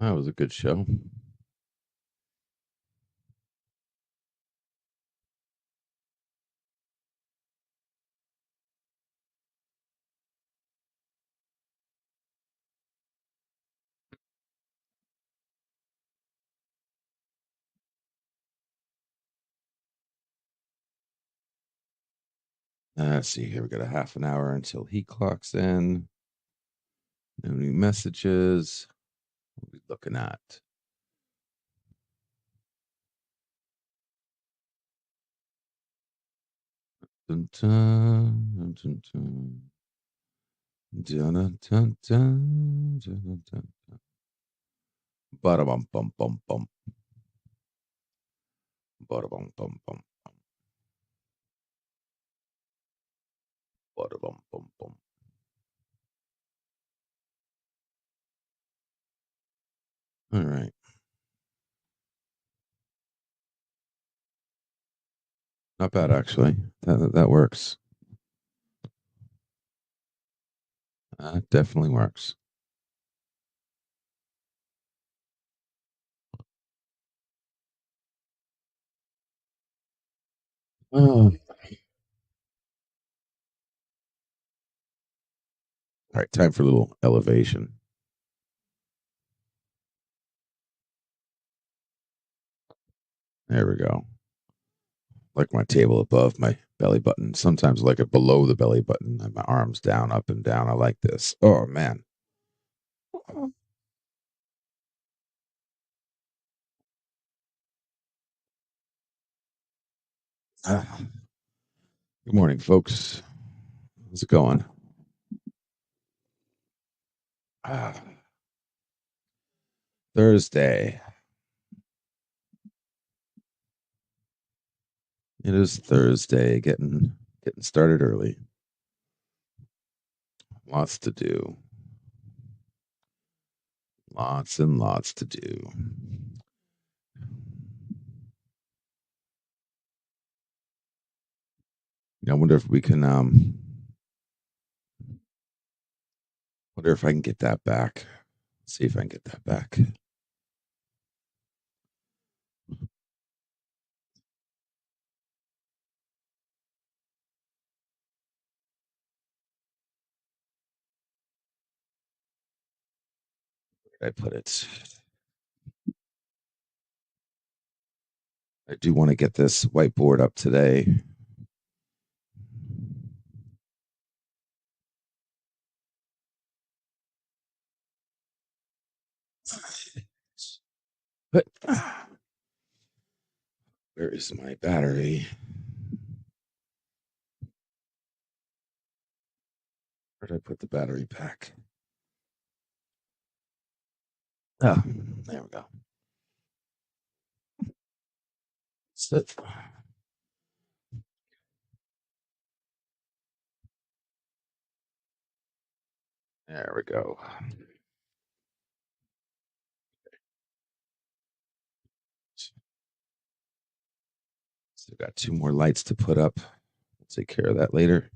That was a good show. Let's see here. We got a half an hour until he clocks in. No new messages. What are we looking at? Dun, dun, dun, dun, dun, dun, dun, dun, dun, dun, dun. Bada bum bum bum bum. Bada bum bum bum. Bada bum bum bum. All right. Not bad actually. That works. That definitely works. Oh. All right, time for a little elevation. There we go. Like my table above my belly button. Sometimes like it below the belly button. And my arms down, up and down. I like this. Oh man. Ah, good morning, folks. How's it going? Ah, Thursday. It is Thursday. Getting started early. Lots to do. Lots and lots to do. I wonder if we can wonder if I can get that back. See if I can get that back. I put it. I do want to get this whiteboard up today. But where is my battery? Where did I put the battery pack? Oh, there we go. Sit. There we go. Still got two more lights to put up. We'll take care of that later.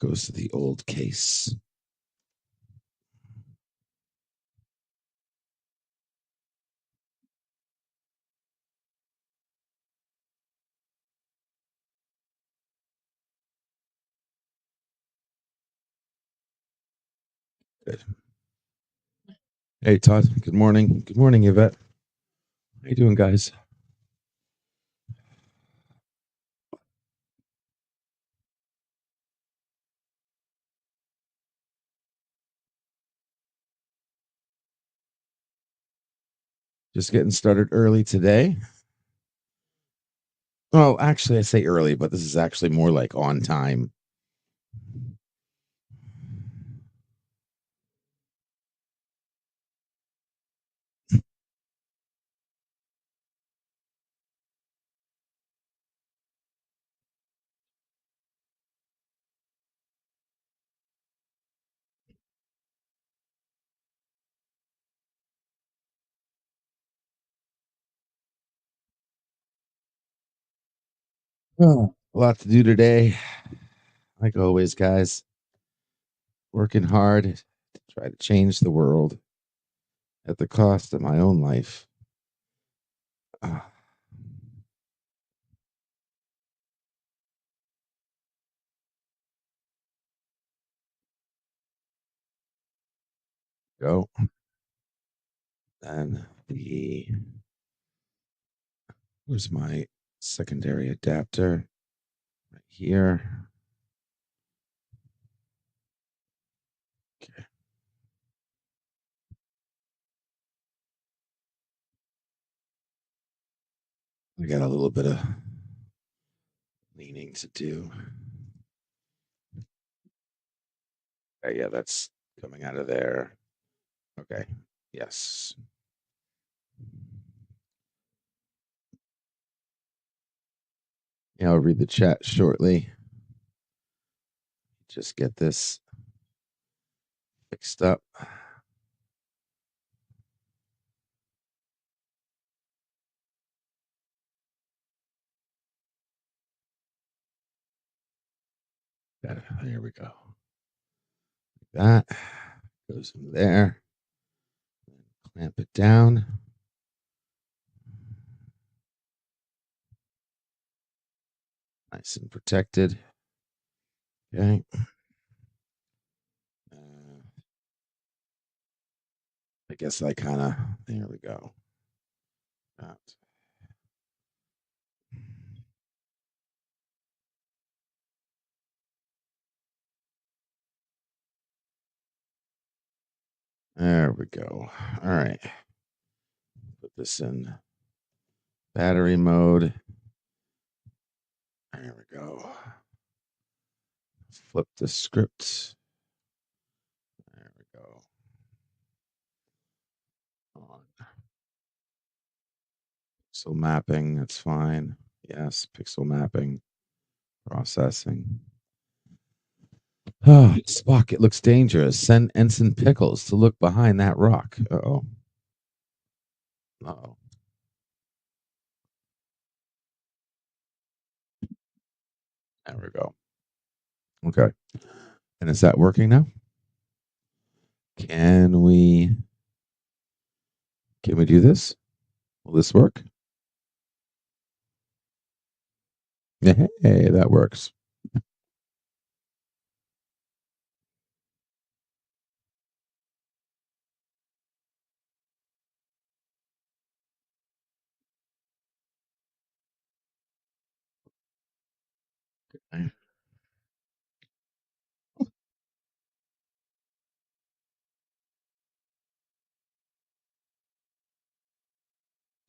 Goes to the old case. Good. Hey, Todd. Good morning. Good morning, Yvette. How you doing, guys? Just getting started early today. Well, actually, I say early, but this is actually more like on time. Oh, a lot to do today. Like always, guys, working hard to try to change the world at the cost of my own life. Ah, go. And where's my secondary adapter? Right here. Okay. I got a little bit of leaning to do. Okay, yeah, that's coming out of there. Okay. Yes. Yeah, I'll read the chat shortly. Just get this fixed up. There we go. That goes in there. Clamp it down. Nice and protected. Okay. I guess I kind of, there we go. That. There we go. All right. Put this in battery mode. There we go. Flip the script. There we go. On. Pixel mapping, that's fine. Yes, pixel mapping. Processing. Oh, Spock, it looks dangerous. Send Ensign Pickles to look behind that rock. Uh-oh. Uh-oh. There we go. Okay. And is that working now? Can we do this? Will this work? Hey, that works. Okay.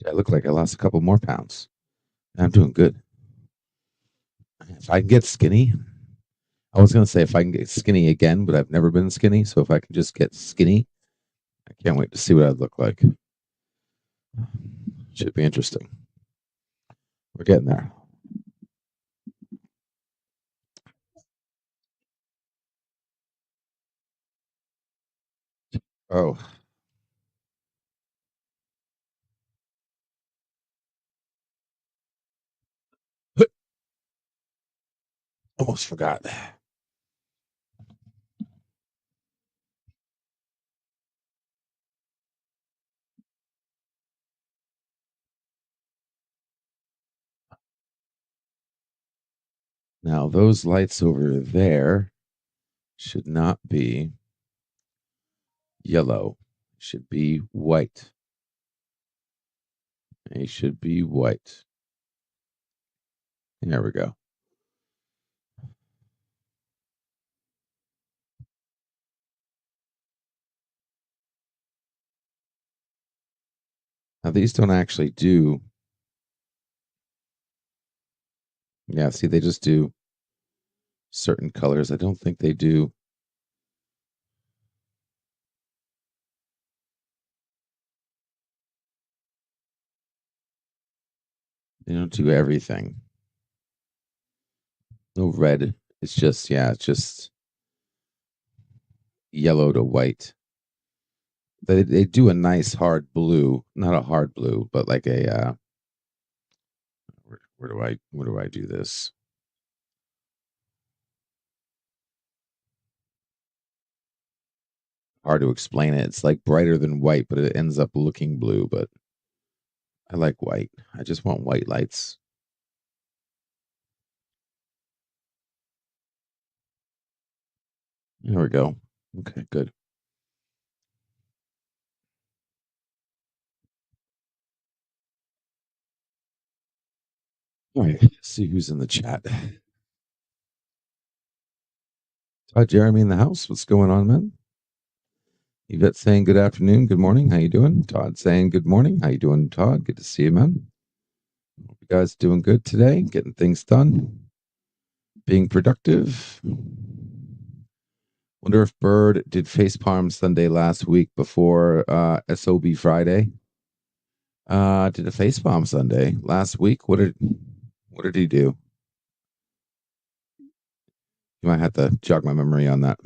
Yeah, I look like I lost a couple more pounds. I'm doing good. If I can get skinny, I was going to say if I can get skinny again, but I've never been skinny. So if I can just get skinny, I can't wait to see what I'd look like. Should be interesting. We're getting there. Oh, almost forgot. Now, those lights over there should not be yellow, should be white. They should be white. There we go. Now, these don't actually do. Yeah, see, they just do certain colors. I don't think they do. They don't do everything. No red. It's just, yeah, it's just yellow to white. They do a nice hard blue, not a hard blue, but like a where do I do this? Hard to explain it. It's like brighter than white, but it ends up looking blue. But I like white. I just want white lights. There we go. Okay, good. All right. See who's in the chat. Jeremy in the house. What's going on, man? Yvette saying good afternoon, good morning. How you doing? Todd saying good morning. How you doing, Todd? Good to see you, man. Hope you guys doing good today, getting things done, being productive. Wonder if Bird did Facepalm Sunday last week before SOB Friday. Did a Facepalm Sunday last week. What did he do? You might have to jog my memory on that.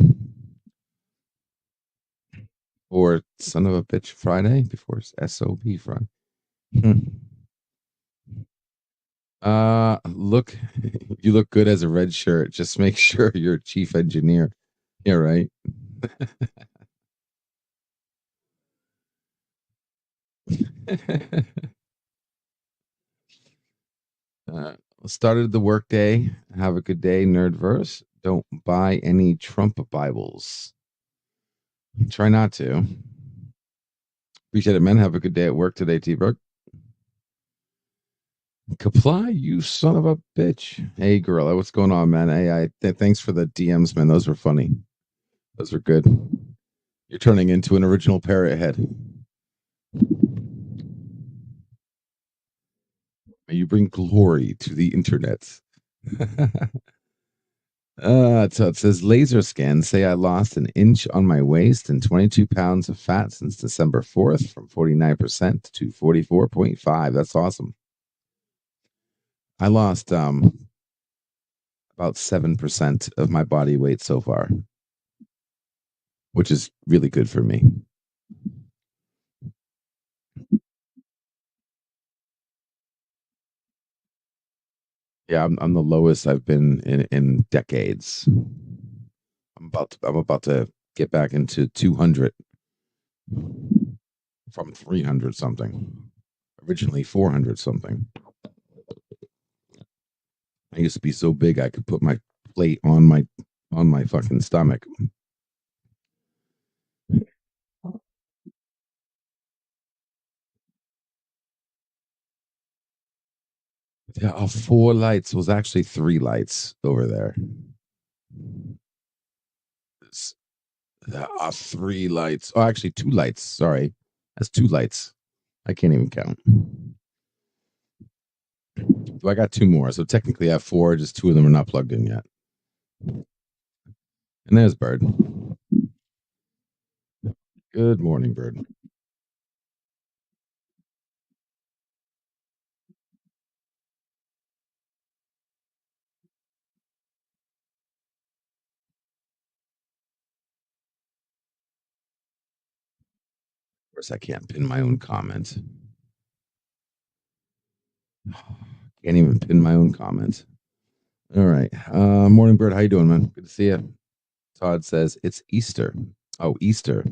Or son of a bitch Friday before SOB Friday. Look, you look good as a red shirt. Just make sure you're a chief engineer. Yeah, right. Started the workday. Have a good day, Nerdverse. Don't buy any Trump Bibles. Try not to. Appreciate it, men. Have a good day at work today, T-Brooke. Comply, you son of a bitch. Hey, Gorilla, what's going on, man? Hey, thanks for the DMs, man. Those were funny. Those were good. You're turning into an original parrot head. May you bring glory to the internet. So it says laser scan. Say I lost an inch on my waist and 22 pounds of fat since December 4th from 49% to 44.5. That's awesome. I lost about 7% of my body weight so far, which is really good for me. Yeah, I'm the lowest I've been in decades. I'm about to get back into 200 from 300 something. Originally 400 something. I used to be so big I could put my plate on my fucking stomach. Yeah, 4 lights was actually 3 lights over there. 3 lights. Oh, actually 2 lights. Sorry, that's 2 lights. I can't even count. So I got 2 more. So technically I have 4. Just 2 of them are not plugged in yet. And there's Bird. Good morning, Bird. Of course, I can't pin my own comment. Can't even pin my own comment. All right. Morning, Bird. How you doing, man? Good to see you. Todd says it's Easter. Oh, Easter.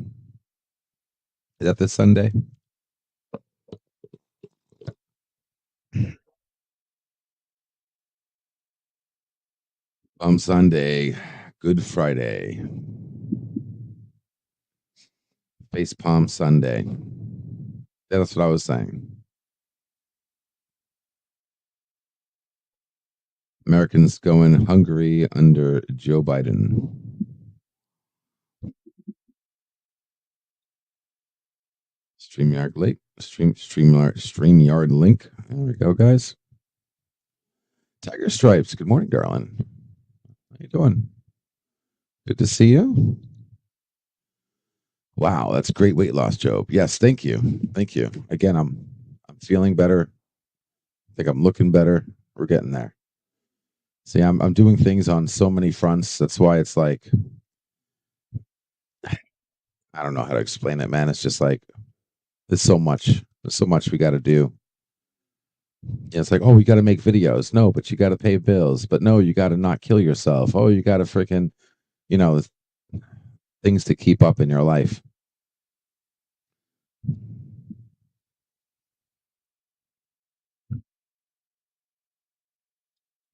Is that this Sunday? Sunday. Good Friday. Face Palm Sunday. That's what I was saying. Americans going Hungary under Joe Biden. StreamYard link. StreamYard link. There we go, guys. Tiger Stripes. Good morning, darling. How you doing? Good to see you. Wow, that's great weight loss, Job. Yes, thank you. Thank you. Again, I'm feeling better. I think I'm looking better. We're getting there. See, I'm doing things on so many fronts. That's why it's like I don't know how to explain it, man. It's just like there's so much. There's so much we got to do. Yeah, it's like, oh, you got to make videos. No, but you got to pay bills. But no, you got to not kill yourself. Oh, you got to freaking, you know, things to keep up in your life.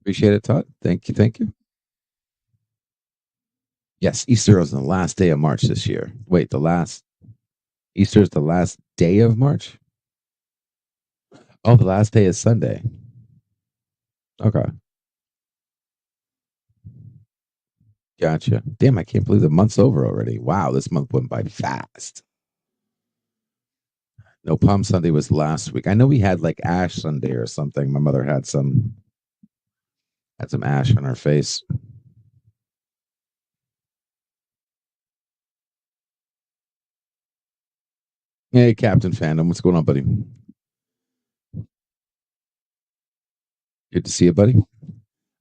Appreciate it, Todd. Thank you. Thank you. Yes, Easter was the last day of March this year. Wait, the last Easter is the last day of March? Oh, the last day is Sunday. Okay. Gotcha. Damn, I can't believe the month's over already. Wow, this month went by fast. No, Palm Sunday was last week. I know we had like Ash Sunday or something. My mother had some ash on her face. Hey, Captain Fandom, what's going on, buddy? Good to see you, buddy.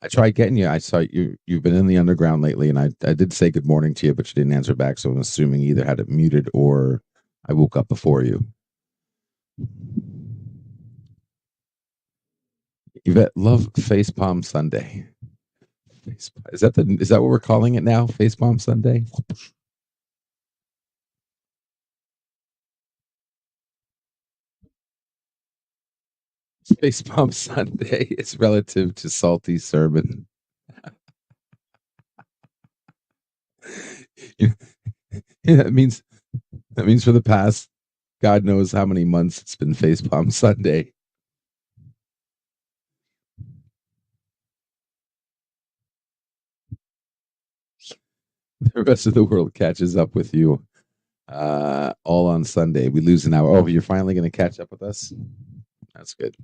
I tried getting you. I saw you've been in the underground lately, and I did say good morning to you, but you didn't answer back. So I'm assuming you either had it muted or I woke up before you. Yvette, love Facepalm Sunday. Is that what we're calling it now? Facepalm Sunday? Facepalm Sunday is relative to salty sermon. Yeah, that means for the past God knows how many months it's been Facepalm Sunday. The rest of the world catches up with you all on Sunday. We lose an hour. Oh, you're finally going to catch up with us? That's good.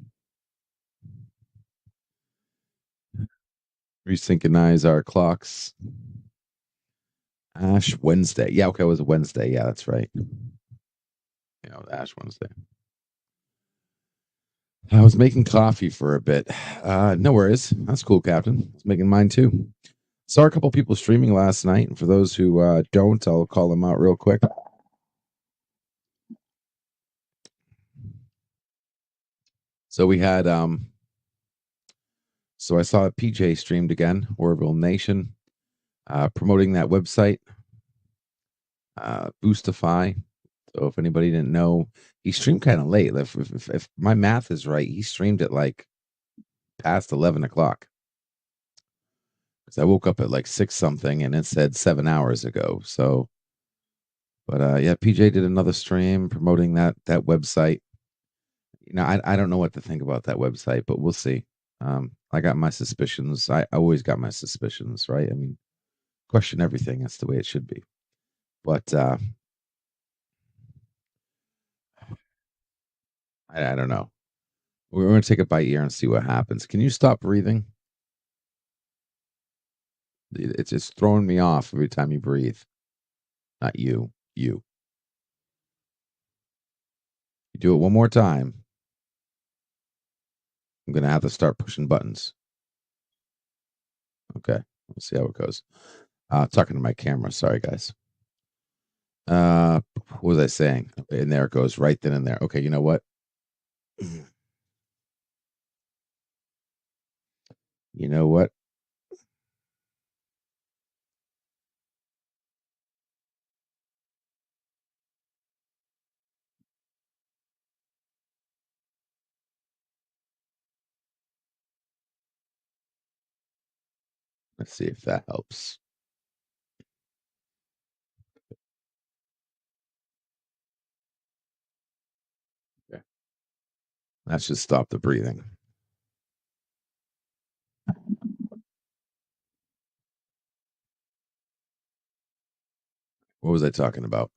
Resynchronize our clocks. Ash Wednesday. Yeah, okay, it was a Wednesday. Yeah, that's right. Yeah, it was Ash Wednesday. I was making coffee for a bit. No worries. That's cool, Captain. I was making mine too. Saw a couple people streaming last night, and for those who don't, I'll call them out real quick. So we had so I saw PJ streamed again, Orville Nation, promoting that website, Boostify. So if anybody didn't know, he streamed kind of late. If my math is right, he streamed at like past 11 o'clock. Because I woke up at like six something, and it said 7 hours ago. So, but yeah, PJ did another stream promoting that website. I don't know what to think about that website, but we'll see. I got my suspicions. I always got my suspicions, right? I mean, question everything. That's the way it should be. But I don't know. We're going to take it by ear and see what happens. Can you stop breathing? It's just throwing me off every time you breathe. Not you. You. You do it one more time. I'm going to have to start pushing buttons. Okay. We'll see how it goes. Talking to my camera. Sorry, guys. What was I saying? Okay, and there it goes, right then and there. Okay, you know what? You know what? Let's see if that helps. Okay. That should stop the breathing. What was I talking about?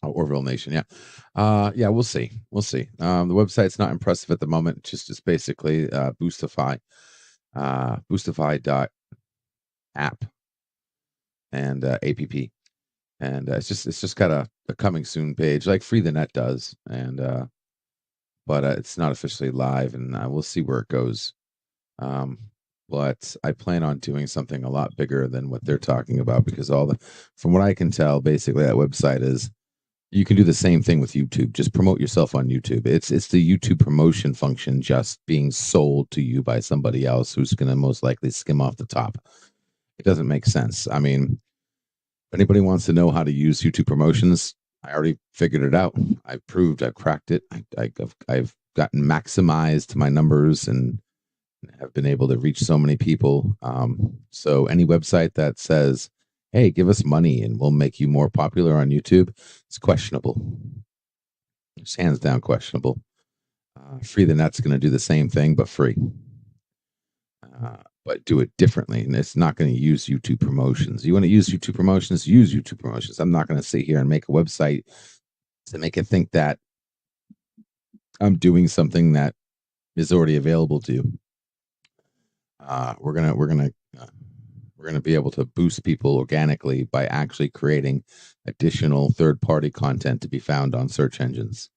Orville Nation. Yeah. Yeah, we'll see. We'll see. The website's not impressive at the moment. Just basically Boostify, Boostify dot app and app. And it's just got a coming soon page like Free the Net does. And but it's not officially live, and we'll see where it goes. Um, but I plan on doing something a lot bigger than what they're talking about because from what I can tell, basically that website is You can do the same thing with YouTube. Just promote yourself on YouTube. It's the YouTube promotion function just being sold to you by somebody else who's going to most likely skim off the top. It doesn't make sense. I mean, if anybody wants to know how to use YouTube promotions, I already figured it out. I've cracked it. I've gotten maximized my numbers and have been able to reach so many people. So any website that says, "Hey, give us money and we'll make you more popular on YouTube," it's questionable. It's hands down questionable. Free the Net's going to do the same thing, but free. But do it differently, and it's not going to use YouTube promotions. You want to use YouTube promotions? Use YouTube promotions. I'm not going to sit here and make a website to make it think that I'm doing something that is already available to you. We're gonna be able to boost people organically by actually creating additional third-party content to be found on search engines,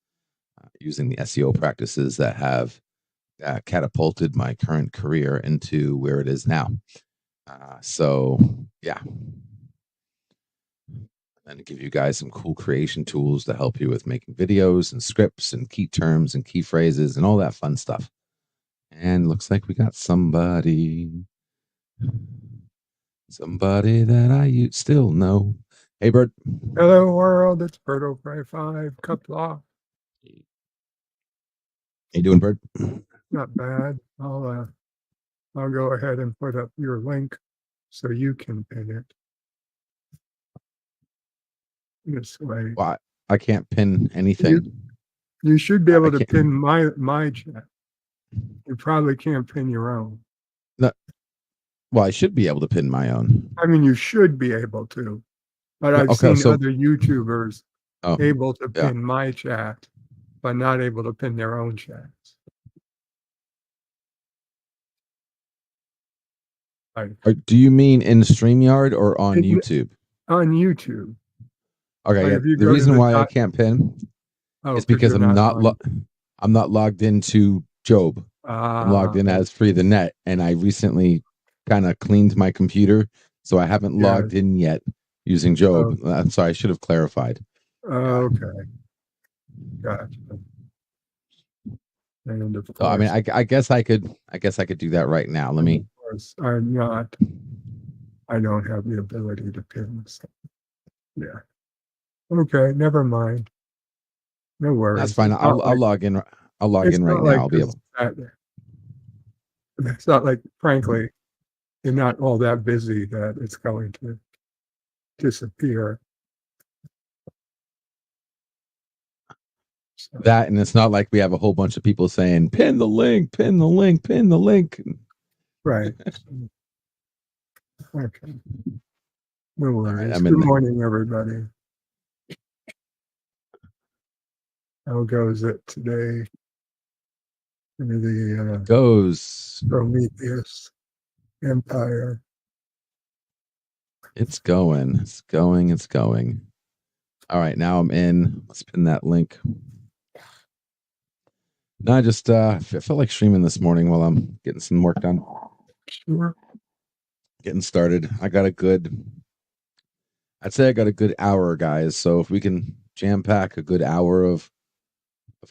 using the SEO practices that have catapulted my current career into where it is now. So yeah, and give you guys some cool creation tools to help you with making videos and scripts and key terms and key phrases and all that fun stuff. And looks like we got somebody that I still know. Hey, Bert. Hello, world. It's Birdo Fry 5, cut off. How you doing, Bert? Not bad. I'll go ahead and put up your link so you can pin it. This way. Well, I can't pin anything. You should be able to pin my chat. You probably can't pin your own. No, well, I should be able to pin my own. I mean, you should be able to, but I've seen other YouTubers able to pin my chat, but not able to pin their own chats. Do you mean in StreamYard or on YouTube? On YouTube. Okay, yeah. The reason why I can't pin is because I'm not logged into Job. I'm logged in as Free the Net, and I recently kind of cleaned my computer, so I haven't logged in yet using Job. So I should have clarified. Okay, gotcha. And of course, I mean, I guess I could do that right now. Let me. Of course, I don't have the ability to pin this. Yeah. Okay, never mind. No worries. That's fine. I'll log in. I'll log in right now. I'll be able. It's not like, frankly, you're not all that busy that it's going to disappear. So. That, and it's not like we have a whole bunch of people saying, "Pin the link, pin the link, pin the link." Right. Okay. No worries. Right, Good morning, everybody. How goes it today? The goes Prometheus Empire. It's going. All right, now I'm in. Let's pin that link. No, I just I felt like streaming this morning while I'm getting some work done. Sure. Getting started. I'd say I got a good hour, guys. So if we can jam pack a good hour of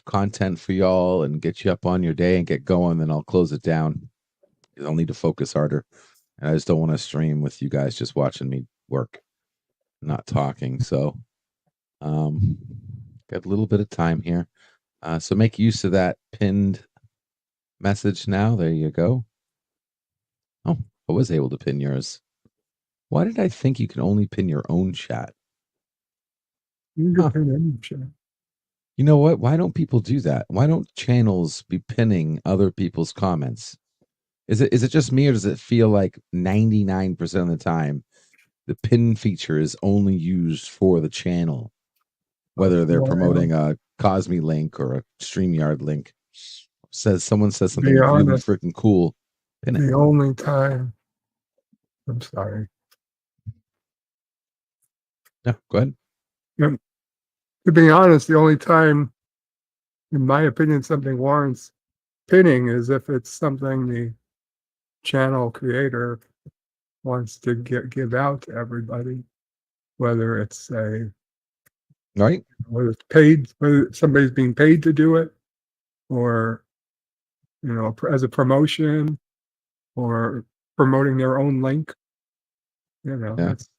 content for y'all and get you up on your day and get going, then I'll close it down. I'll need to focus harder. And I just don't want to stream with you guys just watching me work, not talking. So got a little bit of time here. So make use of that pinned message now. There you go. Oh, I was able to pin yours. Why did I think you can only pin your own chat? You can pin any chat. You know what? Why don't people do that? Why don't channels be pinning other people's comments? Is it just me, or does it feel like 99% of the time the pin feature is only used for the channel, whether they're promoting a Cosme link or a StreamYard link? Someone says something really freaking cool. Pin it. The only time. I'm sorry. Yeah, go ahead. To be honest, the only time, in my opinion, something warrants pinning is if it's something the channel creator wants to give out to everybody, whether it's a Right? whether it's paid, whether somebody's being paid to do it, or as a promotion, or promoting their own link. Yeah. That's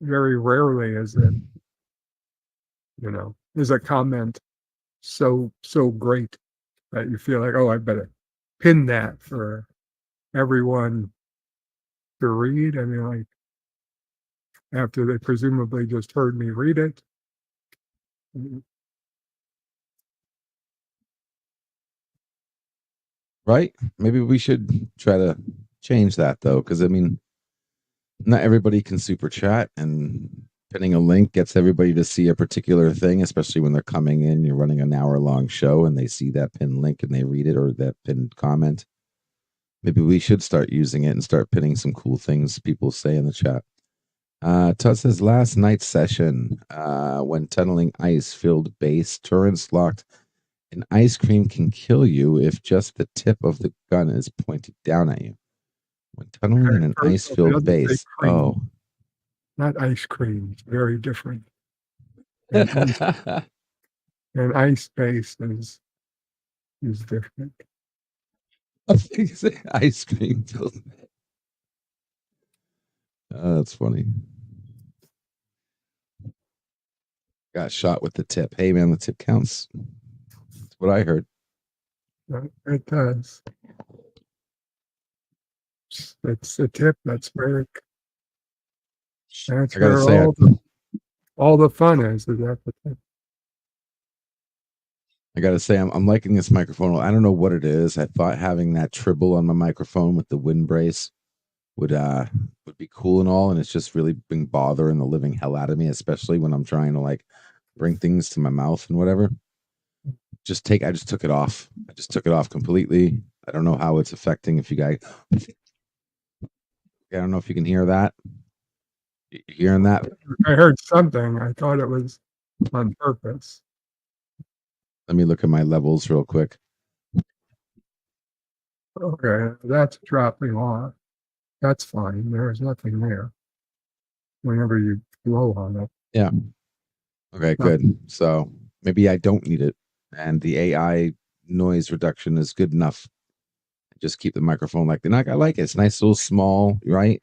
very rarely is a comment so great that you feel like, oh, I better pin that for everyone to read. I mean, like, after they presumably just heard me read it. Mm, Right? Maybe we should try to change that though, because I mean, not everybody can super chat, and pinning a link gets everybody to see a particular thing, especially when they're coming in. You're running an hour long show and they see that pinned link and they read it, or that pinned comment. Maybe we should start using it and start pinning some cool things people say in the chat. Todd says last night's session, when tunneling ice filled base, turrets locked. An ice cream can kill you if just the tip of the gun is pointed down at you. When tunneling in an First ice off, it filled doesn't say base. cream, Oh. not ice cream. It's very different. And ice base is different. I think it's ice cream filled. Oh, that's funny. Got shot with the tip. Hey man, the tip counts. That's what I heard. It does. It's a tip. That's I gotta where say, all the fun is at the tip. I'm liking this microphone. I don't know what it is. I thought having that tribble on my microphone with the wind brace would be cool and all, and it's just really been bothering the living hell out of me, especially when I'm trying to like bring things to my mouth and whatever. I just took it off. I just took it off completely. I don't know how it's affecting if you guys. I don't know if you can hear that. You hearing that? I heard something. I thought it was on purpose. Let me look at my levels real quick. Okay, that's dropping off. That's fine. There's nothing there. Whenever you blow on it, Yeah. Okay, good. nothing. So maybe I don't need it, and the AI noise reduction is good enough. Just keep the microphone like the. I like it. It's nice, little small, right?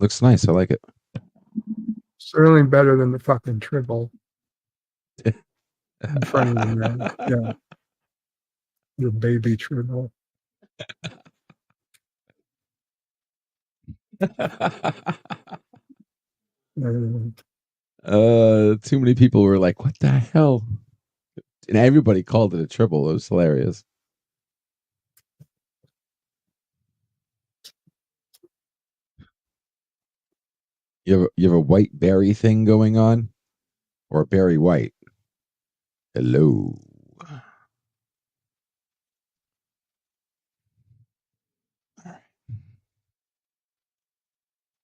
Looks nice. I like it. Certainly better than the fucking triple in front of the mirror. Yeah, your baby triple. Uh, Too many people were like, "What the hell?" And everybody called it a triple. It was hilarious. You have a white berry thing going on, or berry white? Hello.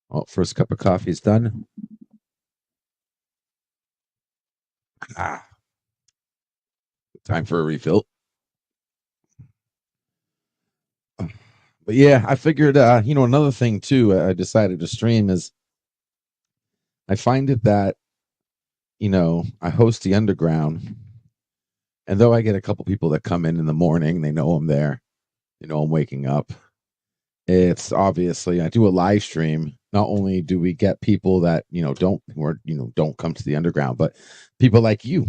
Well, first cup of coffee is done. Ah, time for a refill. But yeah, I figured, another thing too, I decided to stream is I find it that, I host the underground, and though I get a couple people that come in the morning, they know I'm there, I'm waking up. It's obviously I do a live stream. Not only do we get people that, don't come to the underground, but people like you.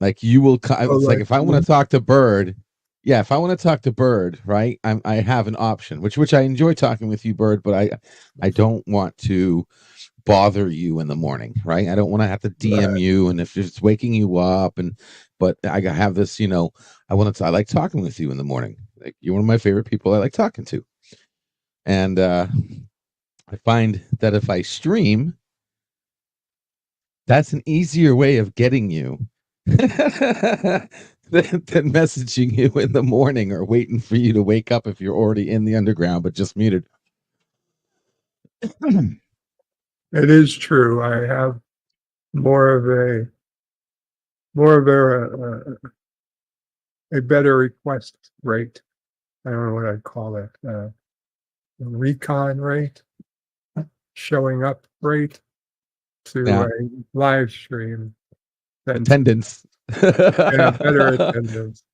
Like you will, oh, it's like like if I want to talk to Bird, yeah, if I want to talk to Bird, right, I have an option, which I enjoy talking with you, Bird, but I don't want to bother you in the morning, right? I don't want to have to DM right. you, and if it's waking you up, but I have this, I like talking with you in the morning. Like you're one of my favorite people I like talking to, and I find that if I stream, that's an easier way of getting you than messaging you in the morning or waiting for you to wake up if you're already in the underground but just muted. It is true. I have more of a more of a better request rate. I don't know what I'd call it. Recon rate, showing up rate. to Yeah. a live stream than to Attendance. better attendance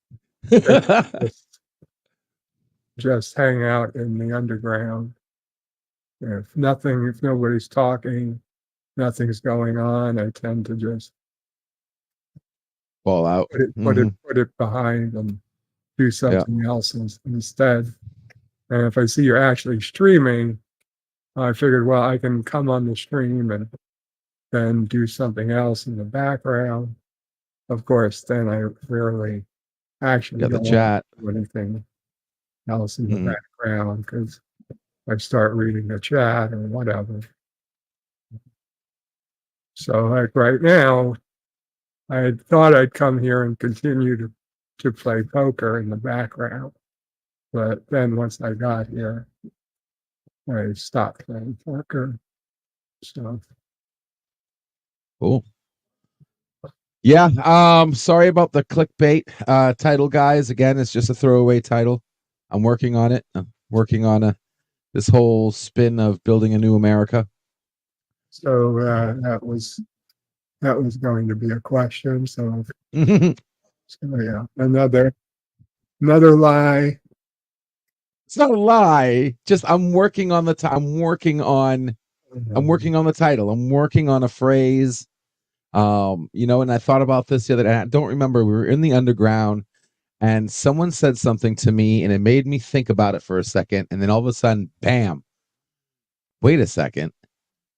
than just just hang out in the underground. If nobody's talking, nothing's going on, I tend to just Fall out. put it behind and do Yeah. something else instead. And if I see you're actually streaming, I figured, well, I can come on the stream and then do something else in the background. Of course, then I rarely actually Got go the on to chat. do anything else in the Mhm. background because I start reading the chat or whatever. So like right now, I thought I'd come here and continue to play poker in the background. But then once I got here, I stopped playing poker. So Cool. Yeah. Sorry about the clickbait title, guys. Again, it's just a throwaway title. I'm working on it. I'm working on this whole spin of building a new America. so that was going to be a question. So, It's so yeah, another lie. not a lie. Just I'm working on I'm working on the title. I'm working on a phrase. And I thought about this the other day. I don't remember. We were in the underground and someone said something to me and it made me think about it for a second. And then all of a sudden, bam, wait a second.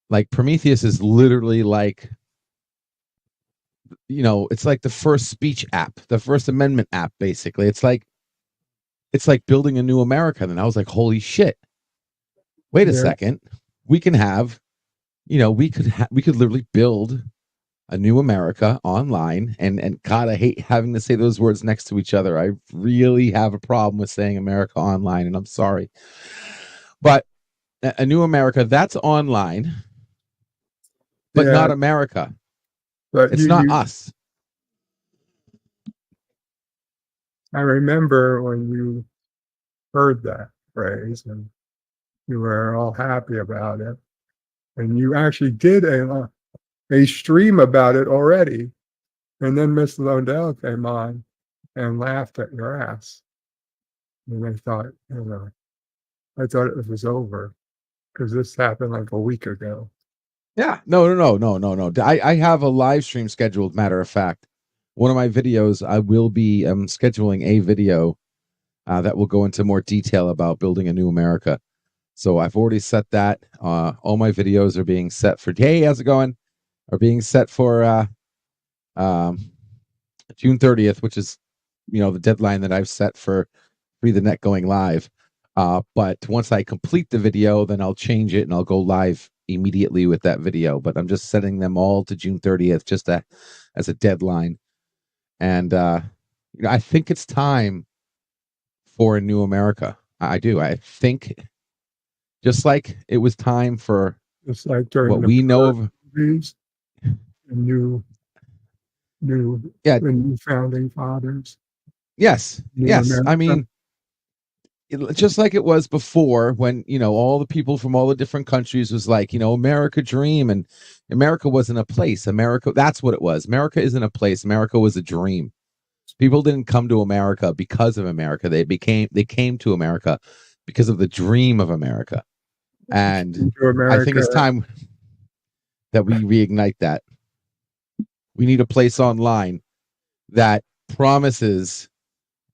Like Prometheus is literally like, it's like the first speech app, the First Amendment app, basically. It's like building a new America. And I was like, holy shit. Wait a Yeah, second. We can have, we could literally build a new America online. And God, I hate having to say those words next to each other. I really have a problem with saying America online, and I'm sorry. But a new America that's online, but yeah. not America. But It's not us. I remember when you heard that phrase and you were all happy about it, and you actually did a stream about it already, and then Miss Londell came on and laughed at your ass, and I thought it was over because this happened like a week ago. Yeah. No. I have a live stream scheduled, matter of fact. One of my videos, I will be scheduling a video that will go into more detail about building a new America. So I've already set that. All my videos are being set for, hey, how's it going? Are being set for um, June 30th, which is, the deadline that I've set for Free the Net going live. But once I complete the video, then I'll change it and I'll go live immediately with that video. But I'm just setting them all to June 30th just as a deadline. And I think it's time for a new America. I do. I think just like it was time for Just like during what the we know of. movies, the Yeah. new founding fathers, Yes. new Yes. I America. mean, just like it was before when all the people from all the different countries was like America dream, and America wasn't a place. America, that's what it was. America isn't a place. America was a dream. People didn't come to America because of America. They came to America because of the dream of America. And To I think America. it's time that we reignite that. We need a place online that promises,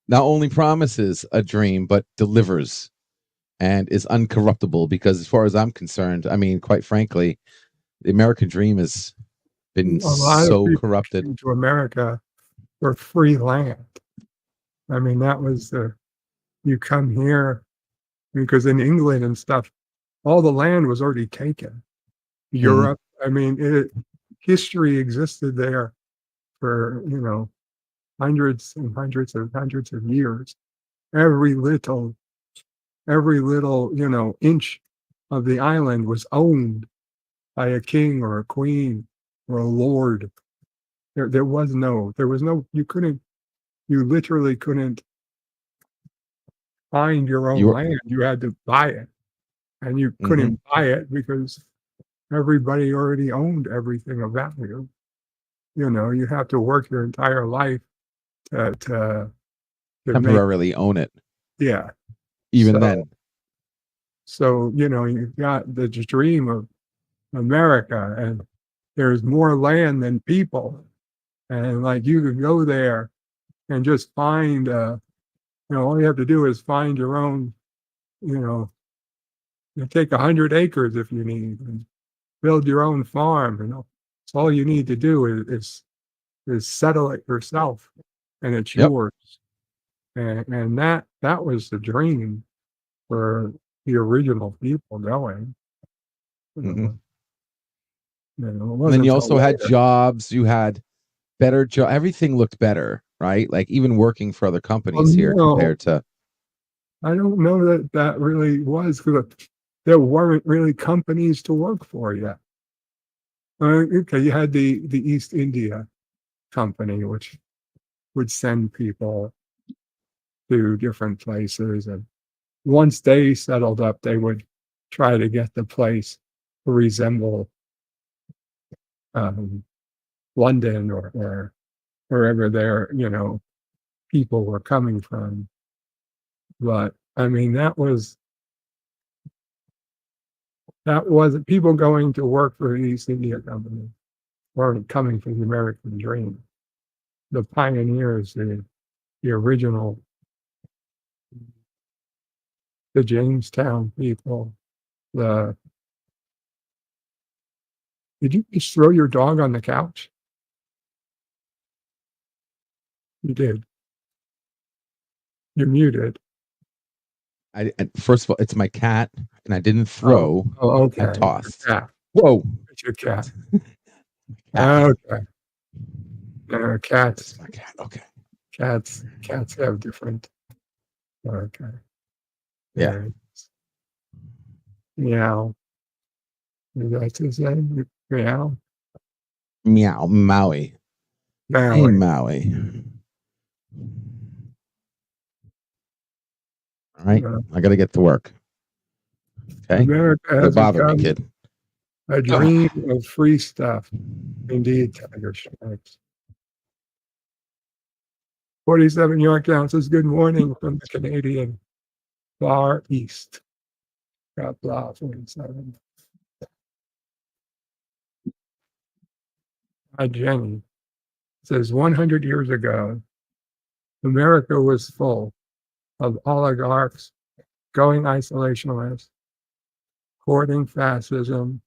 not only promises a dream, but delivers and is uncorruptible. Because as far as I'm concerned, I mean, quite frankly, the American dream has been A lot of so people corrupted. came to America for free land. I mean, that was you come here because in England and stuff, all the land was already taken. Mhm. Europe, I mean, history existed there for, hundreds and hundreds of years. Every little, inch of the island was owned by a king or a queen or a lord. You literally couldn't find your own You're land. You had to buy it, and you mhm. couldn't buy it because everybody already owned everything of value. You know, you have to work your entire life to make, Temporarily own it. yeah. Even So, then. so, you know, you've got the dream of America, and there's more land than people. And like you could go there and just find, you know, all you have to do is find your own, you know, you take 100 acres if you need, and build your own farm. You know, it's all you need to do is settle it yourself, and it's Yep. yours. And that was the dream for the original people going. You Hmm. know, it And then wasn't you until also had later. jobs. You had better job. Everything looked better, right? Like even working for other Well, companies here no, compared to. I don't know that that really was because there weren't really companies to work for yet. Okay, you had the East India Company, which would send people to different places, and once they settled up, they would try to get the place to resemble um, London or wherever their, you know, people were coming from. But I mean, that wasn't people going to work for the East India Company weren't coming from the American dream. The pioneers, the original, the Jamestown people. The Did you just throw your dog on the couch? You did. You're muted. First of all, it's my cat, and I didn't Oh, throw. oh, I okay. It's your tossed. cat. Whoa, It's your cat. cat. Okay. That's Cats, my cat. Okay. cats have different. Okay. Yeah. There. Meow. That's his name. Meow. Meow. Maui. Hey, Maui. Maui. All right. Uh, I got to get to work. Okay. America Quit has bothering me, become kid. a Ugh. dream of free stuff. Indeed, Tiger Stripes. 47 Yorktown says, good morning from the Canadian Far East. God blah, 47. Jenny says, 100 years ago, America was full of oligarchs going isolationist, courting fascism,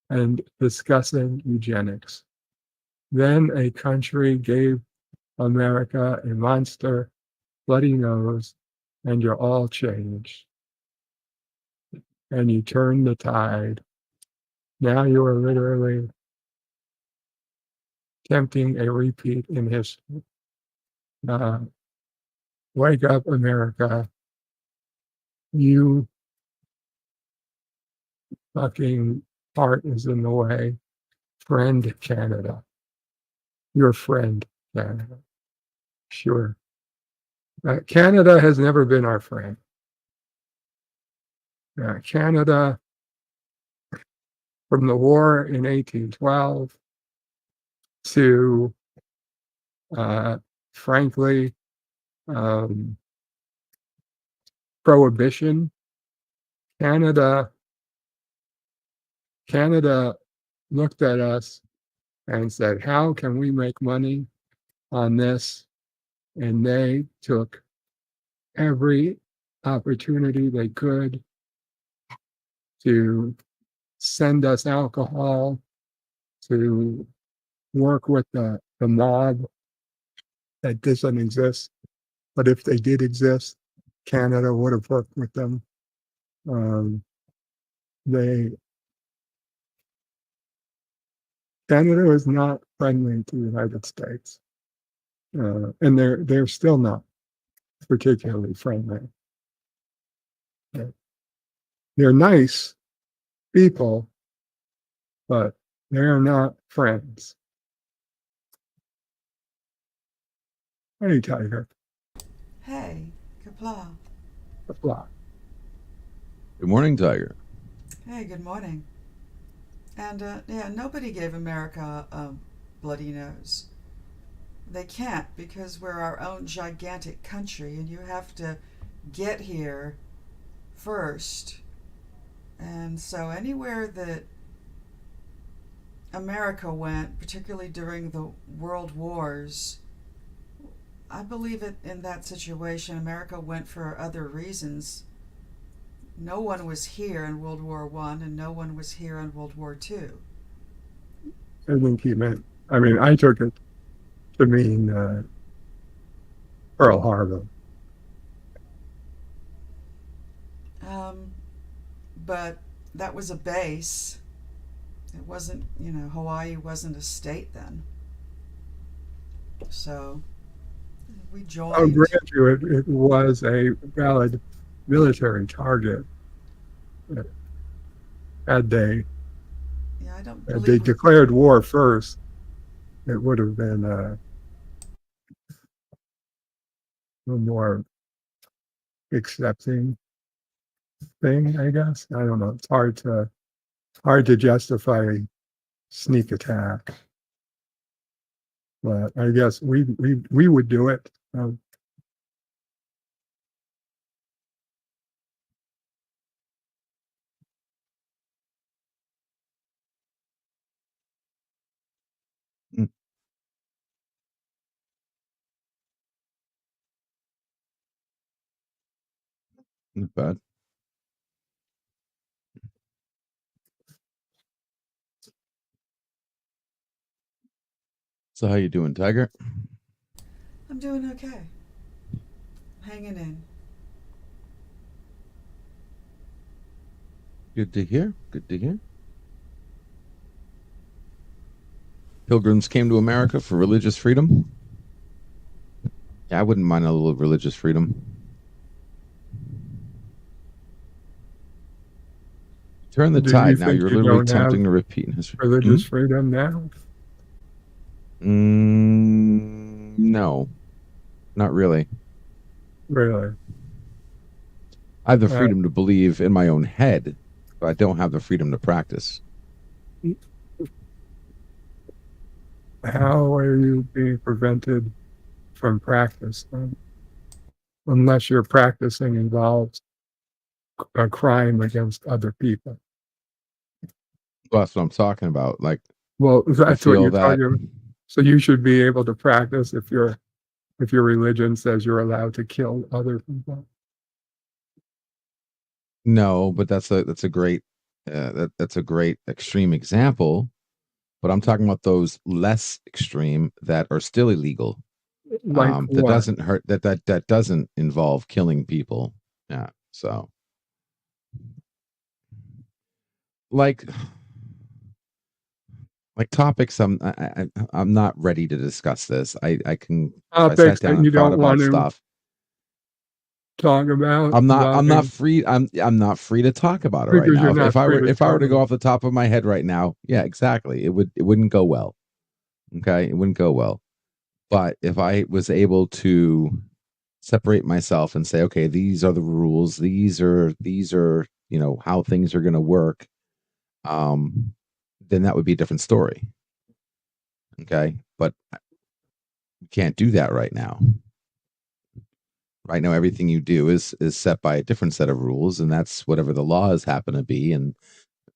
and discussing eugenics. Then a country gave America a monster, bloody nose, and you're all changed. And you turn the tide. Now you are literally tempting a repeat in history. Uh, Wake up, America. You fucking heart is in the way. Friend Canada. Your friend Canada. Sure. Canada has never been our friend. Canada, from the war in 1812 to, uh, frankly, um, prohibition, Canada, Canada looked at us and said, how can we make money on this? And they took every opportunity they could to send us alcohol, to work with the mob that doesn't exist. But if they did exist, Canada would have worked with them. Um, they Canada is not friendly to the United States, and they're still not particularly friendly. They're nice people, but they're not friends. Hey, Tiger, Hey, Kapla. the flock. Good morning, Tiger. Hey, good morning. And yeah, nobody gave America a bloody nose. They can't because we're our own gigantic country and you have to get here first. And so anywhere that America went, particularly during the world wars, I believe it in that situation. America went for other reasons. No one was here in World War One, and no one was here in World War Two. I think he meant, I mean, I took it to mean Pearl Harbor. But that was a base. It wasn't, Hawaii wasn't a state then. So we I'll joined. grant you it was a valid military target. Had they Yeah, I don't had they believe we. declared war first, it would have been a more accepting thing, I guess. I don't know. It's hard to justify a sneak attack, but I guess we would do it. Mm, not bad. So how you doing, Tiger? I'm doing okay. Hanging in. Good to hear. Good to hear. Pilgrims came to America for religious freedom. Yeah, I wouldn't mind a little religious freedom. Turn the Do you tide. Now think you're you literally don't have attempting to repeat in history. religious freedom now? No, not really. Really? I have the Uh, freedom to believe in my own head, but I don't have the freedom to practice. how are you being prevented from practice unless your practicing involves a crime against other people? Well, that's what I'm talking about. Like, Well, I that's what feel you're that talking about. So you should be able to practice if your religion says you're allowed to kill other people. no, but that's a great that's a great extreme example. But I'm talking about those less extreme that are still illegal. Like That what? doesn't hurt. That doesn't involve killing people. Yeah. So, like, topics. I'm not ready to discuss this. I can if I sat Topics down that and you thought don't want about to stuff. talk about I'm without not free. I'm not free to talk about it right because now. you're not free to If I were talk to go about. off the top of my head right now, yeah, exactly. It wouldn't go well. Okay, it wouldn't go well. But if I was able to separate myself and say, okay, these are the rules. These are how things are going to work. Um, then that would be a different story. Okay, but you can't do that right now. Right now, everything you do is set by a different set of rules, and that's whatever the laws happen to be. And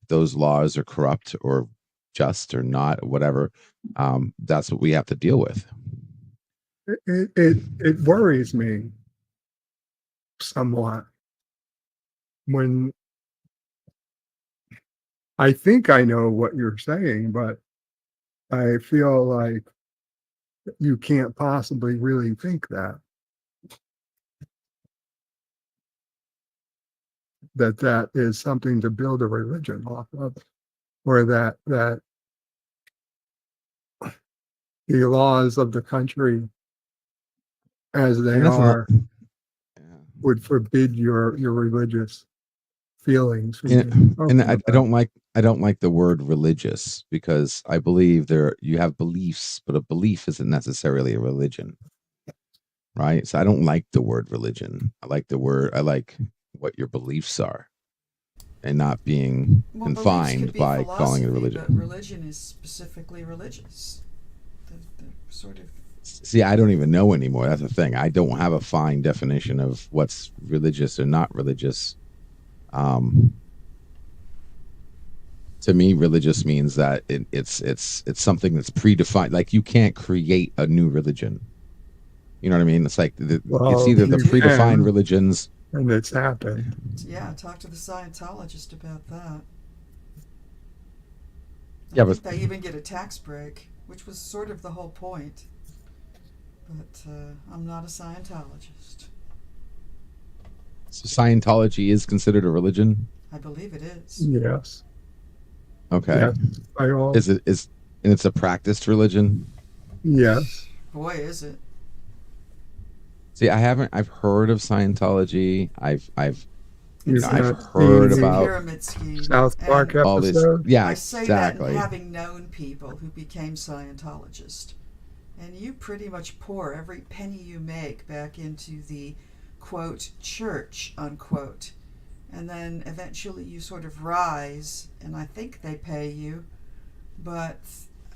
those laws are corrupt or just or not, or whatever. That's what we have to deal with. It worries me somewhat when I think I know what you're saying, but I feel like you can't possibly really think that is something to build a religion off of, or that the laws of the country as they And that's not. are would forbid your religious feelings from being And spoken I about. don't like the word religious because I believe you have beliefs, but a belief isn't necessarily a religion, right? So I don't like the word religion. I like what your beliefs are. and not being Well, beliefs could confined be by calling it a philosophy, but religion. religion is specifically religious. The sort of See, I don't even know anymore. That's the thing. I don't have a fine definition of what's religious or not religious. Um, to me, religious means that it's something that's predefined. Like you can't create a new religion. You know what I mean? It's like it's Well, either the you predefined can, religions. and it's happened. yeah. Talk to the Scientologist about that. I Yeah, but think they even get a tax break, which was sort of the whole point. But I'm not a Scientologist. so Scientology is considered a religion. I believe it is. Yes. Okay, Yes. By all. is and it's a practiced religion? Yes. Boy, is it. See, I haven't. I've heard of Scientology. I've You've It's I've a, not heard it's a seen about pyramid scheme. South Park And all this. episode? Yeah, I say that exactly. in having known people who became Scientologists. And you pretty much pour every penny you make back into the, quote, church, unquote. And then eventually you sort of rise, and I think they pay you. But,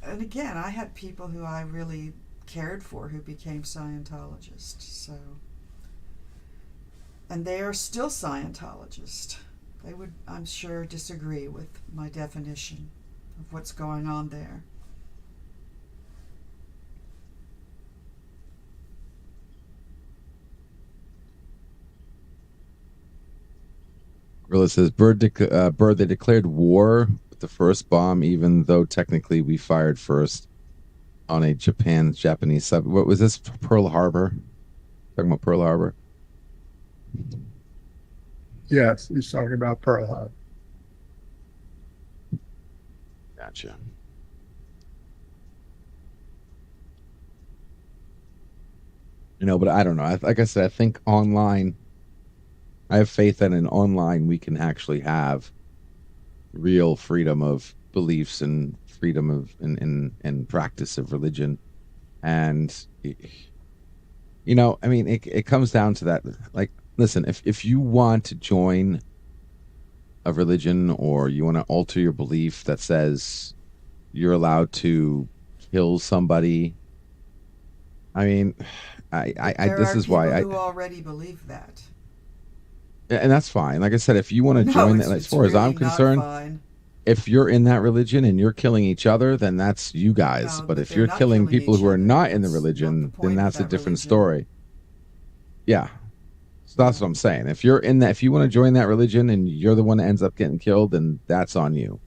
and again, I had people who I really cared for who became Scientologists, so. And they are still Scientologists. They would, I'm sure, disagree with my definition of what's going on there. Rilla says, Bird, they declared war with the first bomb, even though technically we fired first on a Japanese sub. What was this? Pearl Harbor? Talking about Pearl Harbor? Yes. He's talking about Pearl Harbor. Gotcha. But I don't know. Like I said, I think online, I have faith that in online we can actually have real freedom of beliefs and freedom of and practice of religion. And I mean, it comes down to that. Like, listen, if you want to join a religion or you want to alter your belief that says you're allowed to kill somebody, I mean, There this are is people why who already believe that. and that's fine. Like I said, if you want to No, join it's, that, as it's far as I'm really not concerned, fine. if you're in that religion and you're killing each other, then that's you guys. No, But but if they're you're not killing killing people each who are other. not in the That's not the religion, then point of that's a that different religion. story. Yeah. So that's what I'm saying. If you're in that, if you want to join that religion and you're the one that ends up getting killed, then that's on you.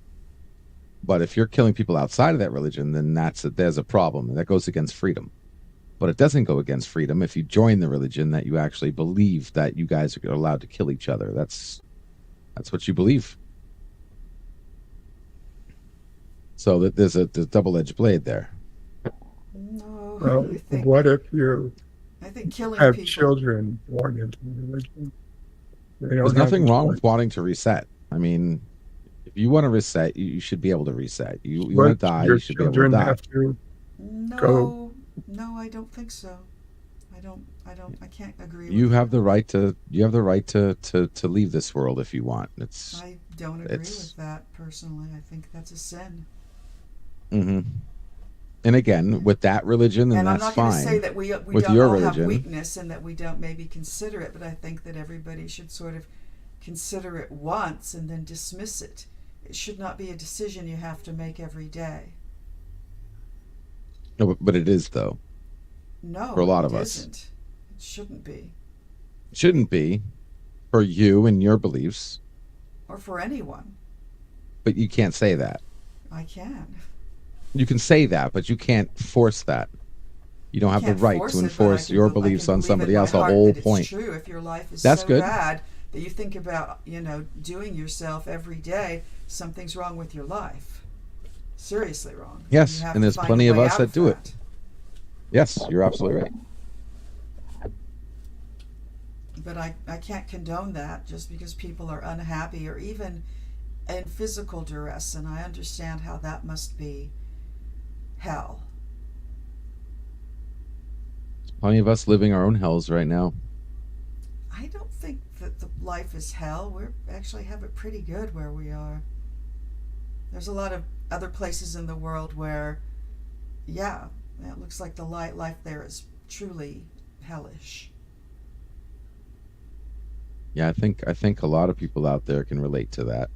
But if you're killing people outside of that religion, then there's a problem, and that goes against freedom. But it doesn't go against freedom if you join the religion that you actually believe that you guys are allowed to kill each other. That's what you believe. So that there's a double-edged blade there. No, Well, what if you I think killing have people. children born into religion? They There's don't have nothing a wrong choice. with wanting to reset. I mean, if you want to reset, you should be able to reset. You want But to die, your you should be able to children die. have to go. No, I don't think so. I can't agree You with have that. the right to leave this world if you want. I don't agree it's with that personally. I think that's a sin. hmm And again, with that religion, then And I'm that's not going to say fine. that we With don't your all have religion, weakness and that we don't maybe consider it, but I think that everybody should sort of consider it once and then dismiss it. It should not be a decision you have to make every day. no, but it is though No, for a lot of it us. isn't. It shouldn't be. It shouldn't be for you and your beliefs, Or for anyone. but you can't say that. I can. You can say that, but you can't force that. You don't have the Can't right force to it, but enforce I your can beliefs on believe somebody in my else. The heart whole that it's point. true. If your life is That's so good. bad that you think about, doing yourself every day, something's wrong with your life. Seriously wrong. Yes, You have and to there's find plenty a of way us out that of do it. that. Yes, you're absolutely right. But I can't condone that just because people are unhappy or even in physical duress, and I understand how that must be hell. There's plenty of us living our own hells right now. I don't think that the life is hell. We actually have it pretty good where we are. There's a lot of other places in the world where, yeah, it looks like the life there is truly hellish. Yeah, I think a lot of people out there can relate to that.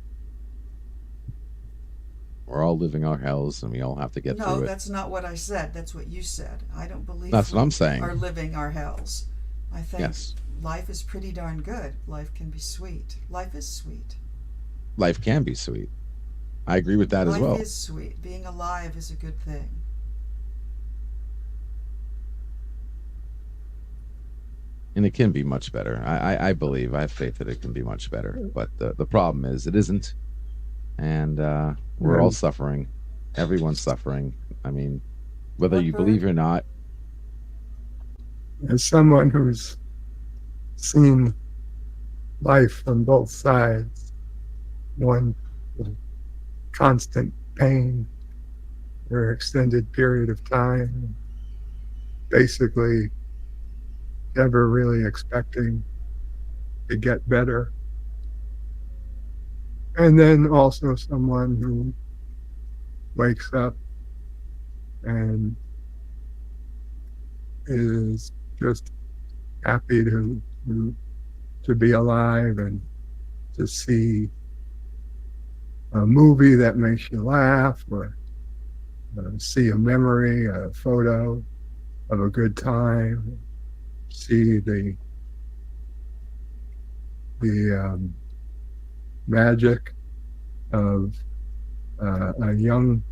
We're all living our hells, and we all have to get No, through it. that's not what I said. That's what you said. I don't believe That's what I'm we are saying. living our hells. I think Yes, life is pretty darn good. Life can be sweet. Life is sweet. life can be sweet. I agree with that as Life well. is sweet. Being alive is a good thing. And it can be much better. I believe, I have faith that it can be much better. But the problem is, it isn't. And we're all And suffering. Everyone's suffering. I mean, whether What you bird? believe it or not, as someone who's seen life from both sides, one with constant pain for an extended period of time, basically never really expecting to get better. And then also someone who wakes up and is just happy to be alive and to see a movie that makes you laugh or see a memory, a photo of a good time, see the magic of a young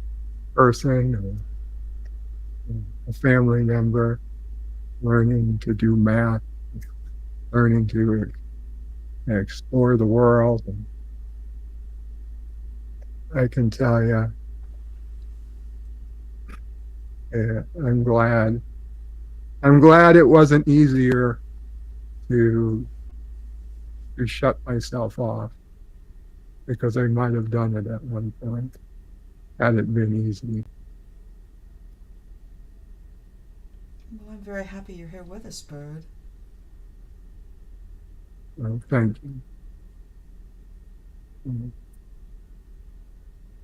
person or a family member learning to do math, learning to explore the world. And I can tell you, I'm glad. I'm glad it wasn't easier to shut myself off because I might have done it at one point had it been easy. Well, I'm very happy you're here with us, Bird. So thank you.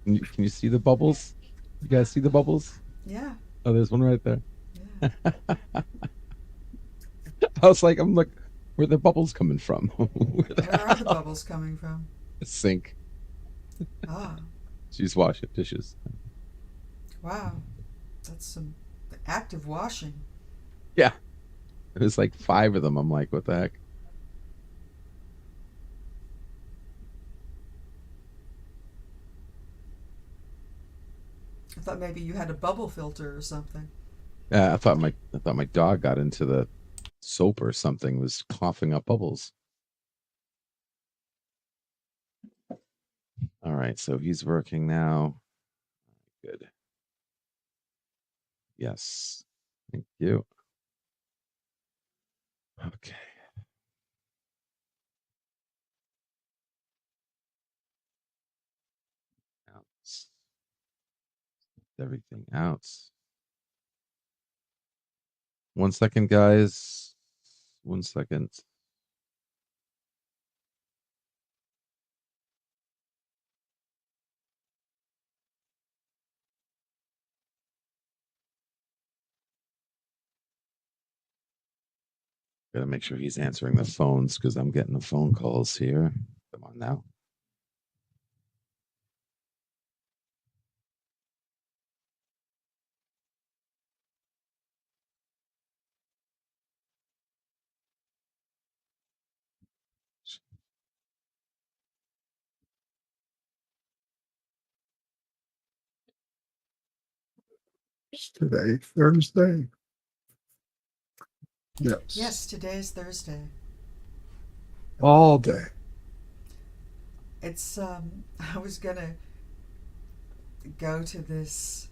can you see the bubbles? You guys see the bubbles? Yeah, Oh, there's one right there. yeah. I was like, I'm like, where the bubbles coming from? Where the Where are the hell? bubbles coming from? The sink. Ah, She's washing dishes. wow. That's some active washing. Yeah, there's like five of them. I'm like, what the heck? I thought maybe you had a bubble filter or something. I thought my dog got into the soap or something, was coughing up bubbles. All right, so he's working now. Good. Yes. Thank you. Okay. Out. Everything out. 1 second, guys. 1 second. Gotta make sure he's answering the phones because I'm getting the phone calls here. Come on now. It's today, Thursday. Yes, Yes, today is Thursday. all day. It's I was gonna go to this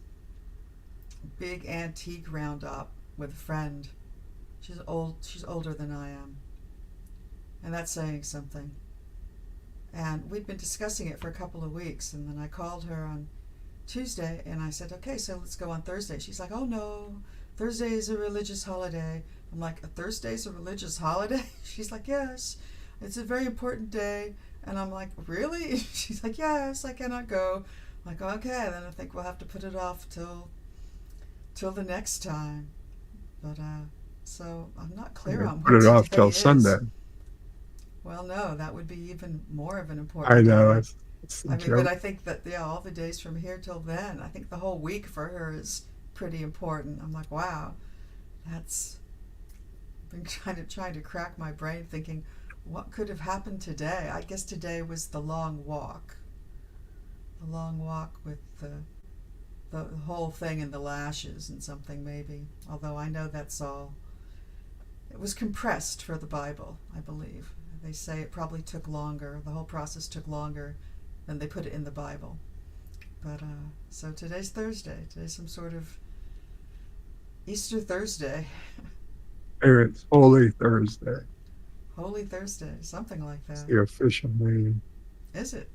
big antique roundup with a friend. She's old. She's older than I am, and that's saying something. And we'd been discussing it for a couple of weeks, and then I called her on Tuesday, and I said, "Okay, so let's go on Thursday." She's like, "Oh no, Thursday is a religious holiday. I'm like, a Thursday's a religious holiday? She's like, yes, it's a very important day. And I'm like, really? She's like, yes, I cannot go. I'm like, okay, then I think we'll have to put it off till the next time. But so I'm not clear Yeah, on put what it off today till is. Sunday. Well, no, that would be even more of an I important know, day. it's a I mean, but joke. I think that, yeah, all the days from here till then, I think the whole week for her is pretty important. I'm like, wow, that's been trying to crack my brain, thinking, what could have happened today? I guess today was the long walk with the whole thing and the lashes and something maybe. Although I know that's all. It was compressed for the Bible, I believe. They say it probably took longer. The whole process took longer than they put it in the Bible. But so today's Thursday. Today's some sort of Easter Thursday, Here it's Holy Thursday. Holy Thursday, something like It's that. the official name. Is it?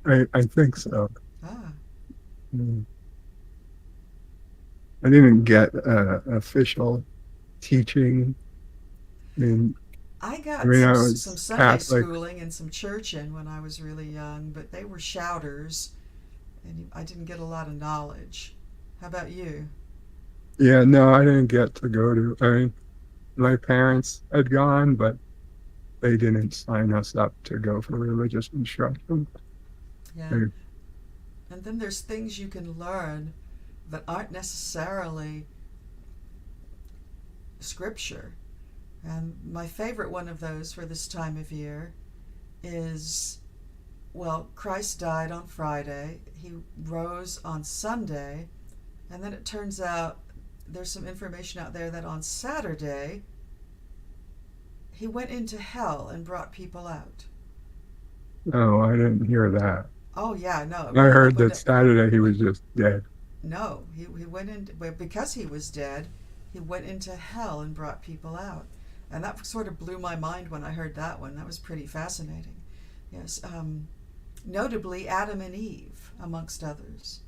I think so. Ah, Mm. I didn't get official teaching. I I got mean, I some was Sunday Catholic. schooling and some churching when I was really young, but they were shouters, and I didn't get a lot of knowledge. How about you? Yeah, no, I didn't get to go to. I mean, my parents had gone, but they didn't sign us up to go for religious instruction. Yeah. They, And then there's things you can learn that aren't necessarily scripture. And my favorite one of those for this time of year is, well, Christ died on Friday, he rose on Sunday, and then it turns out there's some information out there that on Saturday he went into hell and brought people out. no, I didn't hear that. Oh yeah, no, I really, heard that Saturday he was just dead. no, he went in, well, because he was dead, he went into hell and brought people out. And that sort of blew my mind when I heard that one. That was pretty fascinating. Yes, notably Adam and Eve, amongst others.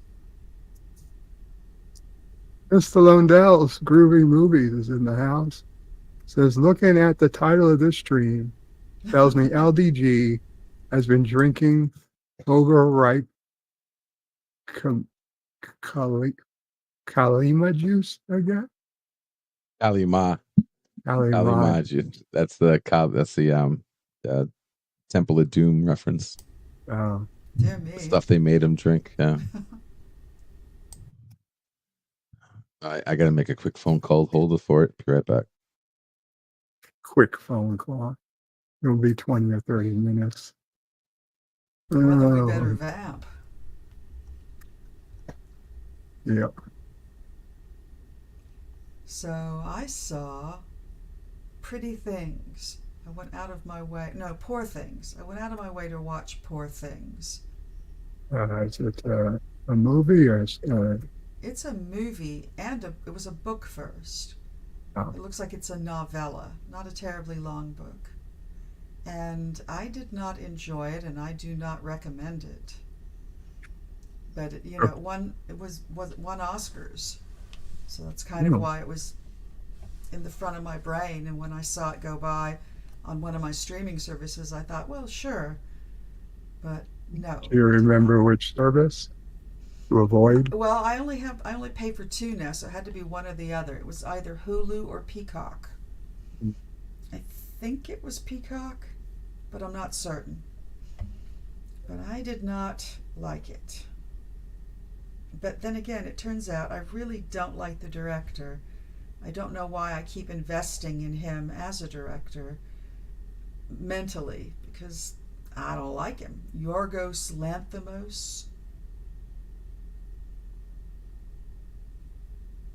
Mr. Lundell's Groovy Movies is in the house. Says, looking at the title of this stream tells me LDG has been drinking overripe Kal- Kali- Kalima juice again. Kalima. Kalima. Kalimaj. That's the uh, Temple of Doom reference. Uh, Dear The me. stuff they made him drink. Yeah. I got to make a quick phone call. Hold it for it. Be right back. quick phone call. It'll be 20 or 30 minutes. Well, then we Oh, better vamp. yeah. So I saw Pretty Things. I went out of my way. No, Poor Things. I went out of my way to watch Poor Things. Is it a movie or It's a movie, and it was a book first. oh, It looks like it's a novella, not a terribly long book. And I did not enjoy it, and I do not recommend it. But it, oh, it was won Oscars, so that's kind of why it was in the front of my brain. And when I saw it go by on one of my streaming services, I thought, well, sure, but no. do you remember which service to avoid? Well, I only pay for two now, so it had to be one or the other. It was either Hulu or Peacock. I think it was Peacock, but I'm not certain. But I did not like it. But then again, it turns out I really don't like the director. I don't know why I keep investing in him as a director mentally, because I don't like him. Yorgos Lanthimos.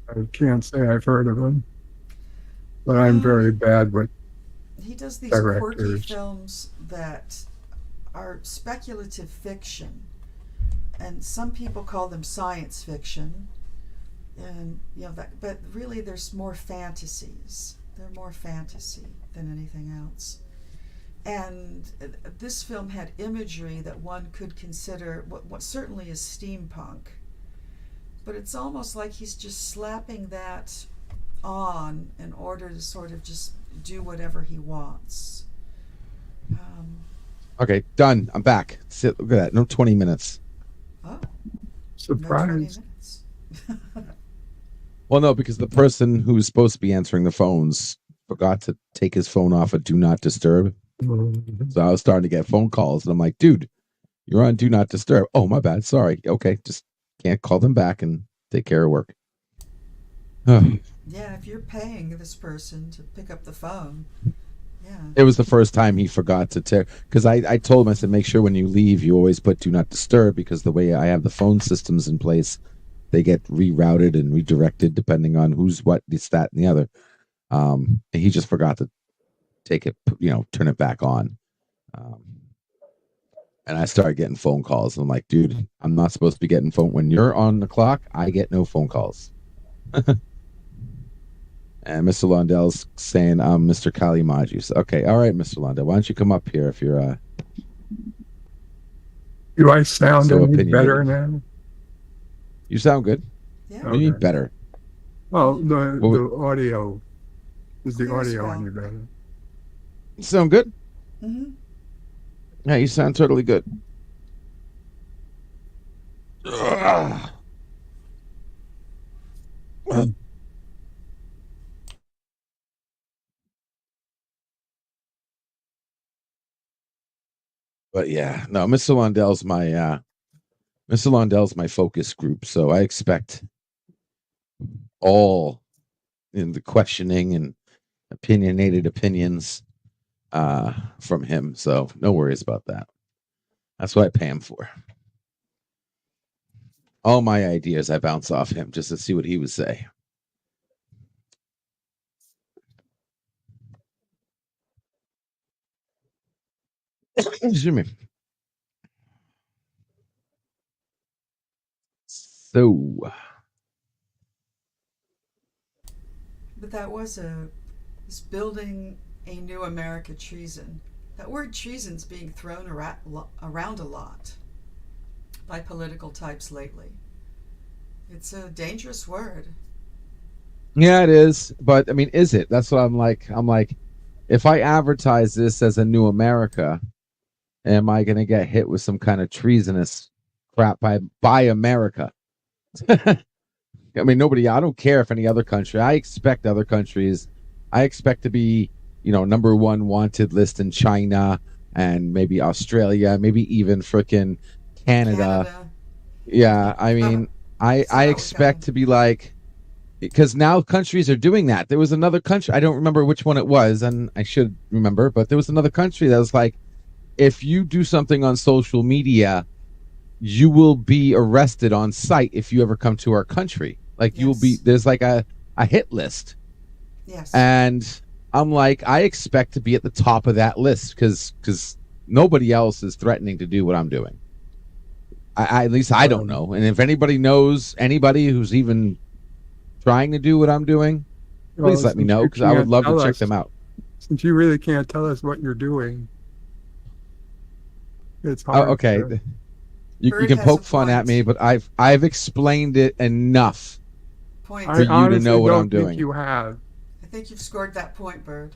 I can't say I've heard of him, but I'm very bad with He does these quirky directors. films that are speculative fiction, and some people call them science fiction, and that. But really, there's more fantasies. They're more fantasy than anything else. And this film had imagery that one could consider what certainly is steampunk, but it's almost like he's just slapping that on in order to sort of just do whatever he wants. Um, Okay, done. I'm back. Sit. Look at that. No 20 minutes. oh, no 20 Surprise. minutes. Well, no, because the person who's supposed to be answering the phones forgot to take his phone off of Do Not Disturb. Mhm. So I was starting to get phone calls, and I'm like, dude, you're on Do Not Disturb. Oh, my bad. Sorry. Okay, just can't call them back and take care of work. Yeah, if you're paying this person to pick up the phone, yeah. It was the first time he forgot to take, because I told him, I said, make sure when you leave, you always put Do Not Disturb, because the way I have the phone systems in place, they get rerouted and redirected depending on who's what, this, that, and the other. And he just forgot to take it, turn it back on. And I started getting phone calls. I'm like, dude, I'm not supposed to be getting phone. When you're on the clock, I get no phone calls. And Mr. Londell's saying, I'm Mr. Kalimaju. So, okay, all right, Mr. Londell, why don't you come up here if you're Do I sound so any better opinionated? now? You sound good. Yeah. What do you mean Okay. better? Well, Well, the audio is the Clear as audio well. any better? You sound good? Mm-hmm. Yeah, you sound totally good. Ugh. But yeah, no, Mr. Londell's my focus group, so I expect all in the questioning and opinionated opinions from him. So no worries about that. That's what I pay him for. All my ideas I bounce off him just to see what he would say. Excuse me. So But that was this building a new America treason. That word treason's being thrown around a lot by political types lately. It's a dangerous word. yeah, it is. But I mean, is it? That's what I'm like. I'm like, if I advertise this as a new America, am I going to get hit with some kind of treasonous crap by America? I mean, nobody. I don't care if any other country. I expect other countries. I expect to be, number one wanted list in China and maybe Australia, maybe even frickin' Canada. Canada. Yeah, I mean, I Saw it was expect coming. to be like, because now countries are doing that. There was another country. I don't remember which one it was, and I should remember, but there was another country that was like, if you do something on social media, you will be arrested on site if you ever come to our country. Like you will be, Yes. there's like a hit list. Yes. And I'm like, I expect to be at the top of that list because nobody else is threatening to do what I'm doing. At least I don't know. And if anybody knows anybody who's even trying to do what I'm doing, please let me Since know, you because I would can't love to tell check us, them out. since you really can't tell us what you're doing, it's hard. Okay, to- you Bird can has a poke fun at point. me, but I've explained it enough Point. for I you to honestly know what don't I'm think doing. you have. I think you've scored that point, Bird.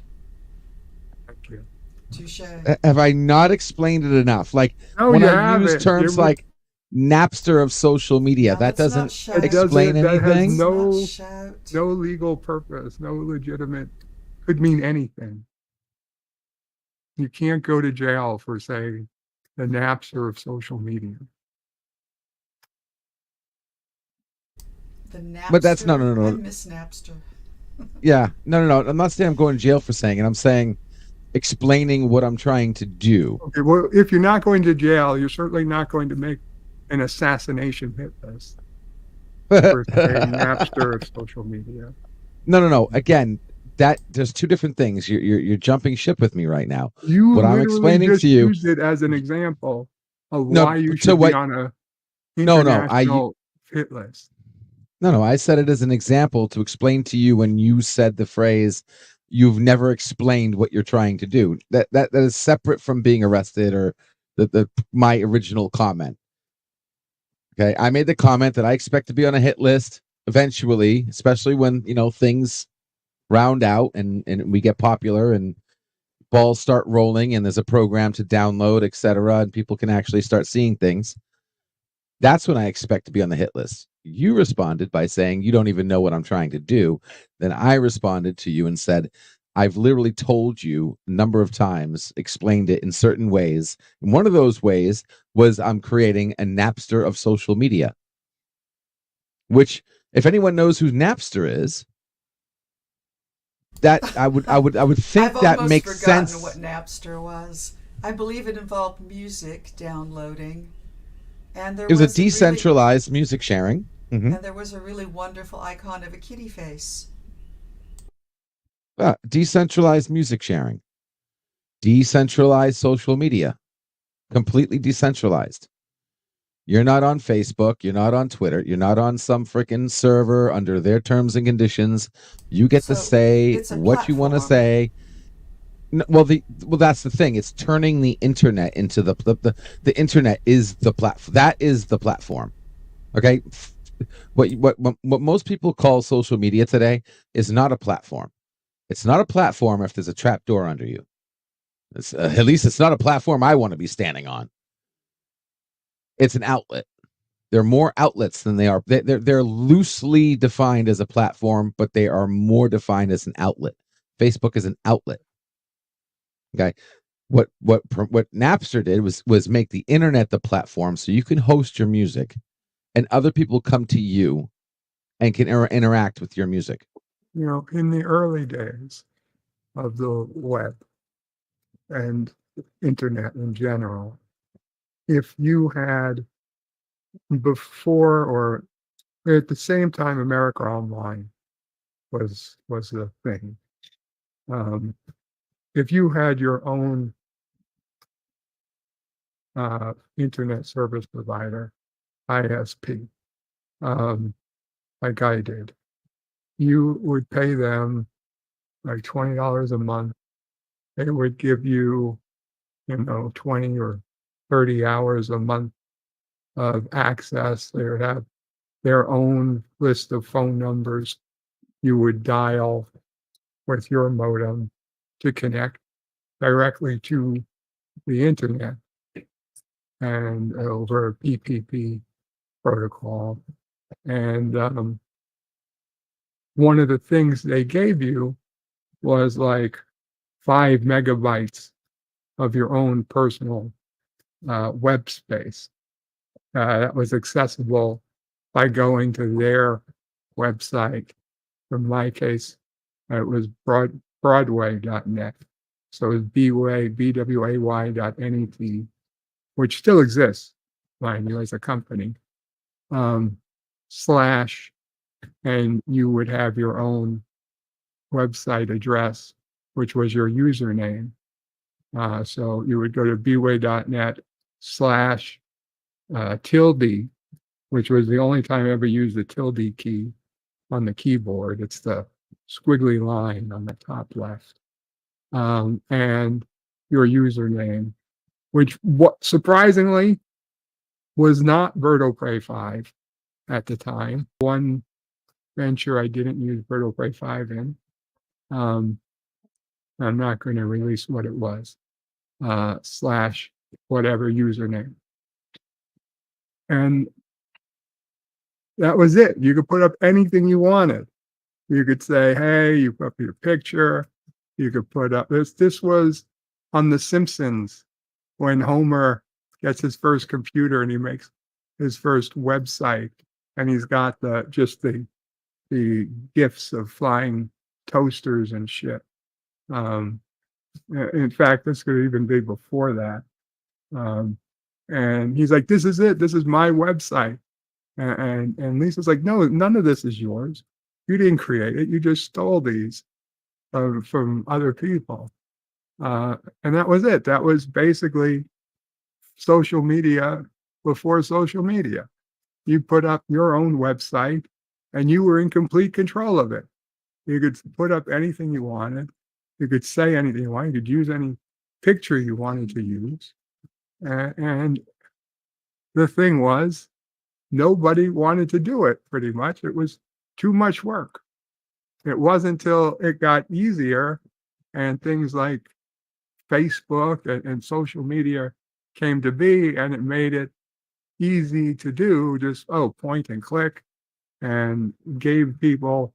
Thank you. Touche. Have I not explained it enough? Like No, when you I use haven't. terms like Napster of social media, Now, that let's not doesn't shout. It explain doesn't. That has anything. Let's not no shout. no legal purpose, no legitimate. Could mean anything. You can't go to jail for saying the Napster of social media. The Napster. But that's no. I miss Napster. Yeah, no. I'm not saying I'm going to jail for saying it. I'm saying explaining what I'm trying to do. Okay, well, if you're not going to jail, you're certainly not going to make an assassination hit list for saying Napster of social media. No. Again, that there's two different things. You're jumping ship with me right now. You What I'm literally explaining just to you, used it as an example of no, why you to should be what? on a No, international hit list. No. I said it as an example to explain to you when you said the phrase, "You've never explained what you're trying to do." That is separate from being arrested or my original comment. Okay, I made the comment that I expect to be on a hit list eventually, especially when things round out and we get popular and balls start rolling and there's a program to download, etc., and people can actually start seeing things, that's when I expect to be on the hit list. You responded by saying you don't even know what I'm trying to do. Then I responded to you and said, I've literally told you a number of times, explained it in certain ways. And one of those ways was I'm creating a Napster of social media, which, if anyone knows who Napster is, that I would think I've that almost makes forgotten sense. what Napster was. I believe it involved music downloading, and It was a decentralized music sharing. there was a really wonderful icon of a kitty face. Decentralized music sharing, decentralized social media, completely decentralized. You're not on Facebook. You're not on Twitter. You're not on some freaking server under their terms and conditions. You get to So say it's a what you want to platform. say. Well, that's the thing. It's turning the internet into the internet is the platform. That is the platform. Okay. What most people call social media today is not a platform. It's not a platform if there's a trap door under you. At least it's not a platform I want to be standing on. It's an outlet. There are more outlets than they are. They're loosely defined as a platform, but they are more defined as an outlet. Facebook is an outlet. Okay. What Napster did was make the internet the platform so you can host your music and other people come to you and can interact with your music. You know, in the early days of the web and internet in general, if you had before or at the same time America Online was the thing. If you had your own internet service provider, ISP, like I did, you would pay them like $20 a month. They would give you, 20 or 30 hours a month of access. They would have their own list of phone numbers you would dial with your modem to connect directly to the internet and over PPP protocol. And one of the things they gave you was like 5 megabytes of your own personal web space that was accessible by going to their website. In my case, it was Broadway.net. So it's BWAY.net, which still exists, mind you, as a company, slash, and you would have your own website address, which was your username. So you would go to bway.net slash tilde, which was the only time I ever used the tilde key on the keyboard. It's the squiggly line on the top left. And your username, which surprisingly was not Vertoprey 5 at the time. One venture I didn't use Vertoprey 5 in. I'm not going to release what it was, slash whatever username. And that was it. You could put up anything you wanted. You could say, hey, you put up your picture. You could put up this. This was on The Simpsons when Homer gets his first computer and he makes his first website, and he's got the gifs of flying toasters and shit. In fact, this could even be before that. And he's like, this is it. This is my website. And Lisa's like, no, none of this is yours. You didn't create it. You just stole these from other people. And that was it. That was basically social media before social media. You put up your own website and you were in complete control of it. You could put up anything you wanted. You could say anything you wanted. You could use any picture you wanted to use. And the thing was, nobody wanted to do it pretty much. It was too much work. It wasn't until it got easier and things like Facebook and social media came to be, and it made it easy to do, just point and click, and gave people,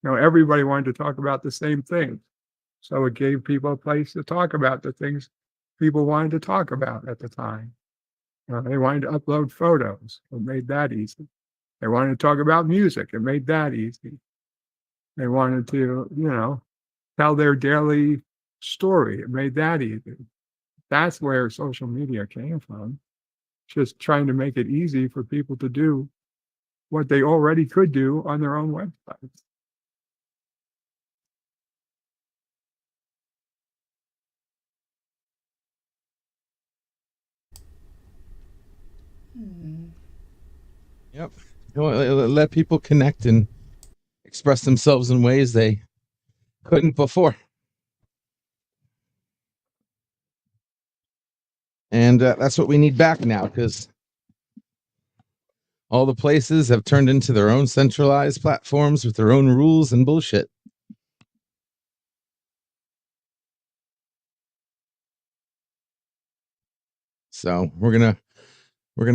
everybody wanted to talk about the same thing. So it gave people a place to talk about the things people wanted to talk about at the time. They wanted to upload photos. It made that easy. They wanted to talk about music. It made that easy. They wanted to, tell their daily story. It made that easy. That's where social media came from. Just trying to make it easy for people to do what they already could do on their own websites. Yep. Let people connect and express themselves in ways they couldn't before. And that's what we need back now, because all the places have turned into their own centralized platforms with their own rules and bullshit. So we're gonna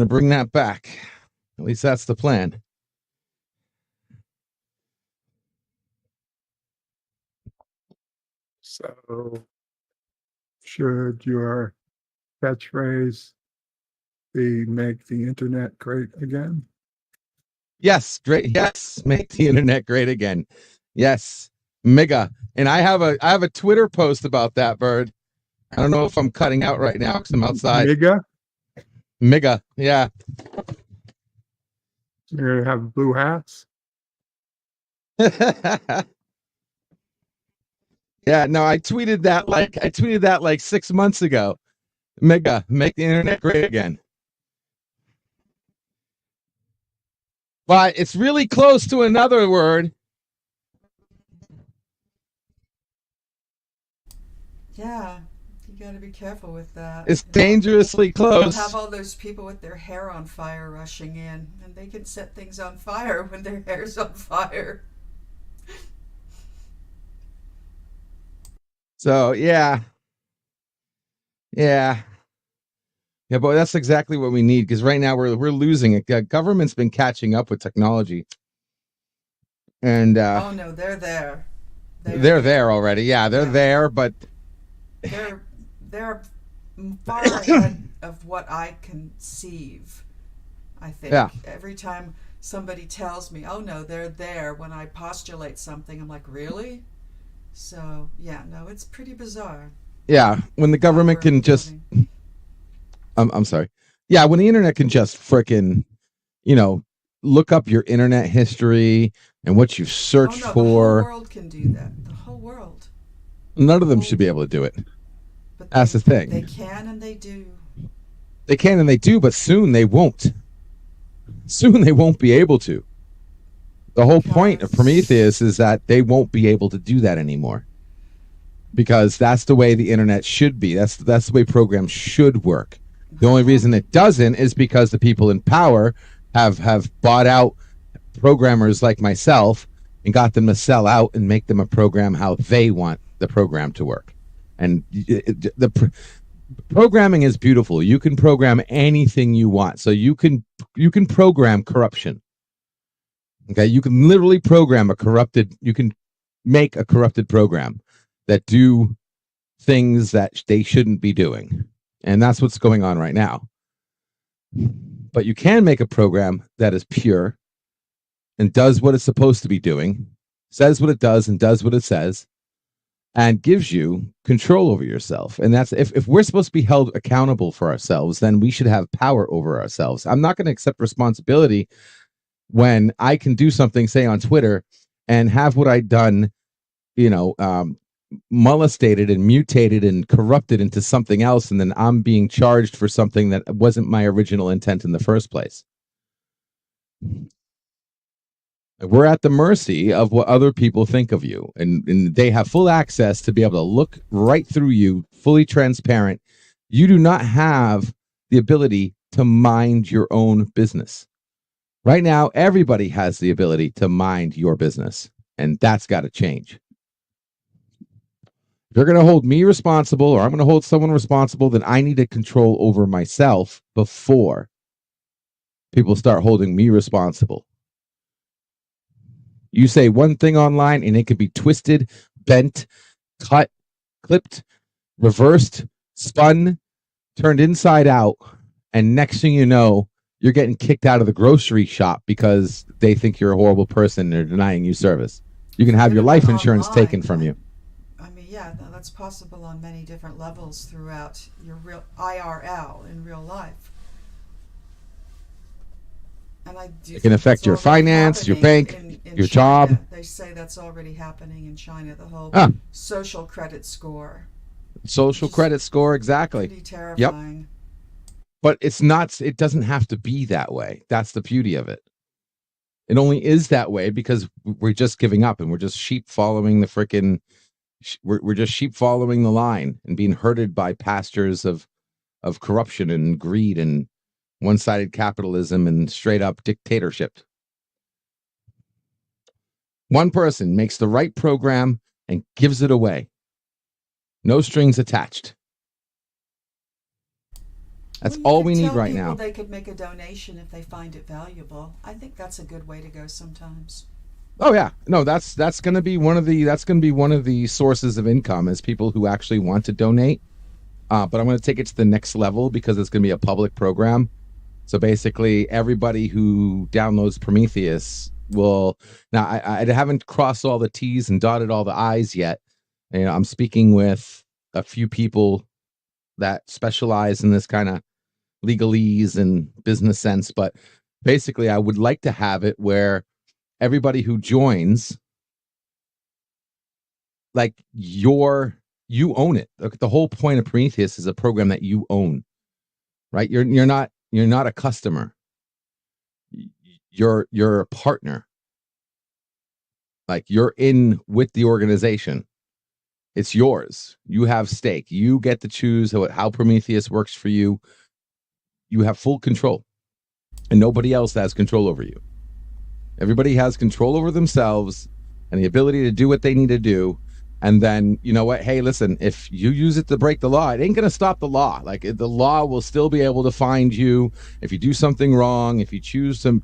bring that back. At least that's the plan. So should your catchphrase be "make the internet great again"? Yes, great. Yes, make the internet great again. Yes, mega. And I have a Twitter post about that, Bird. I don't know if I'm cutting out right now because I'm outside. Mega. Yeah. You have blue hats. Yeah, no, I tweeted that like 6 months ago. Mega, make the internet great again. But it's really close to another word. Yeah, you got to be careful with that. It's dangerously close. You'll have all those people with their hair on fire rushing in, and they can set things on fire when their hair's on fire. So yeah, but that's exactly what we need, because right now we're losing it. Government's been catching up with technology, and oh no, they're there. They're there already. Yeah, they're there, but they're far ahead of what I conceive. I think every time somebody tells me, "Oh no, they're there," when I postulate something, I'm like, "Really?" So yeah, no, it's pretty bizarre. Yeah, when the government can just, I'm sorry. Yeah, when the internet can just frickin', look up your internet history and what you've searched for. The whole world can do that. The whole world. None of them should be able to do it. But that's the thing. They can and they do. They can and they do, but soon they won't. Soon they won't be able to. The whole point of Prometheus is that they won't be able to do that anymore, because that's the way the internet should be. That's the way programs should work. The only reason it doesn't is because the people in power have bought out programmers like myself and got them to sell out and make them a program how they want the program to work. And the programming is beautiful. You can program anything you want. So you can program corruption. Okay, you can literally program you can make a corrupted program that do things that they shouldn't be doing. And that's what's going on right now. But you can make a program that is pure and does what it's supposed to be doing, says what it does and does what it says, and gives you control over yourself. And that's, if we're supposed to be held accountable for ourselves, then we should have power over ourselves. I'm not going to accept responsibility when I can do something, say on Twitter, and have what I've done, molested and mutated and corrupted into something else, and then I'm being charged for something that wasn't my original intent in the first place. We're at the mercy of what other people think of you, and they have full access to be able to look right through you, fully transparent. You do not have the ability to mind your own business. Right now, everybody has the ability to mind your business. And that's got to change. If you're going to hold me responsible, or I'm going to hold someone responsible, then I need to control over myself before people start holding me responsible. You say one thing online and it could be twisted, bent, cut, clipped, reversed, spun, turned inside out, and next thing you know, you're getting kicked out of the grocery shop because they think you're a horrible person and they're denying you service. You can have your life insurance taken from you. I mean, yeah, that's possible on many different levels throughout your real IRL in real life. And I do. It can affect your finance, your bank, in your China. job. They say that's already happening in China. The whole social credit score. Social credit score, exactly. Pretty terrifying. Yep. But it's not. It doesn't have to be that way. That's the beauty of it. It only is that way because we're just giving up and we're just sheep following the frickin'. We're just sheep following the line and being herded by pastures of corruption and greed and one-sided capitalism and straight up dictatorship. One person makes the right program and gives it away. No strings attached. That's all we need right now. They could make a donation if they find it valuable. I think that's a good way to go sometimes. Oh yeah, no, that's going to be one of the sources of income is people who actually want to donate. But I'm going to take it to the next level because it's going to be a public program. So basically, everybody who downloads Prometheus will now. I haven't crossed all the T's and dotted all the I's yet. You know, I'm speaking with a few people that specialize in this kind of legalese and business sense. But basically, I would like to have it where everybody who joins, like you own it. The whole point of Prometheus is a program that you own, right? You're not a customer. You're a partner. Like you're in with the organization. It's yours. You have stake. You get to choose how Prometheus works for you. You have full control, and nobody else has control over you. Everybody has control over themselves and the ability to do what they need to do. And then, you know what? Hey, listen, if you use it to break the law, it ain't going to stop the law. Like the law will still be able to find you if you do something wrong, if you choose to,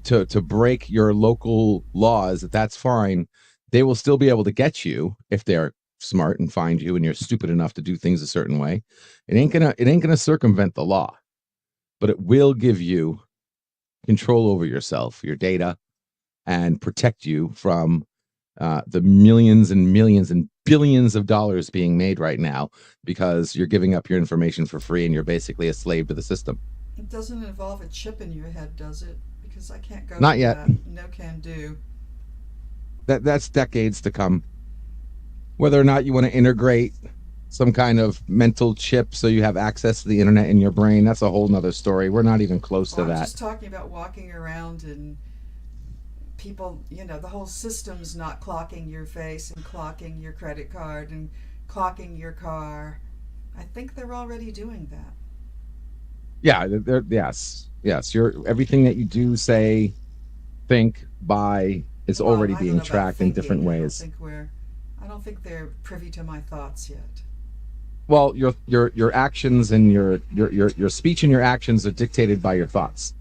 to break your local laws, that's fine. They will still be able to get you if they're smart and find you and you're stupid enough to do things a certain way. It ain't going to circumvent the law, but it will give you control over yourself, your data, and protect you from the millions and millions and billions of dollars being made right now because you're giving up your information for free and you're basically a slave to the system. It doesn't involve a chip in your head, does it? Because I can't go. Not yet. That. No can do. That's decades to come. Whether or not you want to integrate some kind of mental chip so you have access to the internet in your brain, that's a whole nother story. We're not even close to that. I'm just talking about walking around and people, the whole system's not clocking your face and clocking your credit card and clocking your car. I think they're already doing that. Yeah, yes. Everything that you do, say, think, buy is already being tracked in different ways. I don't think they're privy to my thoughts yet. Well, your actions and your speech and your actions are dictated by your thoughts.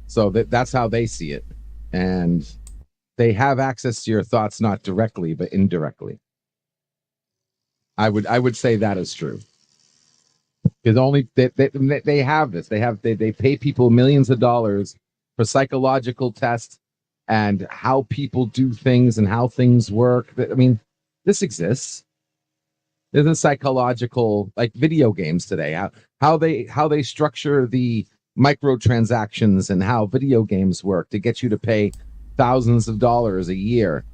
So that's how they see it. And they have access to your thoughts, not directly, but indirectly. I would say that is true. Because only they have this. They pay people millions of dollars for psychological tests and how people do things and how things work. I mean, this exists. There's a psychological, like video games today, how they structure the microtransactions and how video games work to get you to pay thousands of dollars a year.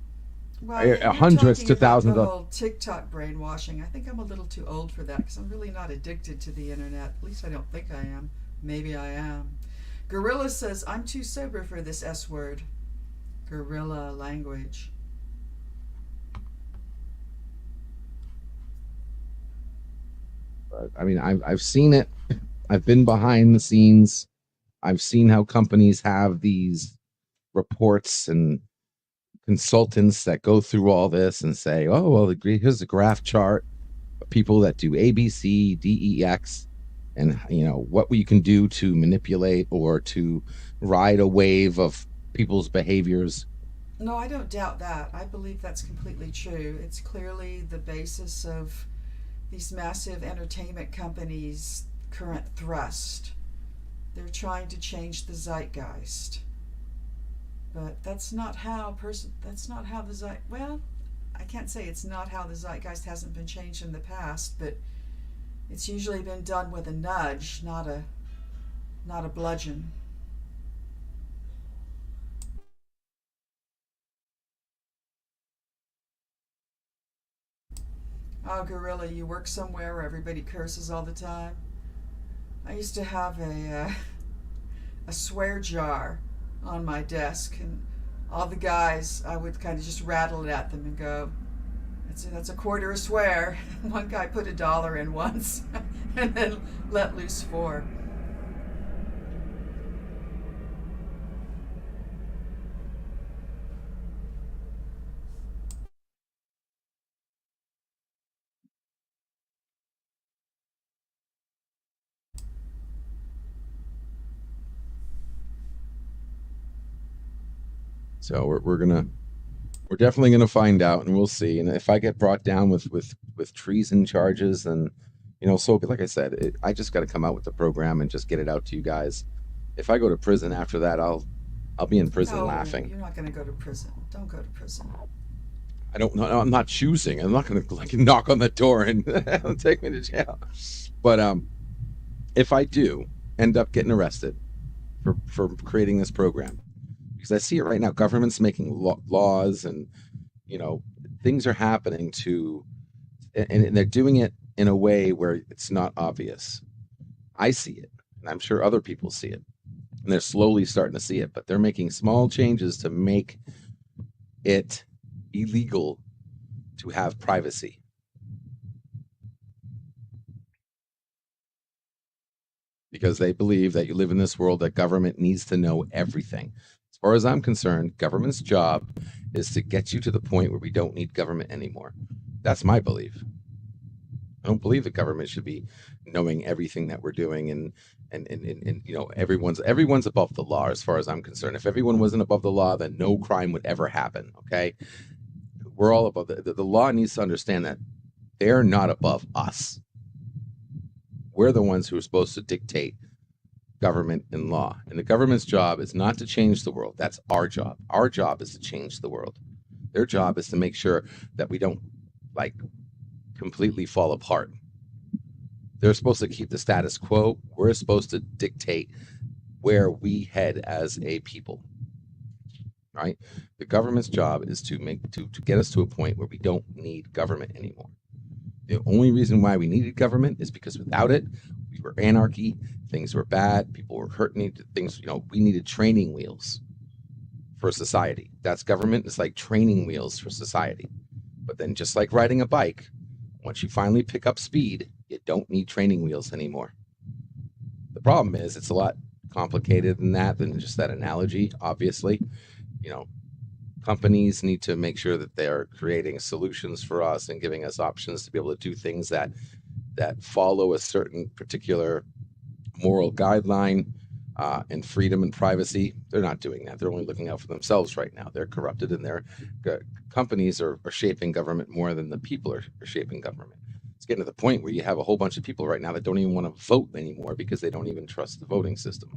Well, hundreds to thousands of whole TikTok brainwashing. I think I'm a little too old for that because I'm really not addicted to the internet. At least I don't think I am. Maybe I am. Gorilla says I'm too sober for this S word. Guerrilla language. I mean, I've seen it. I've been behind the scenes. I've seen how companies have these reports and consultants that go through all this and say, oh, well, here's a graph chart of people that do A, B, C, D, E, X, and what we can do to manipulate or to ride a wave of people's behaviors. No, I don't doubt that. I believe that's completely true. It's clearly the basis of these massive entertainment companies' current thrust. They're trying to change the zeitgeist. But that's not how the well, I can't say it's not how the zeitgeist hasn't been changed in the past, but it's usually been done with a nudge, not a bludgeon. Oh, Gorilla, you work somewhere where everybody curses all the time? I used to have a swear jar on my desk, and all the guys, I would kind of just rattle it at them and go, that's a quarter a swear. One guy put $1 in once and then let loose 4. So we're definitely gonna find out, and we'll see. And if I get brought down with treason charges, and so like I said, I just got to come out with the program and just get it out to you guys. If I go to prison after that, I'll be in prison No, laughing. you're not going to go to prison. Don't go to prison. I don't know. I'm not choosing. I'm not going to like knock on the door and take me to jail. But if I do end up getting arrested for creating this program, because I see it right now, government's making laws, and things are happening and they're doing it in a way where it's not obvious. I see it, and I'm sure other people see it, and they're slowly starting to see it, but they're making small changes to make it illegal to have privacy. Because they believe that you live in this world that government needs to know everything. As far as I'm concerned, government's job is to get you to the point where we don't need government anymore. That's my belief. I don't believe the government should be knowing everything that we're doing, and everyone's above the law as far as I'm concerned. If everyone wasn't above the law, then no crime would ever happen. Okay, we're all above the law needs to understand that they're not above us. We're the ones who are supposed to dictate government and law, and the government's job is not to change the world. That's our job. Our job is to change the world. Their job is to make sure that we don't like completely fall apart. They're supposed to keep the status quo. We're supposed to dictate where we head as a people, right? The government's job is to get us to a point where we don't need government anymore. The only reason why we needed government is because without it, we were anarchy. Things were bad. People were hurting. Things, we needed training wheels for society. That's government. It's like training wheels for society. But then, just like riding a bike, once you finally pick up speed, you don't need training wheels anymore. The problem is it's a lot complicated than just that analogy. Obviously, companies need to make sure that they are creating solutions for us and giving us options to be able to do things that follow a certain particular moral guideline and freedom and privacy. They're not doing that. They're only looking out for themselves right now. They're corrupted, and their companies are shaping government more than the people are shaping government. It's getting to the point where you have a whole bunch of people right now that don't even want to vote anymore because they don't even trust the voting system.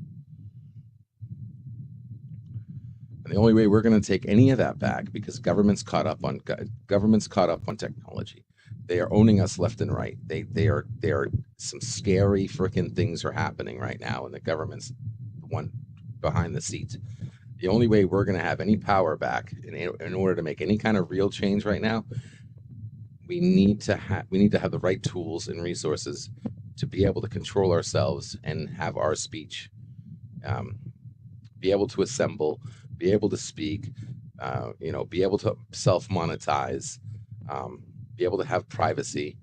And the only way we're going to take any of that back, because government's caught up on technology. They are owning us left and right. They are some scary freaking things are happening right now, and the government's the one behind the scenes. The only way we're going to have any power back in order to make any kind of real change right now, we need to have the right tools and resources to be able to control ourselves and have our speech, be able to assemble, be able to speak, be able to self-monetize, be able to have privacy,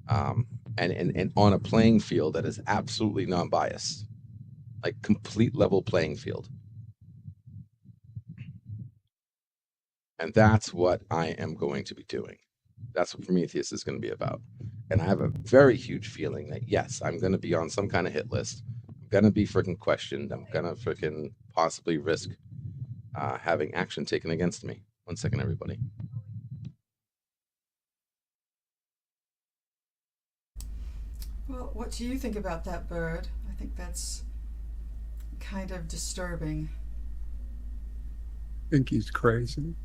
and on a playing field that is absolutely non-biased, like complete level playing field. And that's what I am going to be doing. That's what Prometheus is going to be about. And I have a very huge feeling that, yes, I'm going to be on some kind of hit list. I'm going to be freaking questioned. I'm going to freaking possibly risk having action taken against me. 1 second, everybody. Well, what do you think about that, Bird? I think that's kind of disturbing. I think he's crazy.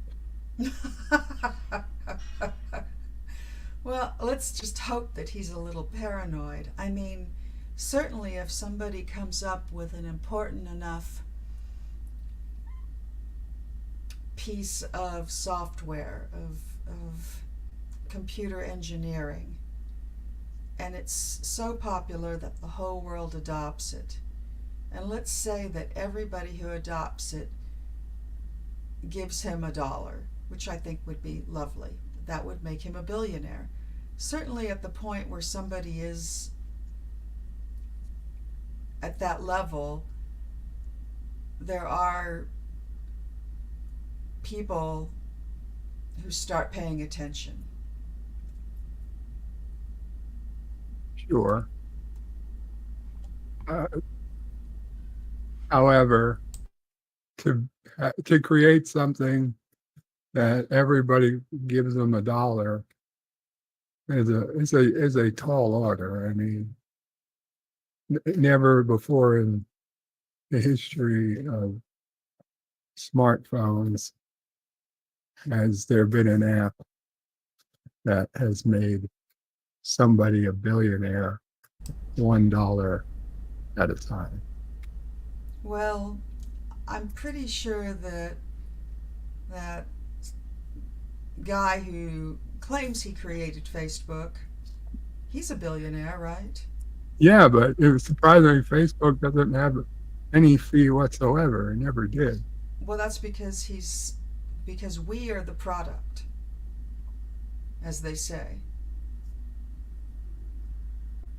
Well, let's just hope that he's a little paranoid. I mean, certainly if somebody comes up with an important enough piece of software, of computer engineering, and it's so popular that the whole world adopts it, and let's say that everybody who adopts it gives him $1, which I think would be lovely. That would make him a billionaire. Certainly at the point where somebody is at that level, there are people who start paying attention. Sure. However, to create something that everybody gives them $1 is a tall order. I mean, never before in the history of smartphones has there been an app that has made somebody a billionaire $1 at a time. Well, I'm pretty sure that that guy who claims he created Facebook, he's a billionaire, right? Yeah, but it was surprising Facebook doesn't have any fee whatsoever. It never did. Well, that's because we are the product, as they say.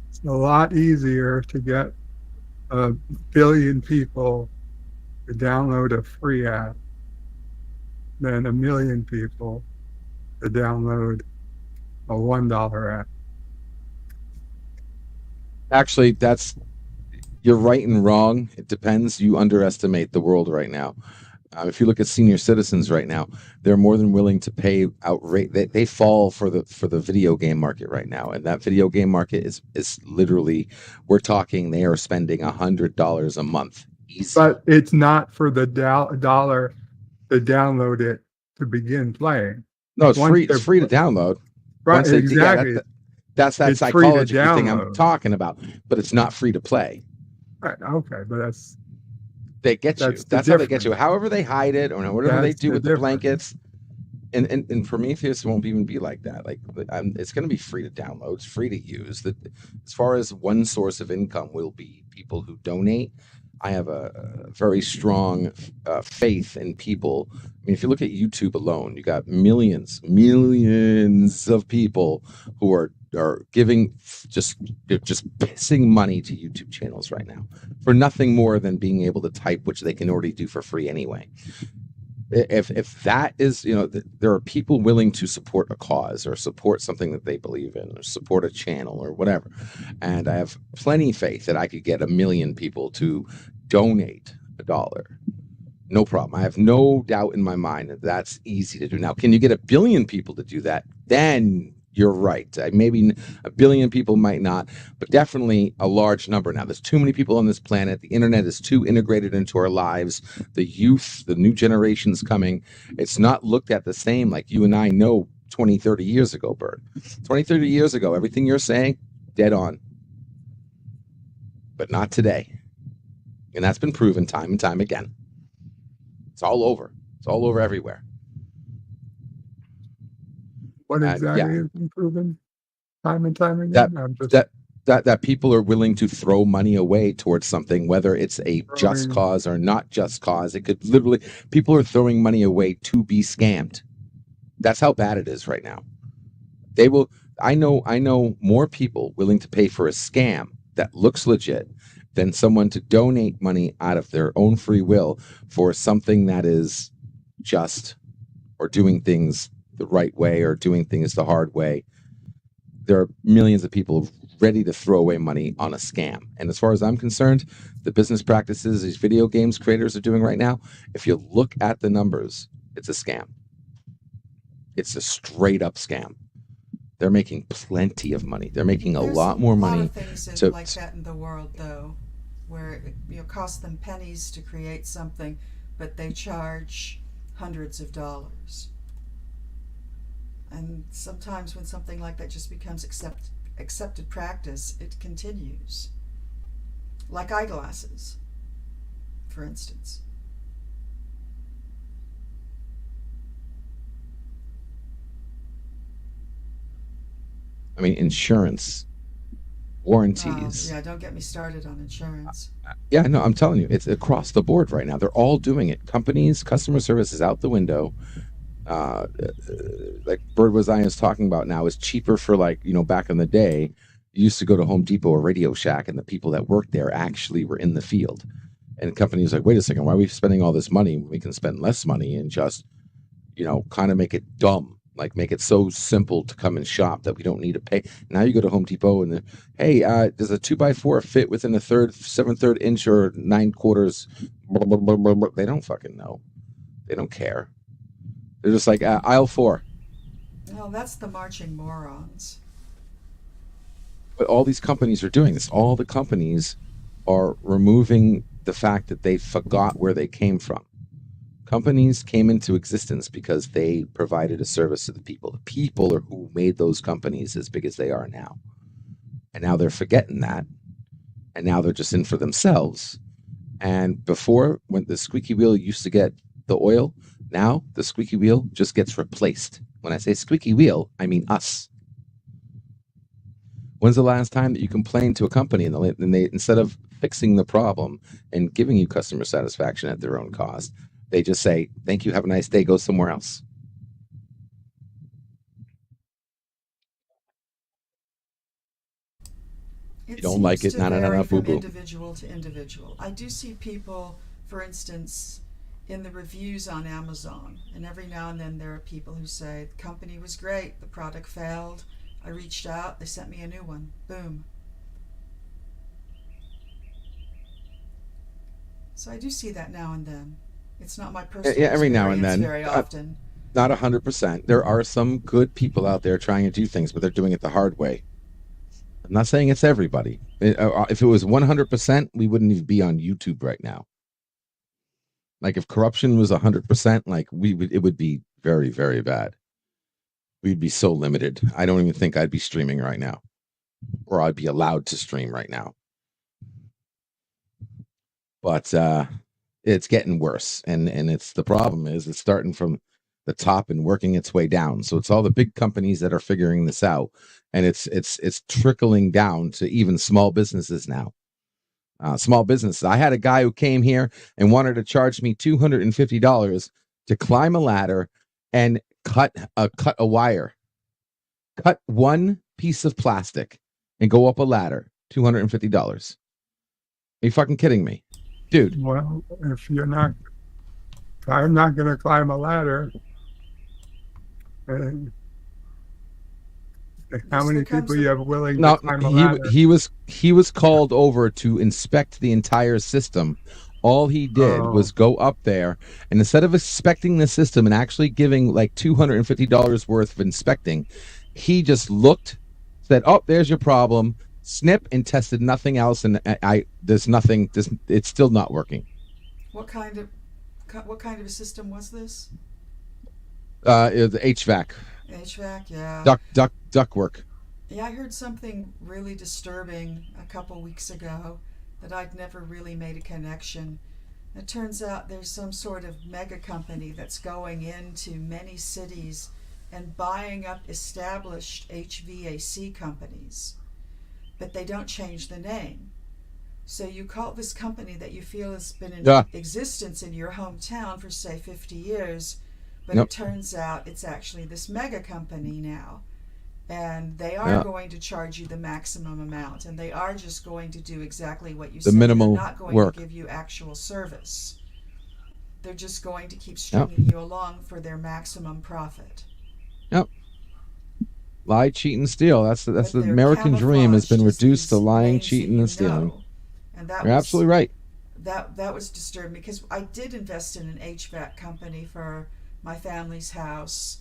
It's a lot easier to get 1 billion people to download a free app than 1 million people to download a $1 app. Actually, you're right and wrong. It depends. You underestimate the world right now. If you look at senior citizens right now, they're more than willing to pay outright. They fall for the video game market right now, and that video game market is literally, we're talking, they are spending $100 a month. Easy. But it's not for the dollar to download it to begin playing. No, it's free. It's free to download. Right, exactly. That's that it's free to psychology thing I'm download. talking about, but it's not free to play. Right, okay, but They get you. That's how they get you. However they hide it, or whatever they do with the blankets. And Prometheus won't even be like that. Like, it's going to be free to download. It's free to use. As far as one source of income will be people who donate. I have a very strong faith in people. I mean, if you look at YouTube alone, you got millions of people who are giving, just pissing money to YouTube channels right now for nothing more than being able to type, which they can already do for free anyway. If that is, there are people willing to support a cause or support something that they believe in or support a channel or whatever. And I have plenty of faith that I could get 1 million people to donate $1. No problem. I have no doubt in my mind that that's easy to do. Now, can you get 1 billion people to do that? Then you're right. Maybe 1 billion people might not, but definitely a large number. Now, there's too many people on this planet. The internet is too integrated into our lives. The youth, the new generation's coming. It's not looked at the same like you and I know 20, 30 years ago, Bert. 20, 30 years ago, everything you're saying, dead on. But not today. And that's been proven time and time again. It's all over. It's all over everywhere. What exactly has been proven time and time again? That people are willing to throw money away towards something, whether it's a just cause or not just cause. It could literally, people are throwing money away to be scammed. That's how bad it is right now. I know more people willing to pay for a scam that looks legit than someone to donate money out of their own free will for something that is just or doing things the right way or doing things the hard way. There are millions of people ready to throw away money on a scam. And as far as I'm concerned, the business practices these video games creators are doing right now, if you look at the numbers, it's a scam. It's a straight up scam. They're making plenty of money. They're making a lot more money. There's a lot of things to like that in the world, though, where it costs them pennies to create something, but they charge hundreds of dollars. And sometimes when something like that just becomes accepted practice, it continues. Like eyeglasses, for instance. I mean, insurance, warranties. Yeah, don't get me started on insurance. Yeah, no, I'm telling you, it's across the board right now. They're all doing it. Companies, customer service is out the window. Like Bird was I is talking about now is cheaper for, like, back in the day, you used to go to Home Depot or Radio Shack, and the people that worked there actually were in the field. And companies like, wait a second, why are we spending all this money when we can spend less money and just, kind of make it dumb, like make it so simple to come and shop that we don't need to pay. Now you go to Home Depot and hey, does a 2x4 fit within a 7/3 inch or 9/4? Blah, blah, blah, blah, blah. They don't fucking know. They don't care. They're just like, aisle 4. No, that's the marching morons. But all these companies are doing this. All the companies are removing the fact that they forgot where they came from. Companies came into existence because they provided a service to the people. The people are who made those companies as big as they are now. And now they're forgetting that. And now they're just in for themselves. And before, when the squeaky wheel used to get the oil, now the squeaky wheel just gets replaced. When I say squeaky wheel, I mean us. When's the last time that you complained to a company and they instead of fixing the problem and giving you customer satisfaction at their own cost, they just say, thank you, have a nice day, go somewhere else? It You don't like seems it, to vary from boo-boo. individual to individual. I do see people, for instance, in the reviews on Amazon, and every now and then there are people who say the company was great, the product failed, I reached out, they sent me a new one. Boom. So I do see that now and then. It's not my personal Yeah, every now and experience then. very often. Not 100%. There are some good people out there trying to do things, but they're doing it the hard way. I'm not saying it's everybody. If it was 100%, we wouldn't even be on YouTube right now. Like if corruption was 100%, like it would be very, very bad. We'd be so limited. I don't even think I'd be streaming right now, or I'd be allowed to stream right now. But it's getting worse, and it's the problem is it's starting from the top and working its way down. So it's all the big companies that are figuring this out, and it's trickling down to even small businesses now. Small businesses. I had a guy who came here and wanted to charge me $250 to climb a ladder and cut a wire, cut one piece of plastic, and go up a ladder. $250. Are you fucking kidding me, dude? Well, if I'm not going to climb a ladder. How many people you have willing to climb a ladder? He was called over to inspect the entire system. All he did was go up there, and instead of inspecting the system and actually giving like $250 worth of inspecting, he just looked, said, "Oh, there's your problem," snip, and tested nothing else. And there's nothing. It's still not working. What kind of a system was this? The HVAC. HVAC, yeah. Duct work. Yeah, I heard something really disturbing a couple weeks ago that I'd never really made a connection. It turns out there's some sort of mega company that's going into many cities and buying up established HVAC companies, but they don't change the name. So you call this company that you feel has been in existence in your hometown for, say, 50 years, but it turns out it's actually this mega company now. And they are going to charge you the maximum amount, and they are just going to do exactly what you said. Minimal They're not going work. to give you actual service. They're just going to keep stringing you along for their maximum profit. Yep. Lie, cheat, and steal. That's the But they're American dream has been camouflaged as reduced to these lying, names that cheating, you and stealing. know. And that You're was absolutely right. that was disturbing because I did invest in an HVAC company for my family's house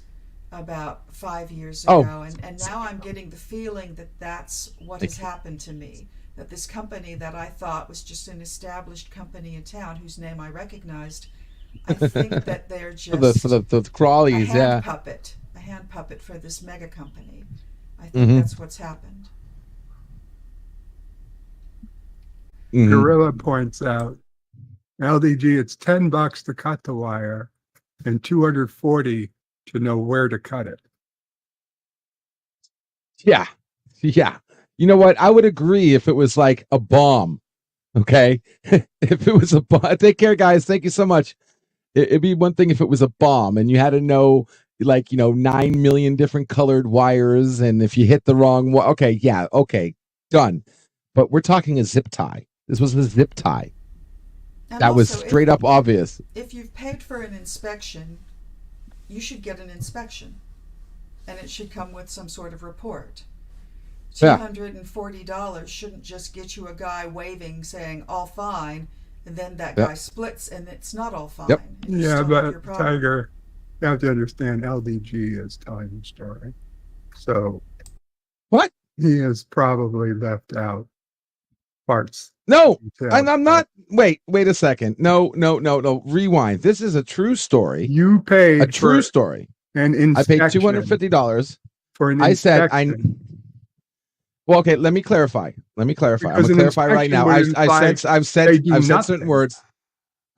about 5 years ago, and now I'm getting the feeling that that's what has happened to me. That this company that I thought was just an established company in town, whose name I recognized, I think that they're just for the crawlies, a hand puppet for this mega company. I think that's what's happened. Gorilla points out, LDG, it's $10 to cut the wire and $240 to know where to cut it. Yeah. You know what? I would agree if it was like a bomb. Okay. If it was a bomb, take care, guys. Thank you so much. It'd be one thing if it was a bomb and you had to know, 9 million different colored wires. And if you hit the wrong one, okay, done. But we're talking a zip tie. This was a zip tie. And that was also, straight up obvious. If you've paid for an inspection, you should get an inspection. And it should come with some sort of report. $240 shouldn't just get you a guy waving saying all fine, and then that guy splits and it's not all fine. Yep. Yeah, but Tiger, you have to understand LDG is telling the story. So what? He has probably left out parts. No, I'm not. Wait a second. No. Rewind. This is a true story. You paid a true story. An inspection. I paid $250 for an inspection. I said Well, okay. Let me clarify. I'm gonna clarify right now. I've said certain words.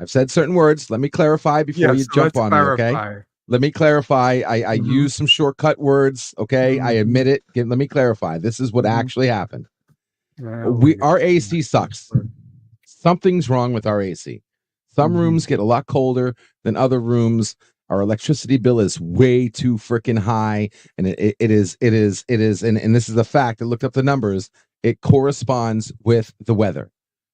I've said certain words. Let me clarify before you jump on me. Okay. Let me clarify. I use some shortcut words. Okay. I admit it. Let me clarify. This is what actually happened. Our AC sucks. Something's wrong with our AC. Some rooms get a lot colder than other rooms. Our electricity bill is way too freaking high, and it is, and this is a fact. I looked up the numbers. It corresponds with the weather.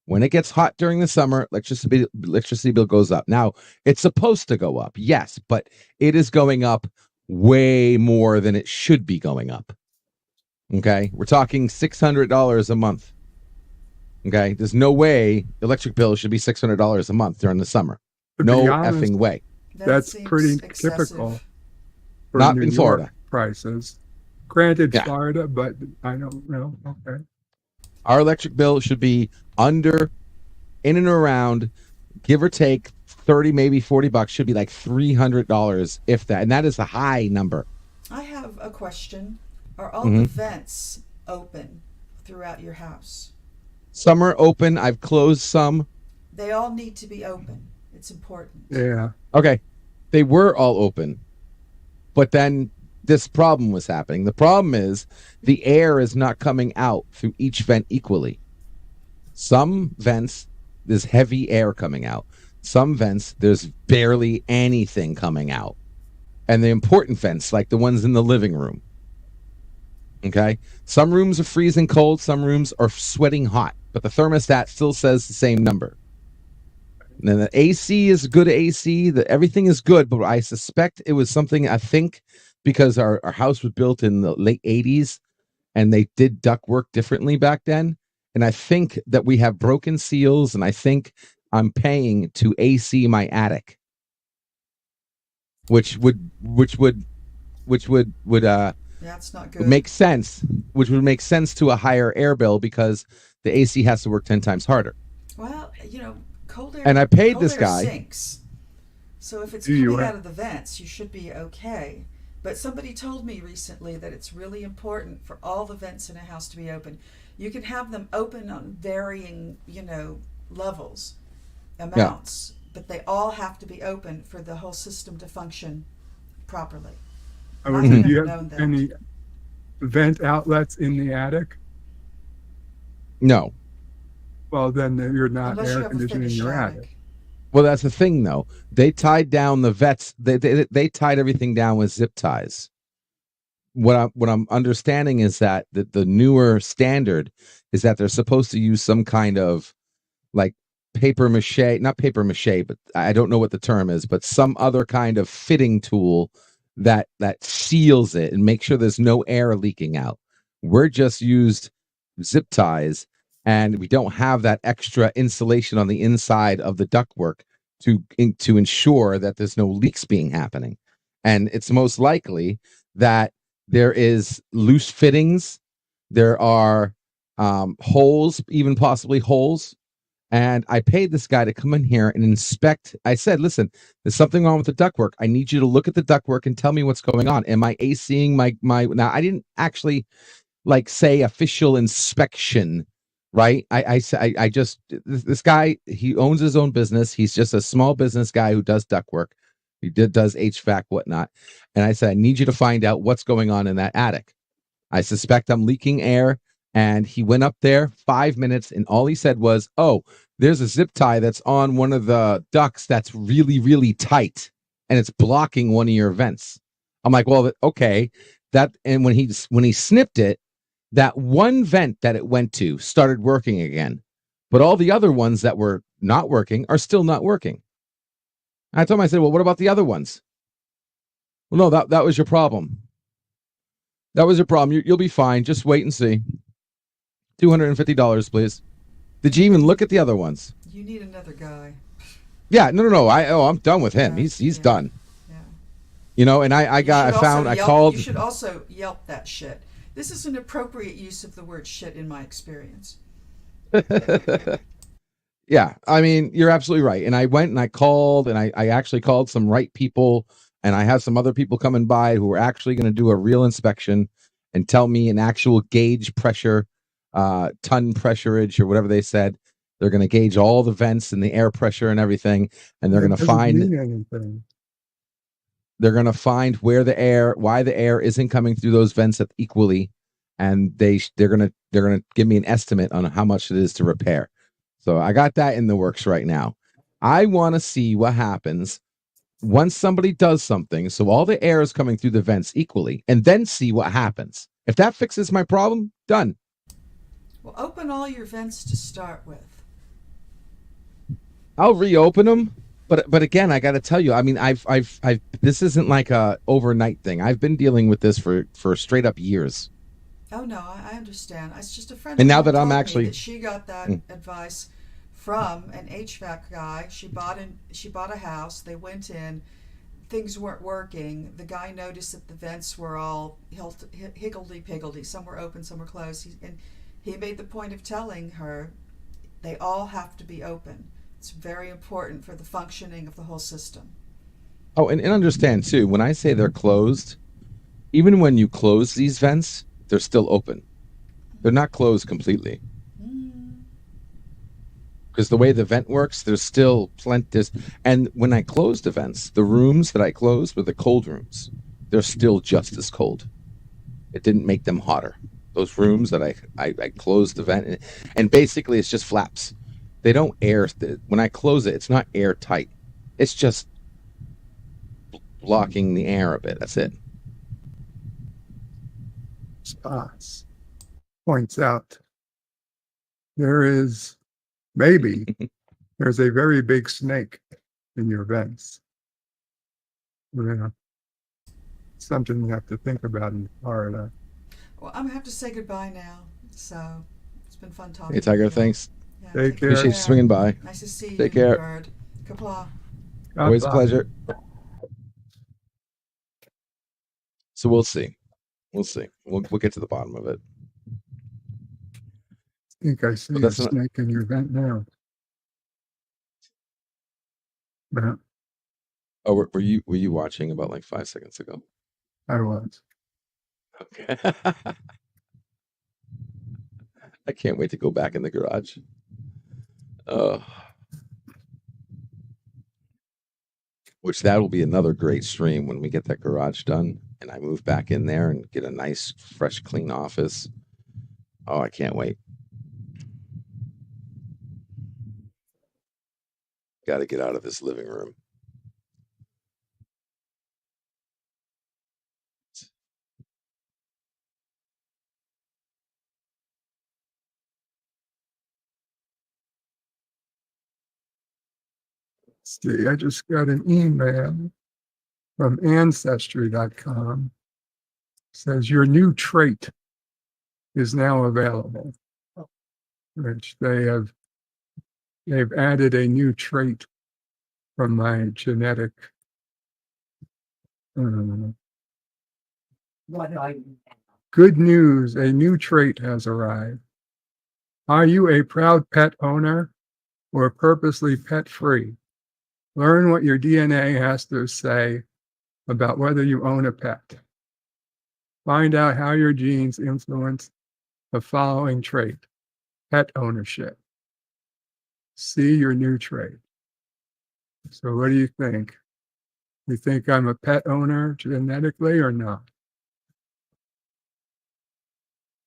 When it gets hot during the summer, electricity bill goes up. Now, it's supposed to go up, yes, but it is going up way more than it should be going up. Okay, we're talking $600 a month. Okay, there's no way electric bill should be $600 a month during the summer. No effing way. That's pretty typical for Not New in York Florida prices. Granted, Florida, but I don't know. Okay. Our electric bill should be in and around, give or take 30, maybe $40, should be like $300, if that. And that is a high number. I have a question. Are all the vents open throughout your house? Some are open. I've closed some. They all need to be open. It's important. Yeah. Okay. They were all open. But then this problem was happening. The problem is the air is not coming out through each vent equally. Some vents, there's heavy air coming out. Some vents, there's barely anything coming out. And the important vents, like the ones in the living room. Okay? Some rooms are freezing cold. Some rooms are sweating hot. But the thermostat still says the same number. And then the AC is good AC. Everything is good. But I suspect it was something, I think, because our house was built in the late 80s. And they did ductwork differently back then. And I think that we have broken seals. And I think I'm paying to AC my attic. Which would that's not good. Make sense, which would make sense to a higher air bill because the AC has to work 10 times harder. Well, cold air. And I paid cold this air guy. Sinks. So if it's coming out of the vents, you should be okay. But somebody told me recently that it's really important for all the vents in a house to be open. You can have them open on varying, levels, amounts, but they all have to be open for the whole system to function properly. Do you have any vent outlets in the attic? No. Well, then you're not air conditioning your attic. Well, that's the thing, though. They tied down the vets. They tied everything down with zip ties. What I'm understanding is that the newer standard is that they're supposed to use some kind of like paper mache, not paper mache, but I don't know what the term is, but some other kind of fitting tool that seals it and makes sure there's no air leaking out. We're just used zip ties, and we don't have that extra insulation on the inside of the ductwork to ensure that there's no leaks being happening. And it's most likely that there is loose fittings, there are holes, even possibly holes. And I paid this guy to come in here and inspect. I said, listen, there's something wrong with the ductwork. I need you to look at the ductwork and tell me what's going on. Am I ACing my now I didn't actually like say official inspection, right? I just this guy, he owns his own business. He's just a small business guy who does ductwork. Does HVAC, whatnot. And I said, I need you to find out what's going on in that attic. I suspect I'm leaking air. And he went up there 5 minutes, and all he said was, oh, there's a zip tie that's on one of the ducts that's really, really tight, and it's blocking one of your vents. I'm like, well, okay. And when he snipped it, that one vent that it went to started working again. But all the other ones that were not working are still not working. I told him, I said, well, what about the other ones? Well, no, that was your problem. That was your problem. You'll be fine. Just wait and see. $250, please. Did you even look at the other ones? You need another guy. Yeah, no. I'm done with him. Yeah, he's done. Yeah. You know, and I called. You should also Yelp that shit. This is an appropriate use of the word shit in my experience. Yeah, I mean, you're absolutely right. And I went and I called, and I actually called some right people, and I have some other people coming by who are actually going to do a real inspection and tell me an actual gauge pressure, ton pressurage or whatever they said. They're going to gauge all the vents and the air pressure and everything, and they're going to find where why the air isn't coming through those vents equally, and they're going to give me an estimate on how much it is to repair. So I got that in the works right now. I want to see what happens once somebody does something, so all the air is coming through the vents equally, and then see what happens. If that fixes my problem, done. Well, open all your vents to start with. I'll reopen them, but again, I got to tell you, I mean, I've this isn't like a overnight thing. I've been dealing with this for straight up years. Oh no, I understand. It's just a friend. And of now mine that I'm told me actually that she got that advice from an HVAC guy. She bought a house. They went in. Things weren't working. The guy noticed that the vents were all higgledy-piggledy. Some were open, some were closed. And he made the point of telling her they all have to be open. It's very important for the functioning of the whole system. Oh, and understand too, when I say they're closed, even when you close these vents, they're still open. They're not closed completely. Because the way the vent works, there's still plenty. And when I closed the vents, the rooms that I closed were the cold rooms. They're still just as cold. It didn't make them hotter. Those rooms that I closed the vent, and basically it's just flaps. They don't air. When I close it, it's not airtight. It's just blocking the air a bit. That's it. Spots points out there's a very big snake in your vents. Yeah. Something you have to think about in Florida. Well, I'm going to have to say goodbye now. So it's been fun talking. Hey, Tiger, to you. thanks. Yeah, Take care. Appreciate you swinging by. Nice to see you. Take care. Bird. Kapla. Always a pleasure. So we'll see. We'll see. We'll get to the bottom of it. I think I see a snake in your vent now. But Oh, were you watching about like 5 seconds ago? I was. Okay. I can't wait to go back in the garage. Which that'll be another great stream when we get that garage done and I move back in there and get a nice, fresh, clean office. Oh, I can't wait. Got to get out of this living room. See, I just got an email from ancestry.com. Says your new trait is now available, which they've added a new trait from my genetic. What are you? Good news, a new trait has arrived. Are you a proud pet owner or purposely pet free? Learn what your DNA has to say about whether you own a pet. Find out how your genes influence the following trait: pet ownership. See your new trait. So what do you think? You think I'm a pet owner genetically or not?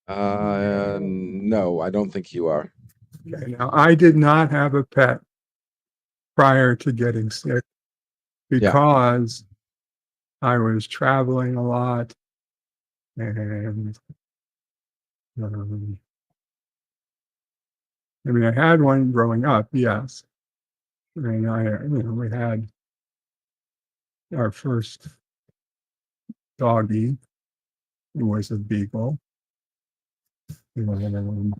No, I don't think you are. Okay, now I did not have a pet prior to getting sick because I was traveling a lot and I mean, I had one growing up, yes. I mean, we had our first doggie, who was a beagle. And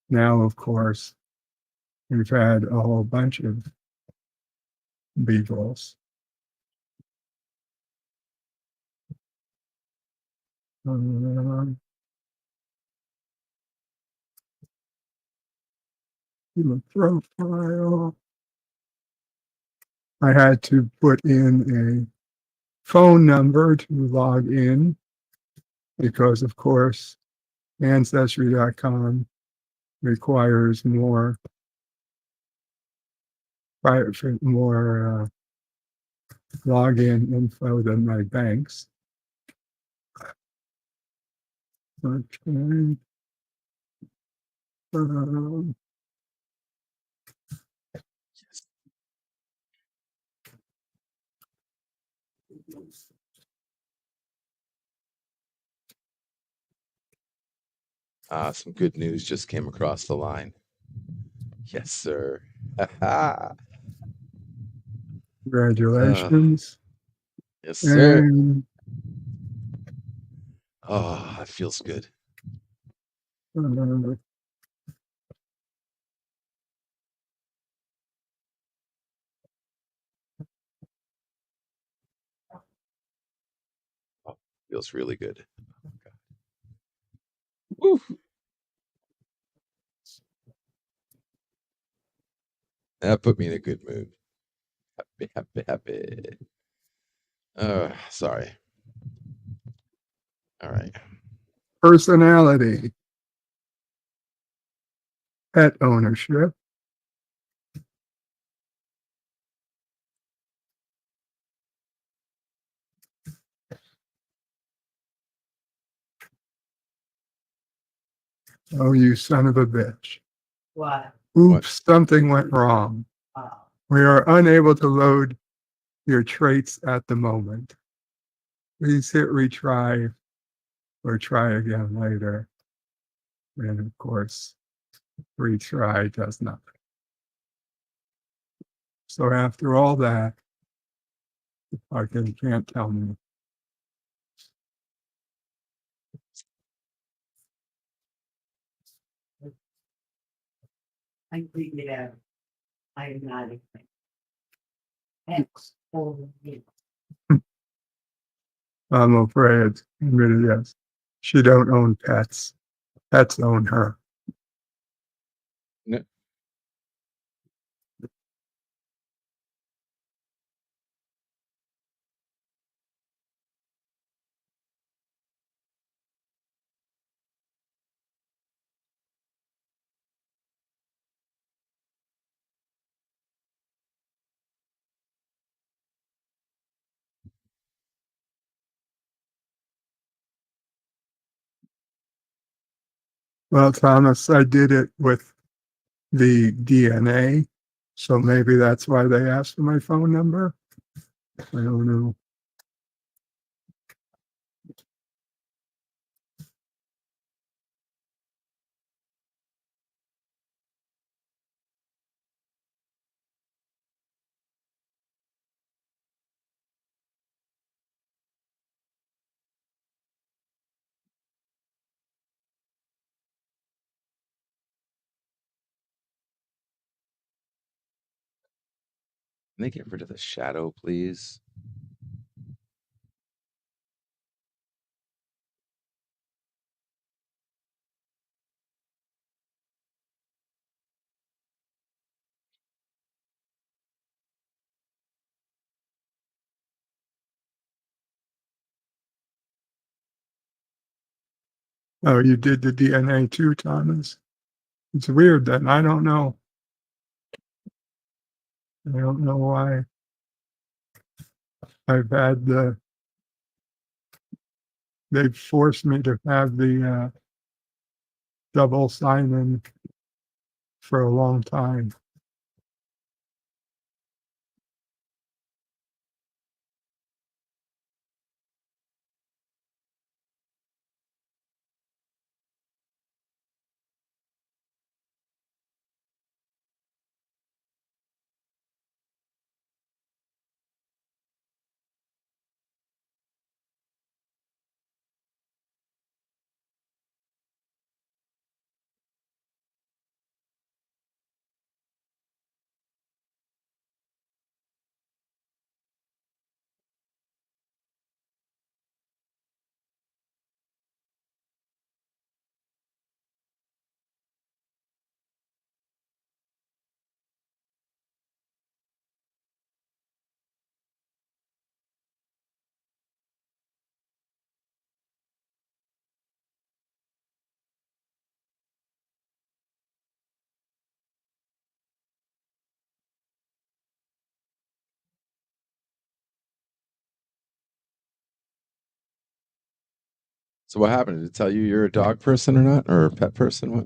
now, of course, we've had a whole bunch of beagles. The profile. I had to put in a phone number to log in because, of course, Ancestry.com requires more login info than my banks. Okay. Some good news just came across the line. Yes, sir. Congratulations. Yes, sir. And Oh, that feels good. Oh, feels really good. Woo. That put me in a good mood. Happy, happy, happy. Sorry. All right. personality, pet ownership, oh, you son of a bitch. What? Oops, something went wrong. Oh, We are unable to load your traits at the moment. Please hit retry or try again later. And of course, retry does nothing. So after all that, I can't tell me. I figured out I am not a thing. X over you. I'm afraid, really, yes. She don't own pets. Pets own her. No, Well, Thomas, I did it with the DNA, so maybe that's why they asked for my phone number. I don't know. Can they get rid of the shadow, please? Oh, you did the DNA too, Thomas? It's weird then. I don't know. I don't know why I've had they've forced me to have the double sign-in for a long time. So what happened? Did it tell you you're a dog person or not, or a pet person? What?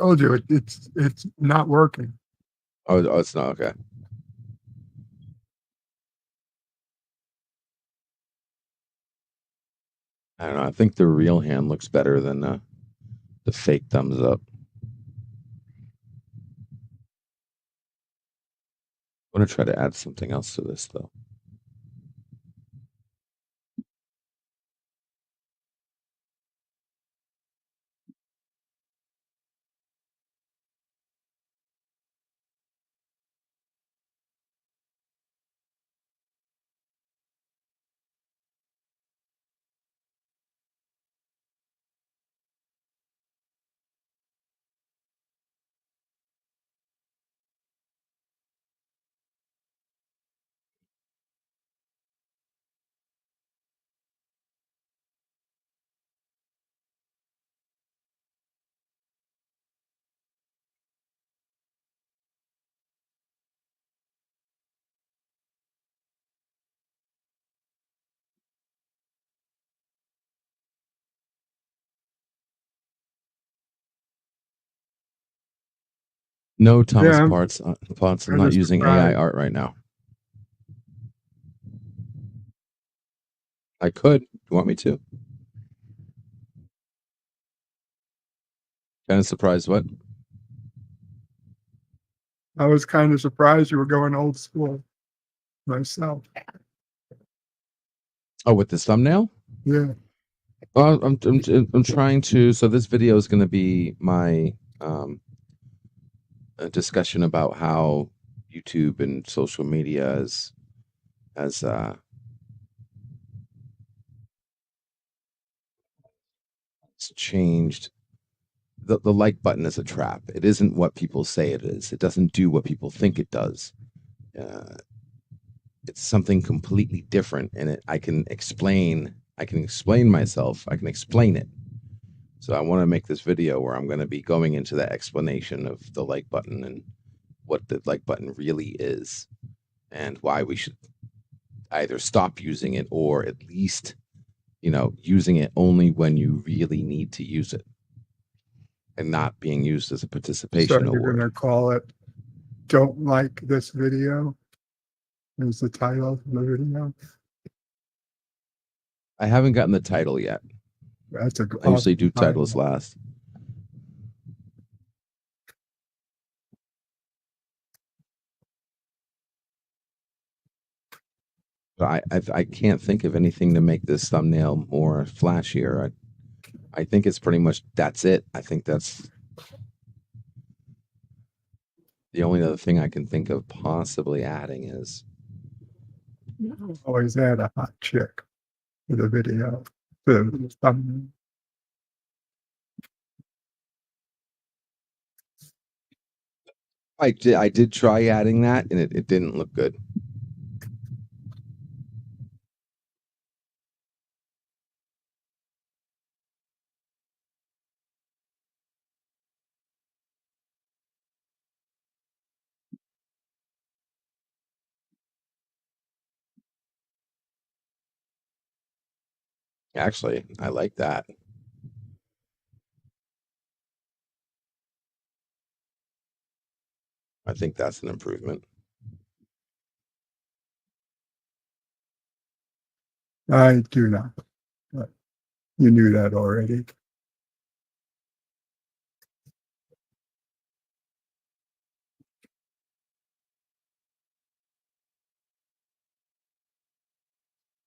Told you it's not working. Oh, it's not okay. I don't know. I think the real hand looks better than the fake thumbs up. I'm gonna try to add something else to this though. No, Thomas Yeah, I'm Potts. I'm kind not of using AI surprised. art right now. I could. You want me to? Kind of surprised. What? I was kind of surprised you were going old school myself. Oh, with this thumbnail? Yeah. Well, I'm trying to. So this video is going to be my a discussion about how YouTube and social media has it's changed. The like button is a trap. It isn't what people say it is. It doesn't do what people think it does. Uh, it's something completely different, and I can explain. I can explain myself. I can explain it. So I want to make this video where I'm going to be going into that explanation of the like button and what the like button really is, and why we should either stop using it or at least, using it only when you really need to use it and not being used as a So participation you're award. gonna call it "Don't Like This Video" is the title of the video. I haven't gotten the title yet. That's a I usually do awesome titles title. last. But I can't think of anything to make this thumbnail more flashier. I think it's pretty much that's it. I think that's The only other thing I can think of possibly adding is Always add a hot chick to the video. The thumbnail. I did try adding that, and it didn't look good. Actually, I like that. I think that's an improvement. I do not. But you knew that already.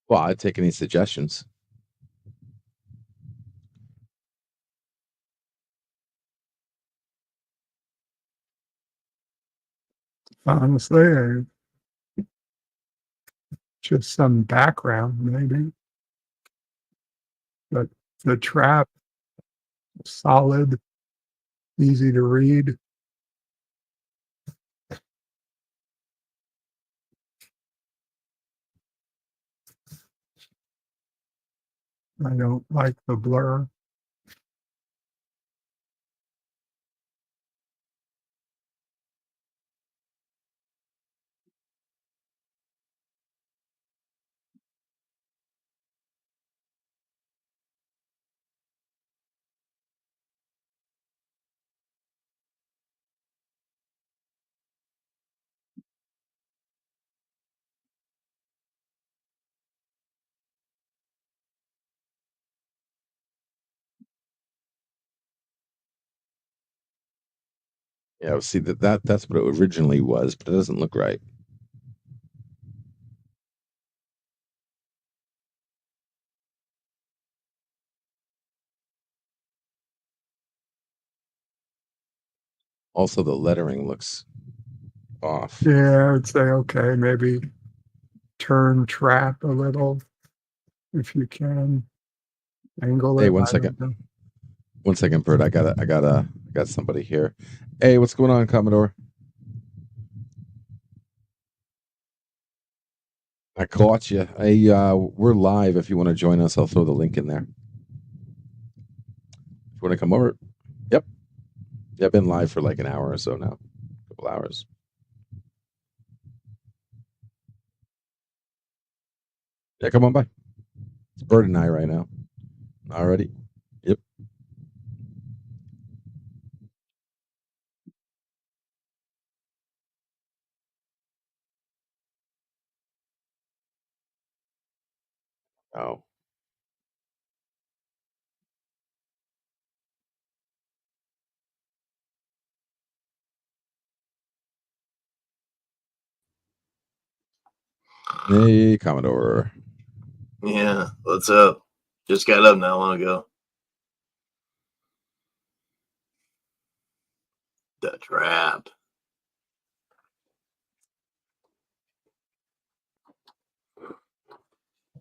Well, I'd take any suggestions. Honestly, just some background maybe. But the trap, solid, easy to read. I don't like the blur. Yeah, see that's what it originally was, but it doesn't look right. Also, the lettering looks off. Yeah, I would say, okay, maybe turn trap a little if you can. Angle it. Hey, one I don't second. know. One second, Bert. I got somebody here. Hey, what's going on, Commodore? I caught you. Hey, we're live. If you want to join us, I'll throw the link in there. If you want to come over, yep. Yeah, I've been live for like an hour or so now, a couple hours. Yeah, come on by. It's Bert and I right now. Already. Yep. Oh. Hey, Commodore. Yeah, what's up? Just got up not long ago. The trap.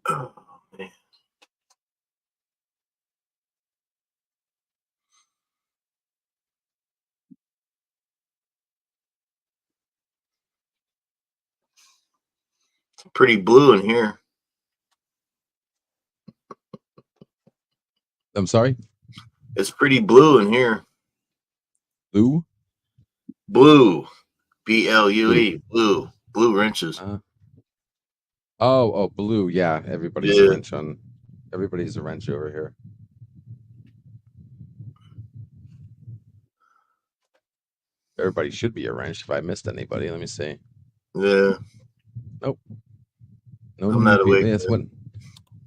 Oh, man. It's pretty blue in here. I'm sorry. It's pretty blue in here. Blue. Blue. BLUE. Blue. Blue wrenches. Oh, blue. Yeah, everybody's a Yeah. wrench on. Everybody's a wrench over here. Everybody should be a wrench. If I missed anybody, let me see. Yeah. Nope. No I'm new not people. awake. Yes, when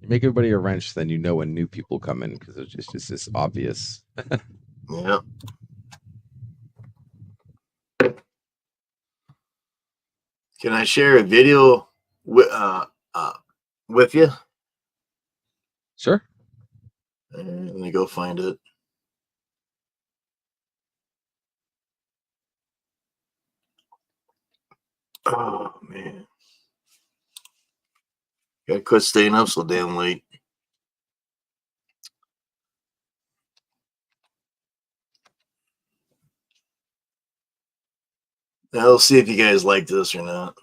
you make everybody a wrench, then you know when new people come in because it's just this obvious. Yeah. Can I share a video with you? Sure. Let me go find it. Oh man, gotta quit staying up so damn late. Now, we'll see if you guys like this or not.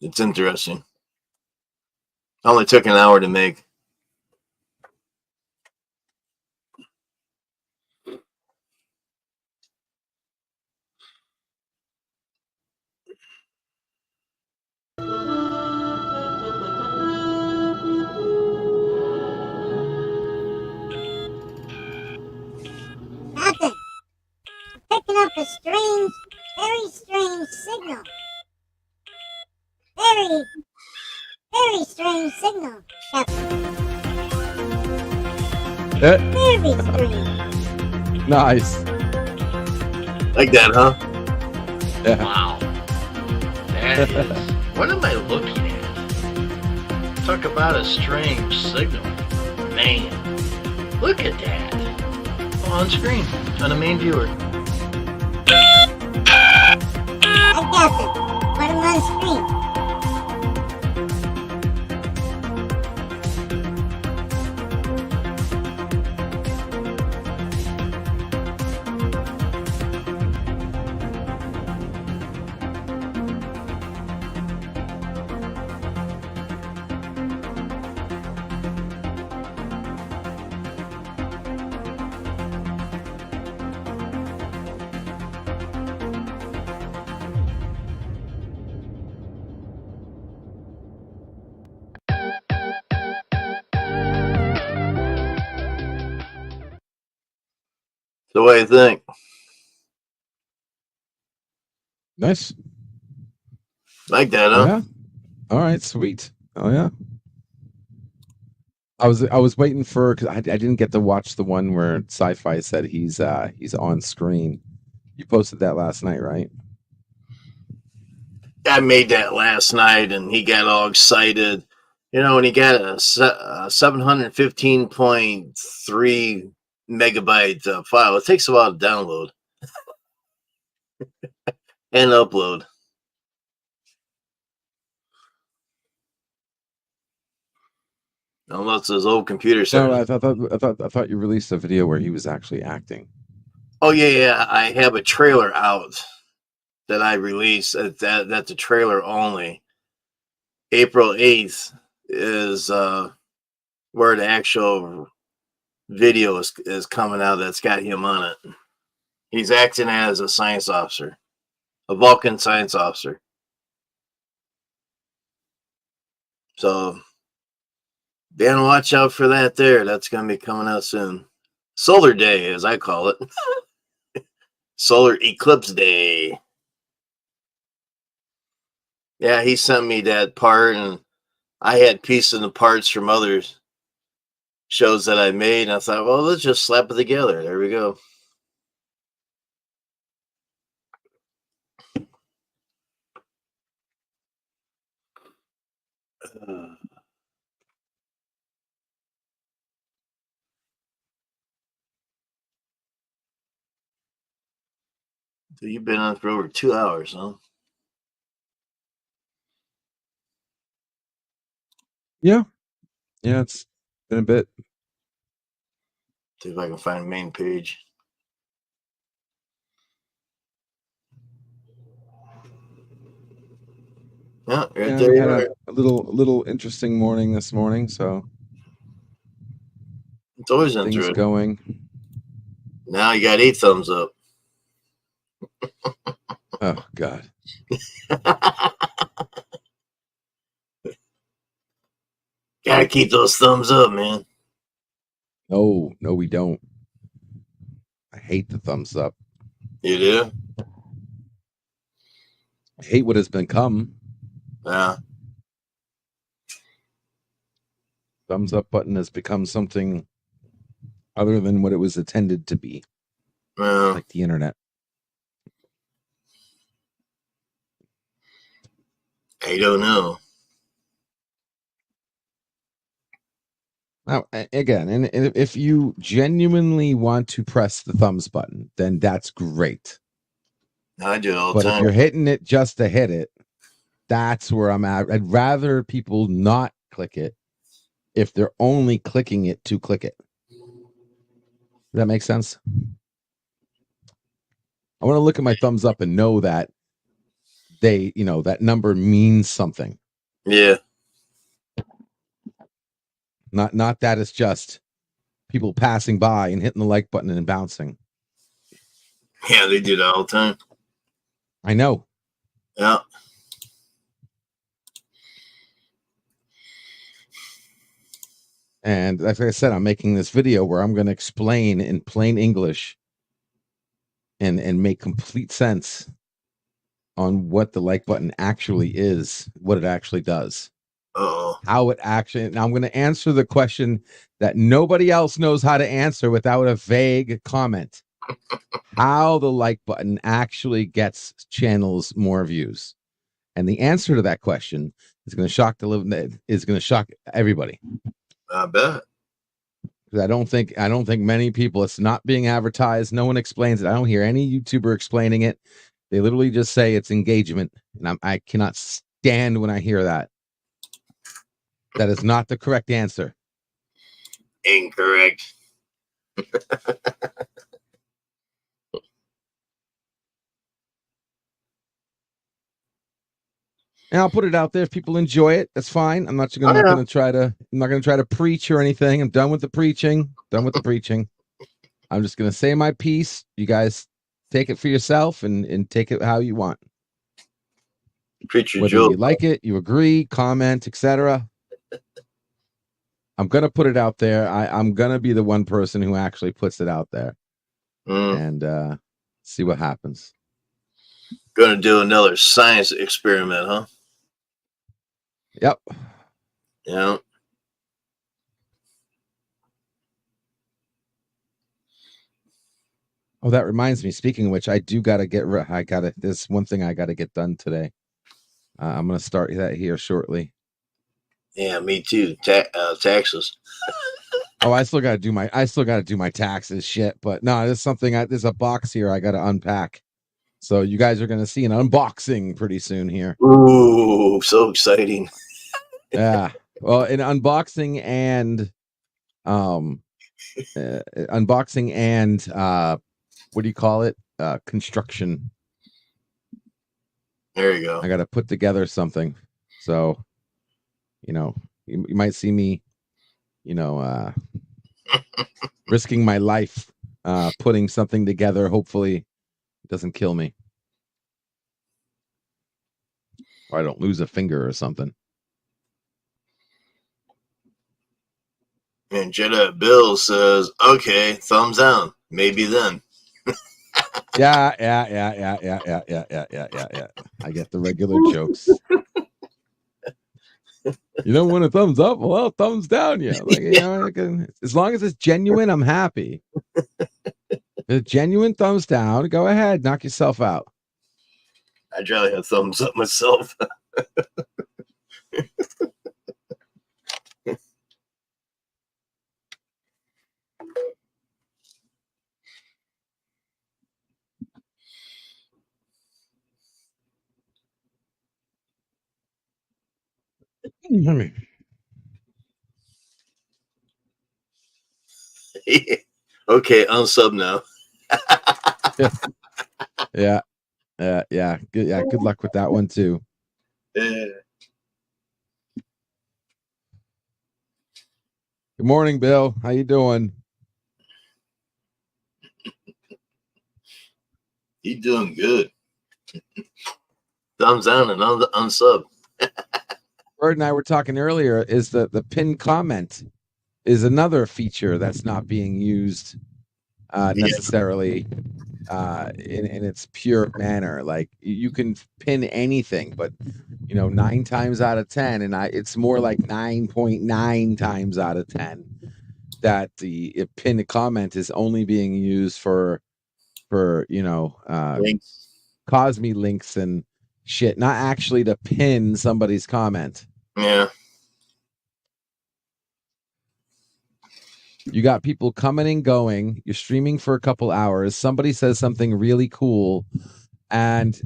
It's interesting. Only took an hour to make. Captain, picking up a strange, very strange signal. Very, very strange signal, Captain. Very strange. Nice. Like that, huh? Yeah. Wow. That is. What am I looking at? Talk about a strange signal. Man, look at that. On screen, on the main viewer. Hey, Captain, put him on screen. So what do you think? Nice. Like that, Oh, huh? yeah. All right. Sweet. Oh yeah. I was waiting for because I didn't get to watch the one where Sci-Fi said he's on screen. You posted that last night, right? I made that last night, and he got all excited. You know, when he got a 715.3 megabyte file, it takes a while to download and upload. Unless his old computer said. No, I thought you released a video where he was actually acting. Oh yeah. I have a trailer out that I released. That's a trailer only. April 8th is where the actual video is coming out. That's got him on it. He's acting as a science officer, a Vulcan science officer. So, Dan, watch out for that there. That's going to be coming out soon. Solar Day, as I call it. Solar Eclipse Day. Yeah, he sent me that part, and I had pieces of the parts from other shows that I made, and I thought, well, let's just slap it together. There we go. So you've been on for over 2 hours, huh? Yeah. Yeah, it's been a bit. See if I can find the main page. Yeah, right Yeah, there we you had are. a little interesting morning this morning, so It's always things interesting. going. Now you got 8 thumbs up. Oh God. Gotta keep those thumbs up, man. No, we don't. I hate the thumbs up. You do? I hate what has become. Yeah. Thumbs up button has become something other than what it was intended to be, Well, like the internet. I don't know. Now, again, and if you genuinely want to press the thumbs button, then that's great. I do it all the But if time. you're hitting it just to hit it, that's where I'm at. I'd rather people not click it if they're only clicking it to click it. Does that make sense? I want to look at my thumbs up and know that they, that number means something. Yeah. Not that it's just people passing by and hitting the like button and bouncing. Yeah, they do that all the time. I know. Yeah. And like I said, I'm making this video where I'm going to explain in plain English and make complete sense on what the like button actually is, what it actually does, how it actually. And I'm going to answer the question that nobody else knows how to answer without a vague comment. How the like button actually gets channels more views. And the answer to that question is going to shock everybody. I bet. I don't think many people. It's not being advertised. No one explains it. I don't hear any YouTuber explaining it. They literally just say it's engagement, and I cannot stand when I hear that. That is not the correct answer. Incorrect. And I'll put it out there. If people enjoy it, that's fine. I'm not going to try to preach or anything. I'm done with the preaching. I'm just going to say my piece. You guys take it for yourself and take it how you want. Preacher Whether Joe. you like it, you agree, comment, etc. I'm going to put it out there. I'm going to be the one person who actually puts it out there and see what happens. Going to do another science experiment, huh? Yep. Yeah. Oh, that reminds me. Speaking of which, I do got to there's one thing I got to get done today. I'm going to start that here shortly. Yeah, me too. Taxes. Oh, I still got to do my taxes shit, but no, there's something there's a box here I got to unpack. So you guys are going to see an unboxing pretty soon here. Ooh, so exciting. Yeah. Well, an unboxing and what do you call it? Construction. There you go. I got to put together something. So, you might see me, risking my life, putting something together. Hopefully it doesn't kill me. Or I don't lose a finger or something. And Jedi Bill says, okay, thumbs down. Maybe then. Yeah. I get the regular jokes. You don't want a thumbs up? Well, thumbs down. Yeah. Like, as long as it's genuine, I'm happy. A genuine thumbs down. Go ahead. Knock yourself out. I'd rather have thumbs up myself. Okay, unsub now. Yeah. Good luck with that one too. Good morning, Bill. How you doing? He's doing good. Thumbs down and unsub. Bird and I were talking earlier. Is the pinned comment is another feature that's not being used necessarily in its pure manner. Like you can pin anything, but 9 times out of 10, and it's more like 9.9 times out of 10 that the pinned comment is only being used for Links. Cosme links and shit, not actually to pin somebody's comment. Yeah. You got people coming and going. You're streaming for a couple hours. Somebody says something really cool, and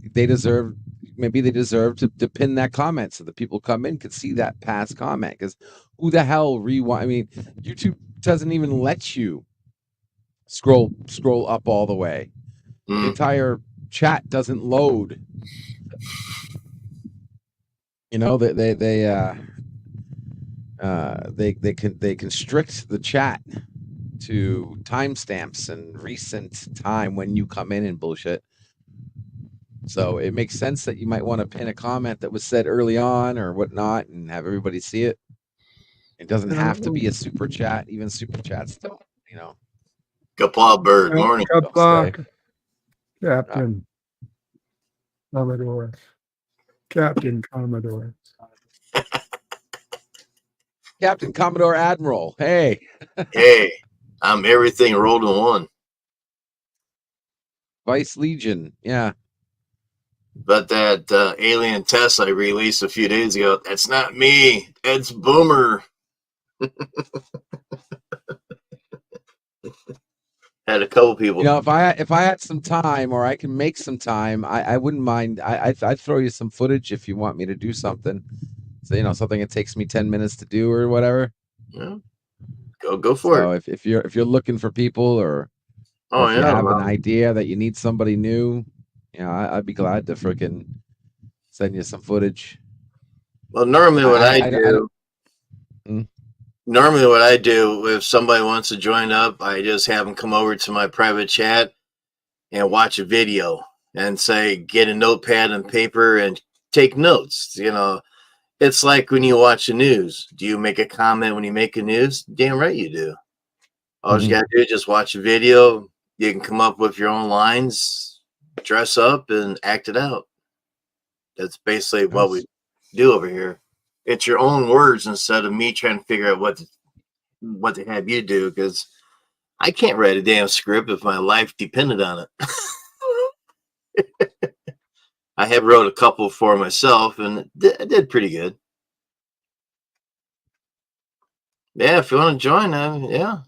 maybe they deserve to pin that comment so the people come in could see that past comment. Because who the hell rewind? I mean, YouTube doesn't even let you scroll up all the way. The Mm. entire chat doesn't load. You know, they constrict the chat to timestamps and recent time when you come in and bullshit. So it makes sense that you might want to pin a comment that was said early on or whatnot and have everybody see it. It doesn't have to be a super chat. Even super chats don't, you know. Kapaw bird, morning. Kapok, Captain Commodore. Captain Commodore. Captain Commodore Admiral. Hey. Hey, I'm everything rolled in one. Vice Legion. Yeah. But that alien test I released a few days ago, that's not me. It's Boomer. Had a couple people. You know, if I had some time or I can make some time, I wouldn't mind. I'd throw you some footage if you want me to do something. So, you know, something that takes me 10 minutes to do or whatever. Yeah. Go for it. So if you're looking for people or if you have an idea that you need somebody new, you know, I'd be glad to freaking send you some footage. Well, normally what I do, if somebody wants to join up, I just have them come over to my private chat and watch a video and say, get a notepad and paper and take notes. You know, it's like when you watch the news. Do you make a comment when you make a news? Damn right you do. All you gotta do is just watch a video. You can come up with your own lines, dress up, and act it out. That's basically what we do over here. It's your own words instead of me trying to figure out what to have you do, because I can't write a damn script if my life depended on it. I have wrote a couple for myself, and I did pretty good. Yeah, if you want to join, yeah.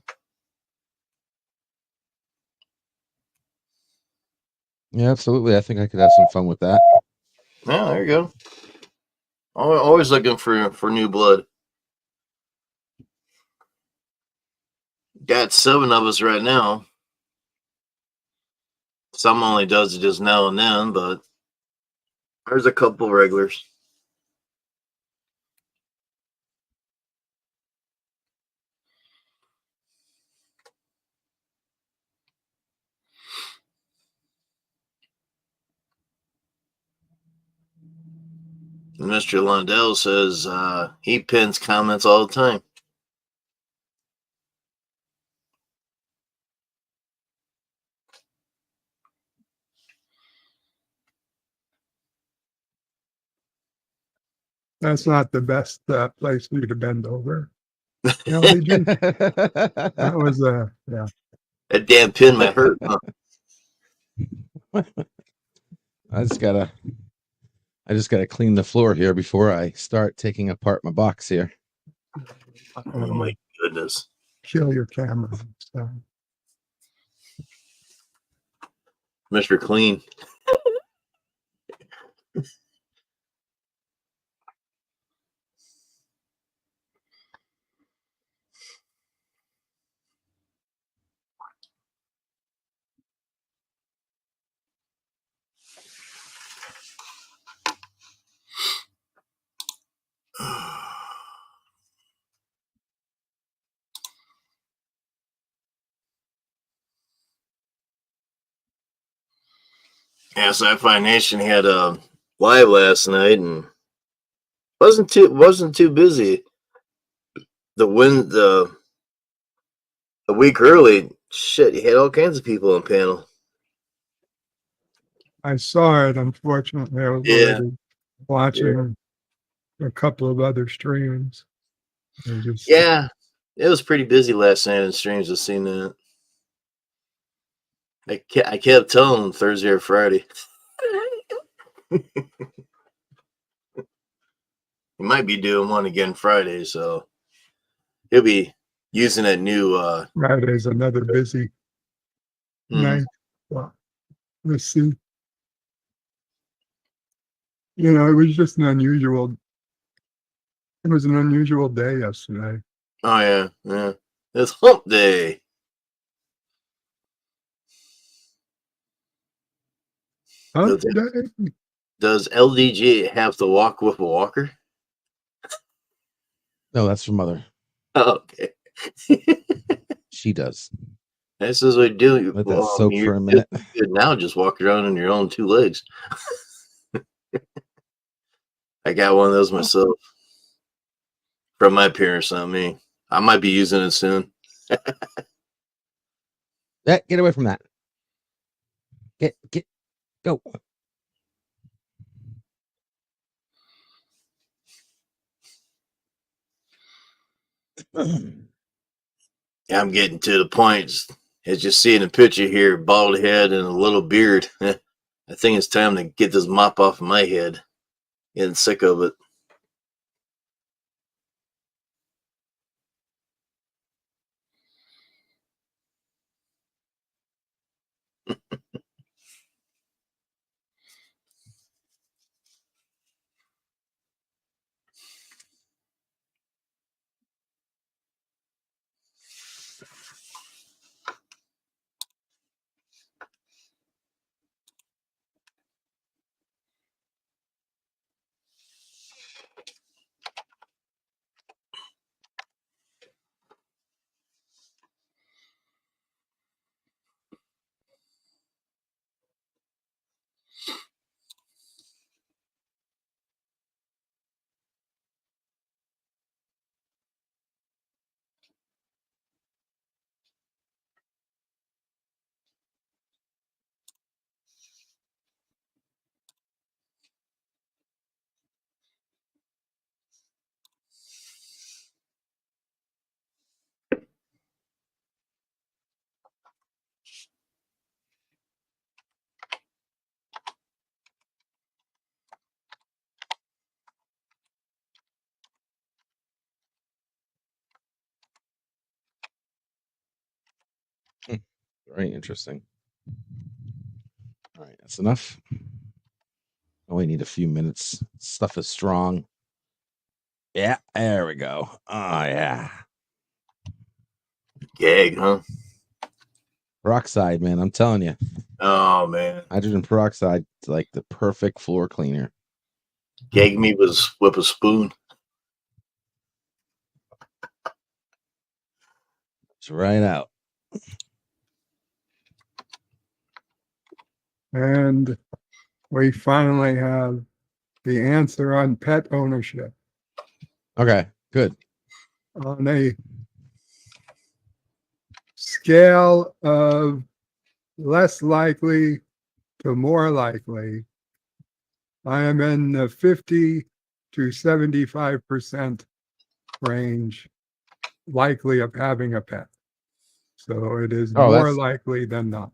Yeah, absolutely. I think I could have some fun with that. Yeah, there you go. Always looking for new blood. Got 7 of us right now. Some only does it just now and then, but there's a couple regulars. Mr. Lundell says he pins comments all the time. That's not the best place for you to bend over. You know, Legion? That was yeah. That damn pin might hurt. Huh? I just gotta clean the floor here before I start taking apart my box here. Oh my goodness. Kill your camera. So. Mr. Clean. Yeah, Sci-Fi Nation had a live last night and wasn't too busy. The week early, shit, you had all kinds of people on panel. I saw it. Unfortunately, I was already watching a couple of other streams. Yeah, it was pretty busy last night in streams. I've seen that. I kept telling them Thursday or Friday. He might be doing one again Friday, so he'll be using that new Friday's another busy night. Well, let's see. You know, it was just an unusual. It was an unusual day yesterday. Oh yeah, yeah. It's hump day. Hump Does, day. does LDG have to walk with a walker? No, that's your mother. Oh, okay. She does. This is what we do. Let that Well, soak you're for a minute. good now. Just walk around on your own 2 legs. I got one of those myself from my parents, not me. I might be using it soon. Get away from that. Get, go. Yeah, I'm getting to the point. As you see in the picture here, bald head and a little beard. I think it's time to get this mop off of my head. Getting sick of it. Very interesting. All right, that's enough. Only need a few minutes. Stuff is strong. Yeah, there we go. Oh yeah. Gag, huh? Peroxide, man. I'm telling you. Oh, man. Hydrogen peroxide is like the perfect floor cleaner. Gag me with a spoon. It's right out. And we finally have the answer on pet ownership. Okay, good. On a scale of less likely to more likely, I am in the 50 to 75% range likely of having a pet. So it is more likely than not.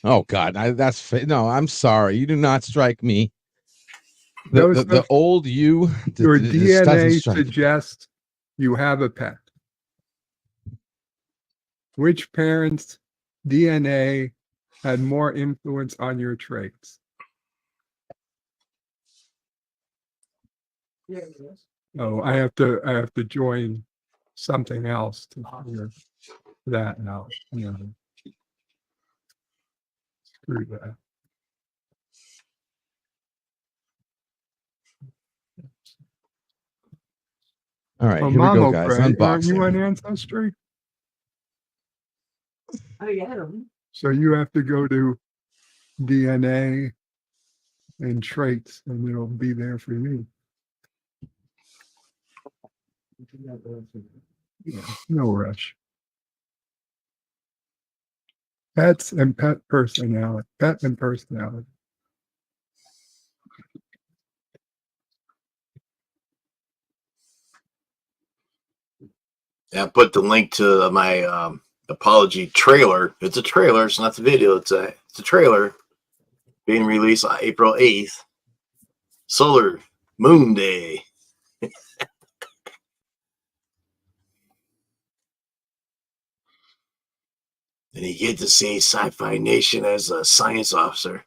Oh God, no. I'm sorry. You do not strike me. The old you. Your just doesn't DNA strike me. suggests you have a pet. Which parent's DNA had more influence on your traits? Oh, I have to join something else to figure that out. Yeah. Screw that. All right, Oh, here we go, Mama guys. Craig, aren't you on Unboxing. Ancestry? Oh, yeah. So you have to go to DNA and traits, and it'll be there for you. Yeah, no rush. Pets and pet personality. Pet and personality. I put the link to my apology trailer. It's a trailer. It's not the video. It's a trailer being released on April 8th. Solar Moon Day. And you get to see Sci-Fi Nation as a science officer.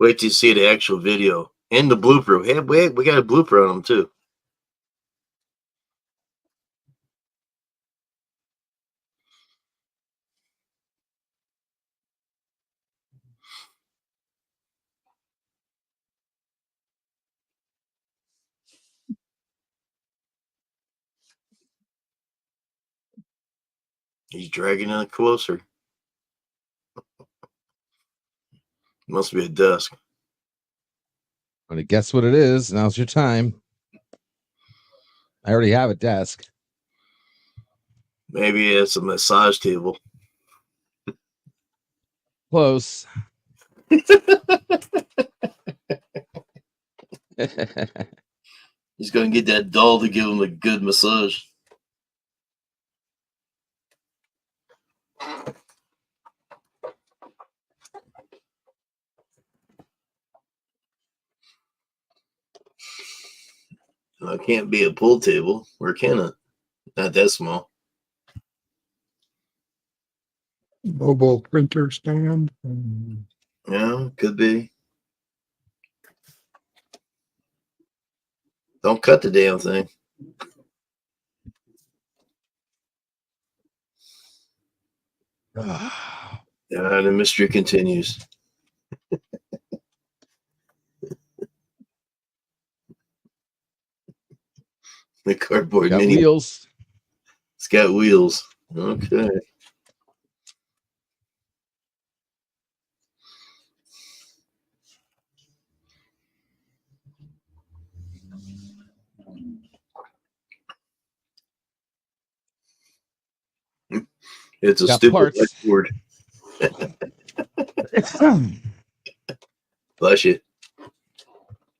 Wait till you see the actual video. And the blooper. Hey, we got a blooper on them too. He's dragging it closer. Must be a desk. Want to guess what it is? Now's your time. I already have a desk. Maybe it's a massage table. Close. He's going to get that doll to give him a good massage. Well, it can't be a pool table. Or can it? Not that small. Mobile printer stand. Yeah, could be. Don't cut the damn thing. The mystery continues. The cardboard Got mini. wheels. It's got wheels. Okay. It's a Got stupid parts. whiteboard. Bless you.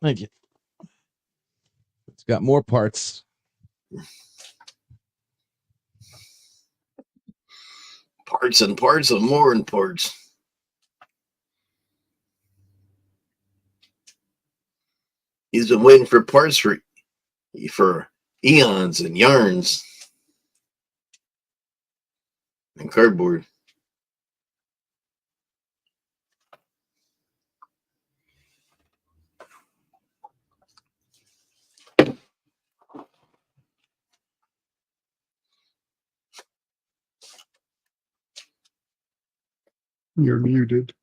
Thank you. It's got more parts. Parts and parts and more and parts. He's been waiting for parts for eons and yarns and cardboard. You're muted.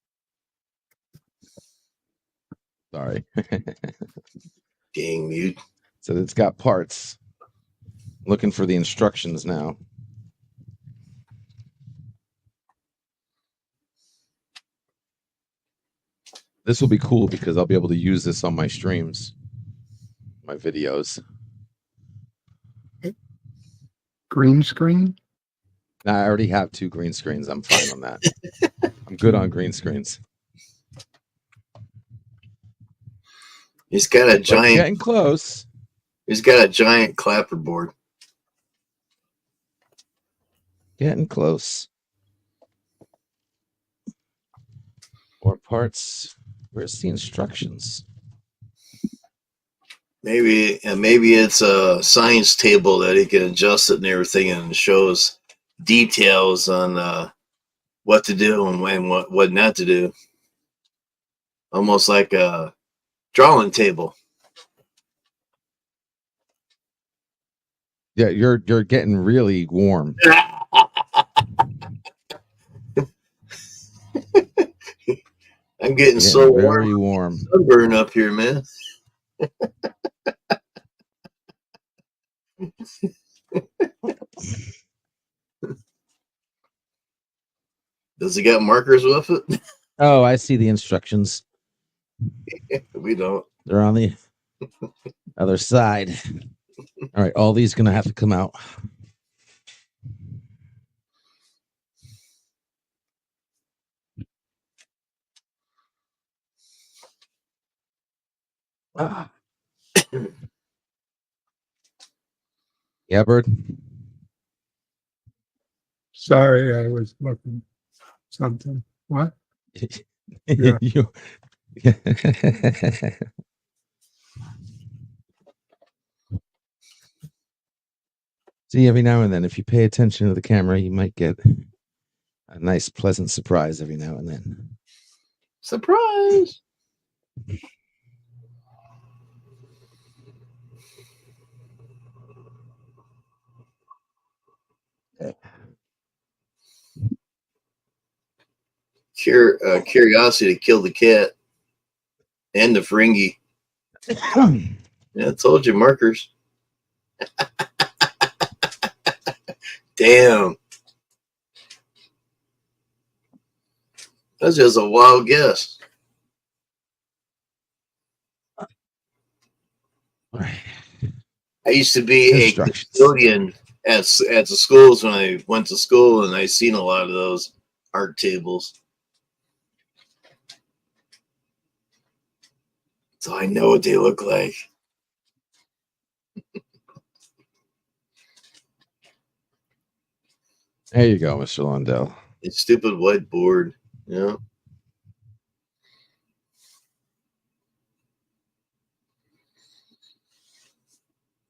Sorry. Dang mute. So it's got parts. Looking for the instructions now. This will be cool because I'll be able to use this on my streams, my videos. Green screen. Now, I already have 2 green screens. I'm fine on that. I'm good on green screens. He's got a But giant. getting close. He's got a giant clapperboard. Getting close. More parts. Where's the instructions? Maybe it's a science table that he can adjust it and everything, and shows details on what to do and when what not to do. Almost like a drawing table. Yeah, you're getting really warm. I'm getting Getting so very warm. sunburn up here, man. Does he got markers with it? Oh, I see the instructions. We don't. They're on the other side. All right, all these gonna have to come out. Ah. Yeah, Bird. Sorry, I was looking something. What? Yeah. You- See, every now and then, if you pay attention to the camera, you might get a nice, pleasant surprise every now and then. Surprise! curiosity to kill the cat and the Ferengi. Yeah, I told you, markers. Damn. That's just a wild guess. I used to be a Instructions. custodian at the schools when I went to school, and I seen a lot of those art tables. So I know what they look like. There you go, Mr. Lundell. A stupid whiteboard. Yeah.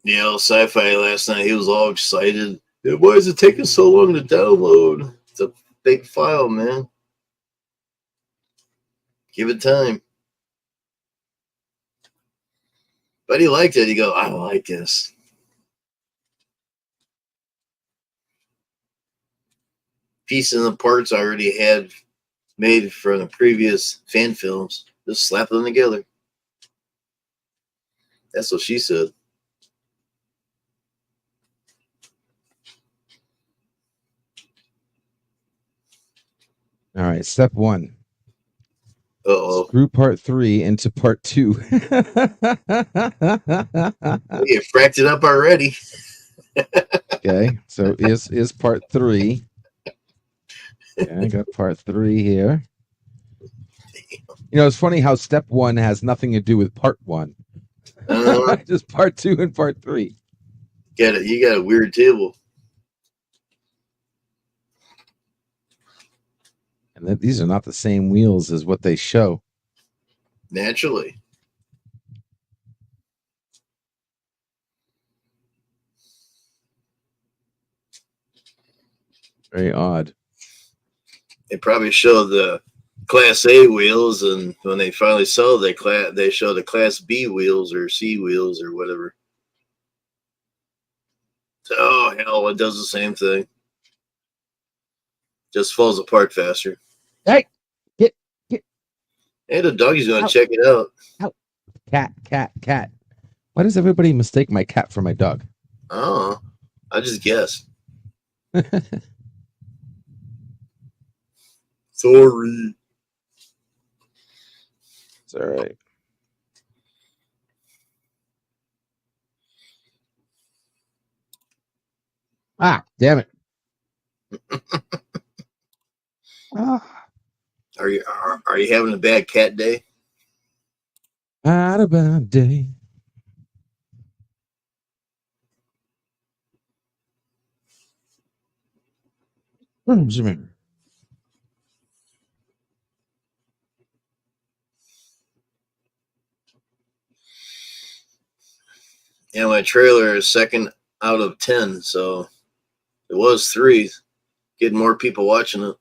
Yeah, sci-fi last night. He was all excited. Yeah, why is it taking so long to download? It's a big file, man. Give it time. But he liked it. He go, I like this. Pieces and parts I already had made from the previous fan films. Just slap them together. That's what she said. All right, step 1. Uh-oh. Screw part 3 into part 2. You fracked it up already. Okay, so is part 3. Okay, I got part 3 here. You know, it's funny how step 1 has nothing to do with part 1. Just part 2 and part 3. You got a weird table. And these are not the same wheels as what they show. Naturally. Very odd. They probably show the Class A wheels, and when they finally sell they show the Class B wheels or C wheels or whatever. So, oh hell, it does the same thing. Just falls apart faster. Hey, get. Hey, the doggy's gonna check it out. Cat. Why does everybody mistake my cat for my dog? Oh, I just guessed. Sorry. It's all right. Ah, damn it. Are you having a bad cat day? Had a bad day. Jimmy. Yeah, my trailer is 2nd out of 10, so it was 3. Getting more people watching it.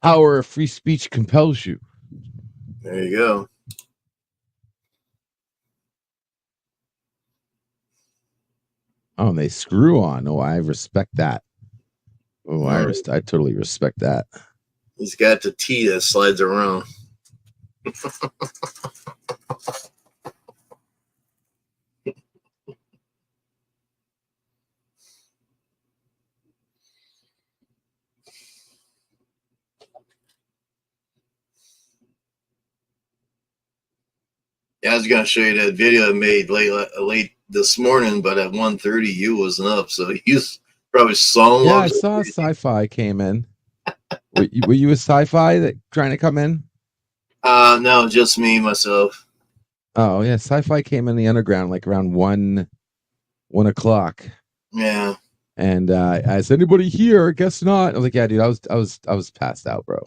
Power of free speech compels you. There you go. Oh, and they screw on. Oh, I respect that. Oh, I totally respect that. He's got the T that slides around. Yeah, I was gonna show you that video I made late this morning, but at 1:30 you wasn't up, so you probably saw him. Yeah, I saw Sci-Fi came in. were you a Sci-Fi that trying to come in? No, just me myself. Oh yeah, Sci-Fi came in the underground like around 1 o'clock. Yeah. And I said, anybody here? Guess not. I was like, yeah, dude, I was passed out, bro.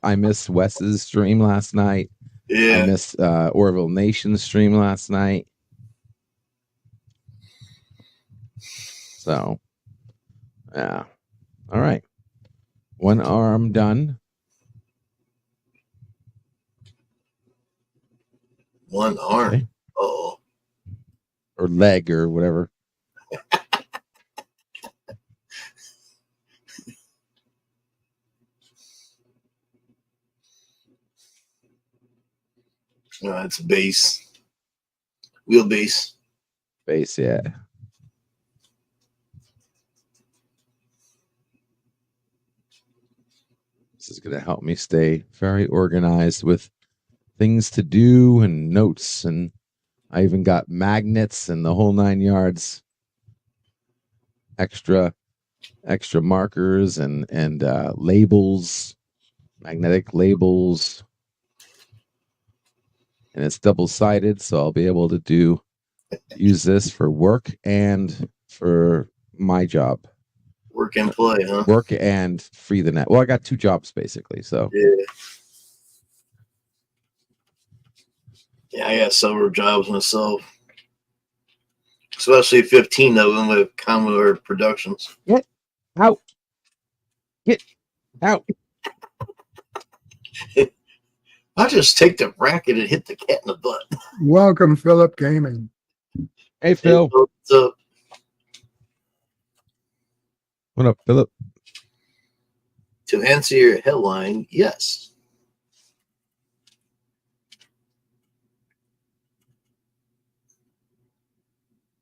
I missed Wes's stream last night. Yeah. I missed Orville Nation's stream last night. So, yeah. All right. One arm done. One arm. Okay. Oh, Or leg or whatever. it's base. Wheelbase. Base, yeah. This is going to help me stay very organized with things to do and notes. And I even got magnets and the whole 9 yards. Extra markers and labels, magnetic labels. And it's double-sided, so I'll be able to use this for work and for my job. Work and play, huh? Work and free the net. Well, I got 2 jobs basically, so. Yeah, I got several jobs myself. Especially 15 of them with Commodore Productions. Get out. Get out. I'll just take the racket and hit the cat in the butt. Welcome, Philip Gaming. Hey, Phil. What's up? What up, Philip? To answer your headline, yes.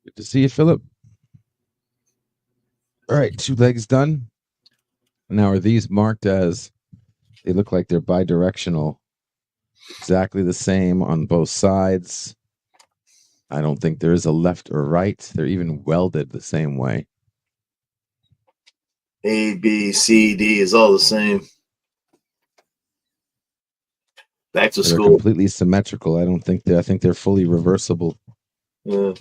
Good to see you, Philip. All right, 2 legs done. Now, are these marked as, they look like they're bidirectional, exactly the same on both sides. I don't think there is a left or right. They're even welded the same way. A, B, C, D is all the same. Back to They're school. completely symmetrical. I think they're fully reversible. Yeah.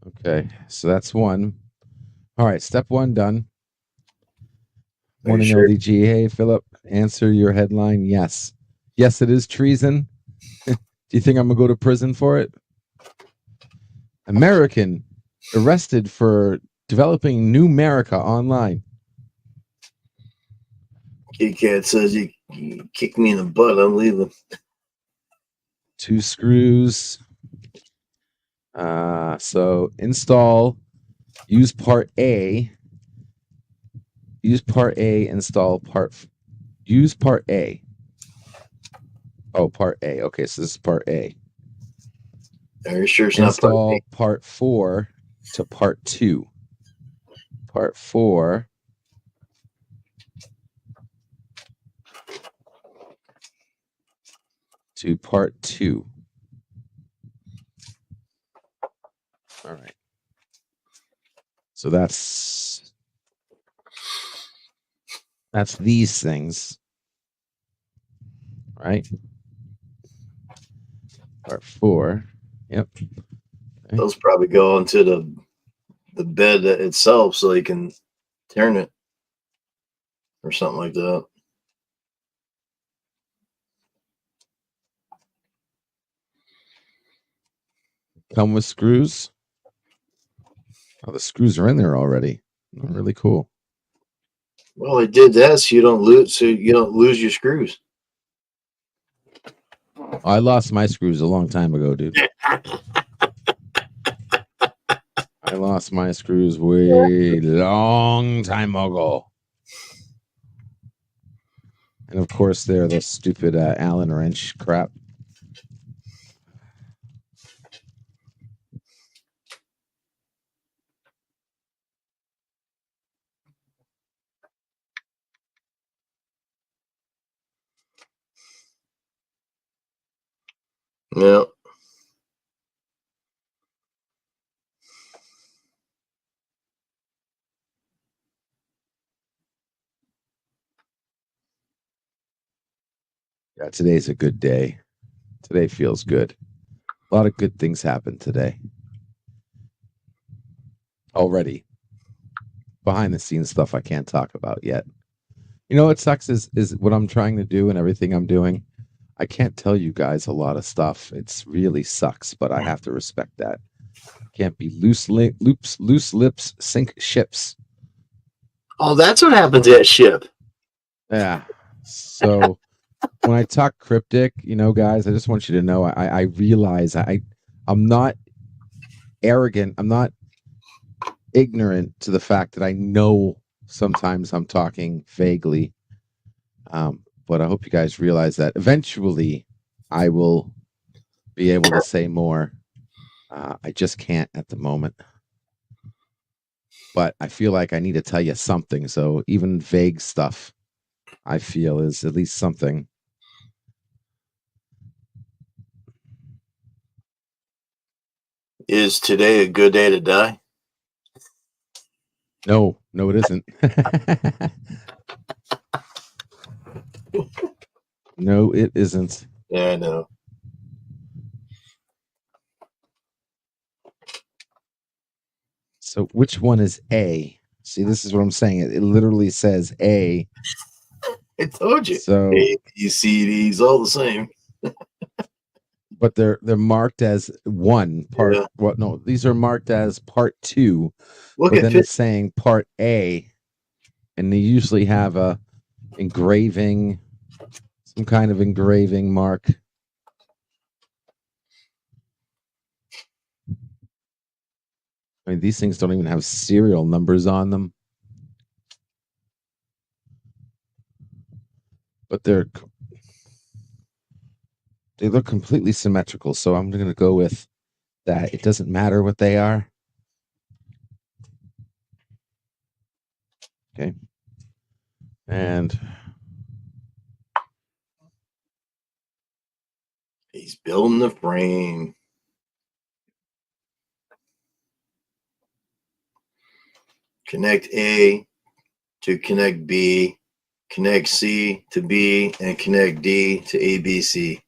Okay, so that's one. All right, step 1 done. Are you Morning, sure? LDG. Hey, Philip, answer your headline. Yes. Yes, it is treason. Do you think I'm going to go to prison for it? American arrested for developing numerica online. Kit Kat says you kick me in the butt, I'm leaving. 2 screws. So install, use part A. Use part A, install use part A. Oh, part A. Okay, so this is part A. Are you sure it's not part Install B? part 4 to part 2. Part 4 to part 2. All right. So that's these things, right? Part 4. Yep. Okay. Those probably go into the bed itself so you can turn it or something like that. Come with screws. Oh, the screws are in there already. Oh, really cool. Well, they did that so you don't lose your screws. I lost my screws a long time ago, dude. I lost my screws way long time ago. And of course, they're the stupid Allen wrench crap. Yeah. Yeah, today's a good day. Today feels good. A lot of good things happened today. Already. Behind the scenes stuff I can't talk about yet. You know what sucks is what I'm trying to do and everything I'm doing. I can't tell you guys a lot of stuff. It's really sucks, but I have to respect that. Can't be loose lips sink ships. Oh, that's what happened to that ship. Yeah. So when I talk cryptic, guys, I just want you to know I realize I'm not arrogant. I'm not ignorant to the fact that I know sometimes I'm talking vaguely. But I hope you guys realize that eventually I will be able to say more. I just can't at the moment. But I feel like I need to tell you something. So even vague stuff, I feel, is at least something. Is today a good day to die? No, it isn't. No, it isn't. Yeah, I know. So which one is A? See, this is what I'm saying. It literally says A. I told you. So A, B, C, D's all the same. but they're marked as one part. Yeah. Well, no, these are marked as part 2. Look but at then this. it's saying part A, and they usually have a engraving, some kind of engraving mark. I mean, these things don't even have serial numbers on them. But they look completely symmetrical, so I'm going to go with that. It doesn't matter what they are. Okay. And He's building the frame. Connect A to connect B, connect C to B, and connect D to ABC.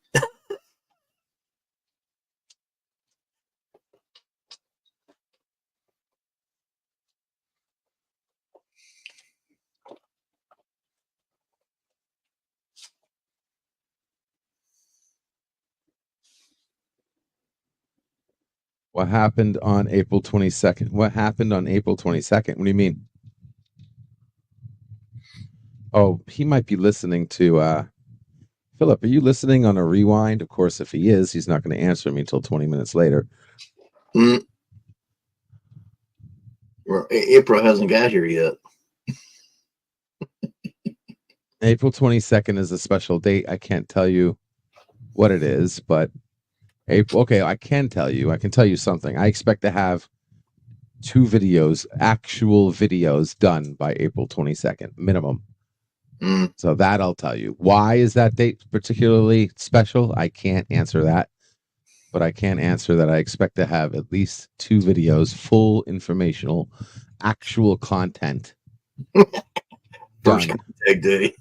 what happened on April 22nd? What happened on April 22nd? What do you mean? Oh, he might be listening to Philip, are you listening on a rewind? Of course, if he is, he's not going to answer me until 20 minutes later. Well, April hasn't got here yet. April 22nd is a special date. I can't tell you what it is, but April. Okay, I can tell you something. I expect to have 2 videos, actual videos, done by April 22nd, minimum. So that I'll tell you. Why is that date particularly special? I can't answer that, but I can answer that I expect to have at least 2 videos, full informational, actual content First done contact day.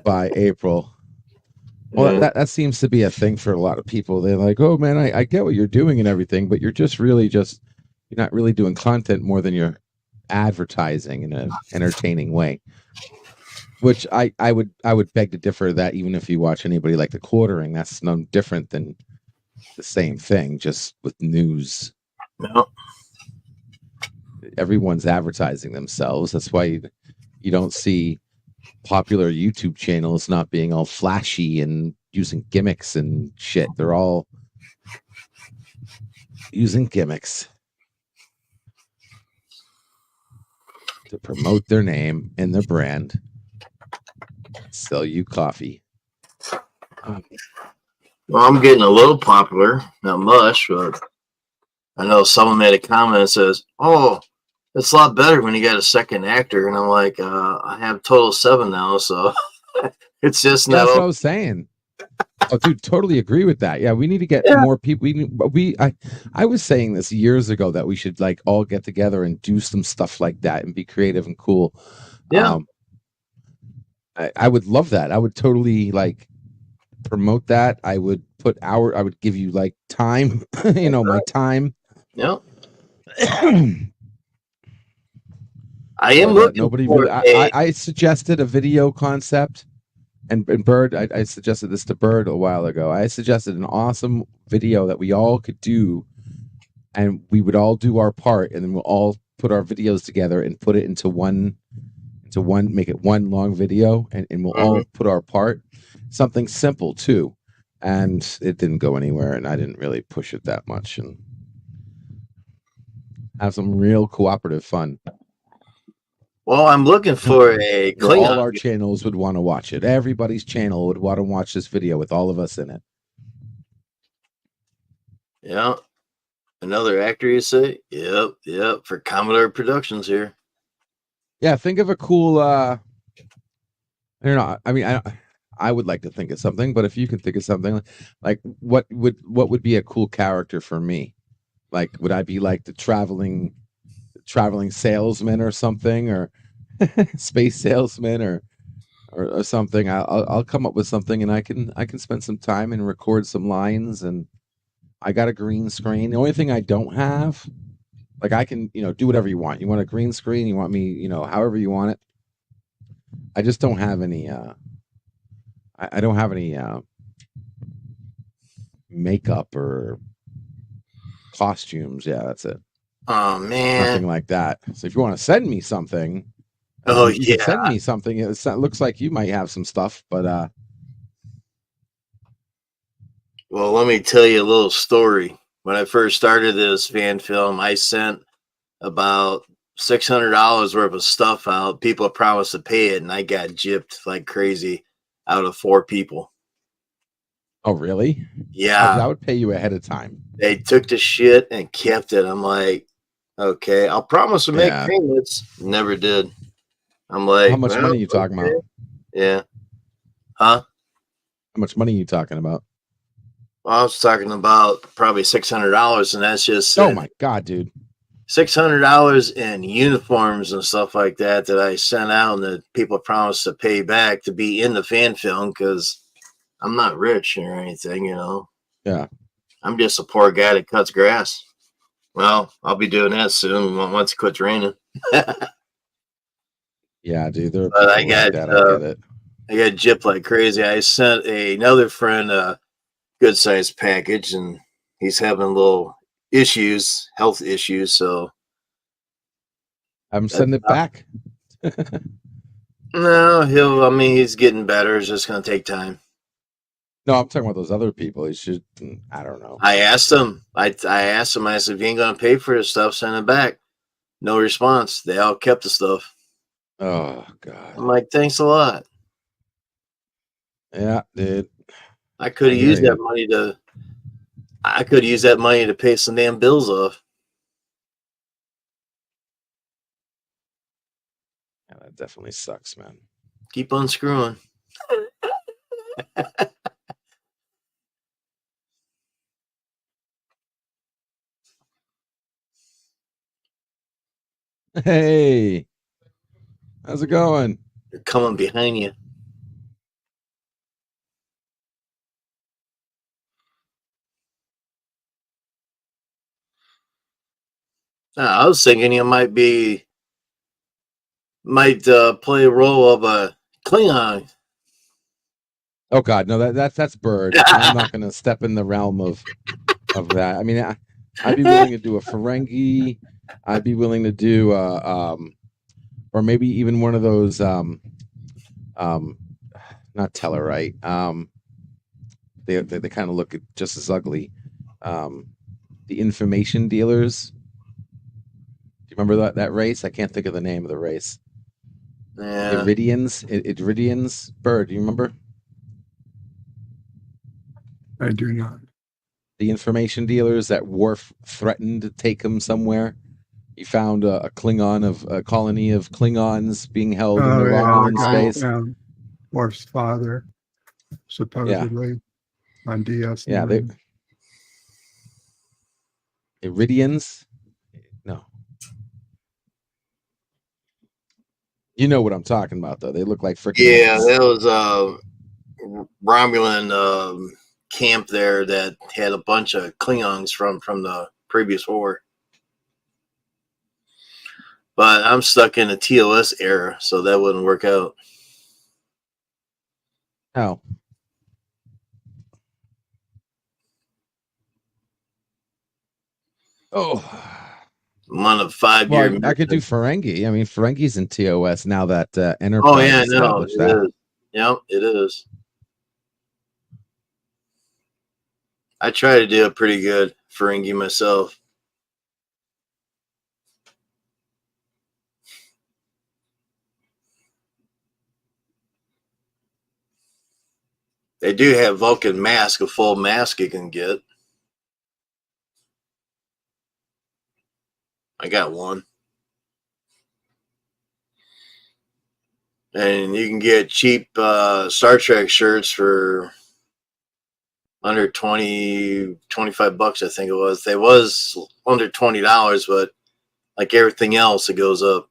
by April. Well, that seems to be a thing for a lot of people. They're like, oh man, I get what you're doing and everything, but you're not really doing content more than you're advertising in an entertaining way. Which I would beg to differ that even if you watch anybody like The Quartering, that's no different than the same thing, just with news. No. Everyone's advertising themselves. That's why you don't see popular YouTube channels not being all flashy and using gimmicks and shit. They're all using gimmicks to promote their name and their brand, sell you coffee. Well, I'm getting a little popular, not much, but I know someone made a comment that says, "Oh, it's a lot better when you got a second actor," and I'm like, "I have total 7 now, so it's just Yeah, not." that's what I was saying. Oh, dude, totally agree with that. Yeah, we need to get more people. I was saying this years ago that we should like all get together and do some stuff like that and be creative and cool. Yeah. I would love that. I would totally like promote that. I would give you like time, my time. Yeah. I am looking nobody for really. I suggested a video concept, and Bird. I suggested this to Bird a while ago. I suggested an awesome video that we all could do, and we would all do our part, and then we'll all put our videos together and put it into one to make it one long video, and we'll all put our part. Something simple too, and it didn't go anywhere, and I didn't really push it that much, and have some real cooperative fun. Well, I'm looking for a Where all Klingon. our channels would want to watch it. Everybody's channel would want to watch this video with all of us in it. Yeah. Another actor, you say? Yep. For Commodore Productions here. Yeah, think of a cool. I don't know. I mean, I would like to think of something, but if you can think of something, like what would be a cool character for me? Like, would I be like the traveling salesman or something, or space salesman, or something? I'll come up with something, and I can spend some time and record some lines, and I got a green screen. The only thing I don't have, like, I can, do whatever you want. You want a green screen? You want me, however you want it. I just don't have any. I don't have any makeup or costumes. Yeah, that's it. Oh man. Nothing like that. So if you want to send me something, you can send me something. It looks like you might have some stuff, but well, let me tell you a little story. When I first started this fan film, I sent about $600 worth of stuff out. People promised to pay it, and I got gypped like crazy out of 4 people. Oh, really? Yeah. I would pay you ahead of time. They took the shit and kept it. I'm like, okay, I'll promise to make payments. Never did. I'm like, how much money are you talking about? Yeah. Huh? How much money are you talking about? Well, I was talking about probably $600, and that's just oh my god, dude. $600 in uniforms and stuff like that I sent out, and that people promised to pay back to be in the fan film because I'm not rich or anything, Yeah. I'm just a poor guy that cuts grass. Well, I'll be doing that soon once it quits raining. Yeah, dude. There are But people like that. I get it. I got gypped like crazy. I sent another friend a good sized package, and he's having little health issues. So I'm sending it back. No, he's getting better. It's just going to take time. No, I'm talking about those other people. He should. I don't know. I asked him. I asked him. I said, "If you ain't going to pay for this stuff, send it back." No response. They all kept the stuff. Oh god. I'm like, thanks a lot. Yeah, dude. I could have used that money to. I could use that money to pay some damn bills off. Yeah, that definitely sucks, man. Keep unscrewing. Hey, how's it going? They're coming behind you. I was thinking you might play a role of a Klingon. Oh god, no, that's Bird. I'm not going to step in the realm of that. I mean, I'd be willing to do a Ferengi. I'd be willing to do or maybe even one of those not Tellarite. They kind of look just as ugly. The information dealers. Do you remember that race? I can't think of the name of the race. Yeah. Iridians. Bird, do you remember? I do not. The information dealers that Worf threatened to take him somewhere. He found a colony of Klingons being held in the Romulan space. Worf's father, supposedly, on DS9. Yeah, they Iridians. No, you know what I'm talking about, though. They look like freaking. Yeah, that was Romulan camp there that had a bunch of Klingons from the previous war. But I'm stuck in the TOS era, so that wouldn't work out. Oh. Oh. I'm on a 5-year. Well, I could do Ferengi. I mean, Ferengi's in TOS now that Oh Enterprise yeah, no, established it that. is. Yep, it is. I try to do it pretty good Ferengi myself. They do have Vulcan mask, a full mask you can get. I got one. And you can get cheap Star Trek shirts for under 25 bucks, I think it was. It was under $20, but like everything else, it goes up.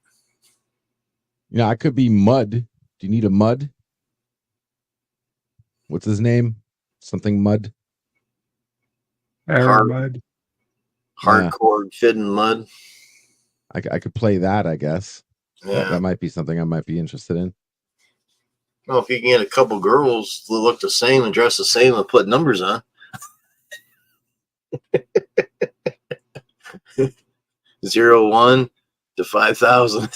You know, I could be Mud. Do you need a Mud? What's his name? Something Mud. Aaron Mudd. Hardcore fitting mud. I could play that, I guess. Yeah. That might be something I might be interested in. Well, if you can get a couple girls that look the same and dress the same and put numbers on. 01 to 5,000.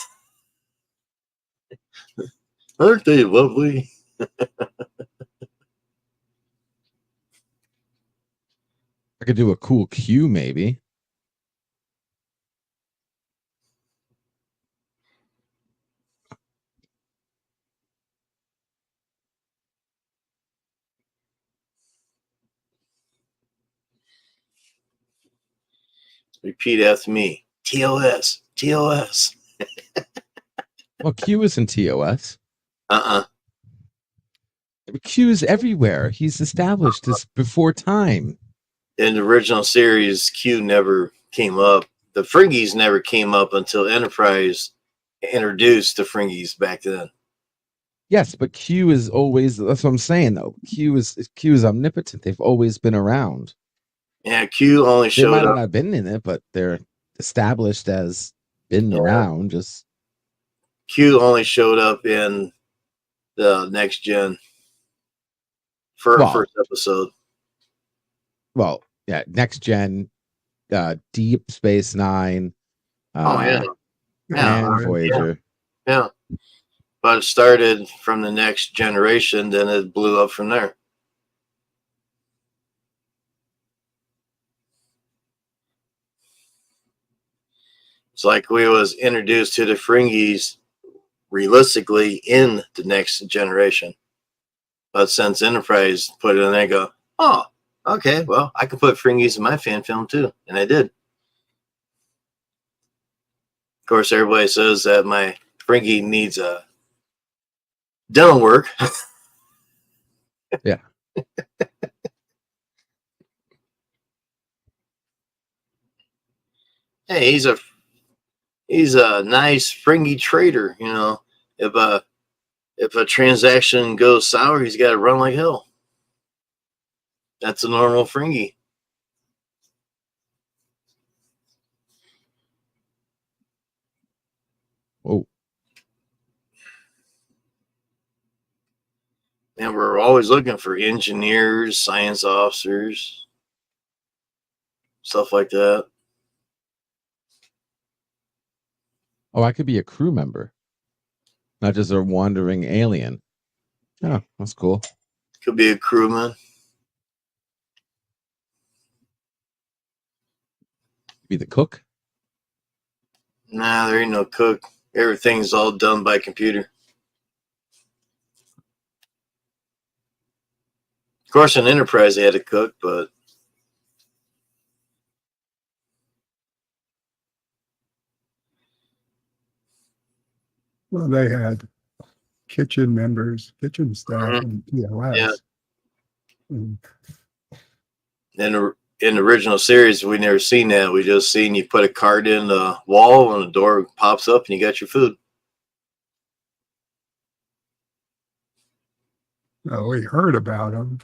Aren't they lovely? I could do a cool Q, maybe. Repeat after me. TOS. TOS. Well, Q is in TOS. Uh-uh. Q is everywhere. He's established this before time. In the original series, Q never came up. The Fringis never came up until Enterprise introduced the Fringis back then. Yes, but Q is always, that's what I'm saying though. Q is omnipotent. They've always been around. Yeah, Q only They showed might up. not have been in it, but they're established as been around. Just Q only showed up in the Next Gen first episode. Well, yeah, Next Gen, Deep Space Nine, Yeah, and Voyager. Yeah. But it started from the Next Generation, then it blew up from there. It's like we was introduced to the Fringis realistically in the Next Generation. But since Enterprise put it in there, go, oh, okay, well, I could put Fringis in my fan film too. And I did. Of course, everybody says that my Fringy needs a dental work. Yeah. Hey, he's a nice Fringy trader, you know. If a transaction goes sour, he's got to run like hell. That's a normal Fringy. Whoa. And we're always looking for engineers, science officers, stuff like that. Oh, I could be a crew member, not just a wandering alien. Oh, that's cool. Could be a crewman. Be the cook. Nah, there ain't no cook. Everything's all done by computer. Of course, in Enterprise they had a cook, but Well, they had kitchen members, kitchen staff, and TOS. Yeah. And in the original series, we never seen that. We just seen you put a card in the wall and the door pops up and you got your food. we heard about them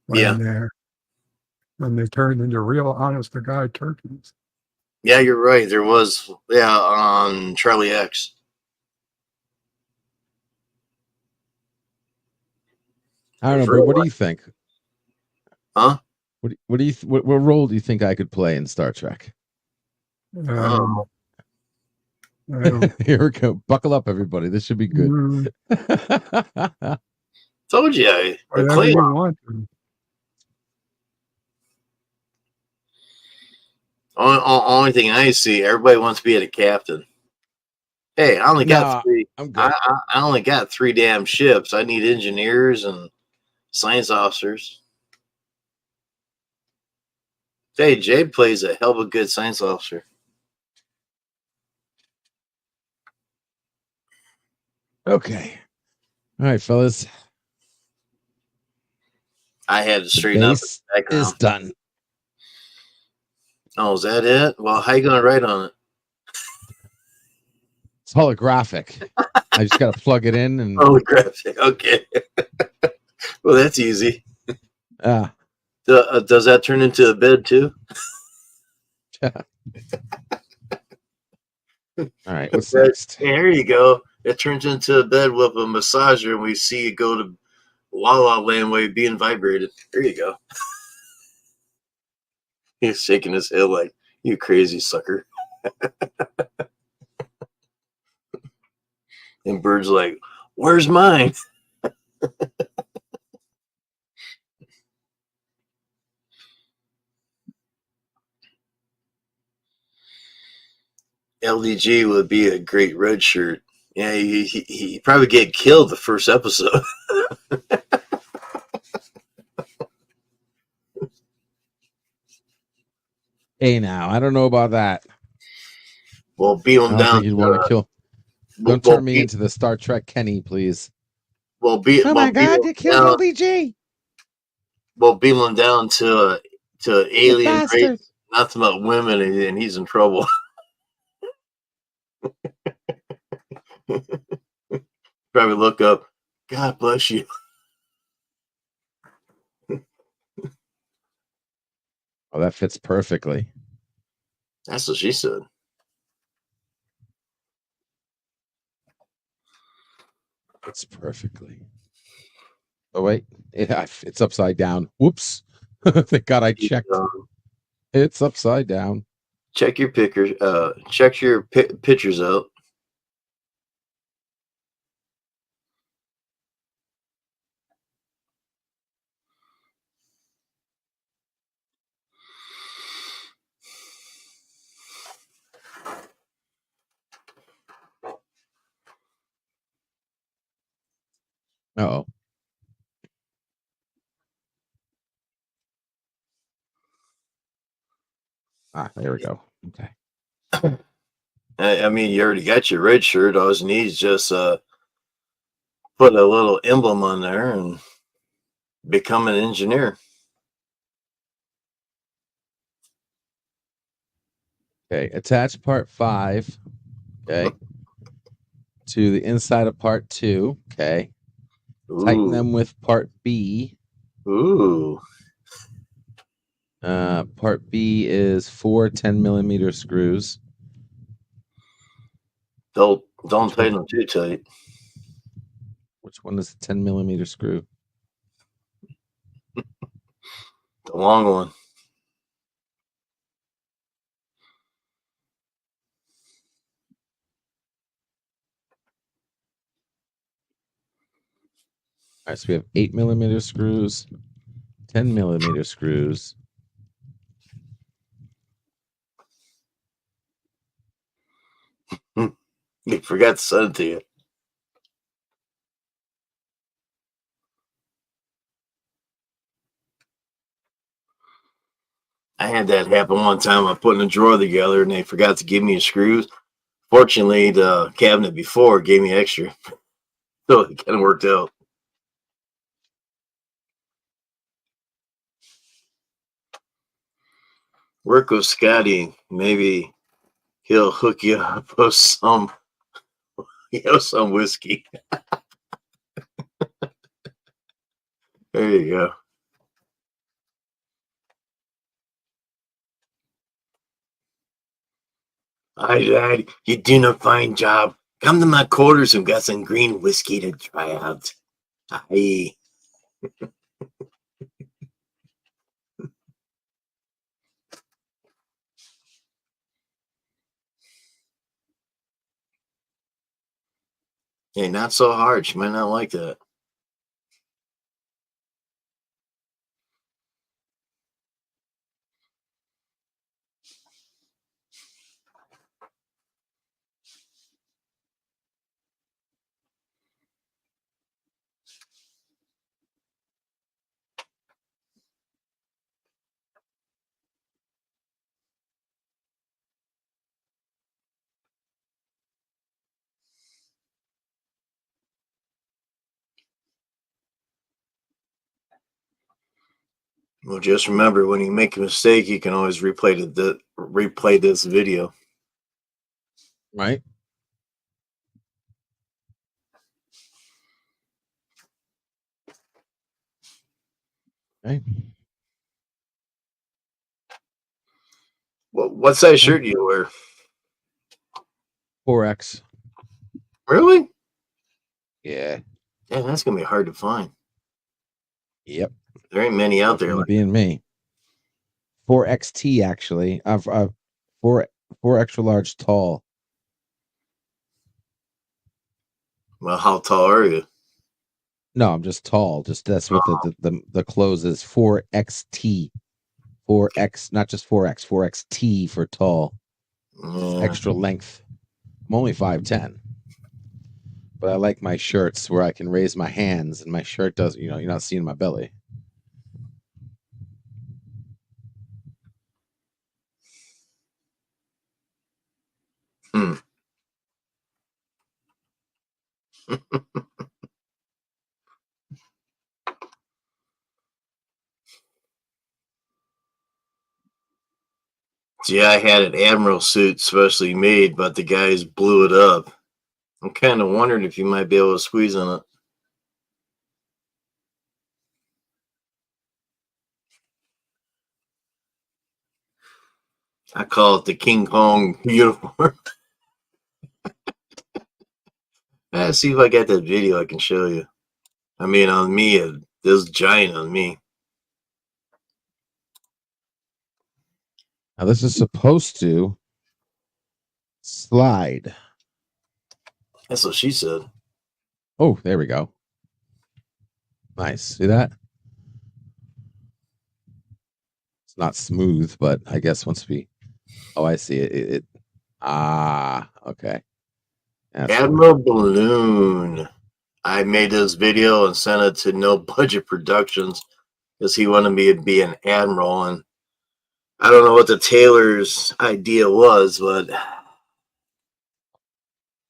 when they turned into real honest to God turkeys. Yeah, you're right. There was, on Charlie X. I don't know, but what do you think? Huh? What role do you think I could play in Star Trek? Oh. I don't. Here we go. Buckle up, everybody. This should be good. Told you, Whatever you want. Only thing I see, everybody wants to be a captain. Hey, I only got No, three. I'm good. I only got 3 damn ships. I need engineers and science officers. Hey, Jay plays a hell of a good science officer. Okay. All right, fellas. I had to The straighten out the base background. is done. Oh, is that it? Well, how you gonna write on it? It's holographic. I just got to plug it in and. Oh, graphic. Okay. Well, that's easy. Does that turn into a bed too? All right. What's next? There you go. It turns into a bed with a massager, and we see you go to La La Land while you're being vibrated. There you go. He's shaking his head like, you crazy sucker. And Bird's like, where's mine? LDG would be a great red shirt. Yeah, he'd probably get killed the first episode. Hey, now I don't know about that. We'll beat I him don't down. think you'd want to kill. Don't turn me into the Star Trek Kenny, please. Oh my God! You killed LDG. We'll beat him down to alien race. Nothing about women, and he's in trouble. Probably look up. God bless you. Oh, that fits perfectly. That's what she said. Fits perfectly. Oh wait, it's upside down. Whoops! Thank God I checked. It's upside down. Check your pictures. Check your pictures out. Oh. There we go. Okay. I mean, you already got your red shirt. All you need is just put a little emblem on there and become an engineer. Okay. Attach part 5. Okay. To the inside of part 2. Okay. Ooh. Tighten them with part B. Ooh. Part B is 4 10-millimeter screws. Don't tighten them too tight. Which one is a 10-millimeter screw? The long one. All right, so we have 8-millimeter screws, 10-millimeter screws. You forgot to send it to you. I had that happen one time. I put in a drawer together and they forgot to give me the screws. Fortunately, the cabinet before gave me extra. So it kind of worked out. Work with Scotty. Maybe he'll hook you up with some whiskey. There you go. Hi, lad. You're doing a fine job. Come to my quarters and got some green whiskey to try out. Hi. Hey, not so hard. She might not like that. Well, just remember, when you make a mistake, you can always replay this video. Right. Okay. What size shirt do you wear? 4X. Really? Yeah. Yeah, that's gonna be hard to find. Yep. There ain't many out there. Welcome to Like being me. 4XT actually. I've four extra large tall. well, how tall are you? No, I'm just tall. Just that's what the clothes is. 4XT. 4X, not just 4X. 4XT for tall. Yeah. Extra length. I'm only 5'10", but I like my shirts where I can raise my hands and my shirt doesn't. You're not seeing my belly. Hmm. See, I had an Admiral suit specially made, but the guys blew it up. I'm kind of wondering if you might be able to squeeze in it. I call it the King Kong uniform. See if I got that video I can show you. I mean, on me, it is giant on me. Now this is supposed to slide. That's what she said. Oh, there we go. Nice. See that? It's not smooth, but I guess once we. Oh, I see it. Okay. That's Admiral Balloon. I made this video and sent it to No Budget Productions because he wanted me to be an admiral, and I don't know what the tailor's idea was, but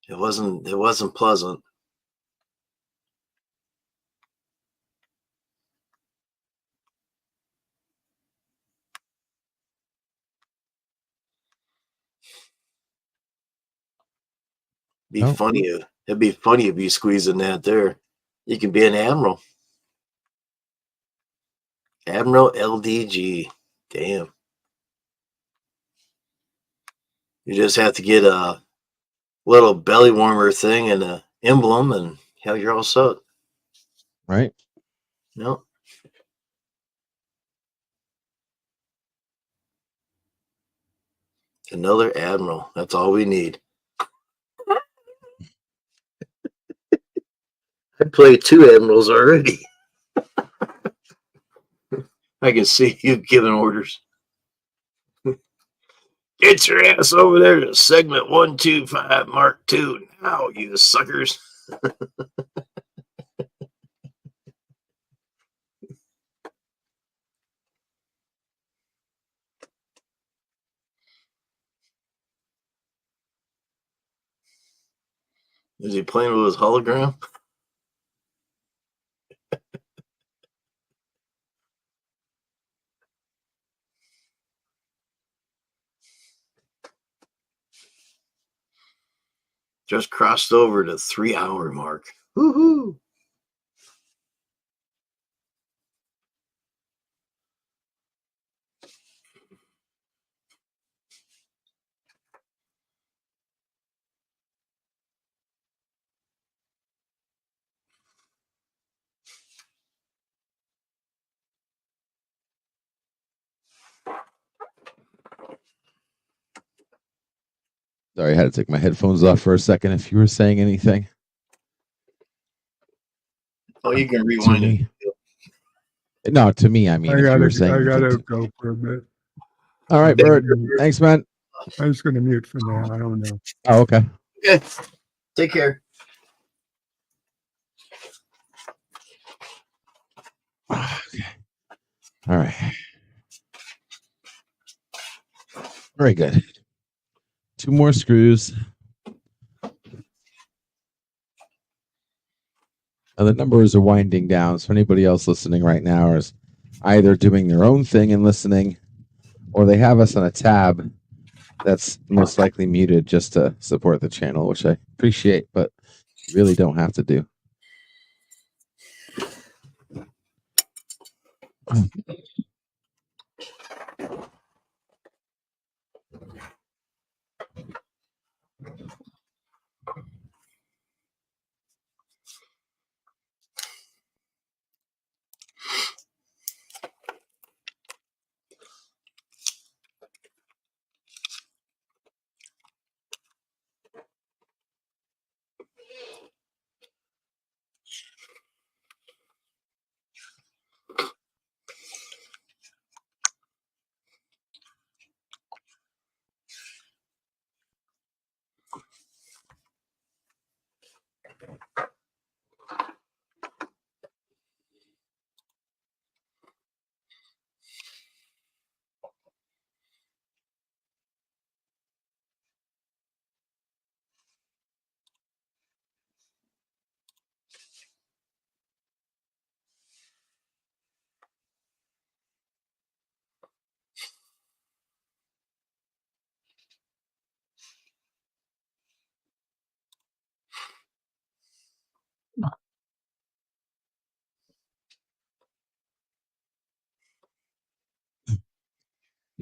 it wasn't pleasant. Be Oh. funny. It'd be funny if you squeezing that there. You can be an admiral. Admiral LDG. Damn. You just have to get a little belly warmer thing and an emblem, and hell, you're all set. Right. No. Another admiral. That's all we need. I played 2 admirals already. I can see you giving orders. Get your ass over there to segment 125 Mark II now, you suckers. Is he playing with his hologram? Just crossed over to 3-hour mark. Woohoo! Sorry, I had to take my headphones off for a second if you were saying anything. Oh, you can To rewind it. me, no, to me, I mean, I if you gotta were saying you gotta could. go for a bit. All right, Bert. Thanks, man. I'm just gonna mute for now. I don't know. Oh, okay. Okay. Take care. Okay. All right. Very good. 2 more screws. Now, the numbers are winding down, so anybody else listening right now is either doing their own thing and listening, or they have us on a tab that's most likely muted just to support the channel, which I appreciate, but you really don't have to do.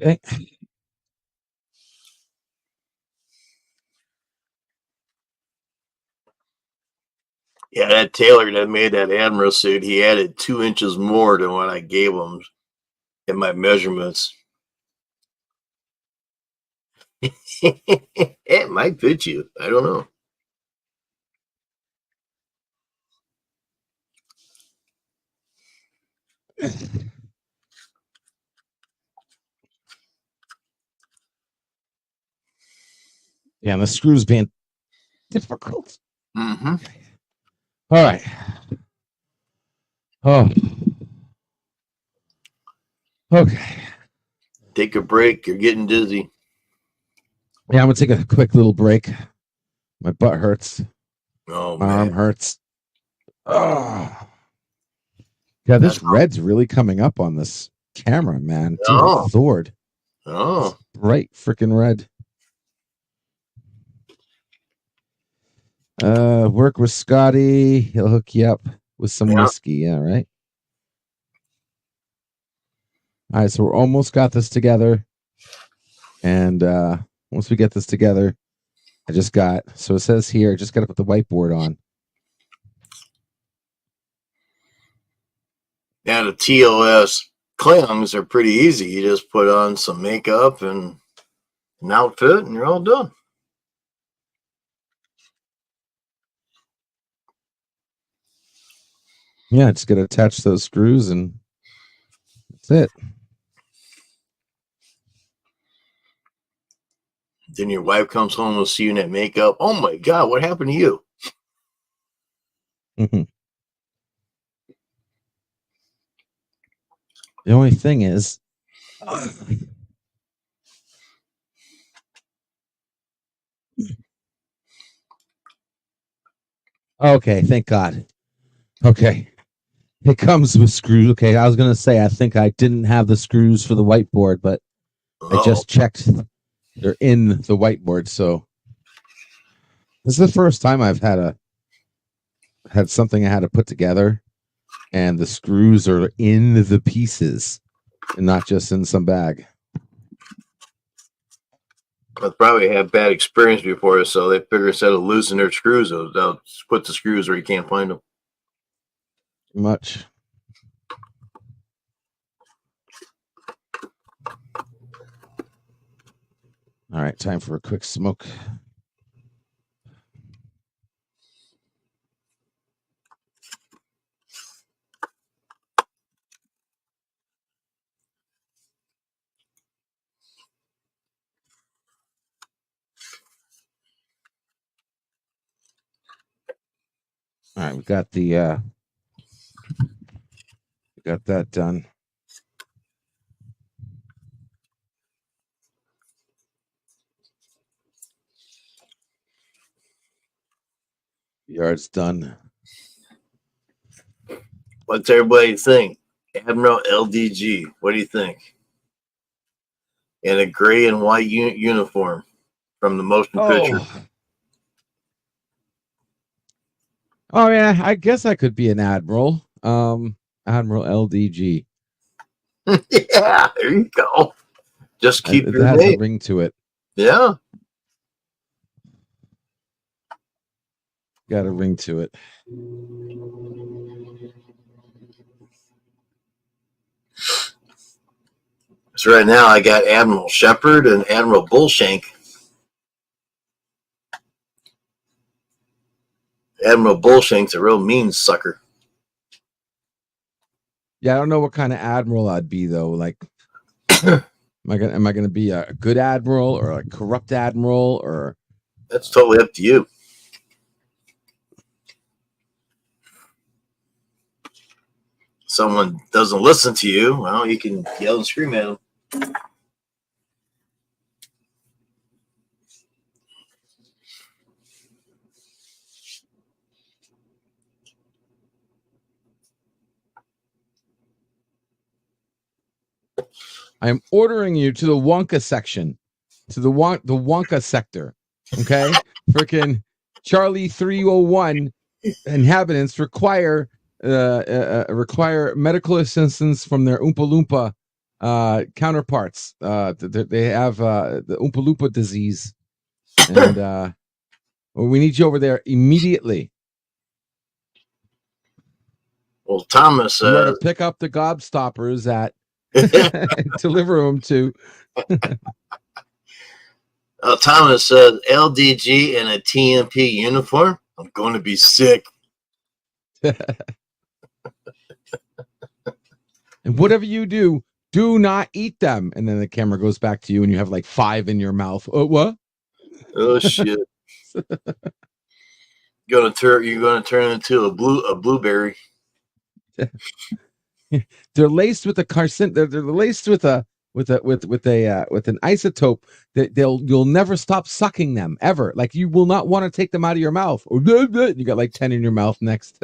Okay. Yeah, that tailor that made that admiral suit, he added 2 inches more than what I gave him in my measurements. It might fit you. I don't know. Yeah, and the screws being difficult. Mm-hmm. All right. Oh. Okay. Take a break. You're getting dizzy. Yeah, I'm gonna take a quick little break. My butt hurts. Oh, My man. arm hurts. Oh. Yeah, this red's really coming up on this camera, man. Dear Oh. Lord. Oh. Bright freaking red. Work with Scotty. He'll hook you up with some Yeah. whiskey. Yeah, right. All right, so we're almost got this together. And once we get this together, so it says here, just got to put the whiteboard on. Yeah, the TOS clings are pretty easy. You just put on some makeup and an outfit, and you're all done. Yeah, just got to attach those screws, and that's it. Then your wife comes home and see you in that makeup. Oh my God, what happened to you? Mm-hmm. The only thing is, okay, thank God. Okay, it comes with screws. Okay, I was gonna say I think I didn't have the screws for the whiteboard, but I just checked. They're in the whiteboard, so this is the first time I've had something I had to put together, and the screws are in the pieces and not just in some bag. They probably had bad experience before, so they figure instead of losing their screws, they'll put the screws where you can't find them. Too much. All right, time for a quick smoke. All right, we got that done. Yard's done. What's everybody think? Admiral LDG. What do you think? In a gray and white uniform from the motion picture. Oh yeah, I guess I could be an admiral. Admiral LDG. Yeah, there you go. Just keep It your has a name. ring to it. Yeah. Got a ring to it. So right now I got Admiral Shepard and Admiral Bullshank. Admiral Bullshank's a real mean sucker. Yeah, I don't know what kind of admiral I'd be though. Like, am I gonna be a good admiral or a corrupt admiral or? That's totally up to you. Someone doesn't listen to you, well, you can yell and scream at them. I am ordering you to the Wonka section, to the Wonka sector. Okay, freaking Charlie 301 inhabitants require medical assistance from their Oompa Loompa counterparts. They have the Oompa Loompa disease, and we need you over there immediately. Well, Thomas You are to pick up the gobstoppers at deliver them to. Thomas said LDG in a TMP uniform. I'm going to be sick. And whatever you do not eat them. And then the camera goes back to you, and you have like 5 in your mouth. Oh, what? Oh shit! You're gonna turn into a blueberry. They're laced with a carcin. They're laced with an isotope that you'll never stop sucking them ever. Like you will not want to take them out of your mouth. You got like 10 in your mouth next.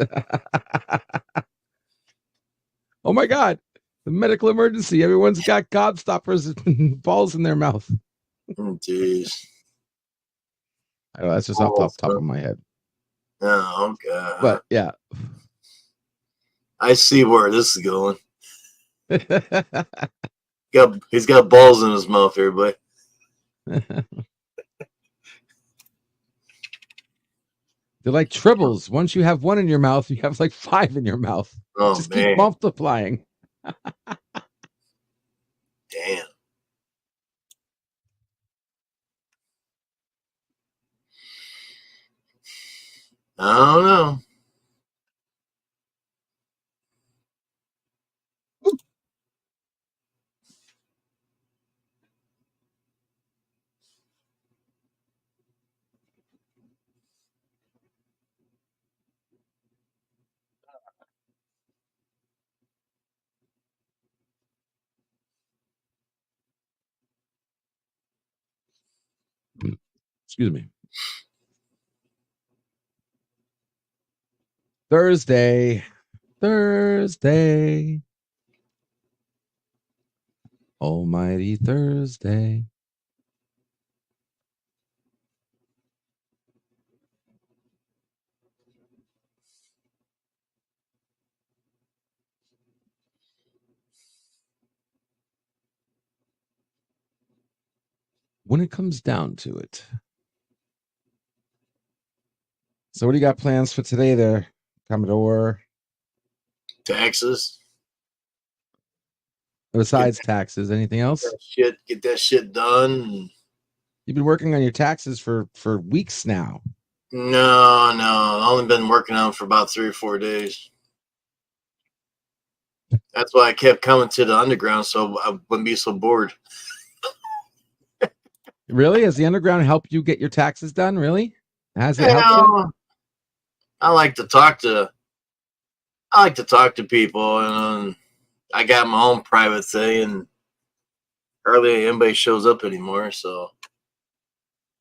Oh my God. The medical emergency. Everyone's got gobstoppers and balls in their mouth. Oh, jeez. Oh, that's just off the top of my head. Oh, God. But yeah. I see where this is going. He's got balls in his mouth, everybody. They're like tribbles. Once you have 1 in your mouth, you have like 5 in your mouth. Oh, just man. keep multiplying. Damn. I don't know. Excuse me. Thursday. Almighty Thursday. When it comes down to it. So what do you got plans for today there, Commodore? Taxes. Besides taxes, anything else? Get that shit done. You've been working on your taxes for weeks now. No. I've only been working on it for about 3 or 4 days. That's why I kept coming to the underground, so I wouldn't be so bored. Really? Has the underground helped you get your taxes done? Really? Has it helped you? I like to talk to people, and I got my own private thing, and hardly anybody shows up anymore. So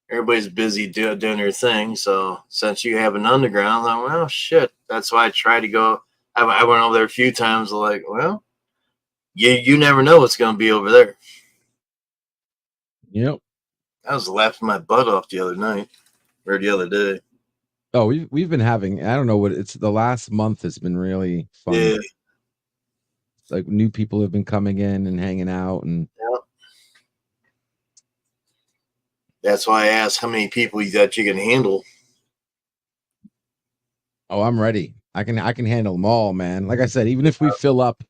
everybody's busy doing their thing. So since you have an underground, I'm like, well, shit. That's why I try to go. I went over there a few times. Like, well, you never know what's going to be over there. Yep. I was laughing my butt off the other night or the other day. Oh, we've been having, I don't know what it's, the last month has been really fun. Yeah. Like new people have been coming in and hanging out, and Yep. That's why I asked how many people that you can handle. oh, I'm ready. I can handle them all, man. Like I said, even if we fill up,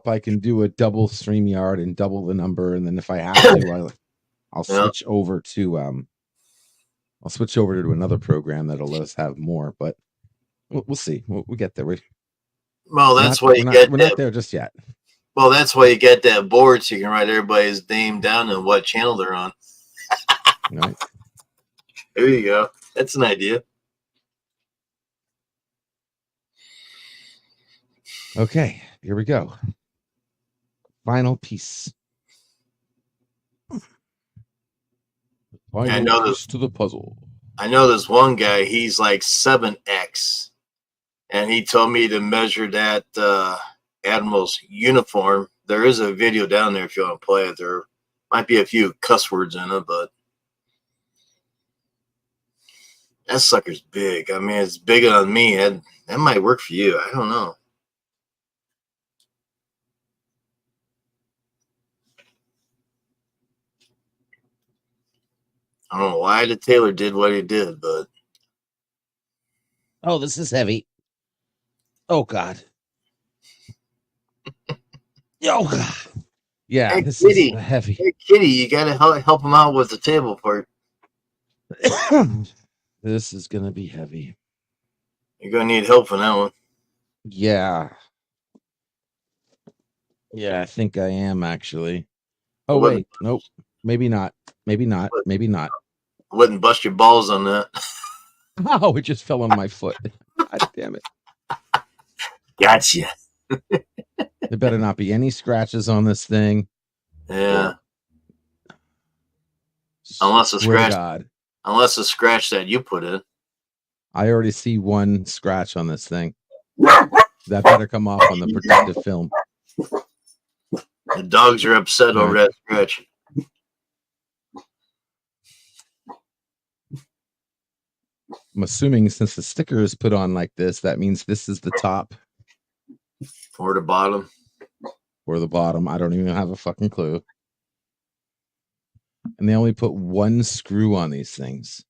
I can do a double StreamYard and double the number, and then if I have to, I'll switch over to another program that'll let us have more. But we'll see. We'll get there. Well, that's why you get we're that. not there just yet. Well, that's why you get that board so you can write everybody's name down and what channel they're on. Right. There you go. That's an idea. Okay, here we go. Final piece. Final piece to the puzzle. I know this one guy, he's like 7X, and he told me to measure that Admiral's uniform. There is a video down there if you want to play it. There might be a few cuss words in it, but that sucker's big. I mean, it's bigger than me. That might work for you. I don't know. I don't know why the tailor did what he did, but oh, this is heavy. Oh God. Oh God. Yeah, hey, this Kitty, is heavy. Hey, Kitty, you gotta help him out with the table part. This is gonna be heavy. You're gonna need help for that one. Yeah. Yeah, I think I am actually. Oh wait, nope. Maybe not. Maybe not. Maybe not. Wouldn't bust your balls on that. Oh, it just fell on my foot. God damn it. Gotcha. There better not be any scratches on this thing. Yeah. Unless a Swear to scratch. God. Unless a scratch that you put in. I already see one scratch on this thing. That better come off on the protective film. The dogs are upset over that scratch. I'm assuming since the sticker is put on like this, that means this is the top. Or the bottom. Or the bottom. I don't even have a fucking clue. And they only put one screw on these things.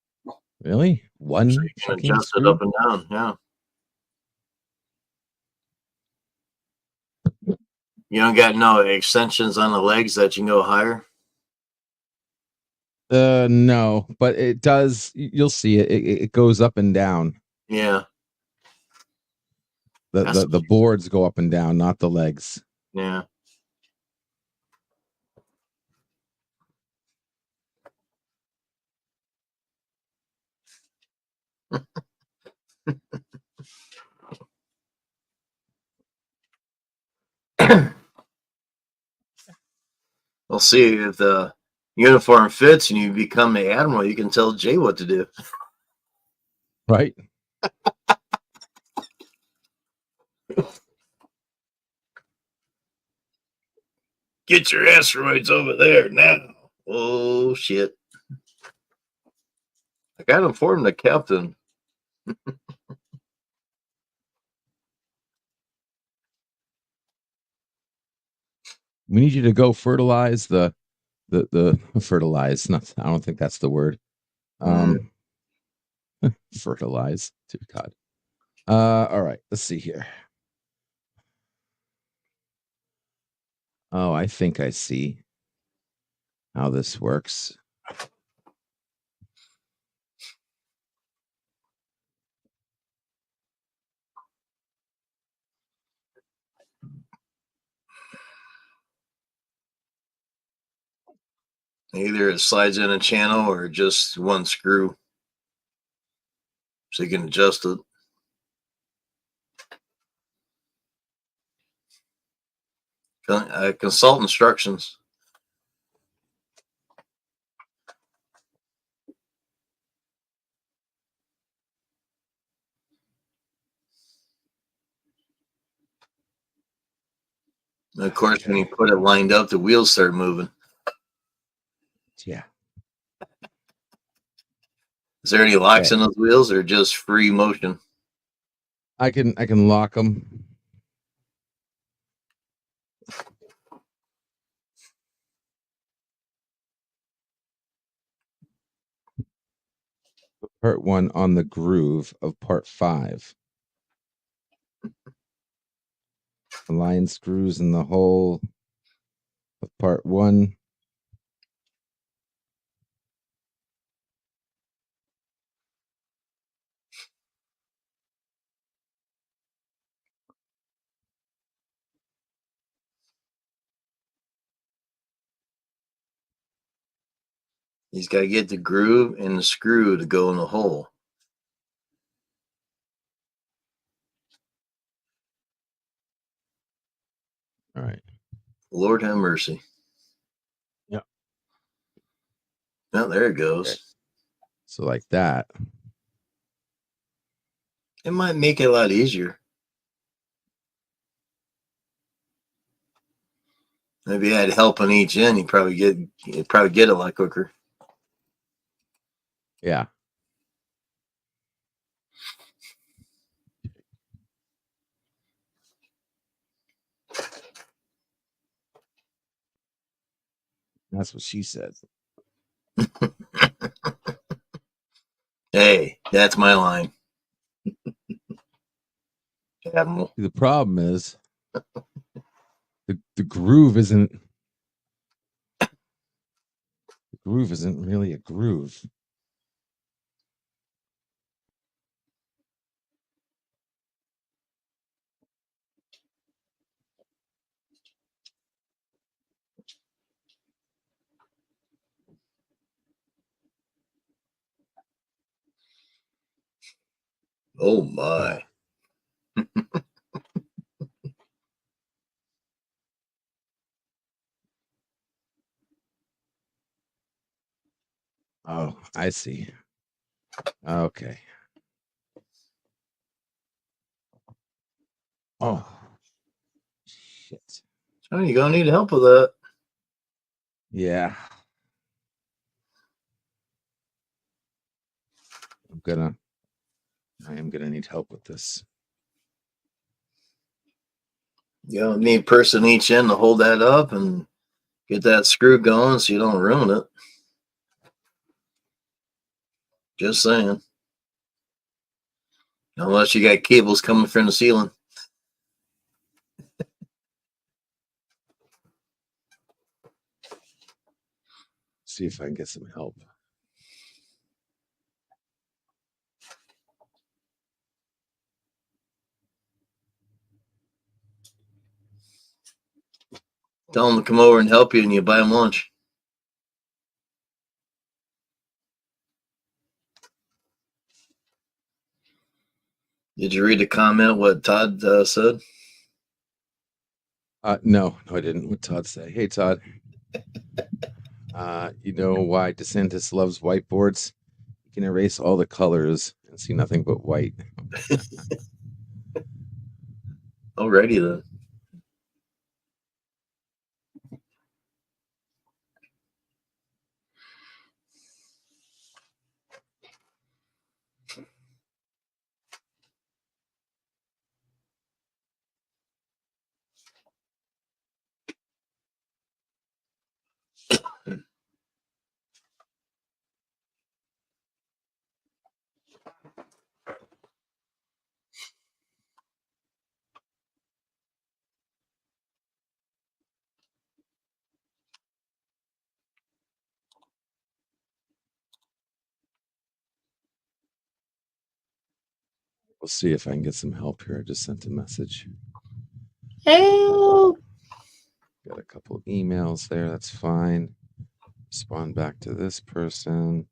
Really? One so you can fucking adjust screw? it up and down, yeah. You don't got no extensions on the legs that you can go higher? No, but it does. You'll see it. It goes up and down. Yeah. The boards go up and down, not the legs. Yeah. We'll see if the uniform fits and you become the admiral. You can tell Jay what to do. Right? Get your asteroids over there now. Oh, shit. I got to inform the captain. We need you to go fertilize the fertilize. Not. I don't think that's the word. Fertilize. Dear God. All right. Let's see here. Oh, I think I see how this works. Either it slides in a channel or just one screw. so you can adjust it. Consult instructions. And of course, when you put it lined up, the wheels start moving. Yeah. Is there any locks Okay. in those wheels, or just free motion? I can lock them. Part 1 on the groove of part 5. Align screws in the hole of part 1. He's got to get the groove and the screw to go in the hole. All right. Lord have mercy. Yeah. Now there it goes. Okay. So like that. It might make it a lot easier. Maybe you had help on each end, you'd probably get it a lot quicker. Yeah. That's what she said. Hey, that's my line. Admiral. The problem is the groove isn't really a groove. Oh my. Oh, I see. Okay. Oh, shit. Oh, you're gonna need help with that. Yeah. I am gonna need help with this. You know, need a person each end to hold that up and get that screw going so you don't ruin it. Just saying. Unless you got cables coming from the ceiling. See if I can get some help. Tell them to come over and help you and you buy them lunch. Did you read the comment what Todd said? No, I didn't. What Todd say? Hey, Todd. You know why DeSantis loves whiteboards? He can erase all the colors and see nothing but white. Alrighty then. We'll see if I can get some help here. I just sent a message. Help! Got a couple of emails there. That's fine. Respond back to this person.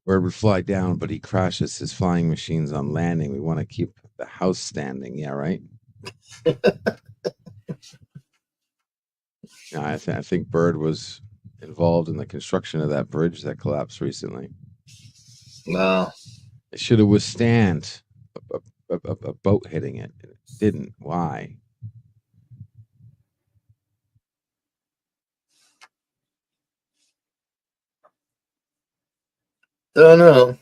Bird would fly down, but he crashes his flying machines on landing. We want to keep the house standing. Yeah, right. I think Bird was involved in the construction of that bridge that collapsed recently. No. It should have withstand a boat hitting it. It didn't. Why? Don't know.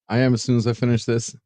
I am as soon as I finish this.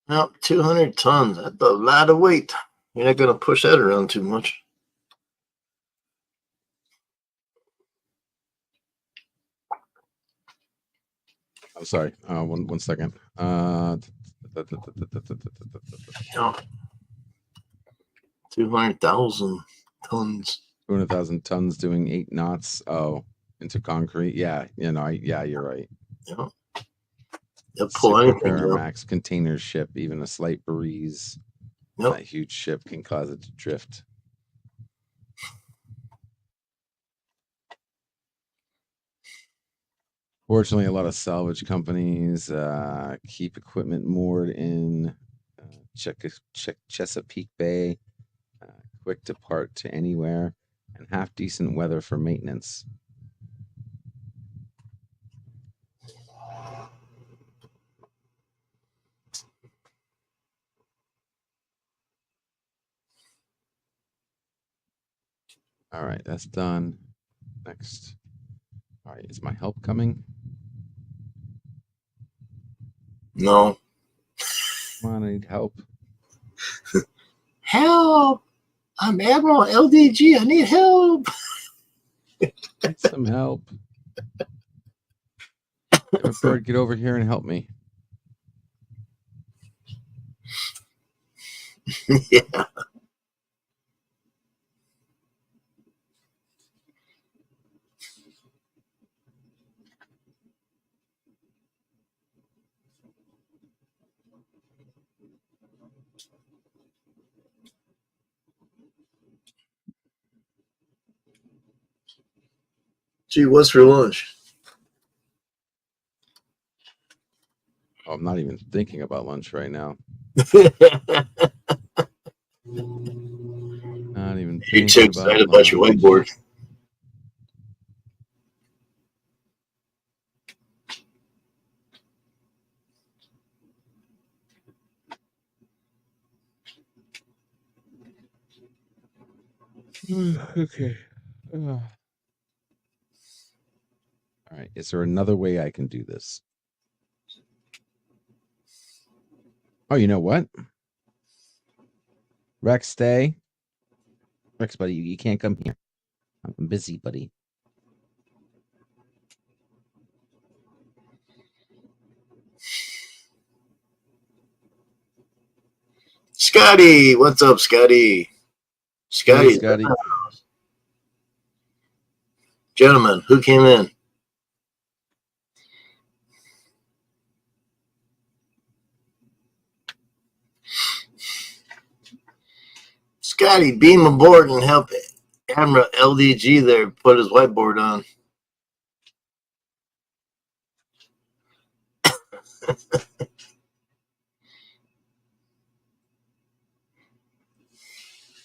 Now, 200 tons. That's a lot of weight. You're not going to push that around too much. I'm sorry. One second. Yeah. 200,000 tons. 200,000 tons doing 8 knots. Oh, into concrete. Yeah, you're right. Yeah. They'll pull anything down. Max container ship, even a slight breeze. Yep. That huge ship can cause it to drift. Fortunately, a lot of salvage companies keep equipment moored in Chesapeake Bay, quick depart to anywhere, and half decent weather for maintenance. All right, that's done. Next. All right, is my help coming? No. Come on, I need help. Help! I'm Admiral LDG. I need help. Need some help. Bird, get over here and help me. Yeah. Gee, what's for lunch? Oh, I'm not even thinking about lunch right now. Not even You're thinking too excited about your whiteboard. Okay. All right. Is there another way I can do this? Oh, you know what? Rex, stay. Rex, buddy, you can't come here. I'm busy, buddy. Scotty, what's up, Scotty? Scotty, Hey, Scotty. Gentlemen, who came in? Scotty, beam aboard and help Admiral LDG there put his whiteboard on.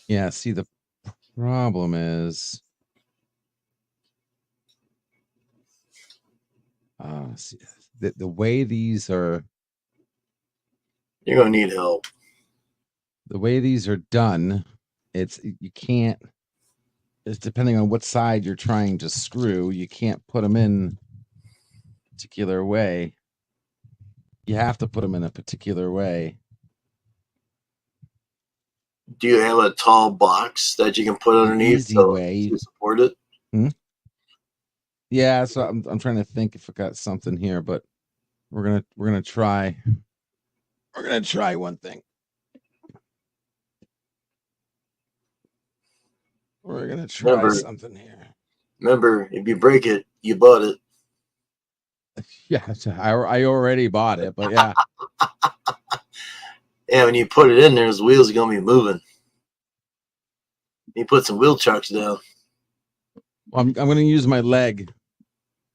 Yeah, see, the problem is see, the way these are, You're going to need help. the way these are done, you can't, it's depending on what side you're trying to screw, you can't put them in a particular way. You have to put them in a particular way. Do you have a tall box that you can put underneath to support it? Yeah, so I'm trying to think if I got something here, but we're gonna try one thing. We're gonna try something here. Remember, if you break it, you bought it. Yeah, I already bought it, but yeah. Yeah, when you put it in there, those wheels are gonna be moving. You put some wheel chucks down. Well, I'm gonna use my leg.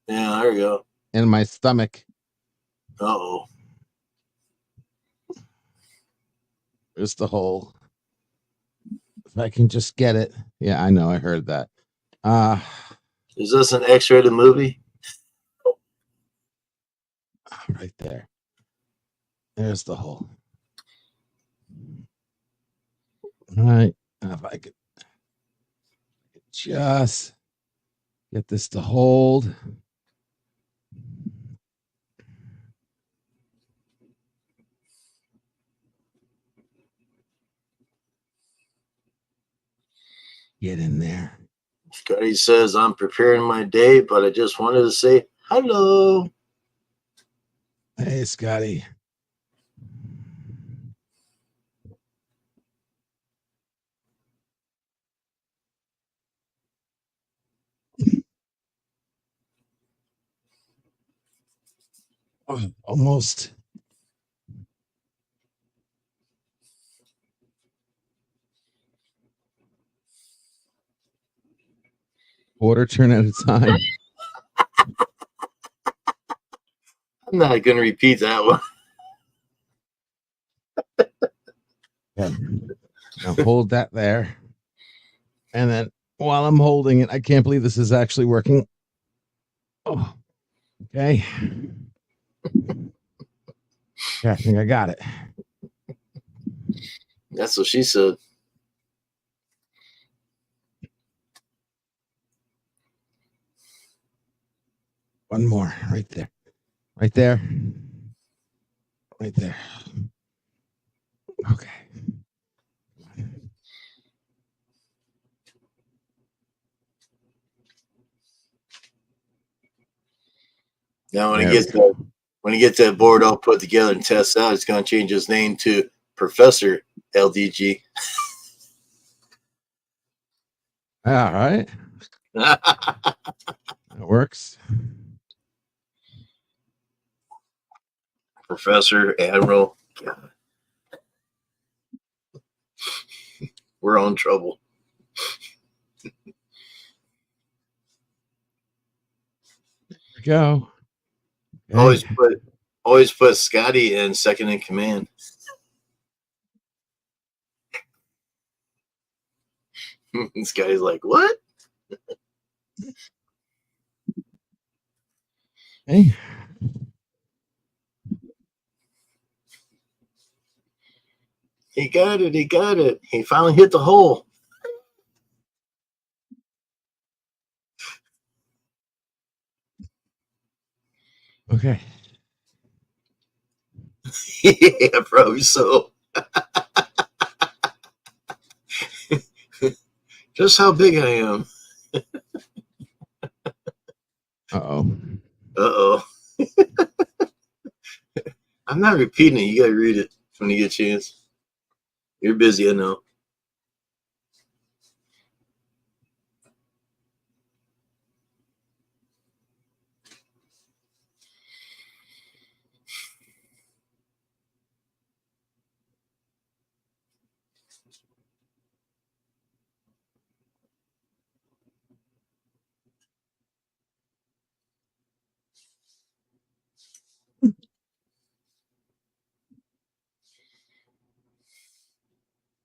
Yeah, there you go. And my stomach. Uh-oh. There's the hole. If I can just get it. Yeah, I know. I heard that. Is this an X-rated movie? Right there. There's the hole. All right. If I could just get this to hold. Get in there. Scotty says, I'm preparing my day, but I just wanted to say hello. Hey, Scotty. Oh, almost. Quarter turn at a time. I'm not going to repeat that one. Okay. Now hold that there. And then while I'm holding it, I can't believe this is actually working. Oh, okay. Yeah, I think I got it. That's what she said. One more right there. Right there. Right there. Okay. Now, There we go. when he gets that board all put together and tests out, he's going to change his name to Professor LDG. All right. That works. Professor, Admiral. God. We're on trouble. There we go. Always Okay. put Scotty in second in command. Scotty's like, what? Hey. He got it. He got it. He finally hit the hole. Okay. Yeah, probably so. Just how big I am. Uh-oh. Uh-oh. I'm not repeating it. You got to read it when you get a chance. You're busy, I know.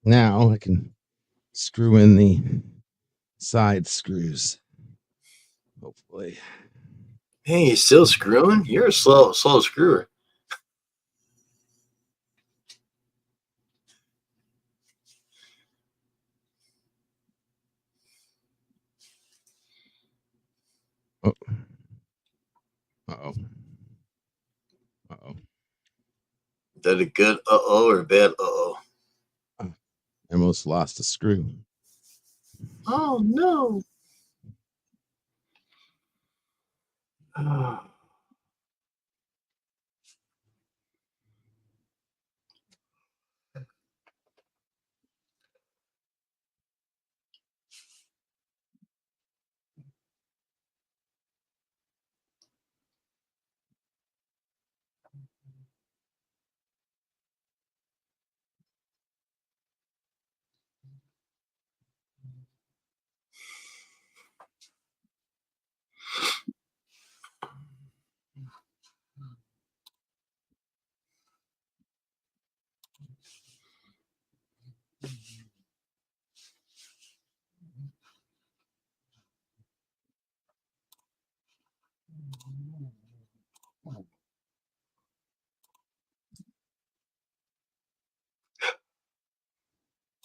Now I can screw in the side screws. Hopefully. Hey, you still screwing? You're a slow screwer. Oh. Uh-oh. Uh-oh. Is that a good uh-oh or a bad uh-oh? I almost lost a screw. Oh, no.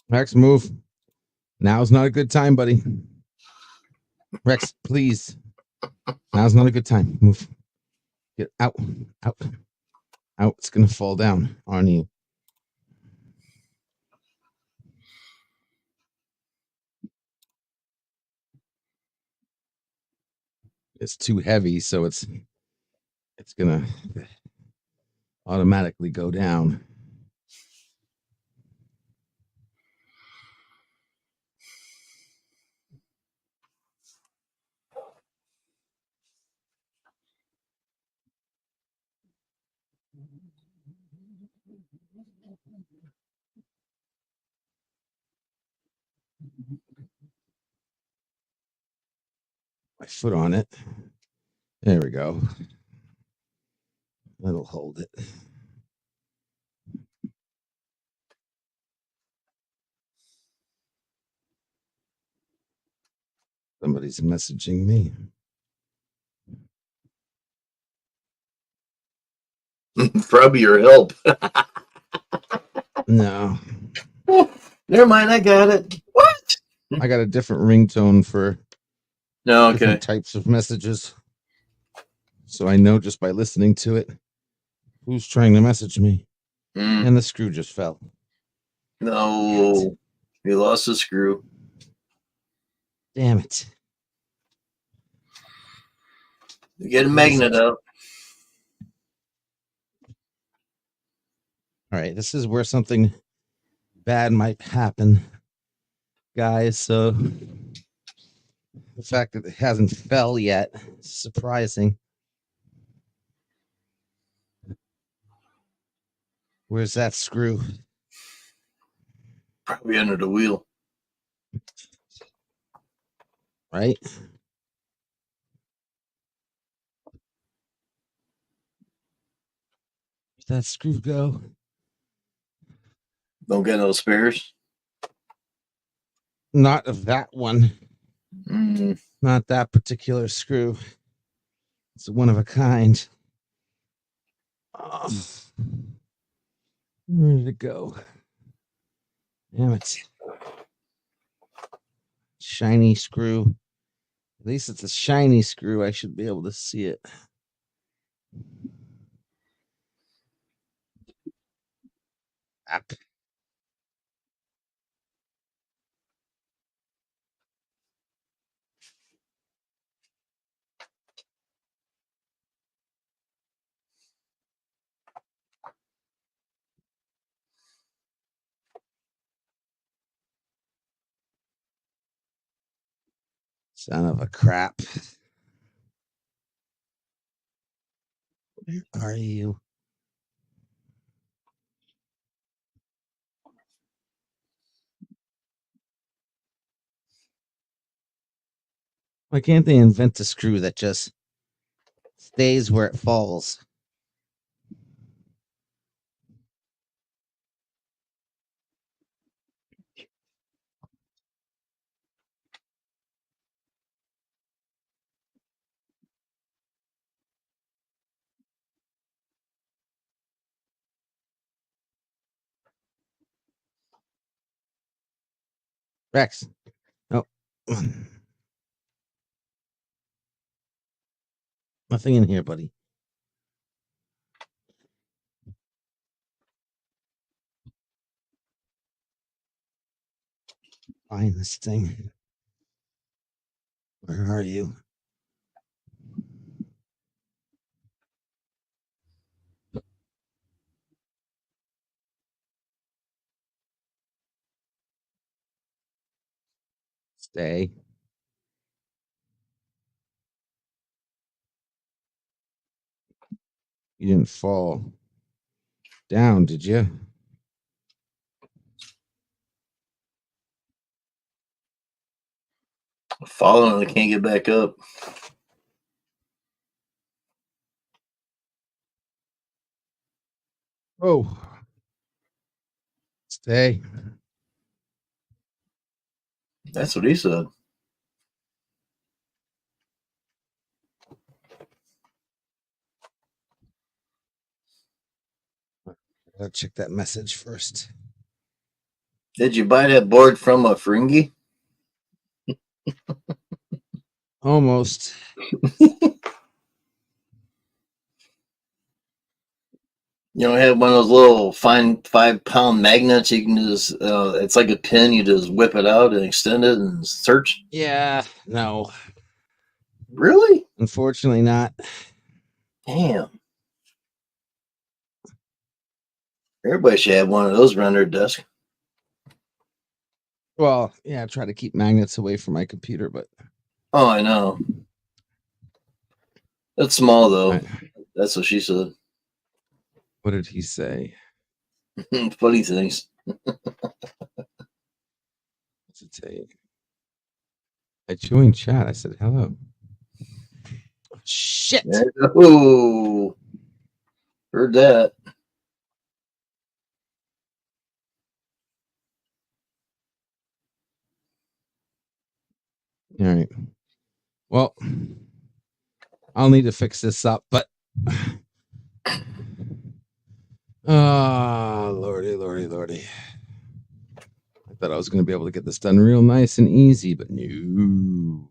Rex, move. Now's not a good time, buddy. Rex, please. Now's not a good time. Move. Get out. Out. Out. It's gonna fall down on you. It's too heavy, so it's gonna automatically go down. My foot on it. There we go. That'll hold it. Somebody's messaging me. Probably your help. No, Never mind, I got it. What? I got a different ringtone for No, okay. different types of messages. So I know just by listening to it who's trying to message me. Mm, And the screw just fell. no, you lost the screw. Damn it. You get a What is magnet it? out. All right, this is where something bad might happen, guys. So the fact that it hasn't fell yet is surprising. Where's that screw? Probably under the wheel. Right? Where'd that screw go? Don't get no spares. Not of that one. Mm, Not that particular screw. It's one of a kind. Oh, where did it go? Damn it. Shiny screw. At least it's a shiny screw. I should be able to see it. App. Son of a crap. Where are you? Why can't they invent a screw that just stays where it falls? Rex. Oh. Nothing in here, buddy. Find this thing. Where are you? Stay. You didn't fall down, did you? falling and I can't get back up. Oh. Stay. That's what he said. Gotta check that message first. Did you buy that board from a Fringy? Almost. You don't have one of those little fine 5-pound magnets. You can just, it's like a pin. You just whip it out and extend it and search. Yeah, no. Really? Unfortunately, not. Damn. Everybody should have one of those around their desk. Well, yeah, I try to keep magnets away from my computer, but Oh, I know. That's small though. I, That's what she said. what did he say? Funny things. What's it say? I joined chat. I said hello. Oh, shit. Oh, heard that. All right. Well, I'll need to fix this up, but lordy, lordy, lordy. I thought I was going to be able to get this done real nice and easy, but no.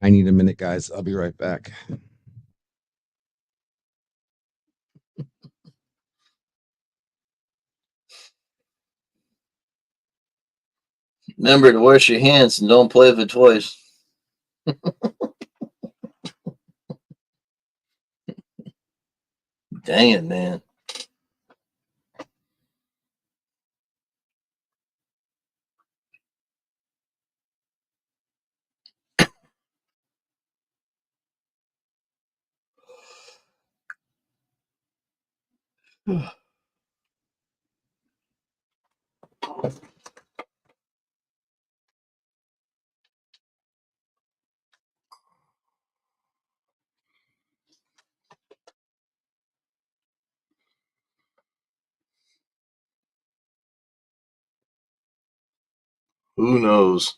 I need a minute, guys. I'll be right back. Remember to wash your hands and don't play with it twice. Dang it, man. Who knows?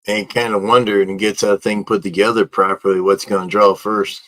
And kind of wondered and gets that thing put together properly, what's going to draw first.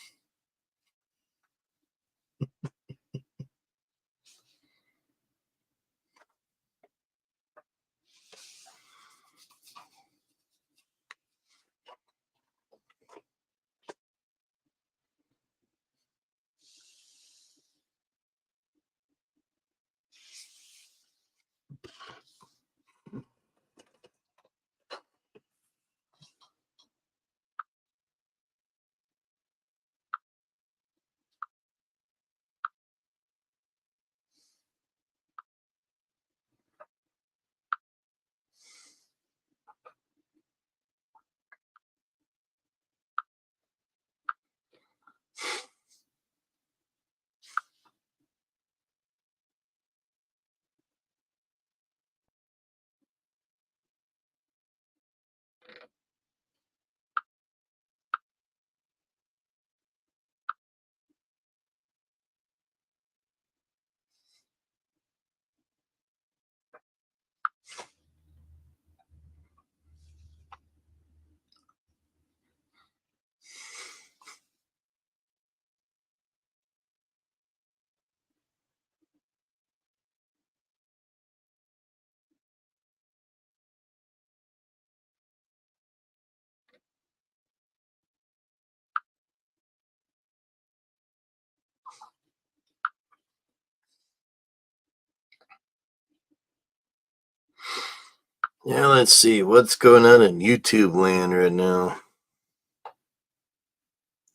Yeah, let's see what's going on in YouTube land right now.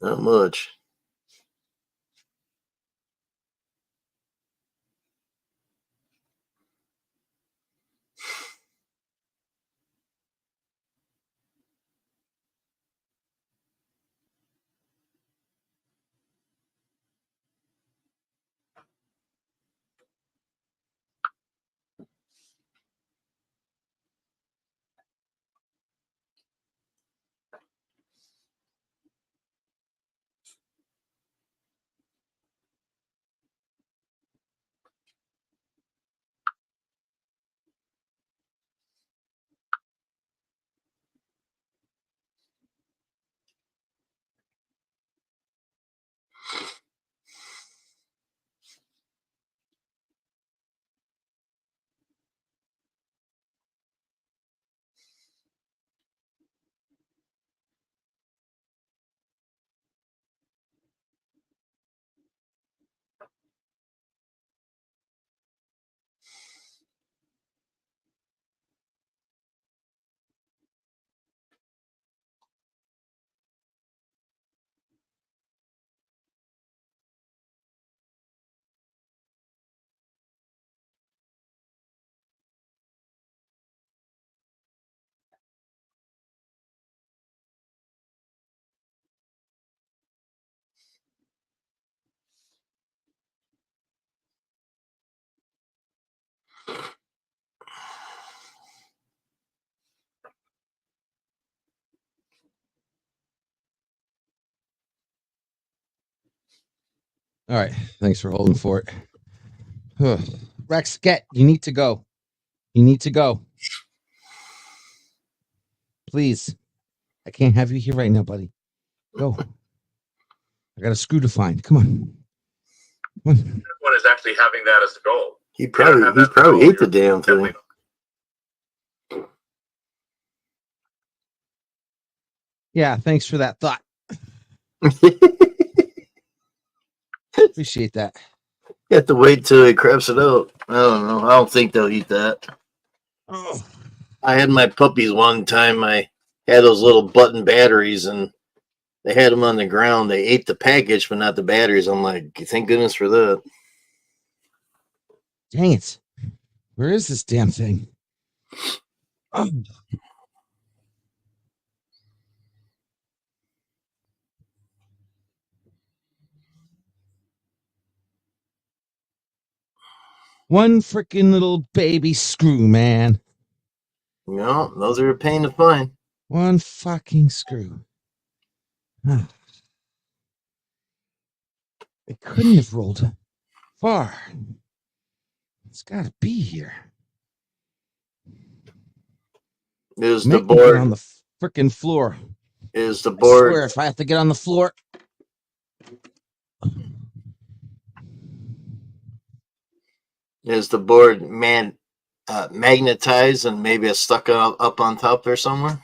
Not much. All right. Thanks for holding for it. Rex, you need to go. You need to go. Please. I can't have you here right now, buddy. Go. I got a screw to find. Come on. Come on. One is actually having that as the goal. He probably ate the damn thing. Yeah, thanks for that thought. Appreciate that. You have to wait till he craps it out. I don't know. I don't think they'll eat that. Oh. I had my puppies one time. I had those little button batteries, and they had them on the ground. They ate the package, but not the batteries. I'm like, thank goodness for that. Dang it. Where is this damn thing? Oh. One freaking little baby screw, man. No, those are a pain to find. One fucking screw. It couldn't have rolled far. It's got to be here. Is Make the me get board on the freaking floor? Is the I board? swear, if I have to get on the floor. Is the board magnetized and maybe it's stuck up on top there somewhere?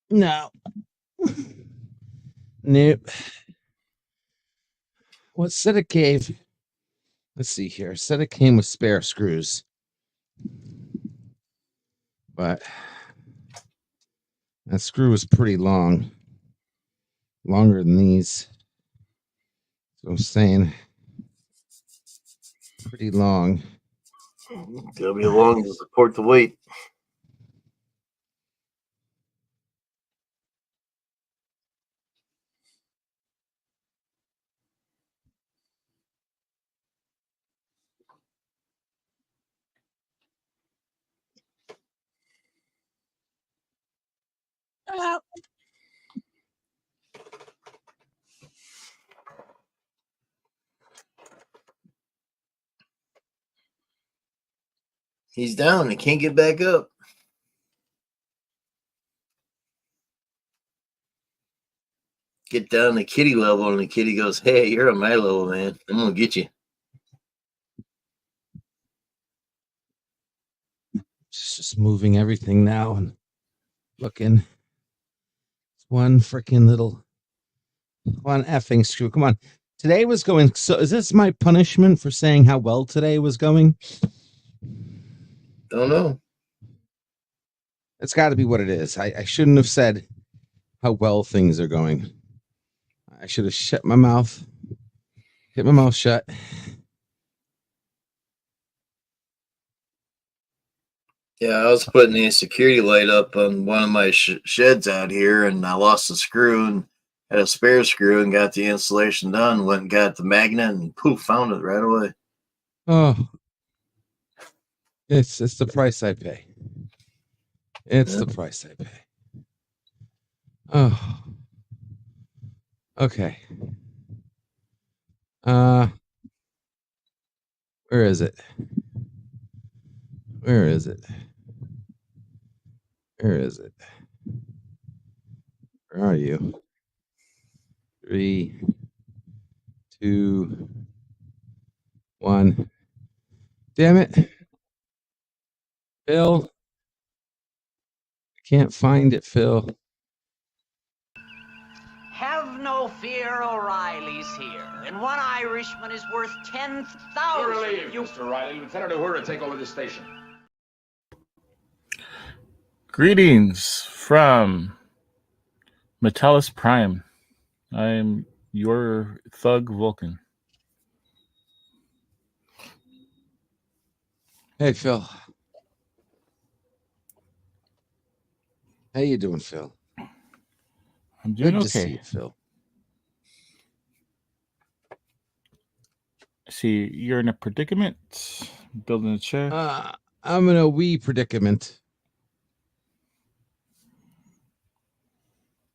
No. Nope. What said it gave? Let's see here. Said it came with spare screws. But that screw is pretty long. Longer than these. So I'm saying pretty long. Gotta be long to support the weight. He's down. He can't get back up. Get down to kitty level, and the kitty goes, "Hey, you're on my level, man. I'm gonna get you." Just moving everything now and looking. It's one freaking little one effing screw. Come on. Today was going. So is this my punishment for saying how well today was going? Don't know. It's got to be what it is. I shouldn't have said how well things are going. I should have shut my mouth, hit my mouth shut. Yeah, I was putting a security light up on one of my sheds out here, and I lost a screw and had a spare screw and got the installation done. Went and got the magnet and poof, found it right away. Oh, it's the price I pay. It's the price I pay. Oh, okay. Where is it? Where is it? Where is it? Where are you? 3, 2, 1. Damn it. Phil. I can't find it, Phil. Have no fear, O'Reilly's here, and one Irishman is worth 10,000. You're relieved, Mr. O'Reilly. Lieutenant Uhura take over the station. Greetings from Metallus Prime. I am your thug Vulcan. Hey, Phil. How you doing, Phil? I'm doing Good to see okay. you, Phil. See, you're in a predicament, building a chair. I'm in a wee predicament.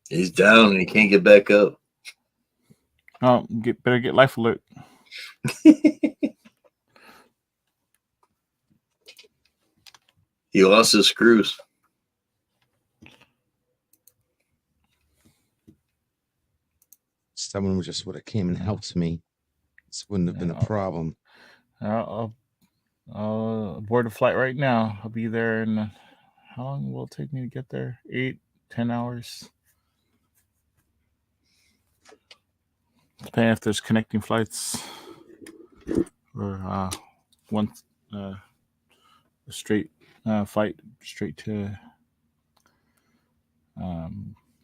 He's down and he can't get back up. Oh, better get life alert. He lost his screws. Someone just would have came and helped me. This wouldn't have been a problem. I'll board a flight right now. I'll be there in how long will it take me to get there? 8, 10 hours. Depending if there's connecting flights or one a straight flight straight to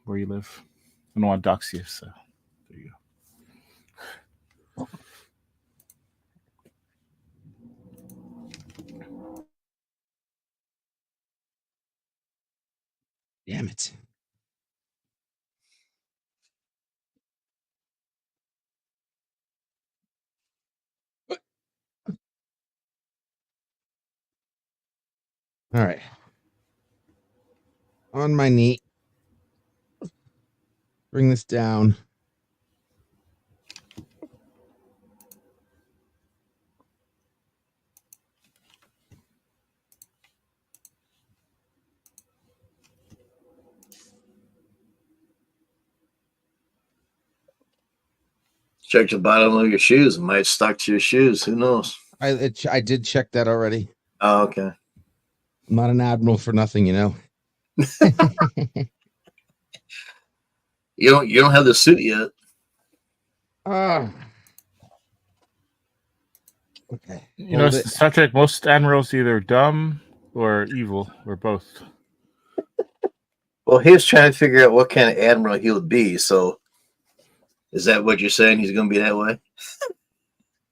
where you live. I don't want to dox you, so there you go. Damn it. All right. On my knee. Bring this down. Check the bottom of your shoes. It might stuck to your shoes. Who knows? I did check that already. Oh, okay. I'm not an admiral for nothing, you know. You don't have the suit yet. Okay. You know, Star Trek, most admirals either dumb or evil or both. Well, he was trying to figure out what kind of admiral he would be. So, is that what you're saying? He's going to be that way?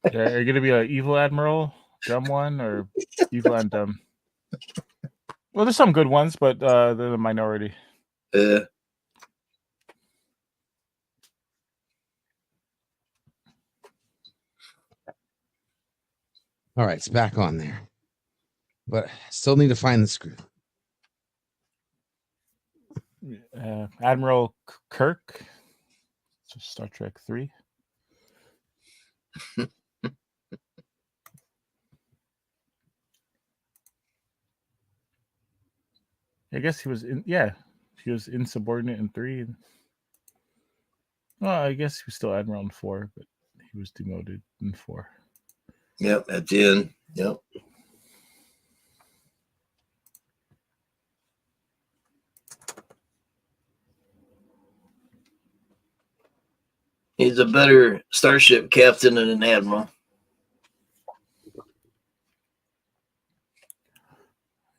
Are you going to be an evil admiral, dumb one, or evil and dumb? Well, there's some good ones, but they're the minority. All right, it's back on there. But I still need to find the screw. Admiral Kirk, Star Trek 3. I guess he was he was insubordinate in 3. Well, I guess he was still admiral in 4, but he was demoted in 4. Yep, at the end. Yep. He's a better starship captain than an admiral.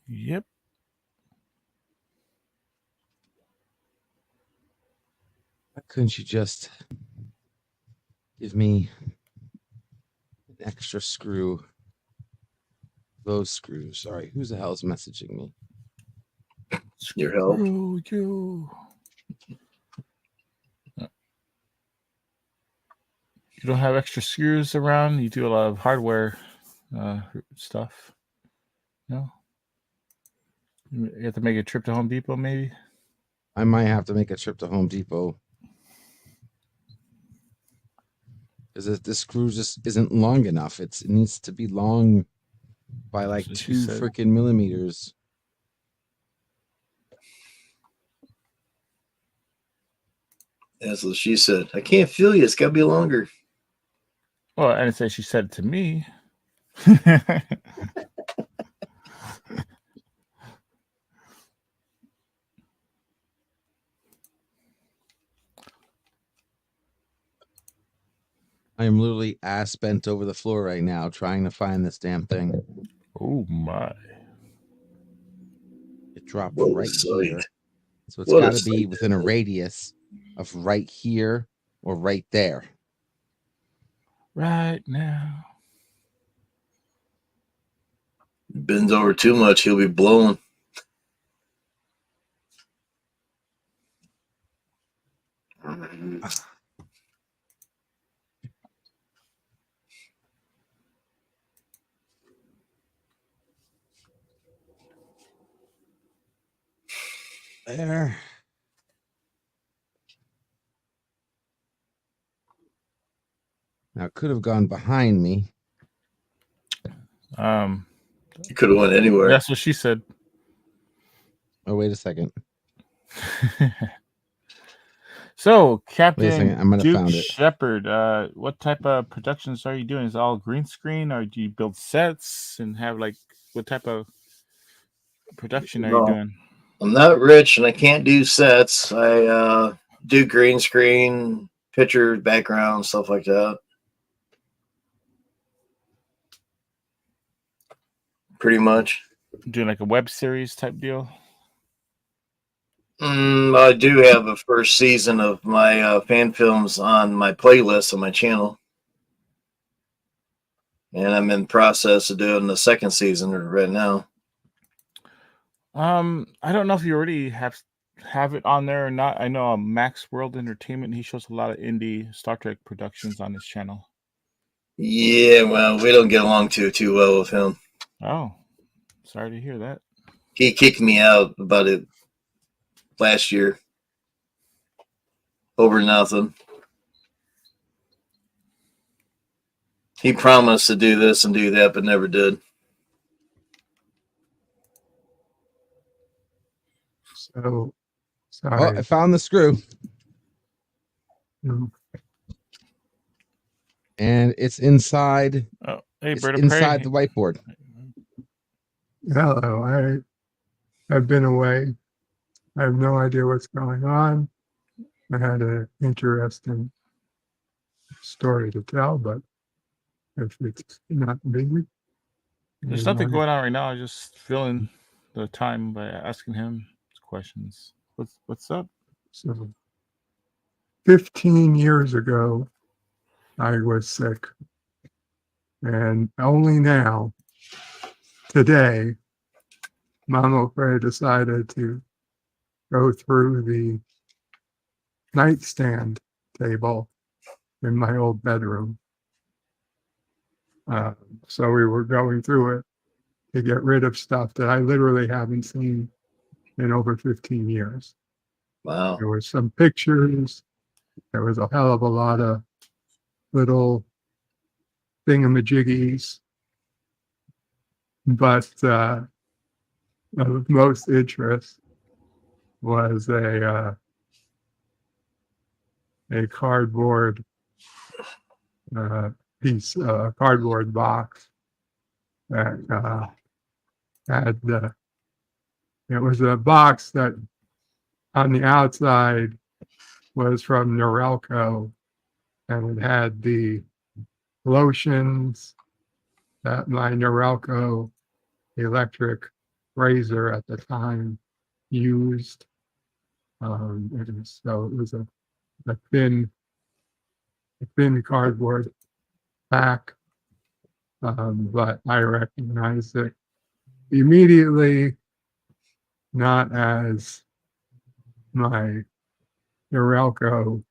Yep. couldn't you just give me an extra screw? Those screws. Sorry, who the hell is messaging me? Your help. Screw you. You don't have extra screws around. You do a lot of hardware stuff. No. You have to make a trip to Home Depot, maybe. I might have to make a trip to Home Depot. Because this screw just isn't long enough. It needs to be long by like That's what she 2 said. freaking millimeters. That's what she said. I can't feel you. It's got to be longer. Well, I didn't say she said it to me. I am literally ass bent over the floor right now trying to find this damn thing. Oh my. It dropped What a right sight. here. So it's What a got to be sight. within a radius of right here or right there. Right now. Bends over too much, he'll be blown. There. Now it could have gone behind me. You could have went anywhere. That's what she said. Oh, wait a second. So, Wait a Captain second. I might have Duke found it. Shepard, what type of productions are you doing? Is it all green screen, or do you build sets and have like what type of production are you No. doing? I'm not rich and I can't do sets. I do green screen, picture, background, stuff like that. Pretty much. Doing like a web series type deal? I do have a first season of my fan films on my playlist on my channel. And I'm in process of doing the second season right now. I don't know if you already have it on there or not. I know Max World Entertainment, he shows a lot of indie Star Trek productions on his channel. Yeah, well, we don't get along too well with him. Oh, sorry to hear that. He kicked me out about it last year over nothing. He promised to do this and do that, but never did. So, Oh, sorry. I found the screw. Mm. And it's inside. Oh, hey, It's Bird of inside Prey. the whiteboard. Hello, I've been away. I have no idea what's going on. I had an interesting story to tell, but if it's not big, There's nothing going on right now. I'm just filling the time by asking him questions. What's up? So 15 years ago, I was sick. And only now, today, Mama Frey decided to go through the nightstand table in my old bedroom. So we were going through it to get rid of stuff that I literally haven't seen in over 15 years. Wow. There were some pictures. There was a hell of a lot of little thingamajiggies. But of most interest was a cardboard piece, a cardboard box that had it was a box that on the outside was from Norelco, and it had the lotions that my Norelco electric razor at the time used. And so it was a a thin cardboard pack, but I recognized it immediately, not as my Norelco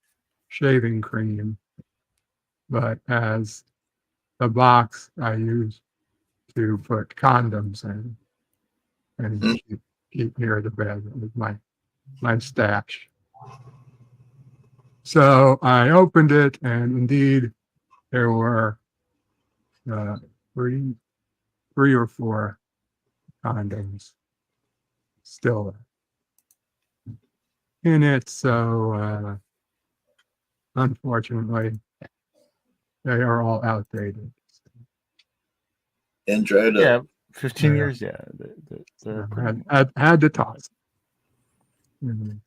shaving cream, but as the box I use to put condoms in and keep near the bed with my stash. So I opened it, and indeed there were three or four condoms still in it. So unfortunately, they are all outdated. And dried Yeah, up. 15 Yeah. years. Yeah, they're pretty. I had to toss. Mhm.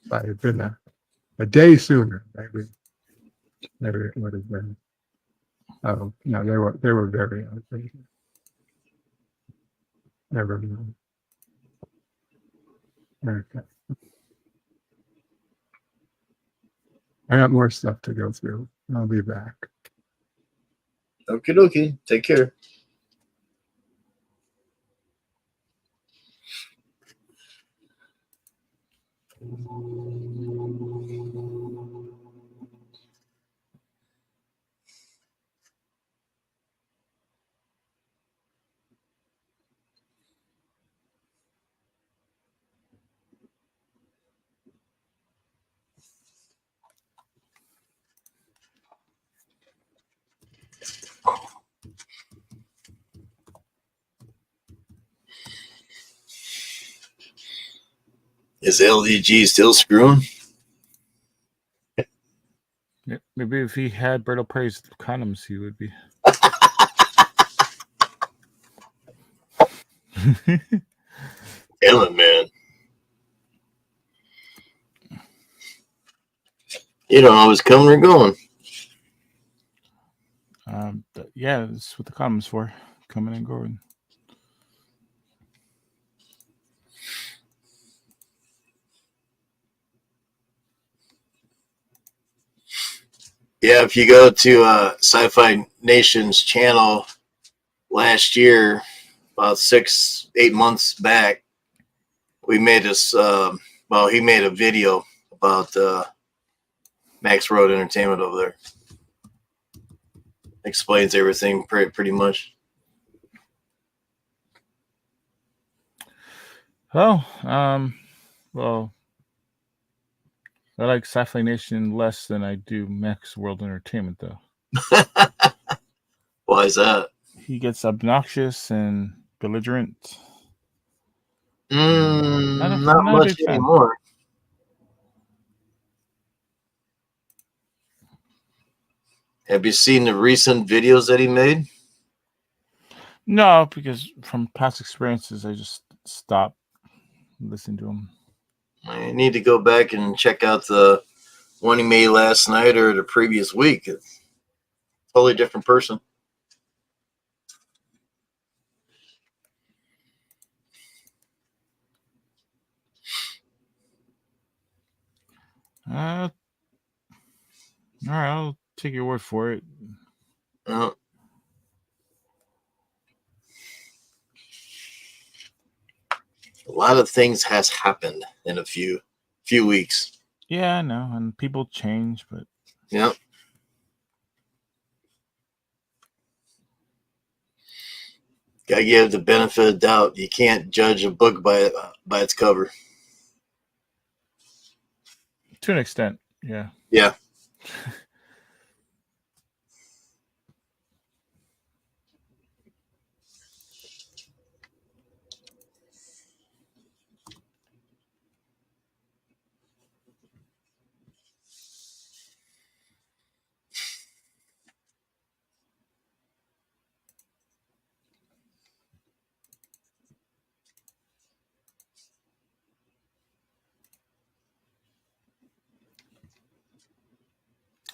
If I had been a day sooner, maybe it would have been. Oh no, they were very outdated. Never mind. Okay. I got more stuff to go through. I'll be back. Okie dokie. Take care. Is LDG still screwing? Maybe if he had Berto Perry's condoms, he would be. Damn it, man. You don't know what's coming or going. Yeah, that's what the condoms for, coming and going. Yeah, if you go to Sci-Fi Nation's channel last year, about 6-8 months back, we made this. He made a video about Max Road Entertainment over there. Explains everything pretty much. Oh, well, I like Sci-Fi Nation less than I do Max World Entertainment, though. Why is that? He gets obnoxious and belligerent. Not not a much big fan. anymore. Have you seen the recent videos that he made? No, because from past experiences, I just stopped listening to him. I need to go back and check out the one he made last night or the previous week. It's a totally different person. All right, I'll take your word for it. A lot of things has happened in a few weeks. Yeah, I know, and people change, but Yep. Gotta give the benefit of the doubt. You can't judge a book by its cover. to an extent, yeah. Yeah.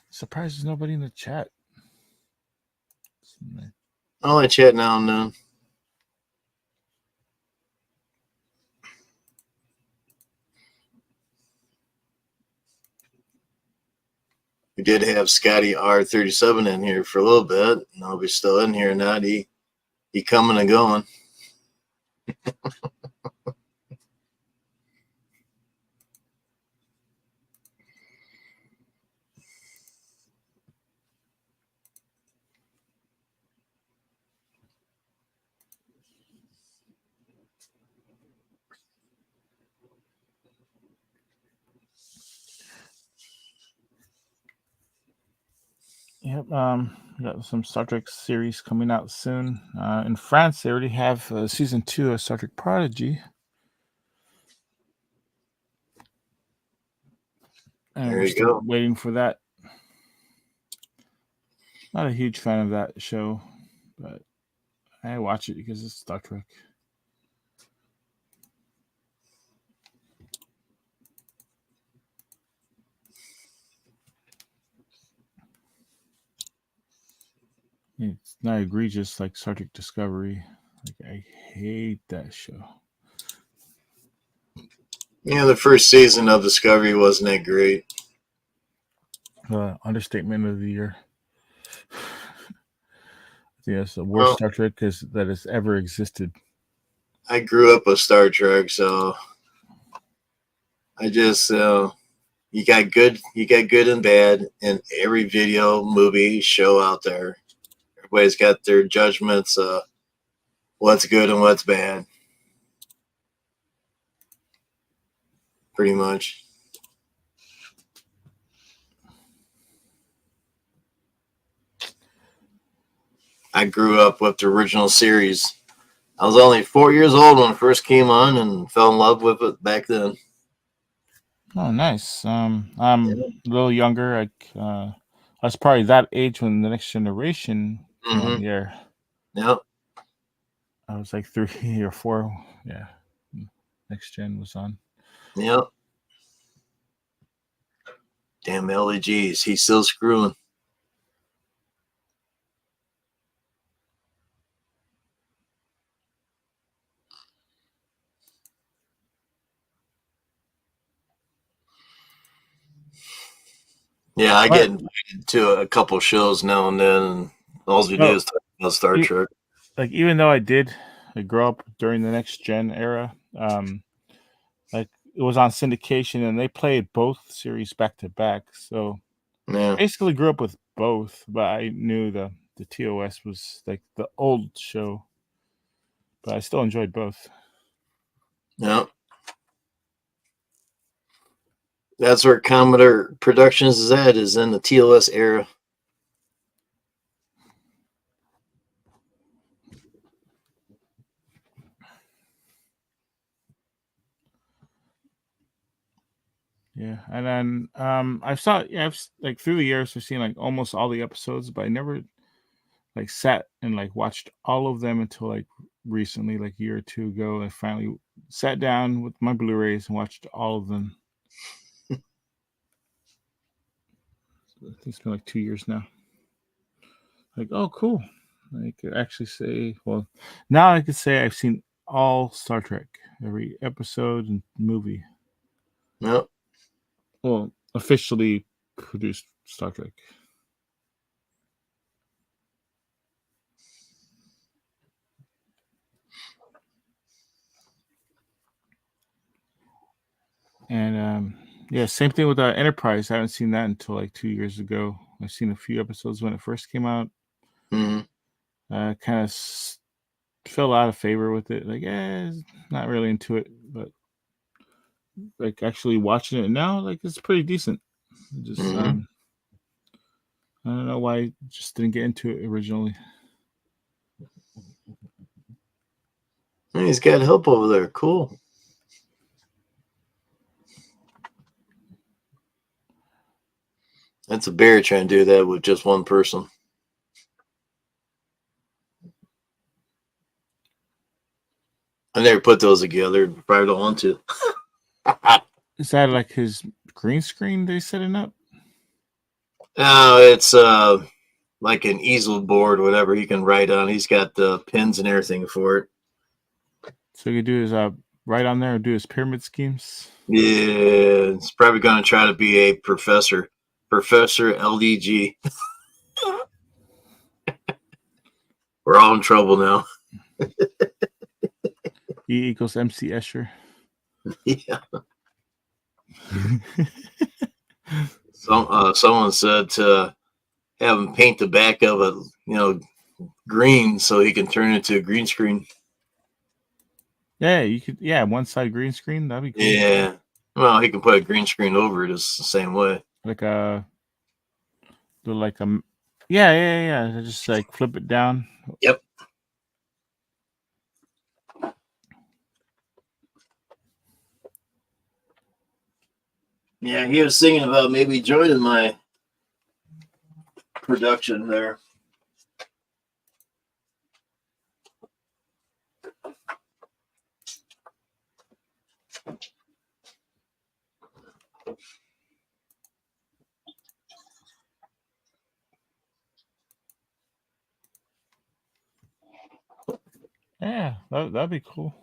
Surprised there's nobody in the chat. I only chat now and then. We did have Scotty R37 in here for a little bit. Now he's still in here or not. He coming and going. Yep. We got some Star Trek series coming out soon. In France, they already have season 2 of Star Trek Prodigy. And There we're you still go. waiting for that. Not a huge fan of that show, but I watch it because it's Star Trek. It's not egregious like Star Trek Discovery. Like, I hate that show. Yeah, the first season of Discovery wasn't that great. Understatement of the year. I think that's the worst Star Trek that has ever existed. I grew up with Star Trek, so I just you got good and bad in every video, movie, show out there. Everybody's got their judgments of what's good and what's bad. Pretty much. I grew up with the original series. I was only 4 years old when it first came on and fell in love with it back then. Oh, nice. I'm a little younger. I was probably that age when the Next Generation came on the air. Yep. I was like 3 or 4. Yeah. Next Gen was on. Yep. Damn LEGs. He's still screwing. Yeah, I get invited to a couple shows now and then, and all we do is talk about Star Trek. Like, even though I grow up during the Next Gen era, like it was on syndication and they played both series back to back. So yeah. Basically grew up with both, but I knew the TOS was like the old show, but I still enjoyed both. Yep. That's where Commodore Productions is at, is in the TOS era. Yeah, and then I've like through the years I've seen like almost all the episodes, but I never like sat and like watched all of them until like recently, like a year or two ago. I finally sat down with my Blu-rays and watched all of them. I think it's been like 2 years now. Like, oh, cool. I could actually say, well, now I could say I've seen all Star Trek, every episode and movie. Yep. Well, officially produced Star Trek. And yeah, same thing with Enterprise. I haven't seen that until like 2 years ago. I've seen a few episodes when it first came out. Mm-hmm. Kind of fell out of favor with it. Like, not really into it. But like actually watching it now, like it's pretty decent. Just I don't know why I just didn't get into it originally. He's got help over there. Cool. That's a bear trying to do that with just one person. I never put those together. Probably don't want to. Is that like his green screen they setting up? No, it's like an easel board, whatever he can write on. He's got the pins and everything for it. So he could do his write on there and do his pyramid schemes. Yeah, it's probably going to try to be a professor Professor LDG. We're all in trouble now. E equals MC Escher. Yeah. Someone said to have him paint the back of it, green so he can turn it into a green screen. Yeah, you could. Yeah, one side green screen. That'd be cool. Yeah. Well, he can put a green screen over it. It's the same way. Like a, yeah. Just like flip it down. Yep. Yeah, he was thinking about maybe joining my production there. Yeah, that'd be cool.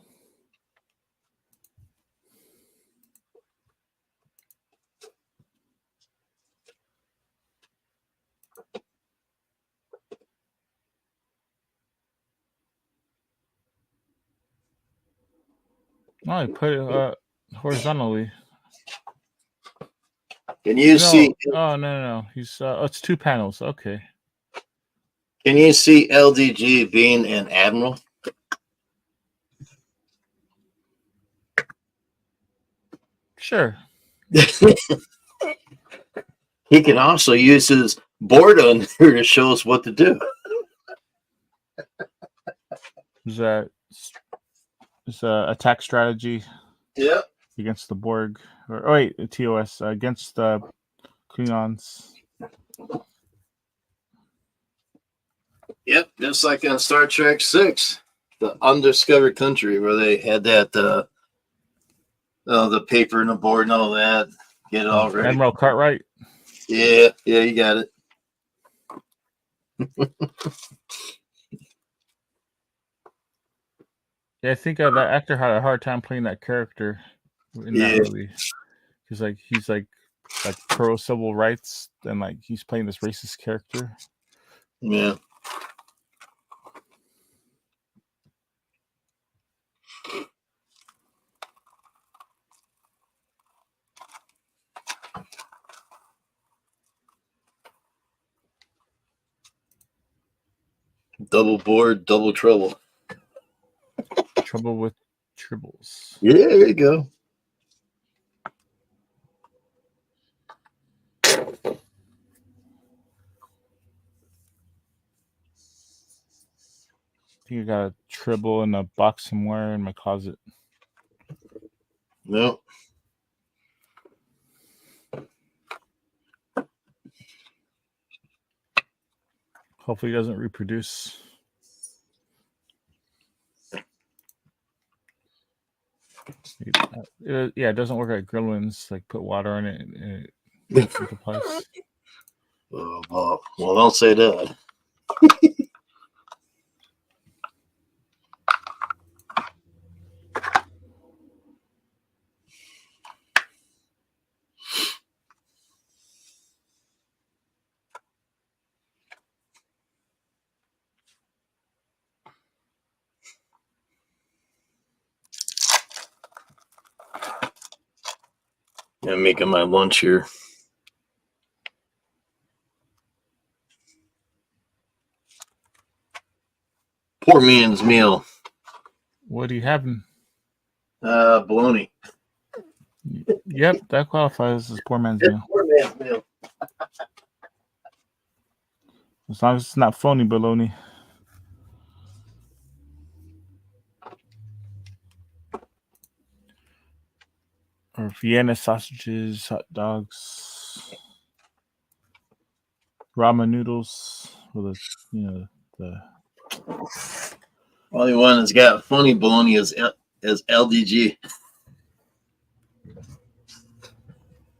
No, I put it horizontally. Can you see? Oh no. He's it's 2 panels. Okay. Can you see LDG being an admiral? Sure. He can also use his board on here to show us what to do. Is that attack strategy? Yep. Against the Borg, TOS against the Klingons. Yep, just like on Star Trek 6, the undiscovered country, where they had that the paper and the board and all that. Get it all ready. Admiral Cartwright. Yeah, you got it. Yeah, I think that actor had a hard time playing that character in that movie. He's like pro civil rights, and like he's playing this racist character. Yeah. Double board, double trouble. Trouble with tribbles. Yeah, there you go. I think I got a tribble in a box somewhere in my closet. No. Hopefully, it doesn't reproduce. It doesn't work like Gremlins. Like put water on it and it multiplies. Oh, well, don't say that. I'm making my lunch here. Poor man's meal. What are you having? Bologna. Yep, that qualifies as poor man's meal. Poor man's meal. As long as it's not phony bologna. Or Vienna sausages, hot dogs, ramen noodles, or the Only one that's got phony bologna is LDG.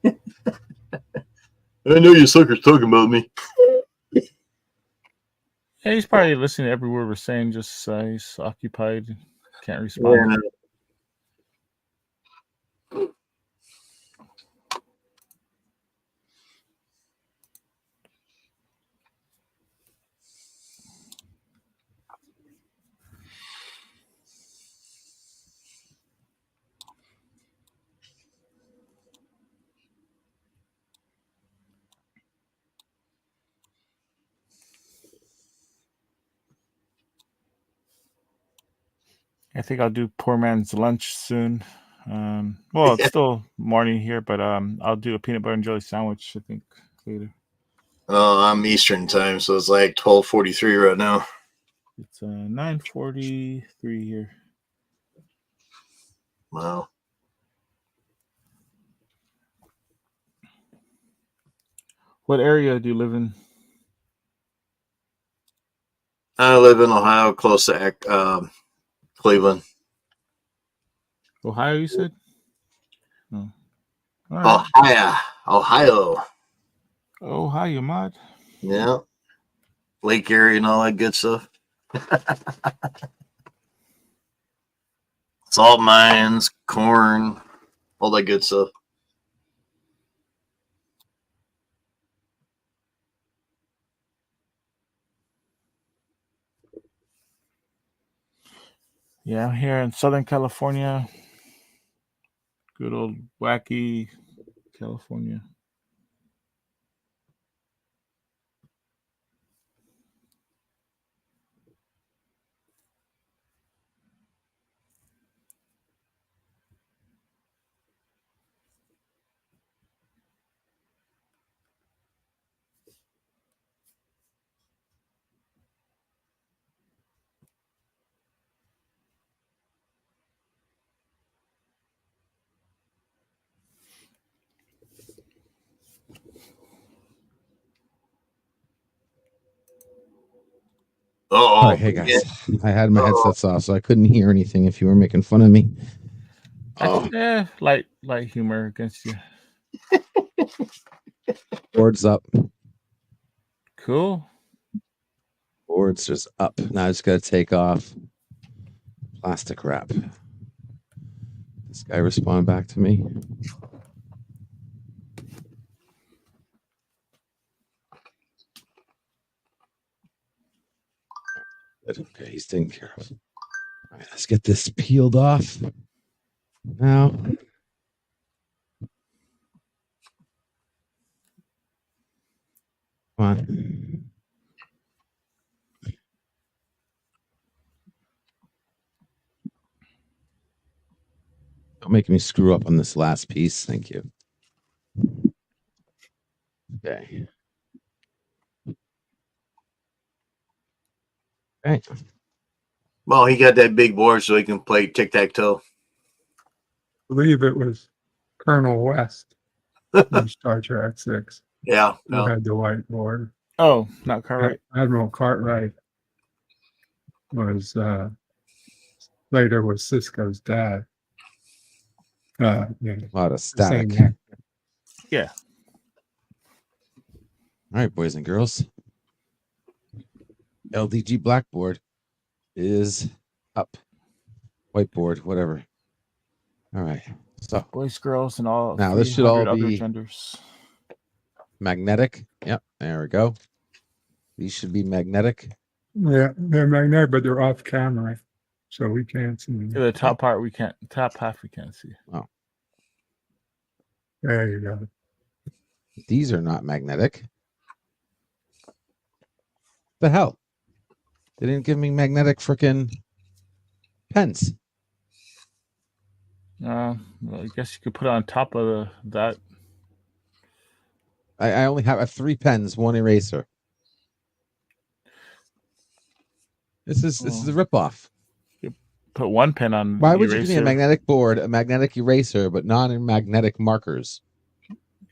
I know you suckers talking about me. Yeah, he's probably listening to every word we're saying. Just he's occupied, can't respond. Yeah. I think I'll do poor man's lunch soon. Well, it's still morning here, but I'll do a peanut butter and jelly sandwich, I think, later. Oh, I'm Eastern time, so it's like 12:43 right now. It's 9:43 here. Wow. What area do you live in? I live in Ohio, close to Cleveland. Ohio, you said? Oh. All right. Ohio. Ohio, mod. Yeah. Lake Erie and all that good stuff. Salt mines, corn, all that good stuff. Yeah, I'm here in Southern California. Good old wacky California. Oh, All right, hey guys. I had my headsets off, so I couldn't hear anything if you were making fun of me. Light humor against you. Board's up. Cool. Board's just up. Now I just got to take off plastic wrap. This guy respond back to me. Okay, he's taken care of. All right, let's get this peeled off. Now, come on. Don't make me screw up on this last piece. Thank you. Okay. Okay. Well, he got that big board so he can play tic-tac-toe. I believe it was Colonel West in Star Trek 6. Yeah. Who had the whiteboard. Oh, not Cartwright. Admiral Cartwright was later was Cisco's dad. Yeah. A lot of static. Yeah. All right, boys and girls. LDG blackboard is up. Whiteboard, whatever. All right. So boys, girls, and all. Now this should all other be genders. Magnetic. Yep. There we go. These should be magnetic. Yeah, they're magnetic, but they're off camera, so we can't see them. Yeah, the top part we can't. Top half we can't see. Oh. There you go. These are not magnetic. The hell? They didn't give me magnetic frickin' pens. Well, I guess you could put it on top of that. I only have 3 pens, 1 eraser. This is a ripoff. You put 1 pen on. Why would you give me a magnetic board, a magnetic eraser, but non-magnetic markers?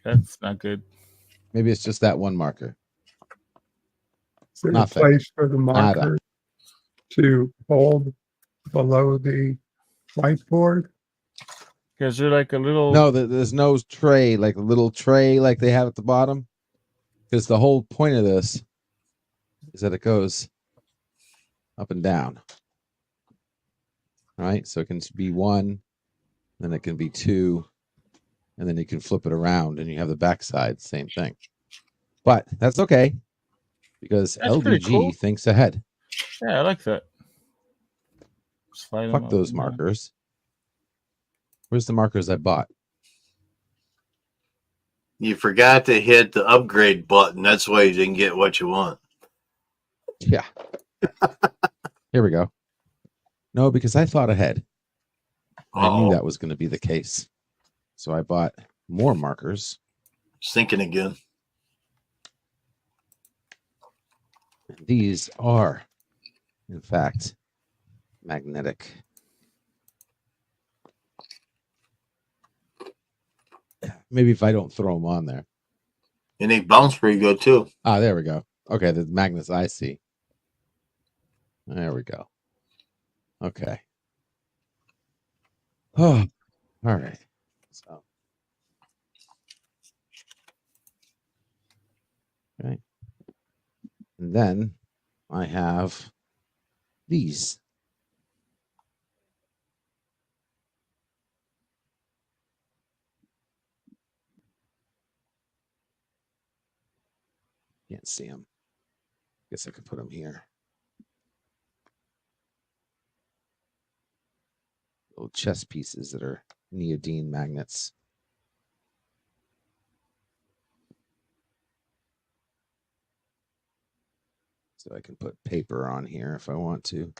That's not good. Maybe it's just that one marker. Is there a Nothing. place for the marker to hold below the whiteboard? Because they're like a little. No, there's no tray, like a little tray like they have at the bottom. Because the whole point of this is that it goes up and down. All right, so it can be 1, then it can be 2, and then you can flip it around and you have the backside, same thing. But that's okay because That's LDG cool. thinks ahead. Yeah, I like that. Slide Fuck those markers. Where's the markers I bought? You forgot to hit the upgrade button. That's why you didn't get what you want. Yeah. Here we go. No, because I thought ahead. I knew Oh, that was going to be the case. So I bought more markers. thinking again. And these are, in fact, magnetic. Maybe if I don't throw them on there. And they bounce pretty good too. Ah, there we go. Okay, the magnets I see. There we go. Okay. Oh, all right. So, okay. And then I have these. Can't see them. Guess I could put them here. Little chess pieces that are neodyne magnets. So I can put paper on here if I want to.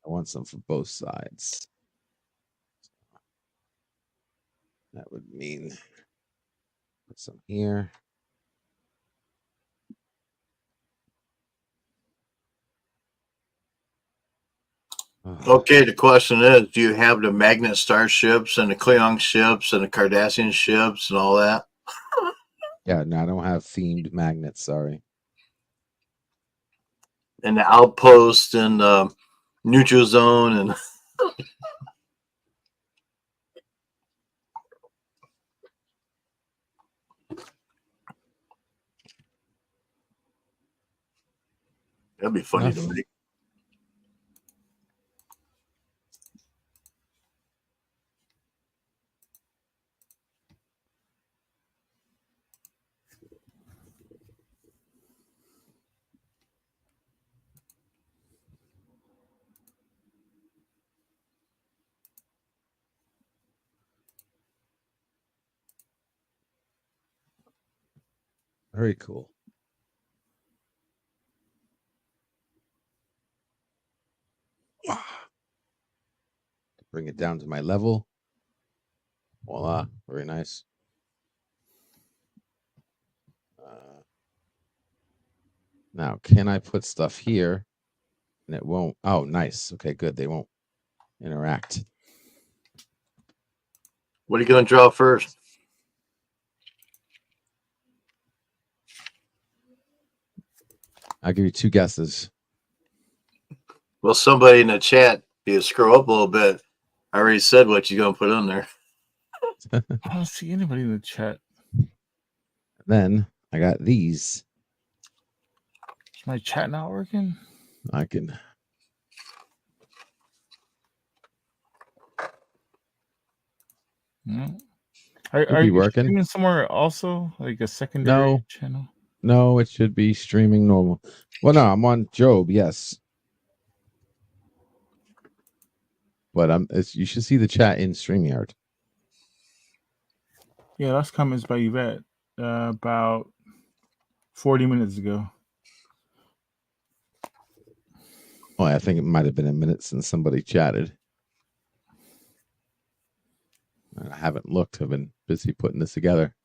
I want some for both sides. That would mean put some here. Oh, Okay, the question is, do you have the magnet starships and the Klingon ships and the Cardassian ships and all that? yeah, no, I don't have themed magnets. Sorry. And the outpost and neutral zone and that'd be funny to Enough. make. Very cool. Bring it down to my level. Voila, very nice. Now, can I put stuff here? And it won't. Oh, nice. Okay, good. They won't interact. What are you going to draw first? I'll give you two guesses. Well, somebody in the chat, if you scroll up a little bit, I already said what you're going to put on there. I don't see anybody in the chat. Then I got these. Is my chat not working? I can. No. Should Are be you working. streaming somewhere also, like a secondary channel? No, it should be streaming normal. Well, no, I'm on Job, yes. But you should see the chat in StreamYard. Yeah, that's comments by Yvette about 40 minutes ago. Oh, I think it might have been a minute since somebody chatted. I haven't looked. I've been busy putting this together.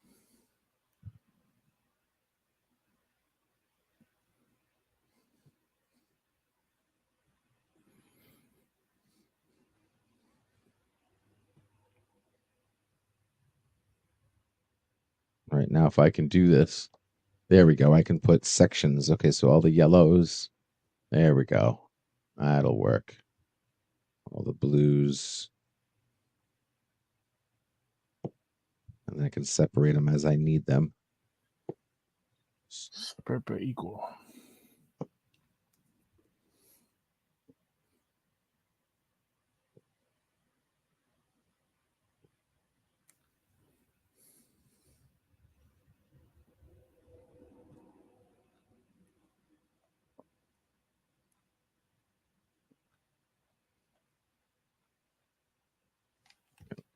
All right, now if I can do this, there we go. I can put sections. Okay, so all the yellows. There we go. That'll work. All the blues. And then I can separate them as I need them. Separate but equal.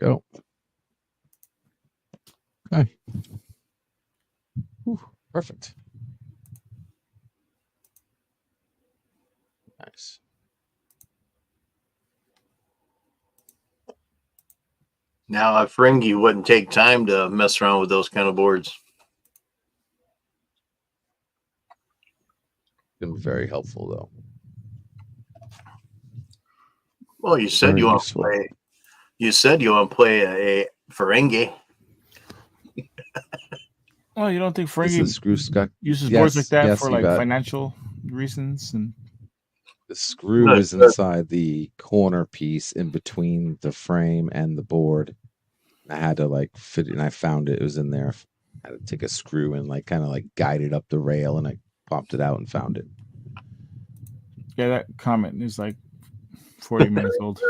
Go. Okay. Whew, perfect. Nice. Now, a Ferengi wouldn't take time to mess around with those kind of boards. Been very helpful though. Well, you said Very you want to useful. play. You said you want to play a Ferengi. Oh, you don't think This Ferengi is screw Scott. uses boards like that for you like bet. financial reasons? And The screw Good, is inside the corner piece in between the frame and the board. I had to like fit it, and I found it. It was in there. I had to take a screw and like kind of like guide it up the rail, and I popped it out and found it. yeah, that comment is like 40 minutes old.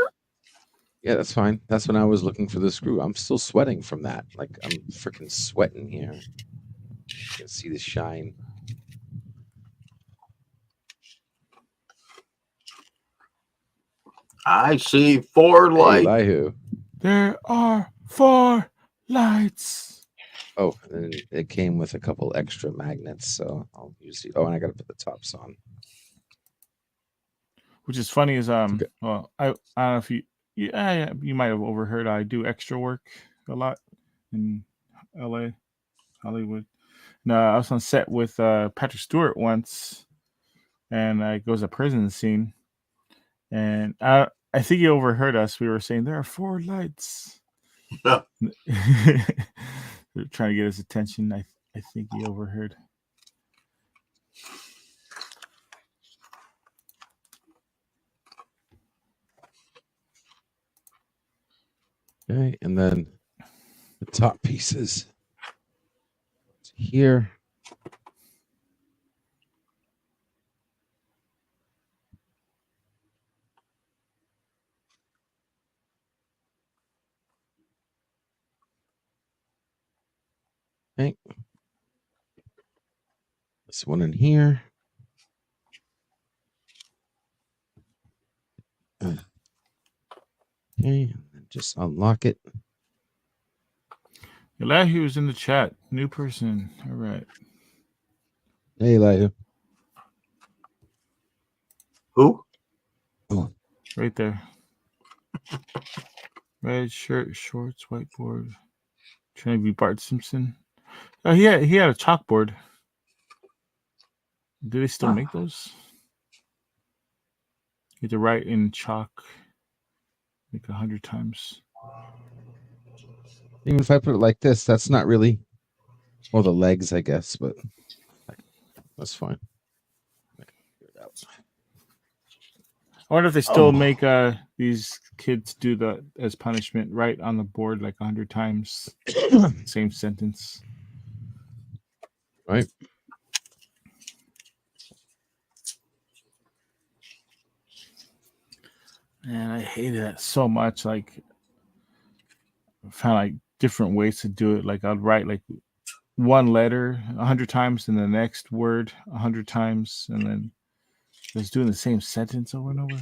Yeah, that's fine. That's when I was looking for the screw. I'm still sweating from that. Like I'm freaking sweating here. You can see the shine. I see 4 Hey, lights. Elihu. There are 4 lights. Oh, and it came with a couple extra magnets, so I'll use the. Oh, and I got to put the tops on. Which is funny is Okay. well, I don't know if yeah, you might have overheard I do extra work a lot in LA, Hollywood. No, I was on set with Patrick Stewart once, and it goes a prison scene, and I think he overheard us. We were saying there are 4 lights. They're trying to get his attention. I think he overheard. Okay, and then the top pieces here. Okay. This one in here. Okay, and then just unlock it. Elihu is in the chat. New person. All right. Hey, Elihu. Who? Oh, Right there. Red shirt, shorts, whiteboard. Trying to be Bart Simpson. Oh, he had a chalkboard. Do they still make those? You have to write in chalk like 100 times. even if I put it like this, that's not really. Or the legs, I guess, but that's fine. I wonder if they still make these kids do that as punishment, right on the board like 100 times, same sentence. Right. And I hated that so much. Like, I found like different ways to do it. Like, I'd write like one letter 100 times, and the next word 100 times, and then just doing the same sentence over and over.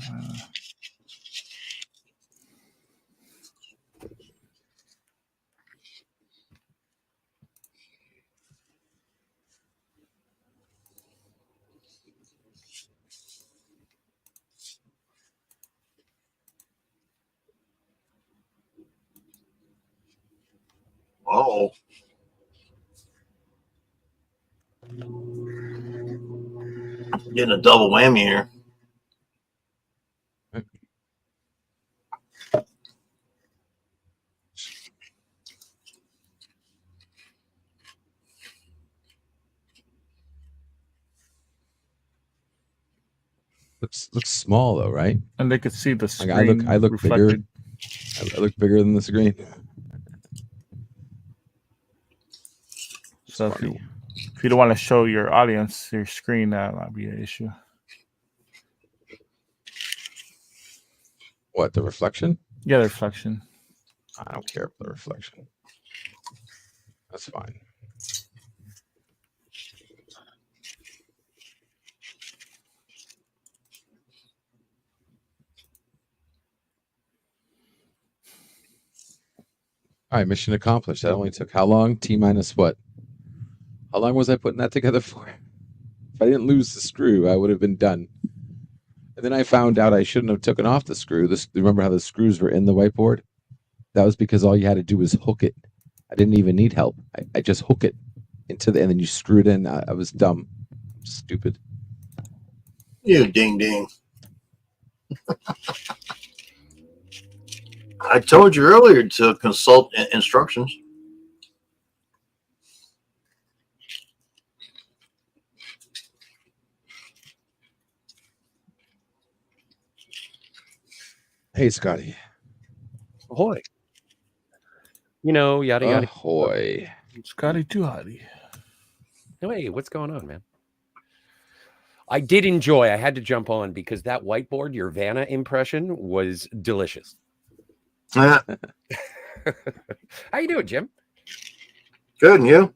Oh. Getting a double whammy here. Looks small though, right? And they could see the screen. Like I look reflected. bigger. I look bigger than the screen. So if you don't want to show your audience your screen, that might be an issue. What, the reflection? Yeah, the reflection. I don't care for the reflection. That's fine. All right, mission accomplished. That only took how long? T minus what? How long was I putting that together for? If I didn't lose the screw, I would have been done. And then I found out I shouldn't have taken off the screw. Remember how the screws were in the whiteboard? That was because all you had to do was hook it. I didn't even need help. I just hook it into and then you screw it in. I was dumb. Stupid. You ding ding. I told you earlier to consult instructions. Hey, Scotty. Ahoy. Yada yada. Ahoy. Scotty too hotty. Hey, what's going on, man? I did enjoy. I had to jump on because that whiteboard, your Vanna impression, was delicious. Yeah. How you doing, Jim? Good, and you?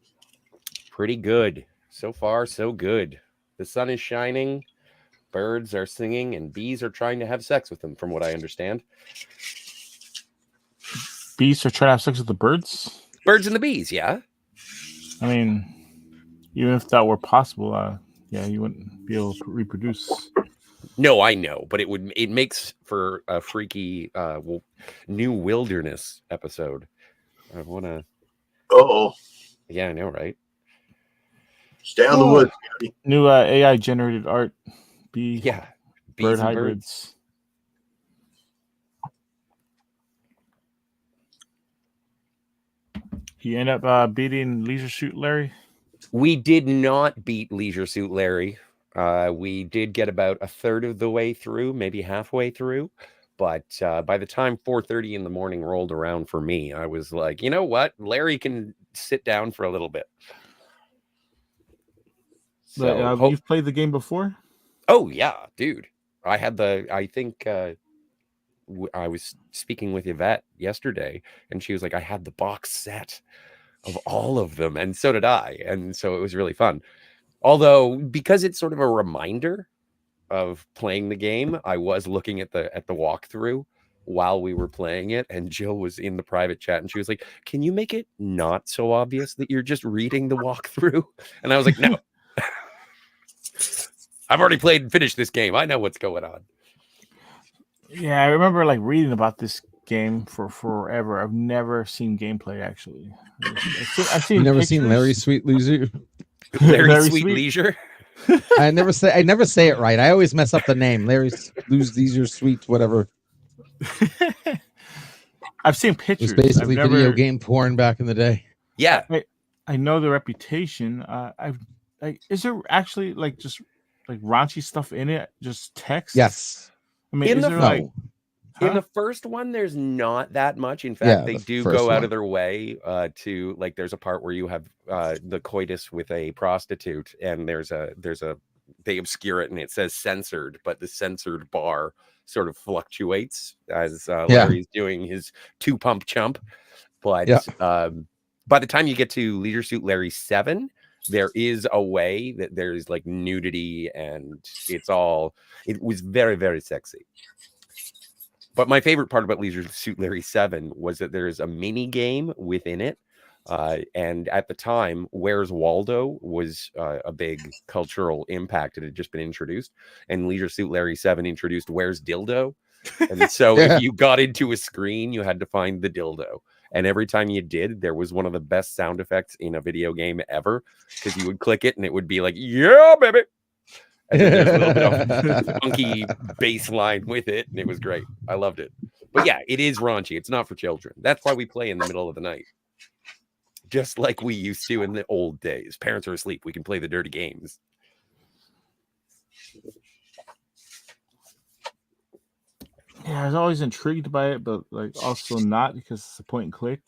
Pretty good. So far, so good. The sun is shining, birds are singing, and bees are trying to have sex with them, from what I understand. Bees are trying to have sex with the birds? Birds and the bees, yeah. I mean, even if that were possible, you wouldn't be able to reproduce. No, I know, but it makes for a freaky new wilderness episode. I want to. Uh-oh. Yeah, I know, right? Stay out of the woods. New AI generated art. Bird bees hybrids. You end up beating Leisure Suit Larry? We did not beat Leisure Suit Larry. We did get about a third of the way through, maybe halfway through. But by the time 4:30 in the morning rolled around for me, I was like, you know what? Larry can sit down for a little bit. So, you've played the game before? Oh, yeah, dude. I think I was speaking with Yvette yesterday, and she was like, I had the box set of all of them, and so did I. And so it was really fun. Although, because it's sort of a reminder of playing the game, I was looking at the walkthrough while we were playing it, and Jill was in the private chat, and she was like, can you make it not so obvious that you're just reading the walkthrough? And I was like, no. I've already played and finished this game. I know what's going on. Yeah, I remember reading about this game for forever. I've never seen gameplay actually. I've seen. You never seen Larry Sweet Leisure? Larry Sweet Leisure. I never say it right. I always mess up the name. Larry Leisure Sweet whatever. I've seen pictures. It was basically video game porn back in the day. Yeah, I know the reputation. Is there actually just raunchy stuff in it? Just text? Yes. I mean, in the first one, there's not that much. In fact, they do go out of their way to there's a part where you have the coitus with a prostitute, and they obscure it and it says censored, but the censored bar sort of fluctuates as Larry's doing his 2-pump chump. But by the time you get to Leisure Suit Larry 7, there is a way that there's nudity, and it was very, very sexy. But my favorite part about Leisure Suit Larry 7 was that there's a mini game within it. And at the time, Where's Waldo was a big cultural impact. It had just been introduced. And Leisure Suit Larry 7 introduced Where's Dildo? And so if you got into a screen, you had to find the dildo. And every time you did, there was one of the best sound effects in a video game ever, because you would click it and it would be like, yeah, baby. And then there's a little bit of funky bass line with it, and it was great. I loved it. But yeah, it is raunchy. It's not for children. That's why we play in the middle of the night. Just like we used to in the old days. Parents are asleep. We can play the dirty games. Yeah, I was always intrigued by it, but also not, because it's a point and click.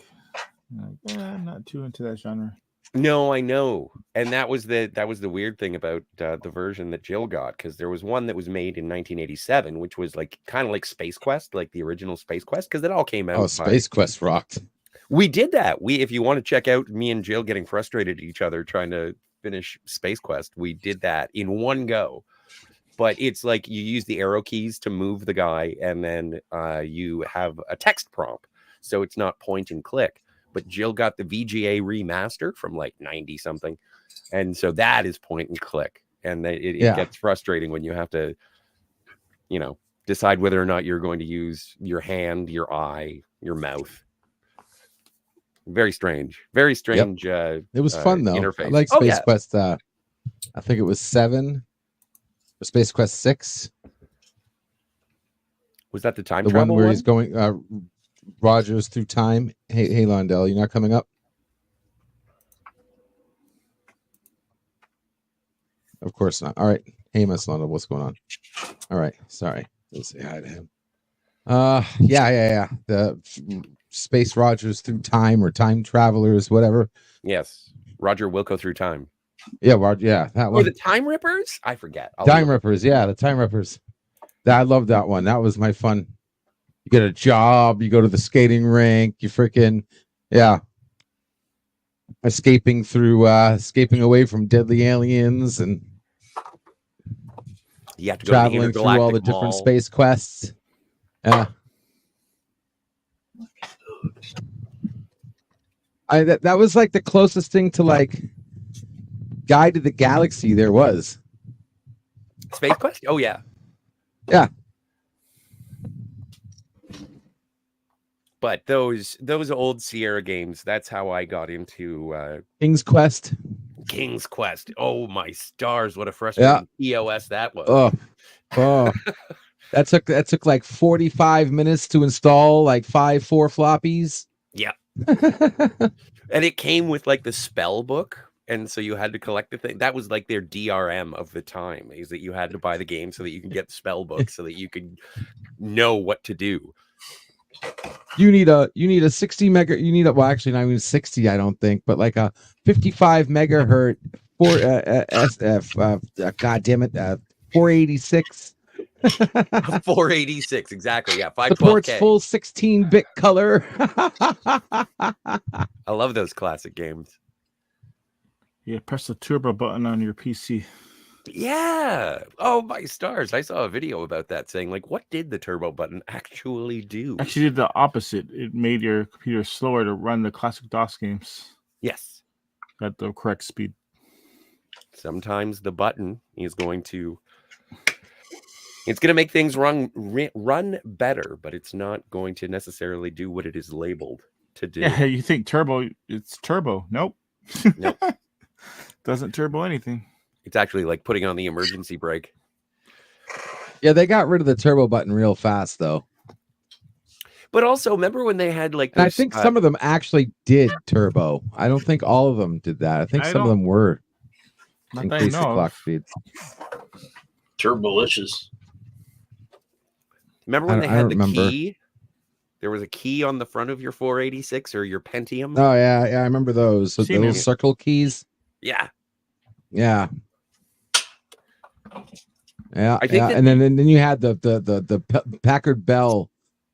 I'm not too into that genre. No, I know. And that was the weird thing about the version that Jill got, because there was one that was made in 1987, which was kind of like Space Quest, like the original Space Quest, because it all came out. Oh, Space Quest rocked. We did that. If you want to check out me and Jill getting frustrated at each other trying to finish Space Quest, we did that in one go. But it's you use the arrow keys to move the guy, and then you have a text prompt. So it's not point and click. but Jill got the VGA remaster from like 90 something. And so that is point and click. And it gets frustrating when you have to, decide whether or not you're going to use your hand, your eye, your mouth. Very strange. Very strange. It was fun though. Interface. I like Space Quest. I think it was 7 or Space Quest 6. Was that the time the travel one where he's going Rogers through time? Hey, Londell, you're not coming up? Of course not. All right. Hey, Miss Londell, what's going on? All right. Sorry. Let's say hi to him. Yeah. The Space Rogers through time or time travelers, whatever. Yes. Roger Wilco through time. Yeah, that one. Or the Time Rippers? I forget. Time Rippers, the Time Rippers. I love that one. That was my fun. You get a job, you go to the skating rink, you freaking escaping away from deadly aliens and you have to go traveling through all the different space quests. Yeah. That was like the closest thing to like Guide to the Galaxy there was. Space Quest? Oh yeah. Yeah. But those old Sierra games, that's how I got into King's Quest. King's Quest. Oh my stars, what a frustrating EOS that was. Oh. That took like 45 minutes to install like 4 floppies. Yeah. And it came with like the spell book. And so you had to collect the thing. That was like their DRM of the time, is that you had to buy the game so that you can get the spell book so that you could know what to do. You need a 60 mega. You need well, actually not even 60, I don't think, but like a 55 megahertz for God damn it, 486. 486, exactly. Yeah, 512K. Supports full 16-bit color. I love those classic games. Yeah, press the turbo button on your PC. Yeah. Oh my stars. I saw a video about that saying, like, what did the turbo button actually do? Actually did the opposite. It made your computer slower to run the classic DOS games. Yes. At the correct speed. Sometimes the button is going to make things run better, but it's not going to necessarily do what it is labeled to do. Yeah, you think turbo, it's turbo. Nope. Nope. Doesn't turbo anything. It's actually like putting on the emergency brake. Yeah, they got rid of the turbo button real fast, though. But also, remember when they had like... Those, I think some of them actually did turbo. I don't think all of them did that. I think some of them were increased the clock speeds. Turbolicious. Remember when they had the key? There was a key on the front of your 486 or your Pentium. Oh, yeah. I remember those. So the little circle keys. Yeah. Yeah. I think and then you had the Packard Bell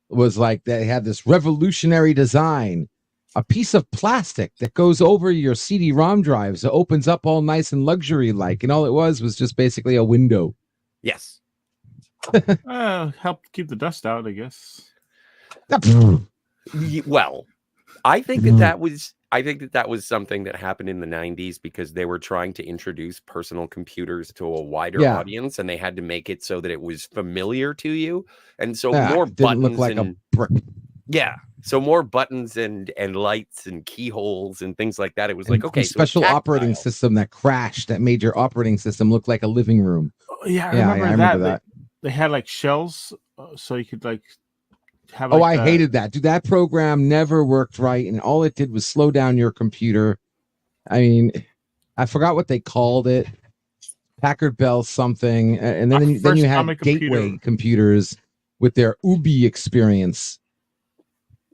was like they had this revolutionary design, a piece of plastic that goes over your CD-ROM drives. It opens up all nice and luxury like, and all it was just basically a window. Yes. Help keep the dust out, I guess. Well, I think that was something that happened in the 90s because they were trying to introduce personal computers to a wider audience, and they had to make it so that it was familiar to you. And so more buttons look like a brick. Yeah. So more buttons and lights and keyholes and things like that. It was like, okay, special operating system that crashed that made your operating system look like a living room. Yeah, I remember that. They had like shells, so you could like have. I hated that. Dude, that program never worked right, and all it did was slow down your computer. I mean, I forgot what they called it. Packard Bell something, and then you had Gateway computers with their Ubi experience.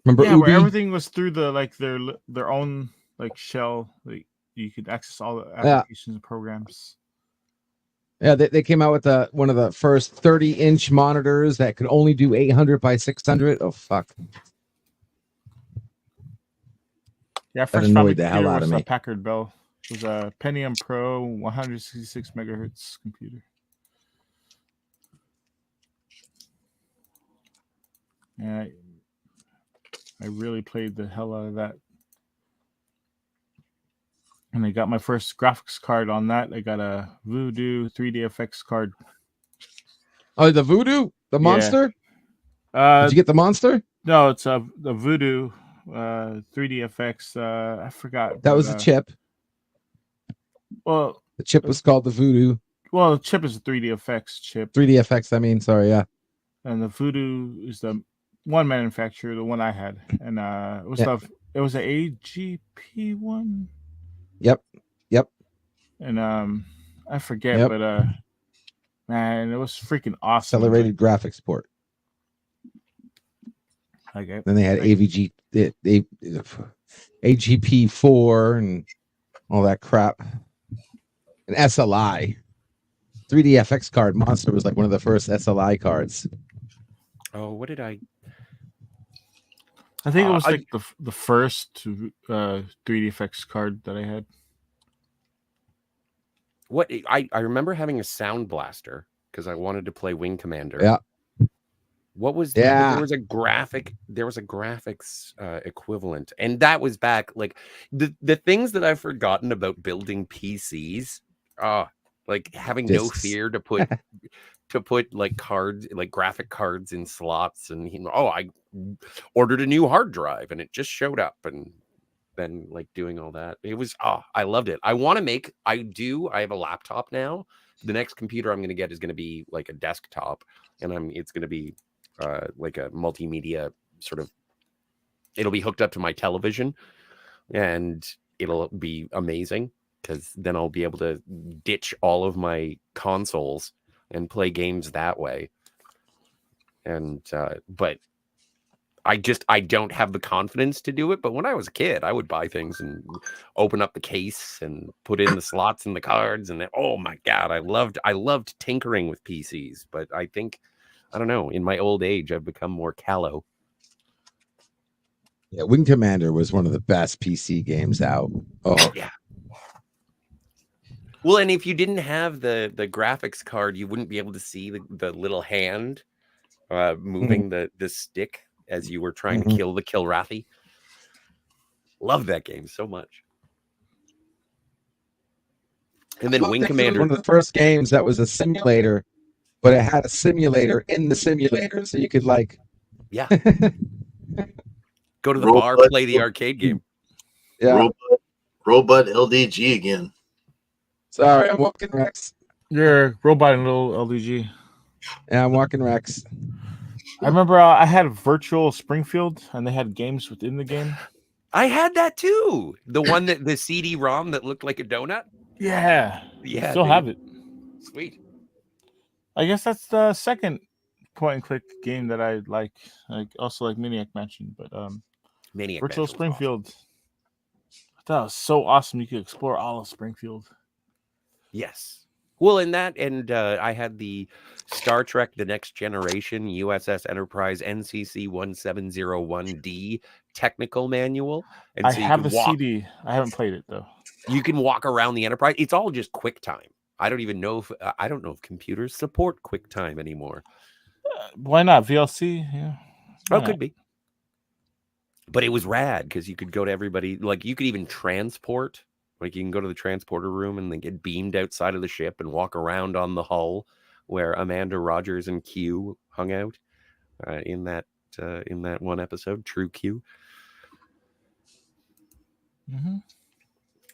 Remember Ubi? Where everything was through the their own like shell. Like you could access all the applications and programs. Yeah, they came out with one of the first 30-inch monitors that could only do 800 by 600. Oh fuck! Yeah, first annoyed the hell out of me. Packard Bell. It was a Pentium Pro 166 megahertz computer. Yeah, I really played the hell out of that. And I got my first graphics card on that. I got a Voodoo 3DFX card. Oh, the Voodoo, the monster. Did you get the monster? No, it's the Voodoo 3DFX. I forgot. That was the chip. Well, the chip was called the Voodoo. Well, the chip is a 3DFX chip. 3DFX. I mean, sorry, yeah. And the Voodoo is the one manufacturer, the one I had, and it was it was an AGP one. Yep. And I forget, but man, it was freaking awesome. Accelerated graphics port. Okay. Then they had AGP4 and all that crap. An SLI. 3DFX card monster was like one of the first SLI cards. Oh, what did I think it was like the first 3DFX card that I had. What I remember having a Sound Blaster because I wanted to play Wing Commander. Yeah. What was yeah? There was a graphics equivalent, and that was back like the things that I've forgotten about building PCs. Like having no fear to put like cards, like graphic cards in slots, and I ordered a new hard drive and it just showed up, and then like doing all that. It was I loved it. I have a laptop now. The next computer I'm going to get is going to be like a desktop, and it's going to be like a multimedia sort of. It'll be hooked up to my television, and it'll be amazing because then I'll be able to ditch all of my consoles and play games that way. And but I don't have the confidence to do it. But when I was a kid, I would buy things and open up the case and put in the slots and the cards, and then, oh my God, I loved tinkering with PCs. But I think, I don't know, in my old age, I've become more callow. Yeah, Wing Commander was one of the best PC games out. Oh yeah. Well, and if you didn't have the graphics card, you wouldn't be able to see the little hand moving the stick as you were trying to kill the Kilrathi. Love that game so much. And then Wing Commander, one of the first games that was a simulator, but it had a simulator in the simulator, so you could go to the bar, play the arcade game. Yeah, Robot LDG again. Sorry, I'm walking Rex. You're robot and little LDG. Yeah, I'm walking Rex. I remember I had Virtual Springfield, and they had games within the game. I had that too. The one that the CD-ROM that looked like a donut. Yeah. Still have it. Sweet. I guess that's the second point-and-click game that I like. I also like Maniac Mansion, but Virtual Springfield. Awesome. I thought it was so awesome. You could explore all of Springfield. Yes. Well, I had the Star Trek The Next Generation USS Enterprise NCC 1701D technical manual. And I have a CD. I haven't played it though. You can walk around the Enterprise. It's all just QuickTime. I don't know if computers support QuickTime anymore. Why not? VLC? Yeah. Could be. But it was rad because you could go to everybody. Like you could even transport. Like you can go to the transporter room and then get beamed outside of the ship and walk around on the hull where Amanda Rogers and Q hung out in that one episode, True Q. Mm-hmm.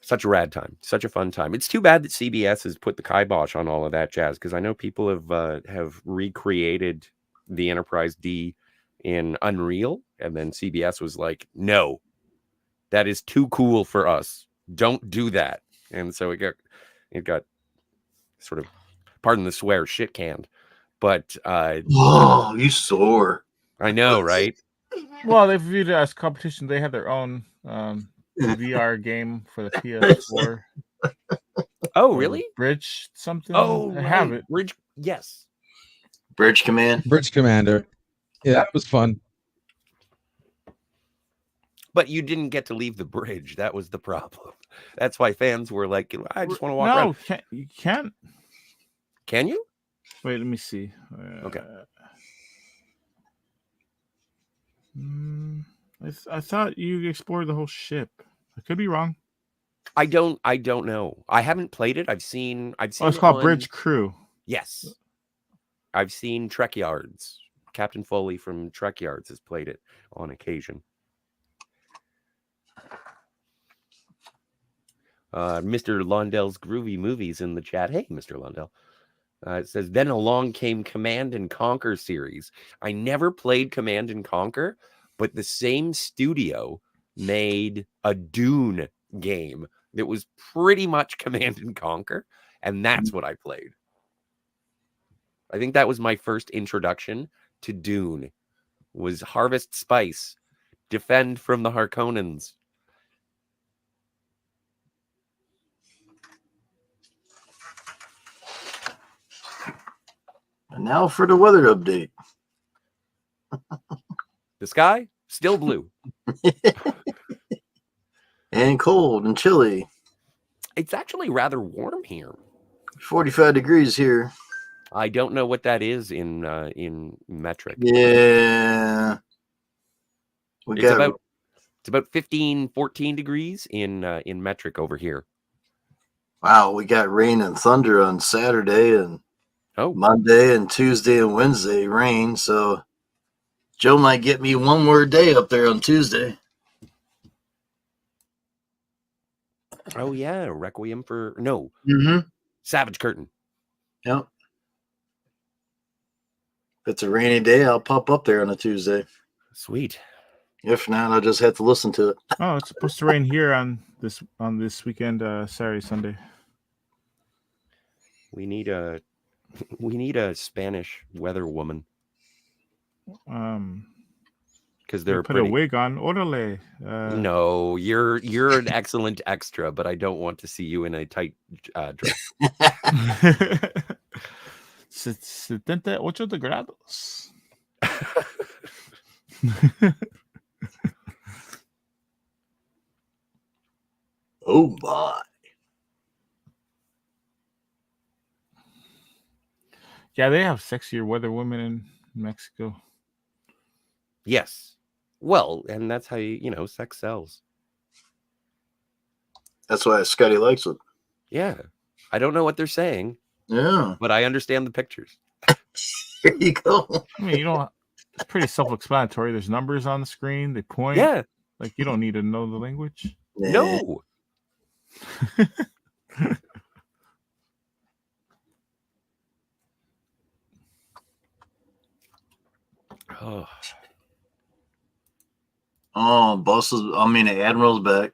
Such a rad time, such a fun time. It's too bad that CBS has put the kibosh on all of that jazz because I know people have recreated the Enterprise D in Unreal, and then CBS was like, "No, that is too cool for us. Don't do that." And so it got sort of, pardon the swear, shit canned. But oh, you sore. I know, right? Well, they viewed it as competition. They had their own VR game for the PS4. Oh, really? Bridge something? Oh, I have it. Bridge, yes. Bridge Commander. Yeah, that was fun. But you didn't get to leave the bridge. That was the problem. That's why fans were like, I just want to walk around. No, you can't. Can you? Wait, let me see. Okay. I thought you explored the whole ship. I could be wrong. I don't know. I haven't played it. I've seen it's called Bridge Crew. Yes. I've seen Trek Yards. Captain Foley from Trek Yards has played it on occasion. Mr. Londell's Groovy Movies in the chat. Hey, Mr. Londell. It says, then along came Command and Conquer series. I never played Command and Conquer, but the same studio made a Dune game that was pretty much Command and Conquer, and that's what I played. I think that was my first introduction to Dune, was Harvest Spice, defend from the Harkonnens. And now for the weather update. The sky, still blue. And cold and chilly. It's actually rather warm here. 45 degrees here. I don't know what that is in metric. Yeah. It's about 15, 14 degrees in metric over here. Wow, we got rain and thunder on Saturday and Monday and Tuesday and Wednesday rain, so Joe might get me one more day up there on Tuesday. Oh yeah, Requiem for Savage Curtain. Yep. If it's a rainy day, I'll pop up there on a Tuesday. Sweet. If not, I'll just have to listen to it. Oh, it's supposed to rain here on this weekend, Saturday, Sunday. We need a Spanish weather woman. Because they're put pretty. A wig on. Orale. No, you're an excellent extra, but I don't want to see you in a tight dress. 78 grados. Oh my. Yeah, they have sexier weather women in Mexico. Yes. Well, and that's how sex sells. That's why Scotty likes it. Yeah. I don't know what they're saying. Yeah. But I understand the pictures. There you go. I mean, it's pretty self-explanatory. There's numbers on the screen. They point. Yeah. Like, you don't need to know the language. No. The Admiral's back.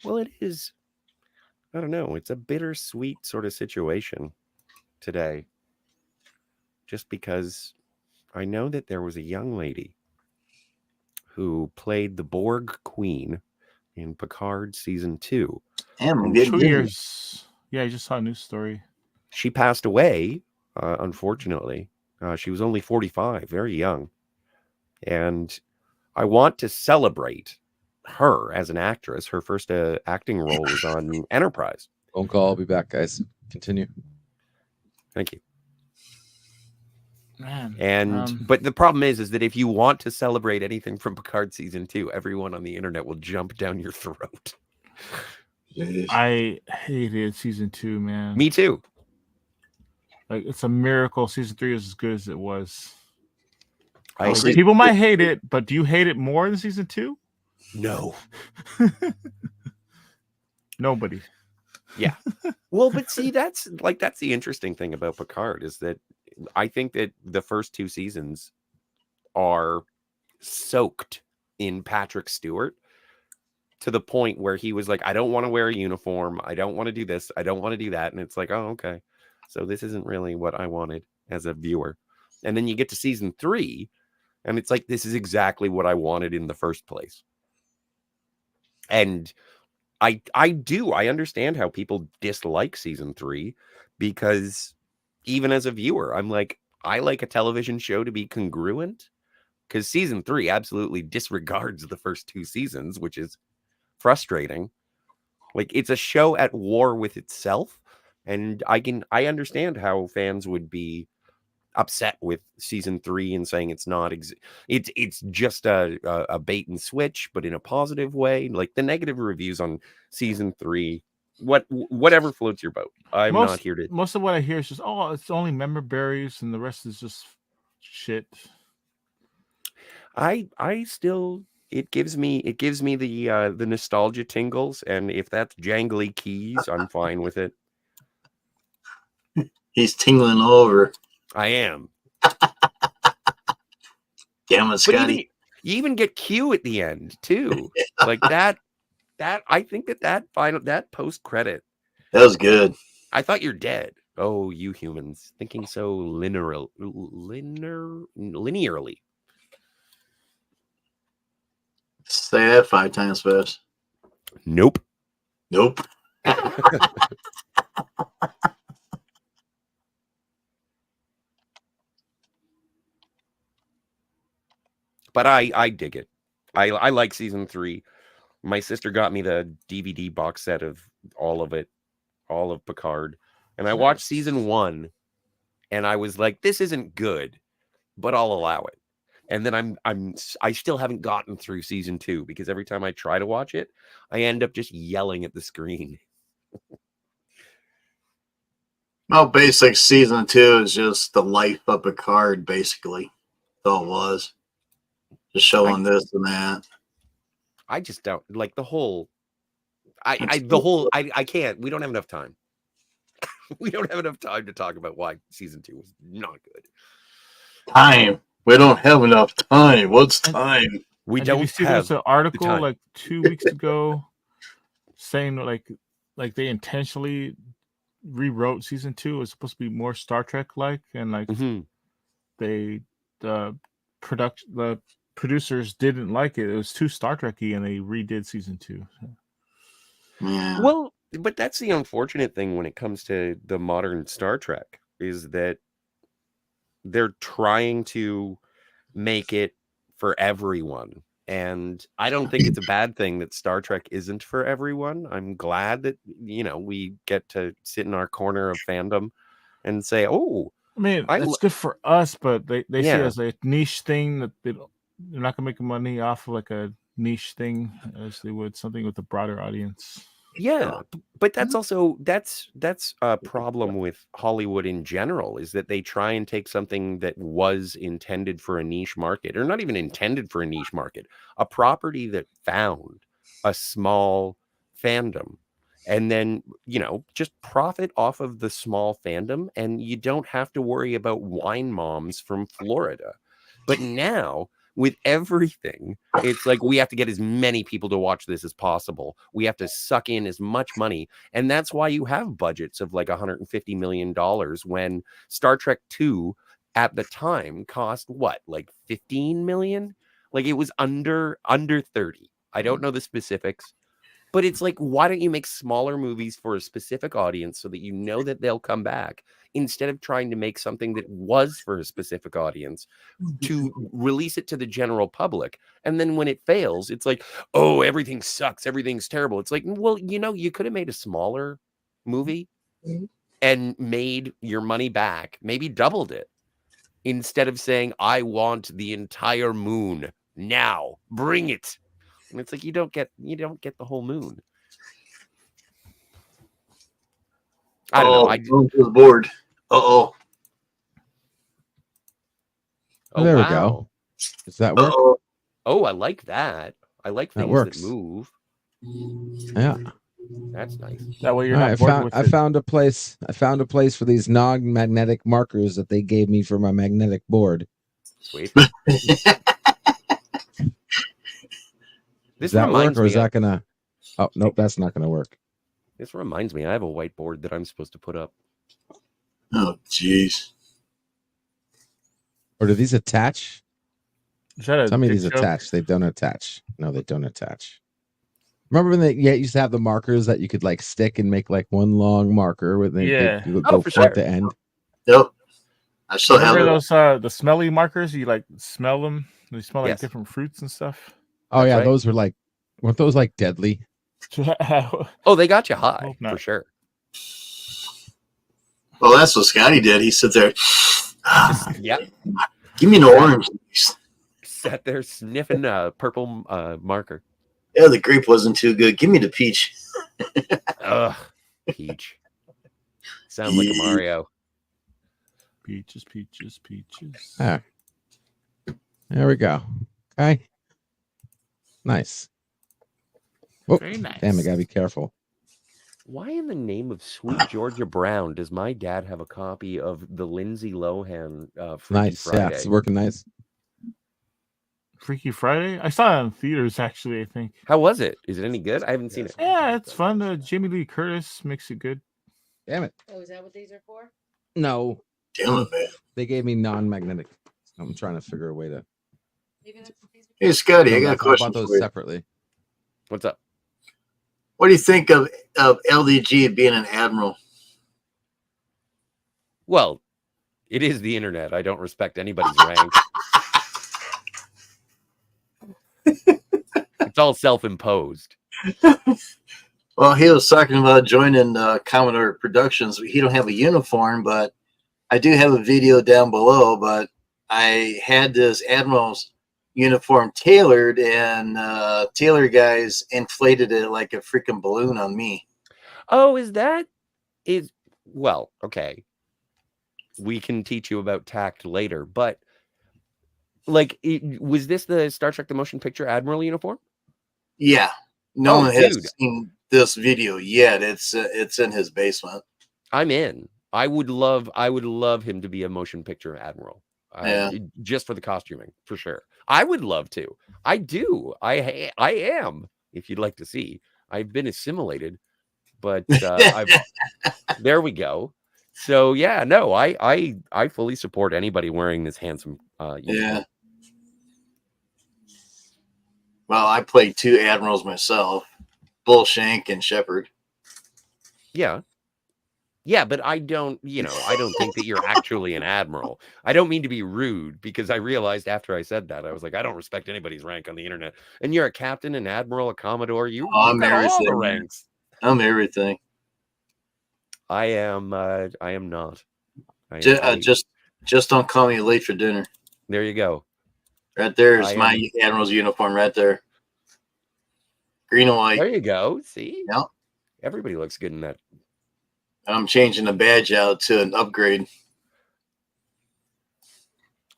Well, it is. I don't know. It's a bittersweet sort of situation today. Just because I know that there was a young lady who played the Borg Queen in Picard season 2. And 2 years. Yeah, I just saw a news story. She passed away, unfortunately. She was only 45, very young. And I want to celebrate her as an actress. Her first acting role was on Enterprise. Phone call. I'll be back, guys. Continue. Thank you. Man. And but the problem is that if you want to celebrate anything from Picard season 2, everyone on the internet will jump down your throat. I hated season 2, man. Me too. Like, it's a miracle season 3 is as good as it was. People might hate it, but do you hate it more than season 2? No. Nobody. Yeah. Well, but see, that's the interesting thing about Picard is that I think that the first 2 seasons are soaked in Patrick Stewart to the point where he was like, I don't want to wear a uniform. I don't want to do this. I don't want to do that. And it's like, oh, okay. So this isn't really what I wanted as a viewer. And then you get to season 3 and it's like, this is exactly what I wanted in the first place. And I understand how people dislike season 3 because even as a viewer, I'm like, I like a television show to be congruent because season 3 absolutely disregards the first 2 seasons, which is frustrating. Like, it's a show at war with itself. And I understand how fans would be upset with season 3 and saying it's not. It's just a bait and switch, but in a positive way. Like the negative reviews on season 3, whatever floats your boat. I'm not here to. Most of what I hear is just, oh, it's only member berries, and the rest is just shit. I still. It gives me the nostalgia tingles, and if that's jangly keys, I'm fine with it. He's tingling over. I am. Damn it, Scotty. You even get Q at the end too. Like that I think that post credit. That was good. I thought you're dead. Oh, you humans thinking so linearly. Say that 5 times fast. Nope. Nope. But I dig it. I like season 3. My sister got me the DVD box set of all of it, all of Picard. And I watched season 1 and I was like, this isn't good, but I'll allow it. And then I still haven't gotten through season 2 because every time I try to watch it, I end up just yelling at the screen. Well, basic season 2 is just the life of Picard, basically. That's all it was. Just showing this and that. I just don't like the whole. I can't. We don't have enough time. We don't have enough time to talk about why season 2 was not good. Time. We don't have enough time. What's time? We don't have. There's an article like 2 weeks ago saying like they intentionally rewrote season 2. It was supposed to be more Star Trek like, and like the producers didn't like it. It was too Star Trek-y, and they redid season 2. Yeah. Well, but that's the unfortunate thing when it comes to the modern Star Trek is that they're trying to make it for everyone. And I don't think it's a bad thing that Star Trek isn't for everyone. I'm glad that, we get to sit in our corner of fandom and say, oh, I mean, it's good for us, but they see it as a niche thing that they're not going to make money off of like a niche thing as they would something with a broader audience. Yeah, but that's also that's a problem with Hollywood in general, is that they try and take something that was intended for a niche market, or not even intended for a niche market, a property that found a small fandom, and then just profit off of the small fandom, and you don't have to worry about wine moms from Florida. But now, with everything, it's like we have to get as many people to watch this as possible. We have to suck in as much money. And that's why you have budgets of like $150 million when Star Trek 2 at the time cost what, like 15 million? Like it was under 30. I don't know the specifics. But it's like, why don't you make smaller movies for a specific audience so that you know that they'll come back, instead of trying to make something that was for a specific audience to release it to the general public. And then when it fails, it's like, oh, everything sucks. Everything's terrible. It's like, well, you could have made a smaller movie and made your money back, maybe doubled it, instead of saying, I want the entire moon now, bring it. And it's like, you don't get the whole moon. I don't know. I was bored. Oh, there we go. Does that work? Oh, I like that. I like things that move. Yeah, that's nice. That way you're not bored with it. I found a place for these non-magnetic markers that they gave me for my magnetic board. Sweet. Does that work, or is that gonna? Oh nope, that's not gonna work. This reminds me, I have a whiteboard that I'm supposed to put up. Oh, jeez. Or do these attach? Some of these attach. They don't attach. No, they don't attach. Remember when they used to have the markers that you could like stick and make like one long marker with they would go for front to end. Yep. I still have those the smelly markers. You like smell them. They smell like different fruits and stuff. Oh yeah, those were like, weren't those like deadly? Oh, they got you high for sure. Well, that's what Scotty did. He sits there. Yep. Give me an orange. Sat there sniffing purple marker. Yeah, the grape wasn't too good. Give me the peach. Ugh, peach. Sounds like a Mario. Peaches, peaches, peaches. There we go. Okay. Nice. Oh, Very nice. damn, I gotta be careful. Why in the name of sweet Georgia Brown does my dad have a copy of the Lindsay Lohan Freaky Friday? Yeah, it's working nice. Freaky Friday? I saw it in theaters, actually, I think. How was it? Is it any good? I haven't seen it. Yeah, it's fun. Jamie Lee Curtis makes it good. Damn it. Oh, is that what these are for? No. Damn it, man. They gave me non-magnetic. I'm trying to figure a way to. Hey, Scotty, I got a I question bought those for you. separately. What's up? What do you think of LDG being an admiral? Well, it is the internet. I don't respect anybody's rank. It's all self-imposed. Well, he was talking about joining Commodore Productions. He don't have a uniform, but I do have a video down below. But I had this admiral's uniform tailored, and tailor guys inflated it like a freaking balloon on me. Oh, well, okay. We can teach you about tact later, but like, was this the Star Trek: The Motion Picture Admiral uniform? Yeah, no one has seen this video yet. It's in his basement. I'm in. I would love him to be a motion picture admiral. Just for the costuming, for sure. I would love to. I do. I am. If you'd like to see, I've been assimilated, but there we go. So yeah, no, I fully support anybody wearing this handsome. Yeah. Well, I played 2 admirals myself, Bullshank and Shepard. Yeah. Yeah, but I don't think that you're actually an admiral. I don't mean to be rude, because I realized after I said that, I was like, I don't respect anybody's rank on the internet. And you're a captain, an admiral, a commodore. You got all the ranks. I'm everything. I am not. Just don't call me late for dinner. There you go. Right there is my admiral's uniform right there. Green and white. There you go. See? Yep. Everybody looks good in that. I'm changing the badge out to an upgrade.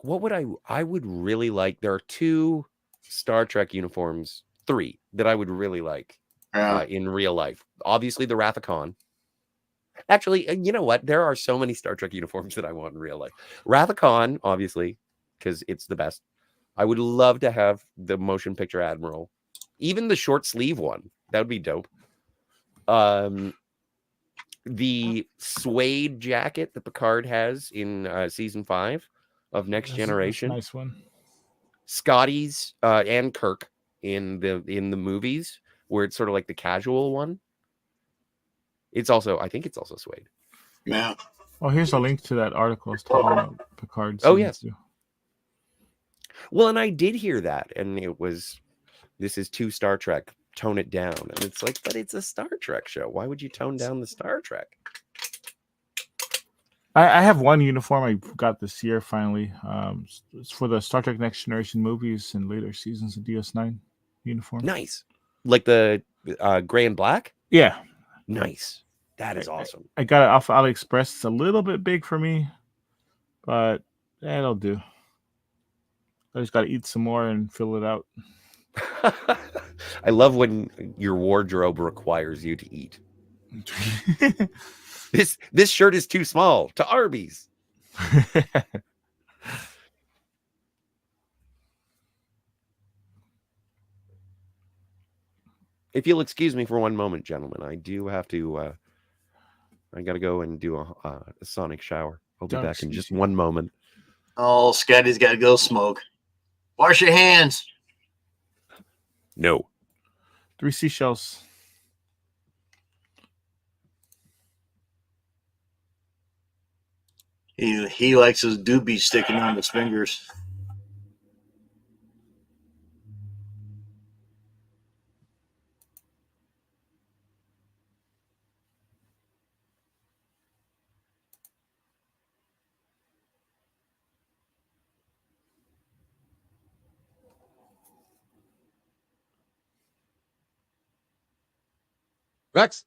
What would I would really like? There are 2 Star Trek uniforms, 3 that I would really like in real life. Obviously, the Wrath of Khan. Actually, you know what? There are so many Star Trek uniforms that I want in real life. Wrath of Khan, obviously, because it's the best. I would love to have the motion picture admiral, even the short sleeve one. That would be dope. The suede jacket that Picard has in season 5 of Next Generation. Nice one. Scotty's and Kirk in the movies, where it's sort of like the casual one. I think it's also suede. Yeah. Well, here's a link to that article. It's talking about Picard. Oh, yes. Well, and I did hear that, and this is too Star Trek. Tone it down. And it's like, but it's a Star Trek show. Why would you tone down the Star Trek? I have one uniform I got this year, finally. It's for the Star Trek Next Generation movies and later seasons of DS9 uniform. Nice. Like the gray and black? Yeah. Nice. That is awesome. I got it off AliExpress. It's a little bit big for me, but it'll do. I just got to eat some more and fill it out. I love when your wardrobe requires you to eat. This shirt is too small. To Arby's. If you'll excuse me for one moment, gentlemen, I do have to. I got to go and do a sonic shower. I'll be back in just one moment. Oh, Scotty's got to go smoke. Wash your hands. No. 3 seashells. He likes his doobie sticking on his fingers. Rex,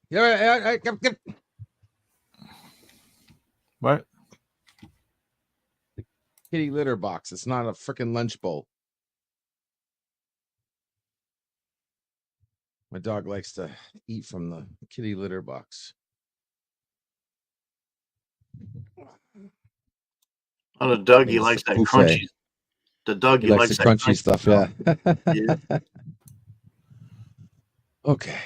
What? Kitty litter box. It's not a freaking lunch bowl. My dog likes to eat from the kitty litter box. Oh, the Dougie likes that crunchy. The Dougie likes the crunchy stuff. Yeah. Yeah. Okay.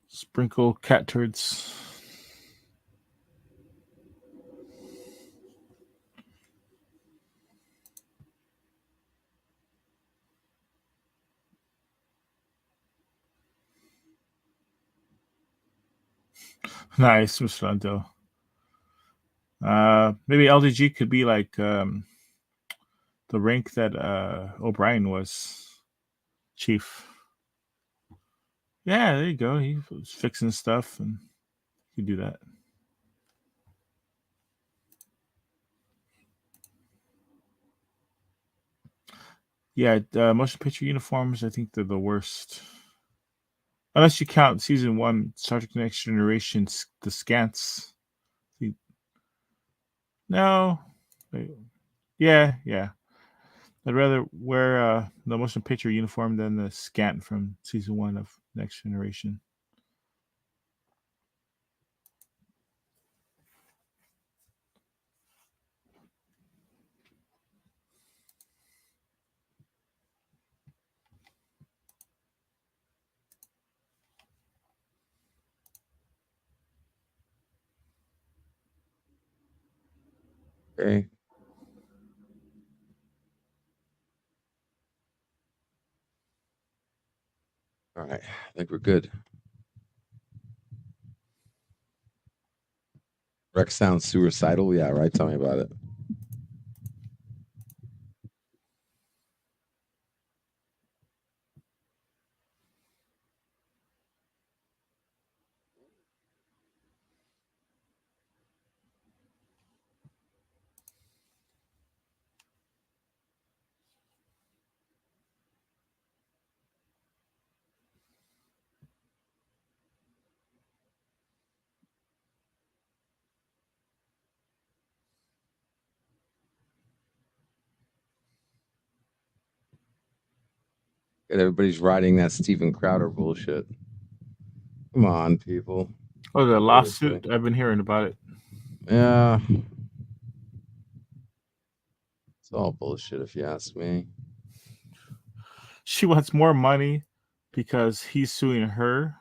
Sprinkle cat turds. Nice, Mr. Lando. Maybe LDG could be like the rank that O'Brien was, Chief. Yeah, there you go. He was fixing stuff, and you could do that. Yeah, motion picture uniforms, I think they're the worst. Unless you count season 1, Star Trek Next Generation, the scants. No. Yeah. I'd rather wear the motion picture uniform than the scant from season 1 of Next Generation. Okay. All right. I think we're good. Rex sounds suicidal. Yeah, right. Tell me about it. And everybody's riding that Steven Crowder bullshit. Come on, people. Oh, the lawsuit. I've been hearing about it. Yeah. It's all bullshit, if you ask me. She wants more money because he's suing her.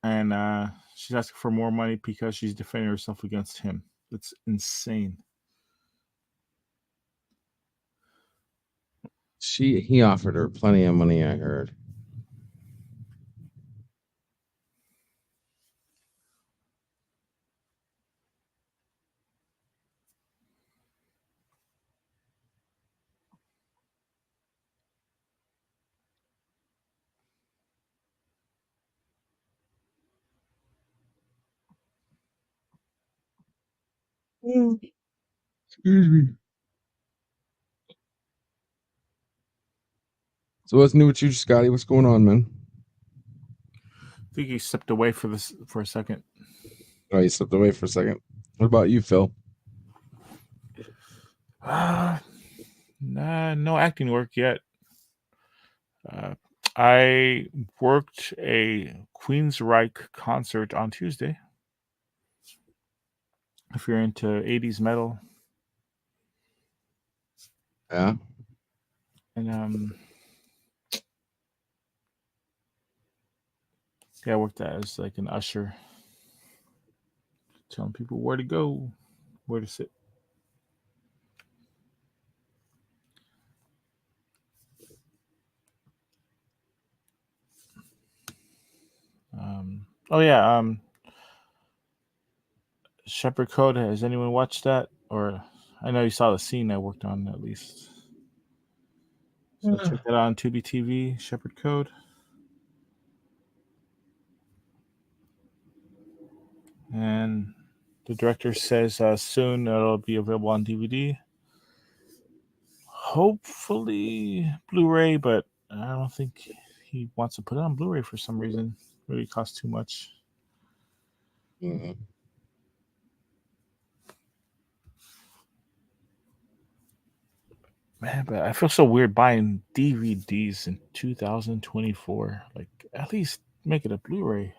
And she's asking for more money because she's defending herself against him. It's insane. He offered her plenty of money, I heard. Excuse me. So what's new with you, Scotty? What's going on, man? I think he stepped away for a second. Oh, you stepped away for a second. What about you, Phil? No acting work yet. I worked a Queensryche concert on Tuesday. If you're into 80s metal. Yeah. And I worked as like an usher, telling people where to go, where to sit. Shepherd Code. Has anyone watched that? Or I know you saw the scene I worked on at least. So check that out on Tubi TV. Shepherd Code. And the director says soon it'll be available on DVD. Hopefully Blu-ray, but I don't think he wants to put it on Blu-ray for some reason. Really costs too much. Mm-hmm. Man, but I feel so weird buying DVDs in 2024. Like, at least make it a Blu-ray.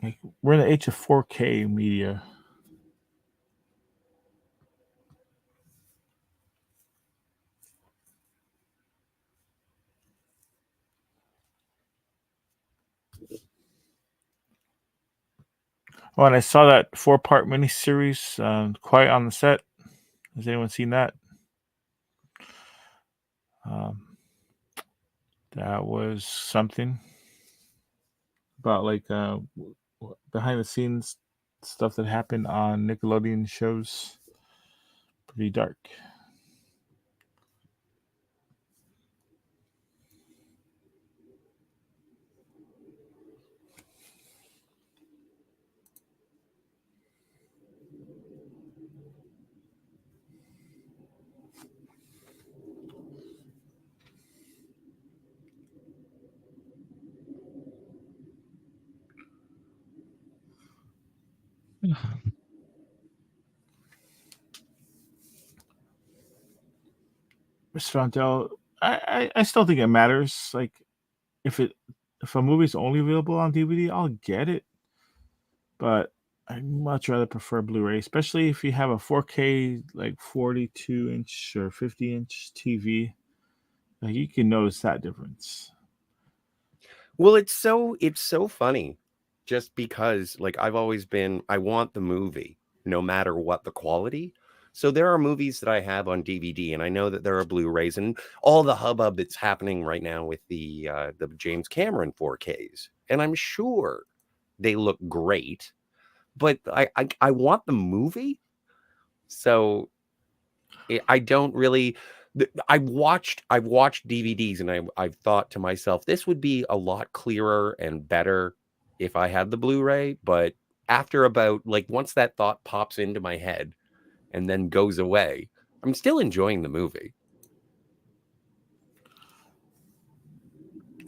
Like, we're in the age of 4K media. Oh, and I saw that 4-part miniseries, Quiet on the Set. Has anyone seen that? That was something about like behind the scenes stuff that happened on Nickelodeon shows. Pretty dark. Mr. Rondell, I still think it matters. Like, if a movie's only available on DVD, I'll get it. But I'd much rather prefer Blu-ray, especially if you have a 4K, like 42-inch or 50-inch TV. Like, you can notice that difference. Well, it's so funny, just because like I've always been, I want the movie no matter what the quality. So there are movies that I have on DVD, and I know that there are Blu-rays and all the hubbub that's happening right now with the James Cameron 4Ks, and I'm sure they look great, but I want the movie. So I don't really. I've watched DVDs, and I've thought to myself, this would be a lot clearer and better if I had the Blu-ray. But after about like once that thought pops into my head and then goes away, I'm still enjoying the movie.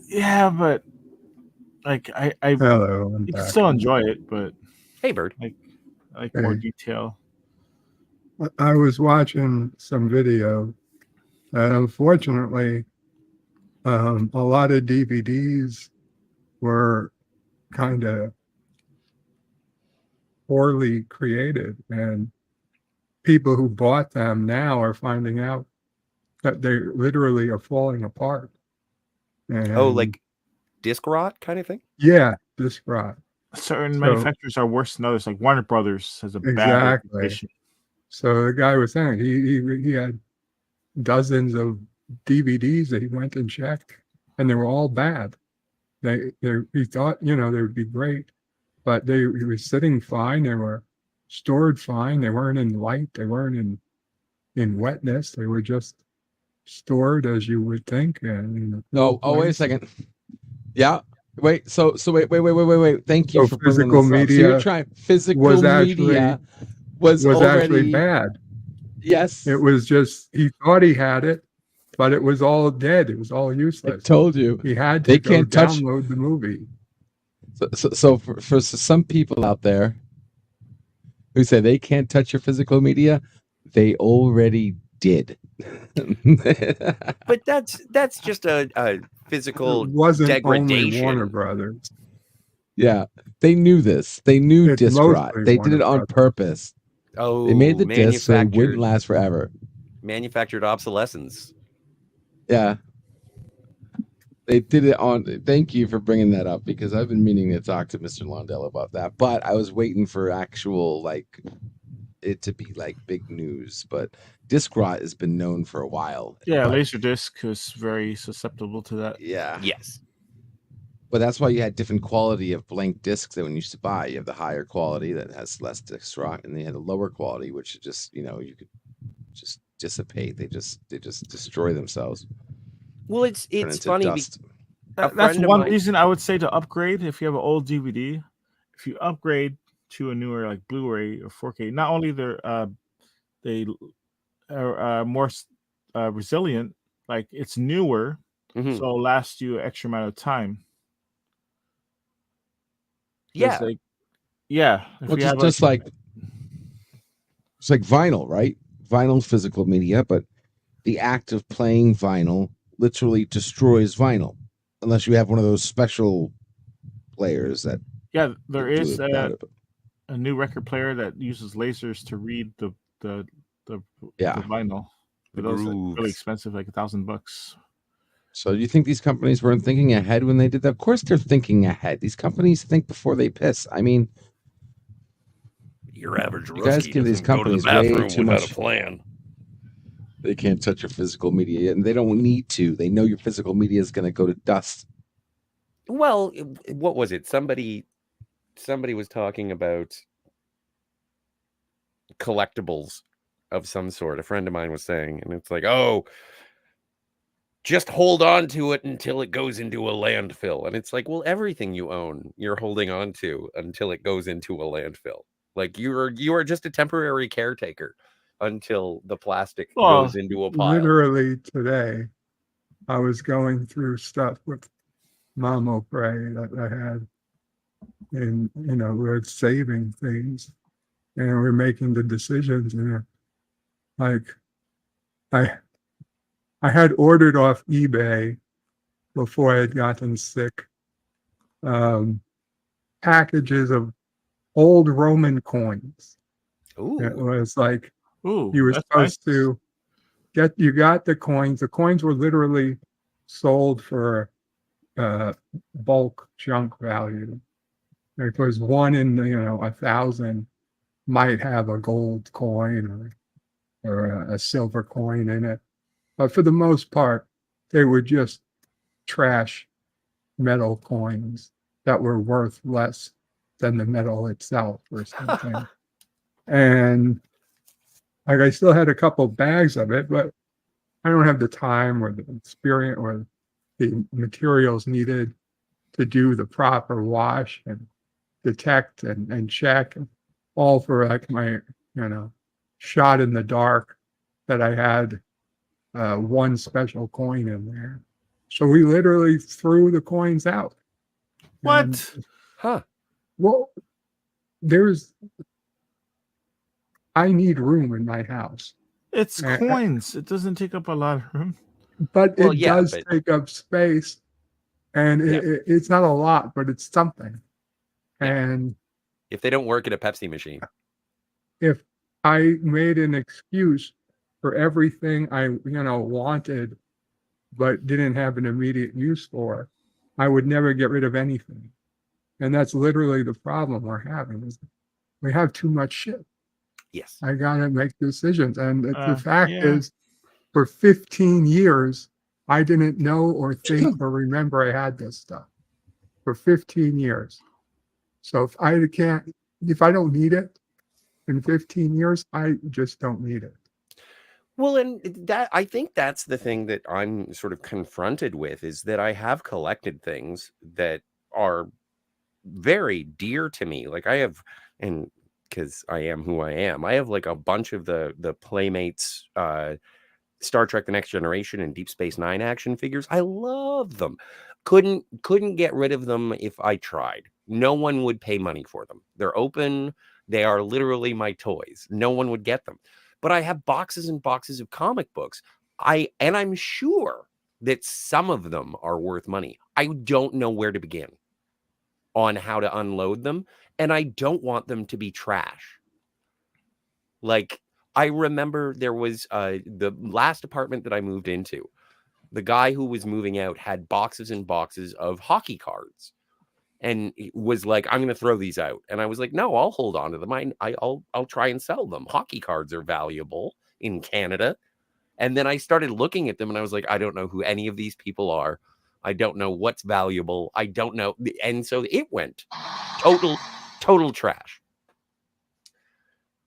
Yeah, but like I Hello, I'm you can back. still enjoy it, but hey, Bird, I like more Hey. detail. I was watching some video, and unfortunately, a lot of DVDs were kind of poorly created, and people who bought them now are finding out that they literally are falling apart. And oh, like disc rot kind of thing. yeah, disc rot. Certain So- manufacturers are worse than others. Like Warner Brothers has a bad Exactly. reputation. So the guy was saying he had dozens of DVDs that he went and checked, and they were all bad. He thought, they would be great, but he was sitting fine. They were stored fine. They weren't in light. They weren't in wetness. They were just stored as you would think. And Oh, wait a second. Yeah. Wait. So wait. Thank you So for bringing physical this up. So media you're trying physical was media was actually already bad. Yes. It was just he thought he had it, but it was all dead. It was all I useless. told you. He had They to go can't touch- download the movie. So for some people out there who say they can't touch your physical media, they already did. But that's just a physical It wasn't degradation. only Warner Brothers. Yeah, they knew this. They knew It's disc rot. mostly They did Warner it on Brothers. purpose. Oh, They made the disc so they wouldn't manufactured last forever. manufactured obsolescence. Yeah. They did it on. Thank you for bringing that up, because I've been meaning to talk to Mr. Londell about that, but I was waiting for actual it to be like big news. But disc rot has been known for a while. Yeah, but, Laserdisc is very susceptible to that. Yeah. Yes. But that's why you had different quality of blank discs that when you used to buy. You have the higher quality that has less disc rot, and then you had the lower quality, which just you could just dissipate. They just destroy themselves. Well, it's Turn into funny. dust. That's one reason I would say to upgrade. If you have an old DVD, if you upgrade to a newer like Blu-ray or 4K, not only they are more resilient, like it's newer, Mhm. so it'll last you an extra amount of time. Yeah. Like, yeah. If Well, you have just like it's like vinyl, right? Vinyl's physical media, but the act of playing vinyl literally destroys vinyl, unless you have one of those special players that there do is it without it. a new record player that uses lasers to read the Yeah. vinyl. The But those are really grooves. expensive, like $1,000. So do you think these companies weren't thinking ahead when they did that? Of course they're thinking ahead. These companies think before they piss. I mean, your average you guys Ruskie give these doesn't go to the companies way bathroom too without much. a plan. They can't touch your physical media yet, and they don't need to. They know your physical media is going to go to dust. Well, what was it? Somebody was talking about collectibles of some sort. A friend of mine was saying, and it's like, oh, just hold on to it until it goes into a landfill. And it's like, well, everything you own, you're holding on to until it goes into a landfill. Like you are just a temporary caretaker until the plastic goes into a pile. Literally today, I was going through stuff with Mamo Prey that I had, and we're saving things, and we're making the decisions, and like I had ordered off eBay before I had gotten sick packages of old Roman coins. Ooh. It was like Ooh, you were that's supposed nice. to you got the coins. The coins were literally sold for bulk junk value. Because one in 1,000 might have a gold coin or a silver coin in it, but for the most part, they were just trash metal coins that were worth less than the metal itself or something. And like I still had a couple bags of it, but I don't have the time or the experience or the materials needed to do the proper wash and detect and check, all for like my shot in the dark that I had one special coin in there. So we literally threw the coins out. What? And, huh. Well, I need room in my house. It's coins. It doesn't take up a lot of room. But it does take up space. And it's not a lot, but it's something. Yeah. And if they don't work at a Pepsi machine, if I made an excuse for everything I wanted but didn't have an immediate use for, I would never get rid of anything. And that's literally the problem we're having, is we have too much shit. Yes. I gotta make decisions. And the fact is, for 15 years, I didn't know or think or remember I had this stuff. For 15 years. So if I don't need it in 15 years, I just don't need it. Well, and that, I think that's the thing that I'm sort of confronted with, is that I have collected things that are very dear to me. Like I have, and because I am who I am, I have like a bunch of the Playmates, Star Trek The Next Generation and Deep Space Nine action figures. I love them. Couldn't get rid of them if I tried. No one would pay money for them. They're open. They are literally my toys. No one would get them. But I have boxes and boxes of comic books. I'm sure that some of them are worth money. I don't know where to begin on how to unload them, and I don't want them to be trash. Like, I remember there was the last apartment that I moved into. The guy who was moving out had boxes and boxes of hockey cards, and was like, "I'm going to throw these out." And I was like, "No, I'll hold on to them. I'll try and sell them. Hockey cards are valuable in Canada." And then I started looking at them, and I was like, "I don't know who any of these people are. I don't know what's valuable. I don't know." And so it went total trash.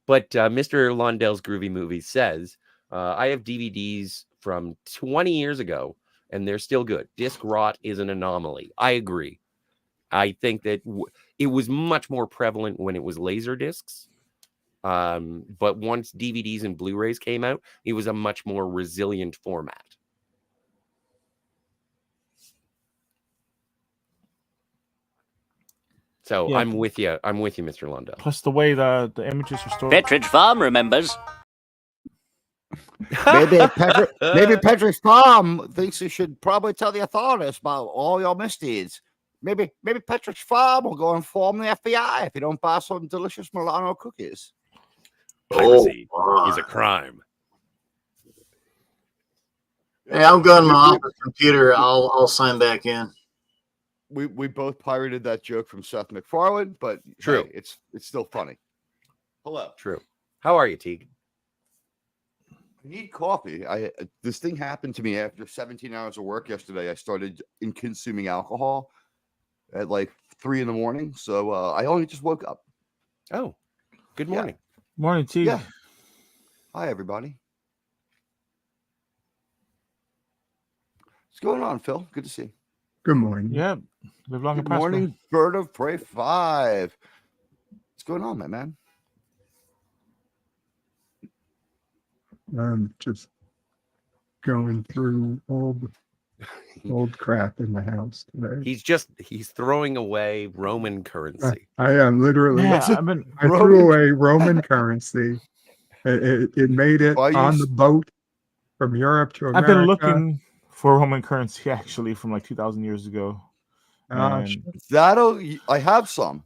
But Mr. Londell's Groovy Movies says, I have DVDs from 20 years ago, and they're still good. Disc rot is an anomaly. I agree. I think that it was much more prevalent when it was laser discs. But once DVDs and Blu-rays came out, it was a much more resilient format. So Yeah. I'm with you. I'm with you, Mr. Lundell. Plus the way the images were stored. Petridge Farm remembers. Maybe Petridge Farm thinks you should probably tell the authorities about all your misdeeds. Maybe Petridge Farm will go inform the FBI if you don't buy some delicious Milano cookies. Piracy is a crime. Hey, I'm going to my office computer. I'll sign back in. We both pirated that joke from Seth MacFarlane, but True. Hey, it's still funny. Hello. True. How are you, Teague? I need coffee. This thing happened to me after 17 hours of work yesterday. I started consuming alcohol at like 3 a.m. So I only just woke up. Oh, good morning. Morning, Teague. Yeah. Hi, everybody. What's going on, Phil? Good to see you. Good morning. Yeah. Live long and Good prosper. morning, Bird of Prey 5. What's going on, my man? I'm just going through old crap in the house today. He's throwing away Roman currency. I am literally. Yeah, I threw away Roman currency. It made it on the boat from Europe to America. I've been looking for Roman currency actually from like 2,000 years ago. I have some.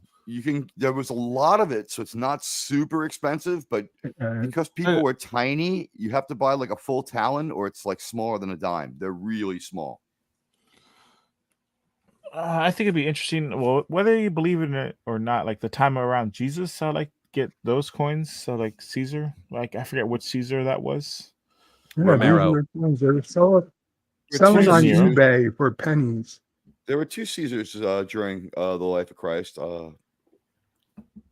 There was a lot of it, so it's not super expensive, but because people were tiny, you have to buy like a full talon or it's like smaller than a dime. They're really small. I think it'd be interesting. Well, whether you believe in it or not, like the time around Jesus, I like get those coins. So like Caesar, like I forget which Caesar that was. Romero. They're selling on eBay for pennies. There were 2 Caesars during the life of Christ.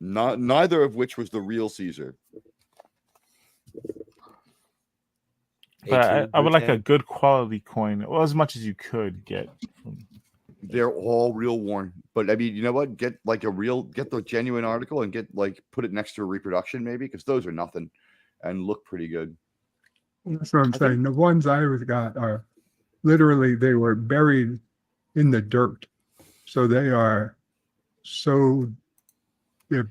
Neither of which was the real Caesar. But I would like a good quality coin, well, as much as you could get. They're all real worn, but I mean, you know what? Get the genuine article and put it next to a reproduction, maybe, because those are nothing and look pretty good. That's what I'm saying. The ones I got are literally they were buried in the dirt, so they're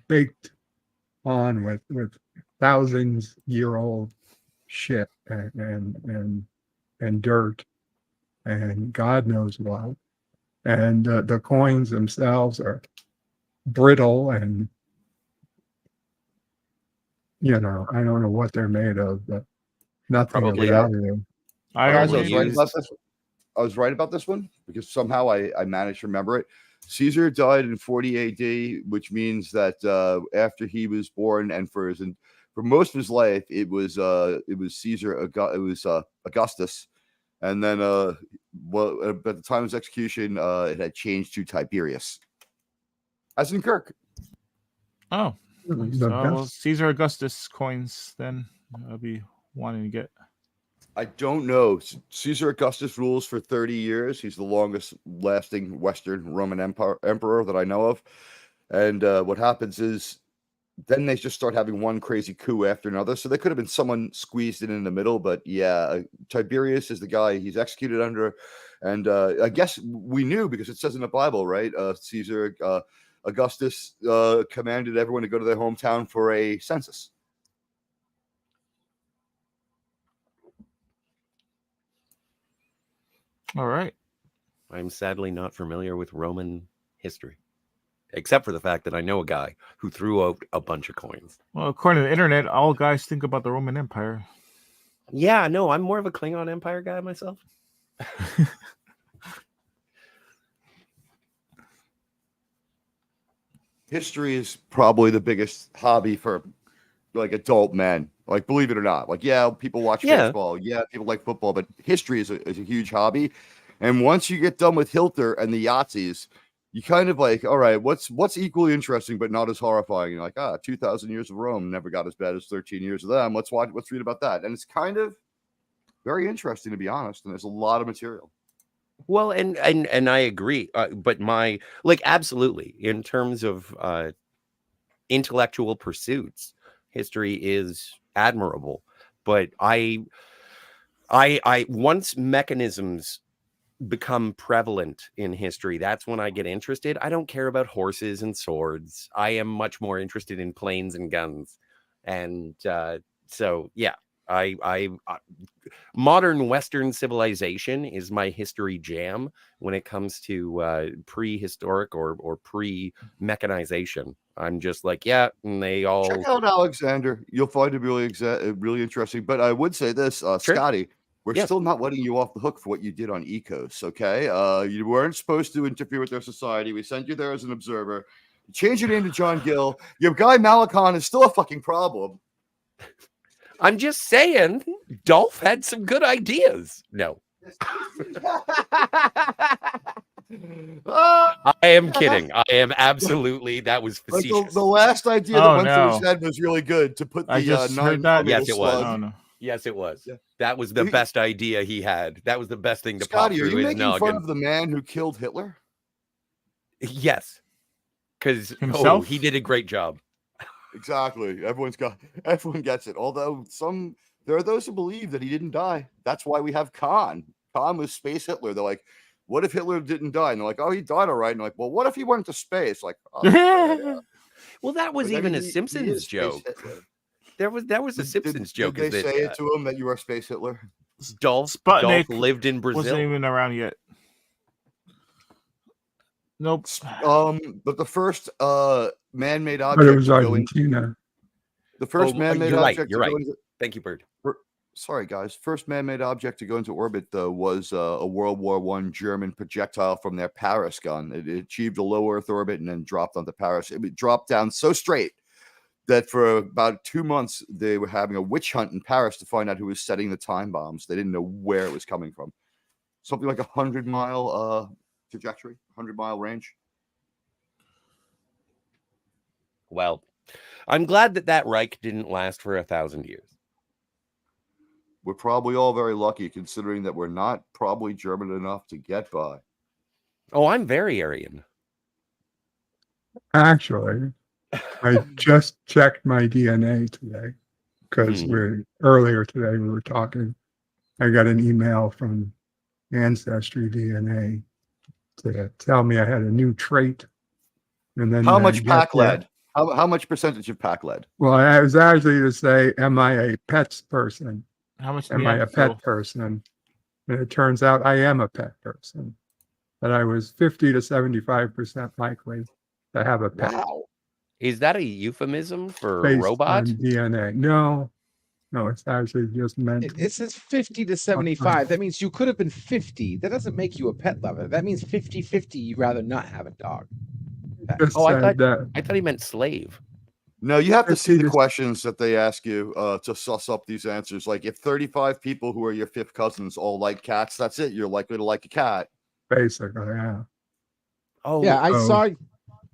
baked on with thousands-year-old shit and dirt and God knows what. And the coins themselves are brittle and, I don't know what they're made of, but nothing of value. I was right about this one because somehow I managed to remember it. Caesar died in 40 AD, which means that after he was born and for most of his life, it was Caesar. It was Augustus. And then, at the time of his execution, it had changed to Tiberius. As in Kirk. Oh, so Caesar Augustus coins. Then I'll be wanting to get. I don't know. Caesar Augustus rules for 30 years. He's the longest lasting Western Roman emperor that I know of. And what happens is then they just start having one crazy coup after another. So there could have been someone squeezed in the middle. But yeah, Tiberius is the guy he's executed under. And I guess we knew because it says in the Bible, right? Caesar Augustus commanded everyone to go to their hometown for a census. All right. I'm sadly not familiar with Roman history, except for the fact that I know a guy who threw out a bunch of coins. Well, according to the internet, all guys think about the Roman Empire. Yeah, no, I'm more of a Klingon Empire guy myself. History is probably the biggest hobby for like adult men. Like, believe it or not, like, yeah, people watch baseball. Yeah, people like football, but history is a huge hobby. And once you get done with Hilter and the Yahtzees, you kind of like, all right, what's equally interesting but not as horrifying? You're like, 2,000 years of Rome never got as bad as 13 years of them. Let's read about that. And it's kind of very interesting, to be honest. And there's a lot of material. Well, and I agree, but absolutely, in terms of intellectual pursuits, history is admirable. But I once mechanisms become prevalent in history, that's when I get interested. I don't care about horses and swords. I am much more interested in planes and guns. And so, yeah, I modern Western civilization is my history jam when it comes to prehistoric or pre-mechanization. I'm just like, yeah, and they all... Check out Alexander. You'll find it really interesting. But I would say this, Sure. Scotty, we're Yes. still not letting you off the hook for what you did on Ecos, okay? You weren't supposed to interfere with their society. We sent you there as an observer. Change your name to John Gill. Your guy Malakon is still a fucking problem. I'm just saying, Dolph had some good ideas. No. I am kidding. I am absolutely. That was facetious. The last idea that went through his head was really good to put the Yes, it was. Oh, no. Yes, it was. Yeah. That was the best idea he had. That was the best thing to Scotty, pop are through you his making fun noggin. of the man who killed Hitler? Yes, because Himself? he did a great job. Exactly. Everyone gets it. Although there are those who believe that he didn't die. That's why we have Khan. Khan was space Hitler. They're like, what if Hitler didn't die? And they're like, oh, he died all right. And like, well, what if he went to space? Like, oh, yeah. Well, that was But even he a is Simpsons Space joke. Hitler. That was a Simpsons joke. Did they is that, say it to him that you are space Hitler? Dolph Sputnik lived in Brazil. Wasn't even around yet. Nope. But the first man-made But object it was to go into Argentina. the first man-made you're right. object You're to right. go into Thank you, Bird. sorry guys, first man-made object to go into orbit though was a World War I German projectile from their Paris gun. It achieved a low Earth orbit and then dropped onto Paris. It dropped down so straight that for about 2 months they were having a witch hunt in Paris to find out who was setting the time bombs. They didn't know where it was coming from. Something like 100-mile trajectory, 100-mile range. Well, I'm glad that Reich didn't last for 1,000 years. We're probably all very lucky considering that we're not probably German enough to get by. Oh, I'm very Aryan. Actually, I just checked my DNA today because earlier today we were talking. I got an email from Ancestry DNA to tell me I had a new trait. And then how much pack lead? How much percentage of pack lead? Well, I was actually to say, am I a pets person? How much? Am I a pet person? And it turns out I am a pet person. That I was 50 to 75% likely to have a pet. Wow. Is that a euphemism for based robot? on DNA? No, it's actually just meant. It says 50 to 75. That means you could have been 50. That doesn't make you a pet lover. That means 50-50. You'd rather not have a dog. I thought he meant slave. No, you have to see the questions that they ask you to suss up these answers. Like if 35 people who are your fifth cousins all like cats, that's it. You're likely to like a cat. Basically, yeah. Oh, yeah.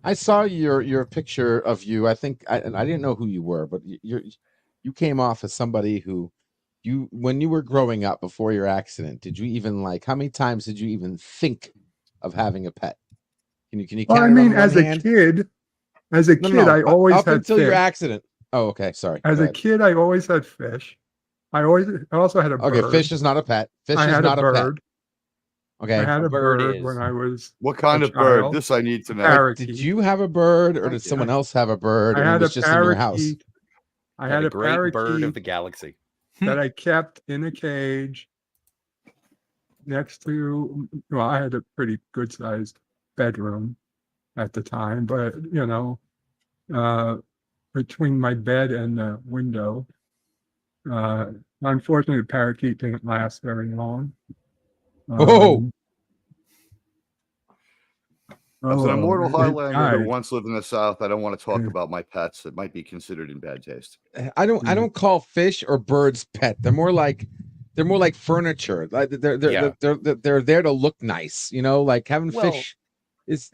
I saw your picture of you. I think I didn't know who you were, but you came off as somebody who when you were growing up before your accident, did you even how many times did you even think of having a pet? Can you count? Well, I mean, as a kid, I always up had until fish. your accident. Oh, okay. Sorry. As a kid, I always had fish. I also had a bird. Okay, fish is not a pet. Fish is not a pet. Okay. I had a bird is. when I was. What kind of child. bird? This I need to know. Parakeet. Did you have a bird, or did someone else have a bird? I and had it was a just in your house. parakeet. I had a great parakeet bird of the galaxy that I kept in a cage next to. Well, I had a pretty good sized bedroom at the time, but between my bed and the window. Unfortunately, the parakeet didn't last very long. As an immortal Highlander who died. once lived in the South, I don't want to talk about my pets. It might be considered in bad taste. I don't call fish or birds pet. They're more like furniture. Like they're there to look nice. Like having fish is.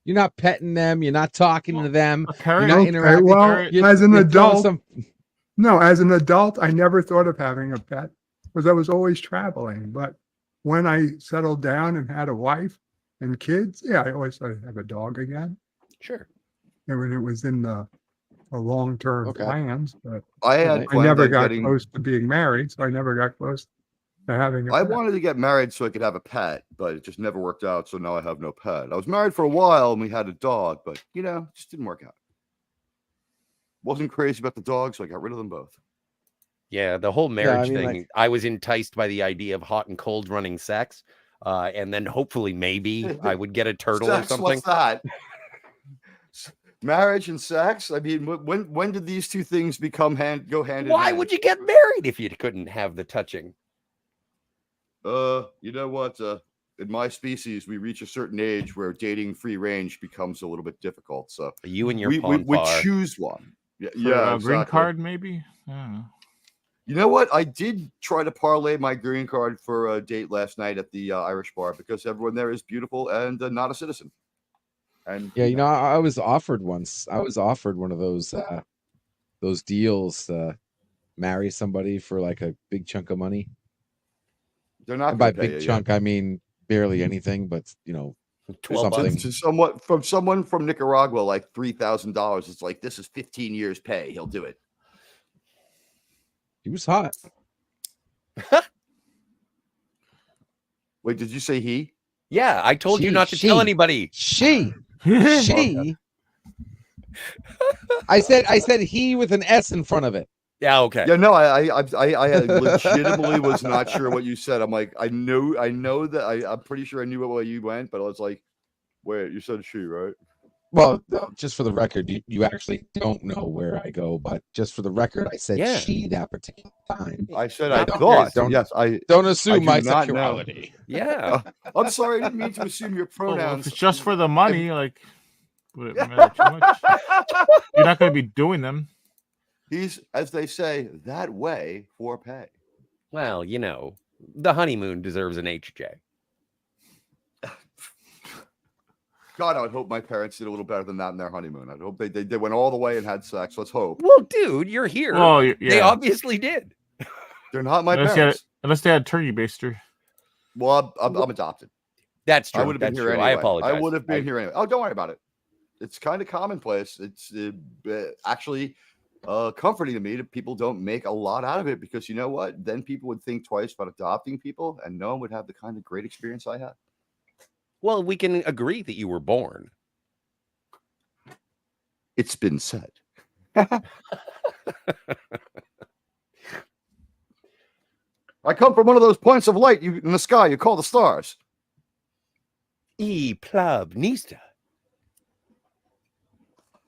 You're not petting them. You're not talking to them. You're not interacting. Well, as an adult, as an adult, I never thought of having a pet because I was always traveling. But when I settled down and had a wife and kids, I always thought I'd have a dog again. Sure. And when it was in the long-term plans, but I never got close to being married, so I never got close having a I pet. wanted to get married so I could have a pet, but it just never worked out. So now I have no pet. I was married for a while and we had a dog, but it just didn't work out. Wasn't crazy about the dog, so I got rid of them both. Yeah, the whole marriage thing. like- I was enticed by the idea of hot and cold running sex, and then hopefully maybe I would get a turtle or Sex, something. what's that? Marriage and sex? I mean, when did these two things go hand in hand? Why would you get married if you couldn't have the touching? You know what? In my species, we reach a certain age where dating free range becomes a little bit difficult. So You and your we choose one. Yeah, For yeah, a green exactly. card, maybe. I don't know. You know what? I did try to parlay my green card for a date last night at the Irish bar because everyone there is beautiful and not a citizen. And Yeah, I was offered once. I was offered one of those deals to marry somebody for like a big chunk of money. they're not And by gonna pay big you, chunk, I mean barely anything, but 12 something. to someone from Nicaragua, like $3,000. It's like this is 15 years pay. He'll do it. He was hot. Wait, did you say he? Yeah, I told you not to tell anybody. She. I said he with an S in front of it. Yeah, okay. Yeah, no, I legitimately was not sure what you said. I'm like, I know that I'm pretty sure I knew what way you went, but I was like, wait, you said she, right? Well, no, just for the record, you actually don't know where I go, but just for the record, I said she that particular time. I said I thought. Yes, I don't assume my do not sexuality. know. Yeah. I'm sorry, I didn't mean to assume your Well, pronouns. if it's just for the money, like, would it matter too much? You're not going to be doing them. He's, as they say, that way for pay. Well, the honeymoon deserves an HJ. God, I would hope my parents did a little better than that in their honeymoon. I hope they went all the way and had sex. Let's hope. Well, dude, you're here. Well, yeah. They obviously did. They're not my unless parents. Unless they had turkey baster. Well, I'm adopted. That's true. I would have been here anyway. I apologize. I would have been here anyway. Oh, don't worry about it. It's kind of commonplace. It's actually comforting to me that people don't make a lot out of it because you know what? Then people would think twice about adopting people and no one would have the kind of great experience I had. Well, we can agree that you were born. It's been said. I come from one of those points of light in the sky you call the stars. E plub nista.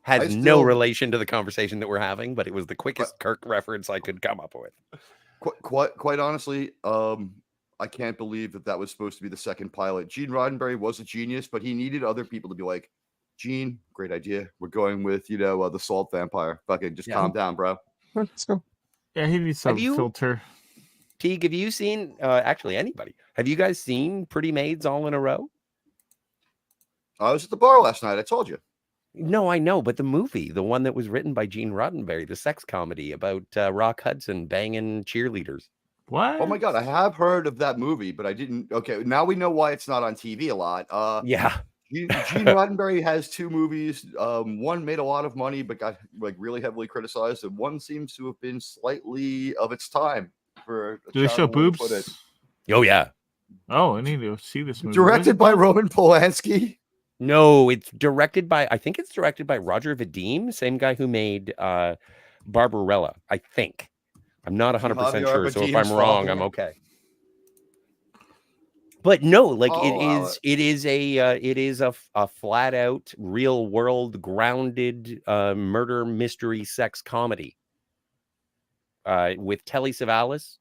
Has no relation to the conversation that we're having, but it was the quickest Kirk reference I could come up with. Quite honestly, I can't believe that was supposed to be the second pilot. Gene Roddenberry was a genius, but he needed other people to be like, Gene, great idea. We're going with, the salt vampire. Fucking just calm down, bro. Let's go. Yeah, he needs some filter. Teague, have you seen, actually anybody, have you guys seen Pretty Maids All in a Row? I was at the bar last night. I told you. No, I know, but the movie, the one that was written by Gene Roddenberry, the sex comedy about Rock Hudson banging cheerleaders. What? Oh my God, I have heard of that movie, but I didn't. Okay, now we know why it's not on TV a lot. Yeah. Gene Roddenberry has two movies. One made a lot of money, but got really heavily criticized, and one seems to have been slightly of its time. Do they show boobs? Oh yeah. Oh, I need to see this movie. Directed by Roman Polanski. No, it's directed by, I think it's directed by Roger Vadim, same guy who made Barbarella, I think. I'm not 100% sure, so if I'm wrong, I'm okay. But no, like it is a flat out real world grounded murder mystery sex comedy with Telly Savalas.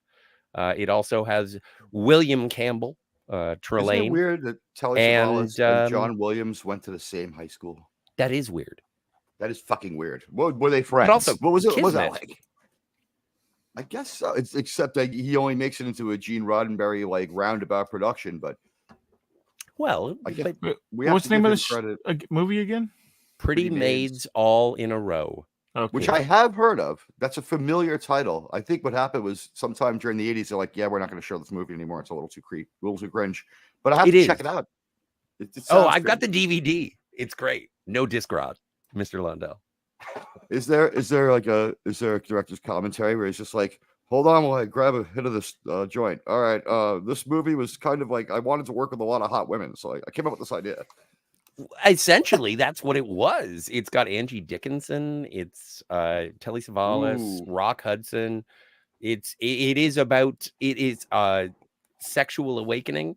It also has William Campbell, Trelane. Isn't it weird that Telly Savalas and John Williams went to the same high school? That is weird. That is fucking weird. Were they friends? But also, what was it? What was that Kismet. like? I guess so. It's except that he only makes it into a Gene Roddenberry roundabout production. But well, I guess what's the name of the movie again? Pretty Maids All in a Row. Okay. Which I have heard of. That's a familiar title. I think what happened was sometime during the 80s, they're like, yeah, we're not going to show this movie anymore. It's a little too a little too cringe. But I have to check it out. I've got the DVD. It's great. No disc rod, Mr. Lundell. Is there a director's commentary where it's just like, Hold on while I grab a hit of this joint. All right. This movie was kind of like I wanted to work with a lot of hot women, so I came up with this idea. Essentially, that's what it was. It's got Angie Dickinson. It's Telly Savalas, Rock Hudson. It is about sexual awakening.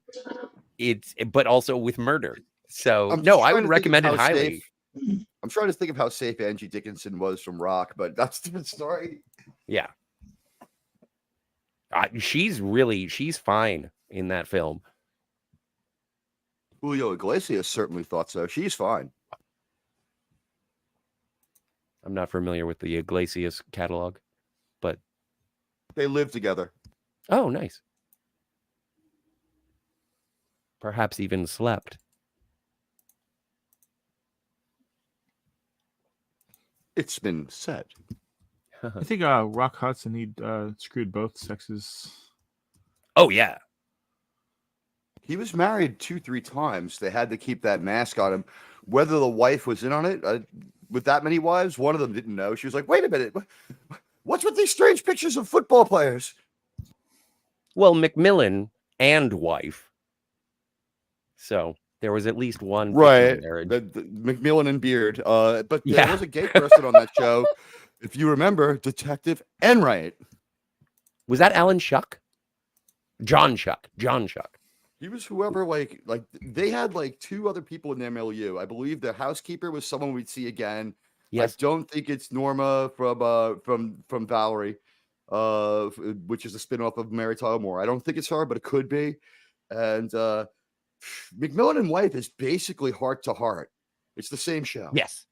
But also with murder. So no, I would recommend it highly. I'm trying to think of how safe Angie Dickinson was from Rock, but that's a different story. Yeah. She's fine in that film. Julio Iglesias certainly thought so. She's fine. I'm not familiar with the Iglesias catalog, but they live together. Oh, nice. Perhaps even slept. It's been said. I think Rock Hudson, he screwed both sexes. Oh, yeah. He was married 2-3 times. They had to keep that mask on him. Whether the wife was in on it, with that many wives, one of them didn't know. She was like, wait a minute. What's with these strange pictures of football players? Well, Macmillan and wife. So there was at least one marriage. The Macmillan and Beard. But there was a gay person on that show. If you remember, Detective Enright. Was that Alan Shuck? John Shuck. He was whoever, like they had like 2 other people in their milieu. I believe the housekeeper was someone we'd see again. Yes. I don't think it's Norma from Valerie, which is a spinoff of Mary Tyler Moore. I don't think it's her, but it could be. And Macmillan and wife is basically Heart to Heart. It's the same show. Yes.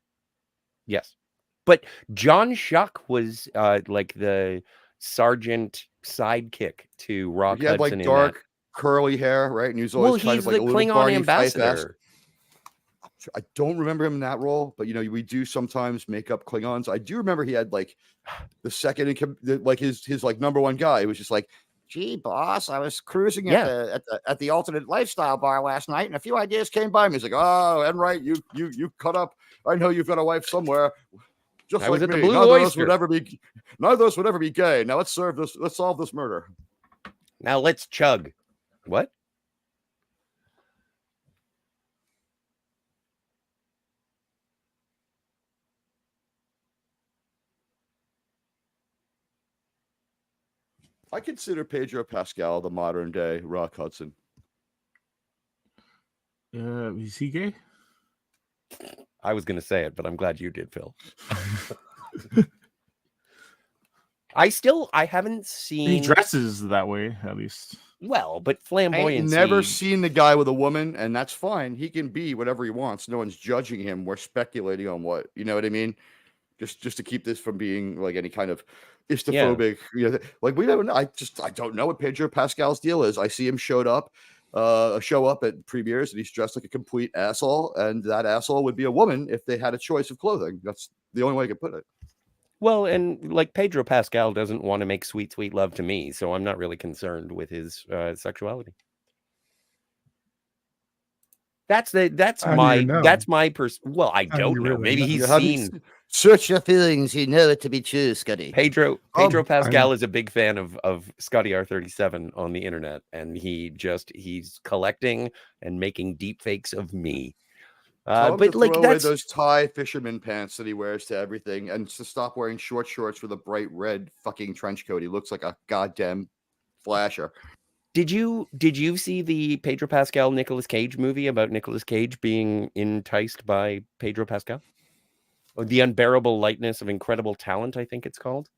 But John Shuck was like the sergeant sidekick to Rock Hudson. He had like dark curly hair, right? And he was always kind of like a little Klingon Barney ambassador. I don't remember him in that role, but we do sometimes make up Klingons. I do remember he had like the second, like his like number one guy. It was just like, gee, boss, I was cruising at the alternate lifestyle bar last night, and a few ideas came by me. He's like, oh, Enright, you cut up. I know you've got a wife somewhere. Just I like was at me. the Blue None of Oyster. none of those would ever be gay. Now let's solve this murder. Now let's chug. What? I consider Pedro Pascal the modern day Rock Hudson. Is he gay? I was going to say it, but I'm glad you did, Phil. I haven't seen. He dresses that way, at least. Well, but flamboyancy. I've never seen the guy with a woman, and that's fine. He can be whatever he wants. No one's judging him. We're speculating on what, you know what I mean? Just to keep this from being like any kind of istophobic. Like we don't know. I don't know what Pedro Pascal's deal is. I see him show up at premieres, and he's dressed like a complete asshole, and that asshole would be a woman if they had a choice of clothing. That's the only way I could put it. Well, and like Pedro Pascal doesn't want to make sweet, sweet love to me, so I'm not really concerned with his sexuality. That's my well, I don't know. Maybe he's seen. Search your feelings. You know it to be true, Scotty. Pedro Pascal is a big fan of Scotty R37 on the internet, and he's collecting and making deep fakes of me. But like that's those tie fisherman pants that he wears to everything, and to stop wearing short shorts with a bright red fucking trench coat. He looks like a goddamn flasher. Did you see the Pedro Pascal Nicolas Cage movie about Nicolas Cage being enticed by Pedro Pascal? Or The Unbearable Lightness of Incredible Talent, I think it's called.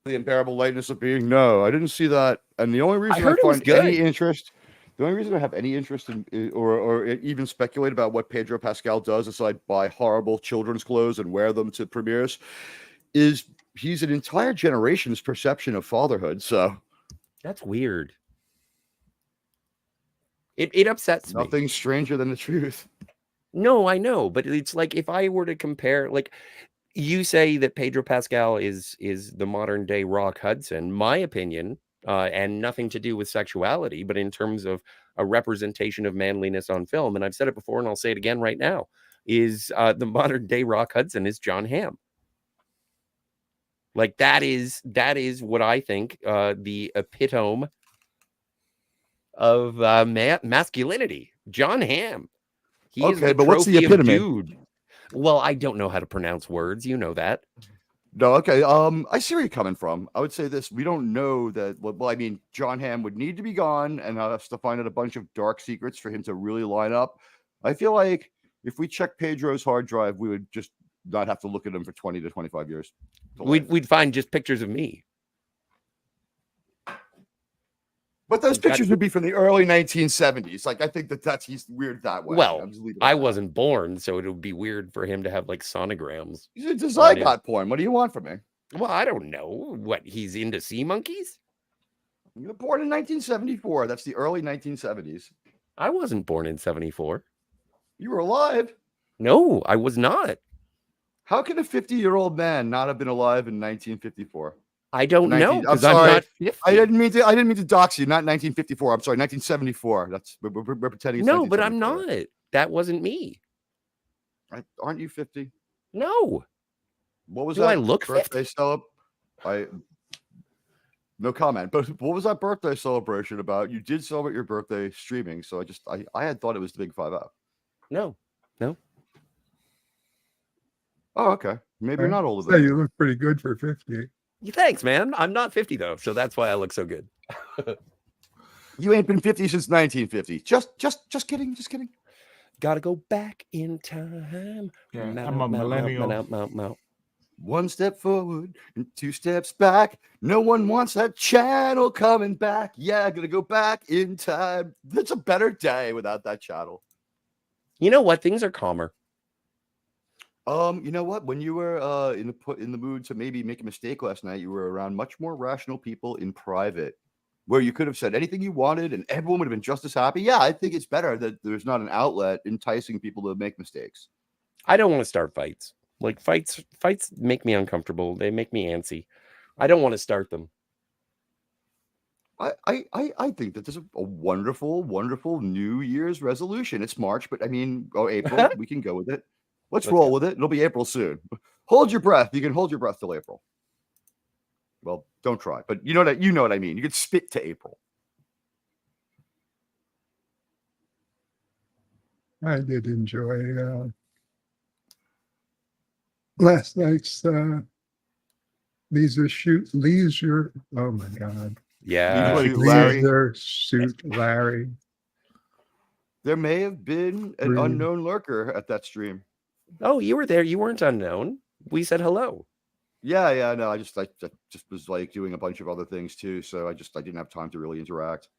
The Unbearable Lightness of Being. No, I didn't see that. And the only reason I find any interest. The only reason I have any interest in or even speculate about what Pedro Pascal does aside buy horrible children's clothes and wear them to premieres is he's an entire generation's perception of fatherhood. So that's weird. It upsets me. Nothing stranger than the truth. No, I know, but it's like if I were to compare, like you say that Pedro Pascal is the modern day Rock Hudson. My opinion. And nothing to do with sexuality, but in terms of a representation of manliness on film. And I've said it before, and I'll say it again right now, is the modern day Rock Hudson is John Hamm. Like that is what I think the epitome of masculinity. John Hamm. He is the but what's the trophy of epitome? dude. Well, I don't know how to pronounce words. You know that. No, okay. I see where you're coming from. I would say this: we don't know that. Well, I mean, John Hamm would need to be gone, and us to find out a bunch of dark secrets for him to really line up. I feel like if we check Pedro's hard drive, we would just not have to look at him for 20 to 25 years. We'd find just pictures of me. But those pictures would be from the early 1970s. Like, I think he's weird that way. Well, I wasn't born, so it would be weird for him to have like sonograms. It's a zygote porn. What do you want from me? Well, I don't know. What, he's into sea monkeys? You were born in 1974. That's the early 1970s. I wasn't born in 74. You were alive. No, I was not. How can a 50-year-old man not have been alive in 1954? I don't know because I'm not 50. I didn't mean to dox you. Not 1954. I'm sorry, 1974. That's we're pretending. No, but I'm not. That wasn't me. Aren't you 50? No. What was Do that I look birthday no comment. But what was that birthday celebration about? You did celebrate your birthday streaming, so I had thought it was the Big 5-0. No. Oh, okay. Maybe you're not older than than you look pretty good for 50. Thanks, man. I'm not 50 though, so that's why I look so good. You ain't been 50 since 1950. Just kidding. Gotta go back in time. Yeah, I'm a millennial. One step forward and 2 steps back. No one wants that channel coming back. Yeah, gonna go back in time. It's a better day without that channel. You know what? Things are calmer. You know what? When you were in the mood to maybe make a mistake last night, you were around much more rational people in private, where you could have said anything you wanted and everyone would have been just as happy. Yeah, I think it's better that there's not an outlet enticing people to make mistakes. I don't want to start fights. Like fights make me uncomfortable. They make me antsy. I don't want to start them. I think that there's a wonderful, wonderful New Year's resolution. It's March, but I mean, April, we can go with it. Let's roll with it. It'll be April soon. Hold your breath. You can hold your breath till April. Well, don't try, but you know what I mean. You could spit to April. I did enjoy last night's leisure. Oh my God. Yeah. Leisure Suit Larry. There may have been an unknown lurker at that stream. Oh, you were there. You weren't unknown. We said hello. Yeah. No, I just was like doing a bunch of other things too, so I didn't have time to really interact.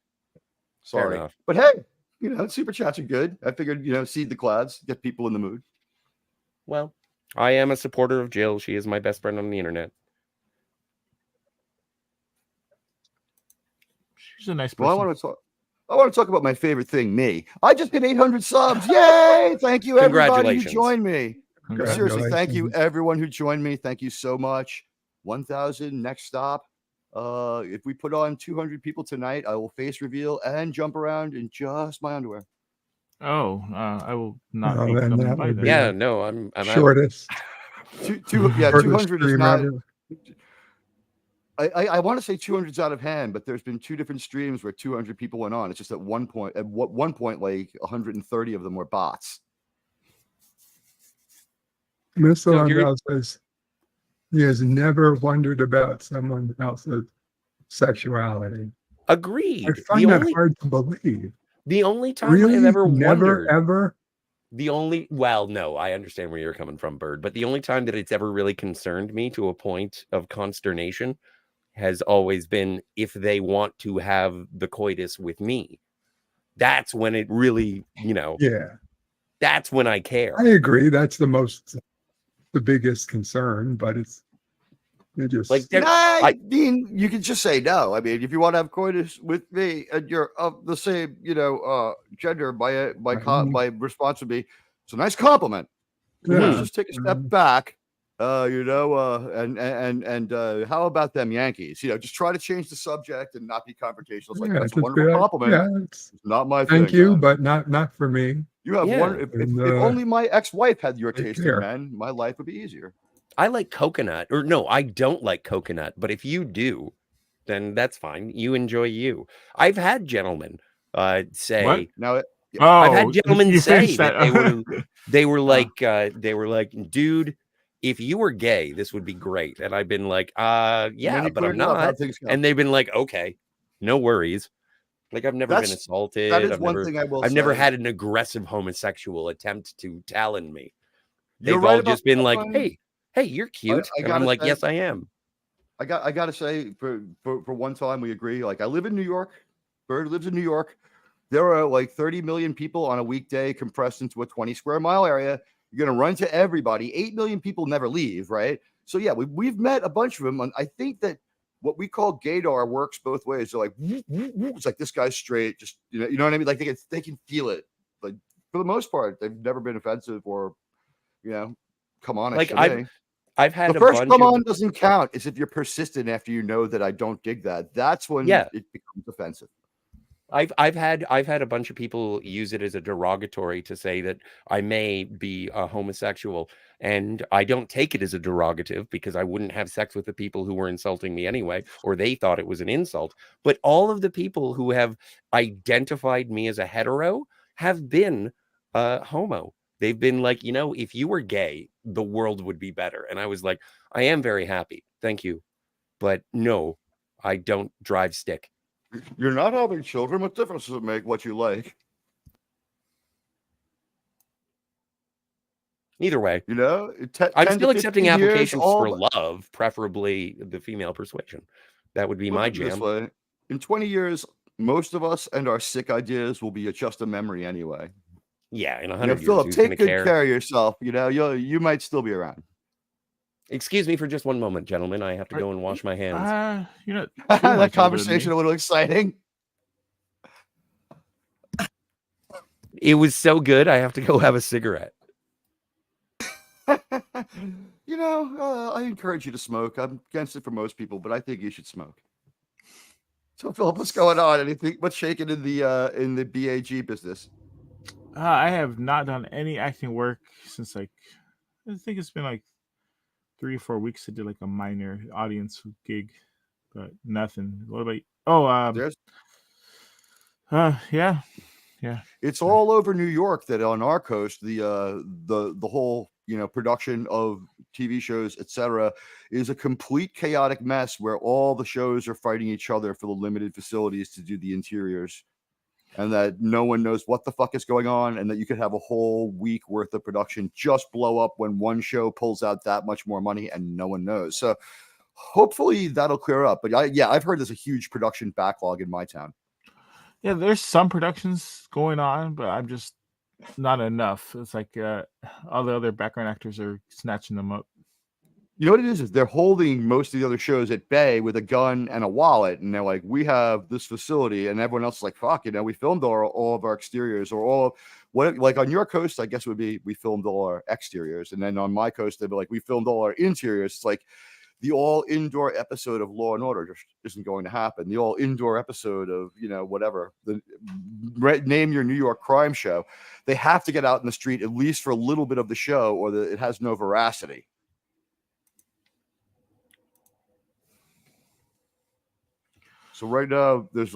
Sorry, but hey, super chats are good. I figured seed the clouds, get people in the mood. Well, I am a supporter of Jill. She is my best friend on the internet. She's a nice person. Well, I want to talk about my favorite thing, me. I just hit 800 subs. Yay! Thank you, everybody who joined me. Seriously, thank you, everyone who joined me. Thank you so much. 1,000 next stop. If we put on 200 people tonight, I will face reveal and jump around in just my underwear. Oh, I will not be coming by then. Yeah, no, I'm shortest. 200 is not. I want to say 200's out of hand, but there's been 2 different streams where 200 people went on. It's just at one point, like 130 of them were bots. Mr. Landau says he has never wondered about someone else's sexuality. Agreed. I find that hard to believe. The only time I've ever wondered. Well, no, I understand where you're coming from, Bird, but the only time that it's ever really concerned me to a point of consternation has always been if they want to have the coitus with me. That's when it really, that's when I care. I agree. That's the biggest concern, but it's just like, I mean, you can just say no. I mean, if you want to have coitus with me and you're of the same, gender, my response would be, it's a nice compliment. Yeah. Let's just take a step back. And how about them Yankees? Just try to change the subject and not be confrontational. It's like, that's a wonderful compliment. Yeah, it's not my thing. Thank you, but not for me. You have one. If only my ex-wife had your taste in men, my life would be easier. I like coconut, or no, I don't like coconut. But if you do, then that's fine. You enjoy you. I've had gentlemen say What? Now, I've had Oh, gentlemen you say finished that that. they were like, dude, if you were gay, this would be great. And I've been like, and then yeah, you but I'm cleared it up. How not. things go? And they've been like, okay, no worries. Like I've never been That assaulted. is one thing I will I've never say. had an aggressive homosexual attempt to talon me. You're They've right all about just been that like, one. hey, you're cute. I And I'm gotta like, say, yes, I am. I gotta say, for one time we agree. Like I live in New York. Bird lives in New York. There are like 30 million people on a weekday compressed into a 20 square mile area. You're gonna run to everybody. 8 million people never leave, right? So yeah, we've met a bunch of them. And I think that what we call gaydar works both ways. They're like, it's like this guy's straight, just you know what I mean? Like they can feel it. Like for the most part, they've never been offensive or come on Like to me. I've had The a first bunch come of on doesn't count. It's if you're persistent after you know that I don't dig that. That's when it becomes offensive. I've had a bunch of people use it as a derogatory to say that I may be a homosexual, and I don't take it as a derogative because I wouldn't have sex with the people who were insulting me anyway, or they thought it was an insult. But all of the people who have identified me as a hetero have been homo. They've been like, if you were gay, the world would be better. And I was like, I am very happy. Thank you. But no, I don't drive stick. You're not having children. What difference does it make what you like? Either way, I'm still accepting applications for love, preferably the female persuasion. That would be my jam. This way, in 20 years, most of us and our sick ideas will be just a memory anyway. Yeah, in 100 years, Philip, who's take gonna good care? care of yourself. You might still be around. Excuse me for just one moment, gentlemen. I have to go and wash my hands. That conversation a little exciting. It was so good. I have to go have a cigarette. I encourage you to smoke. I'm against it for most people, but I think you should smoke. So, Philip, what's going on? Anything? What's shaking in the BAG business? I have not done any acting work since I think it's been like 3 or 4 weeks. I did like a minor audience gig, but nothing. What about you? Yeah. It's all over New York that on our coast, the whole production of TV shows, etc., is a complete chaotic mess where all the shows are fighting each other for the limited facilities to do the interiors, and that no one knows what the fuck is going on, and that you could have a whole week worth of production just blow up when one show pulls out that much more money and no one knows. So hopefully that'll clear up. But I've heard there's a huge production backlog in my town. Yeah, there's some productions going on, but I'm just not enough. It's like all the other background actors are snatching them up. You know what it is they're holding most of the other shows at bay with a gun and a wallet, and they're like, we have this facility, and everyone else is like, fuck, we filmed all of our exteriors, or all of what, like on your coast, I guess it would be we filmed all our exteriors, and then on my coast they'd be like, we filmed all our interiors. It's like the all indoor episode of Law and Order just isn't going to happen. The all indoor episode of, whatever, name your New York crime show. They have to get out in the street at least for a little bit of the show, or it has no veracity. So right now there's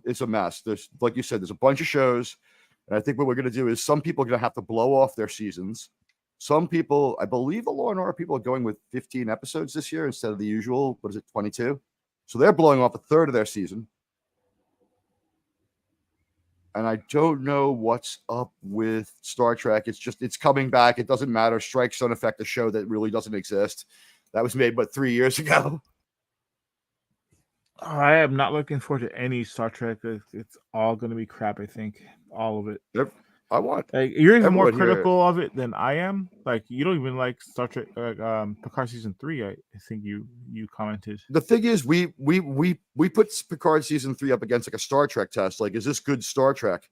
it's a mess. There's, like you said, there's a bunch of shows. And I think what we're going to do is some people are going to have to blow off their seasons. Some people, I believe the Law and Order people are going with 15 episodes this year instead of the usual, 22? So they're blowing off a third of their season. And I don't know what's up with Star Trek. It's coming back. It doesn't matter. Strikes don't affect a show that really doesn't exist. That was made, 3 years ago. I am not looking forward to any Star Trek. It's all going to be crap, I think. All of it. Yep. You're even more critical of it than I am. Like, you don't even like Star Trek, Picard season 3. I think you commented. The thing is, we put Picard season 3 up against like a Star Trek test. Like, is this good Star Trek?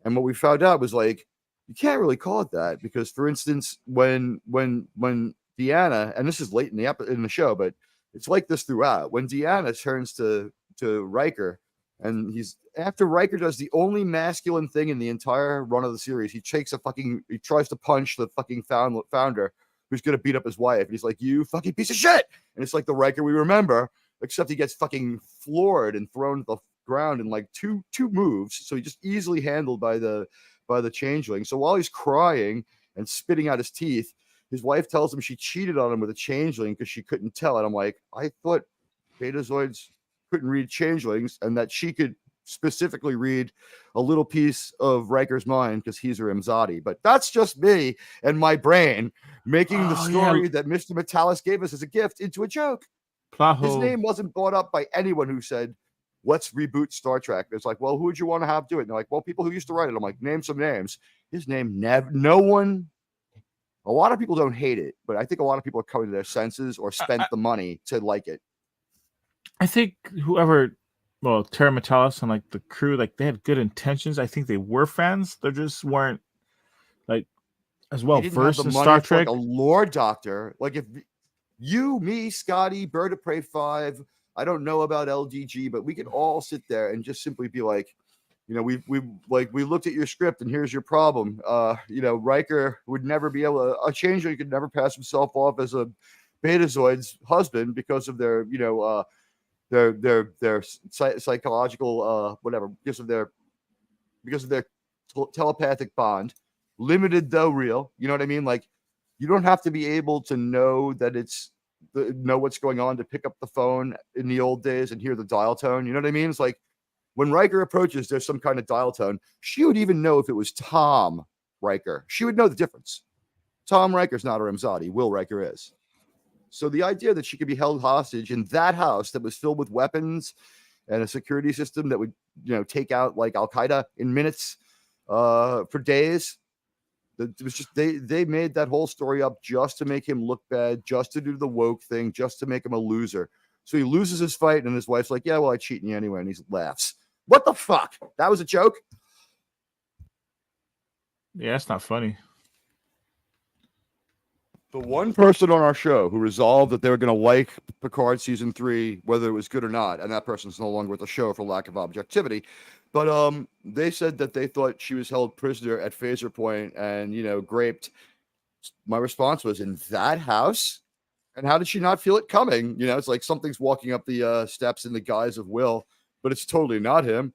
And what we found out was like, you can't really call it that because, for instance, when Deanna, and this is late in the show, but it's like this throughout. When Deanna turns to Riker. And after Riker does the only masculine thing in the entire run of the series, he tries to punch the fucking founder who's going to beat up his wife. And he's like, you fucking piece of shit. And it's like the Riker we remember, except he gets fucking floored and thrown to the ground in like two moves. So he just easily handled by the changeling. So while he's crying and spitting out his teeth, his wife tells him she cheated on him with a changeling because she couldn't tell. And I'm like, I thought Betazoids couldn't read changelings and that she could specifically read a little piece of Riker's mind because he's her Imzadi. But that's just me and my brain making the story that Mr. Metalis gave us as a gift into a joke. His name wasn't brought up by anyone who said, let's reboot Star Trek. It's like, well, who would you want to have do it? And they're like, well, people who used to write it. I'm like, name some names. His name, no one. A lot of people don't hate it, but I think a lot of people are coming to their senses or spent the money to like it. I think whoever, well, Terra Metalis and like the crew, like they had good intentions. I think they were fans. They just weren't like as well versed in Star Trek. Like a lore doctor, like if you, me, Scotty, Bird of Prey 5, I don't know about LDG, but we could all sit there and just simply be like, you know, we looked at your script and here's your problem. You know, Riker would never be able to, a changeling could never pass himself off as a Betazoid's husband because of their, you know, their psychological whatever, because of their telepathic bond, limited though real. You know what I mean? Like, you don't have to be able to know that know what's going on to pick up the phone in the old days and hear the dial tone. You know what I mean? It's like when Riker approaches, there's some kind of dial tone. She would even know if it was Tom Riker. She would know the difference. Tom Riker's not her Imzadi. Will Riker is. So the idea that she could be held hostage in that house that was filled with weapons and a security system that would, you know, take out like Al Qaeda in minutes for days. It was just they made that whole story up just to make him look bad, just to do the woke thing, just to make him a loser. So he loses his fight, and his wife's like, "Yeah, well, I cheat on you anyway," and he laughs. What the fuck? That was a joke? Yeah, that's not funny. The one person on our show who resolved that they were going to like Picard season 3, whether it was good or not, and that person's no longer with the show for lack of objectivity. But they said that they thought she was held prisoner at Phaser Point and, you know, raped. My response was, in that house? And how did she not feel it coming? You know, it's like something's walking up the steps in the guise of Will, but it's totally not him.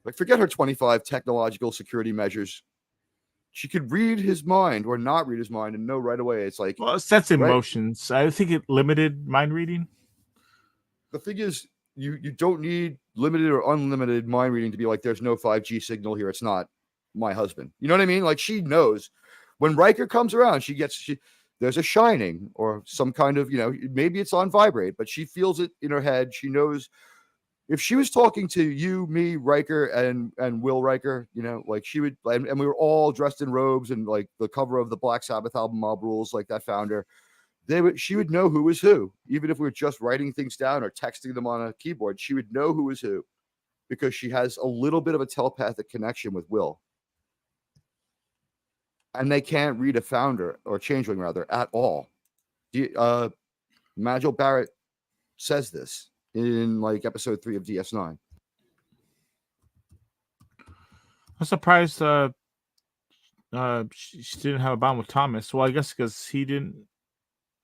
Like, forget her 25 technological security measures. She could read his mind or not read his mind and know right away. It's like, well, it sets emotions. I think it limited mind reading. The thing is, you don't need limited or unlimited mind reading to be like, there's no 5G signal here. It's not my husband. You know what I mean? Like, she knows when Riker comes around, there's a shining or some kind of, you know, maybe it's on vibrate, but she feels it in her head. She knows if she was talking to you, me, Riker, and Will Riker, you know, like she would, and we were all dressed in robes and like the cover of the Black Sabbath album, Mob Rules, like that founder. She would know who was who, even if we were just writing things down or texting them on a keyboard. She would know who was who because she has a little bit of a telepathic connection with Will. And they can't read a founder or changeling rather at all. Majel Barrett says this in like episode 3 of DS9. I'm surprised she didn't have a bond with Thomas. Well, I guess because he didn't.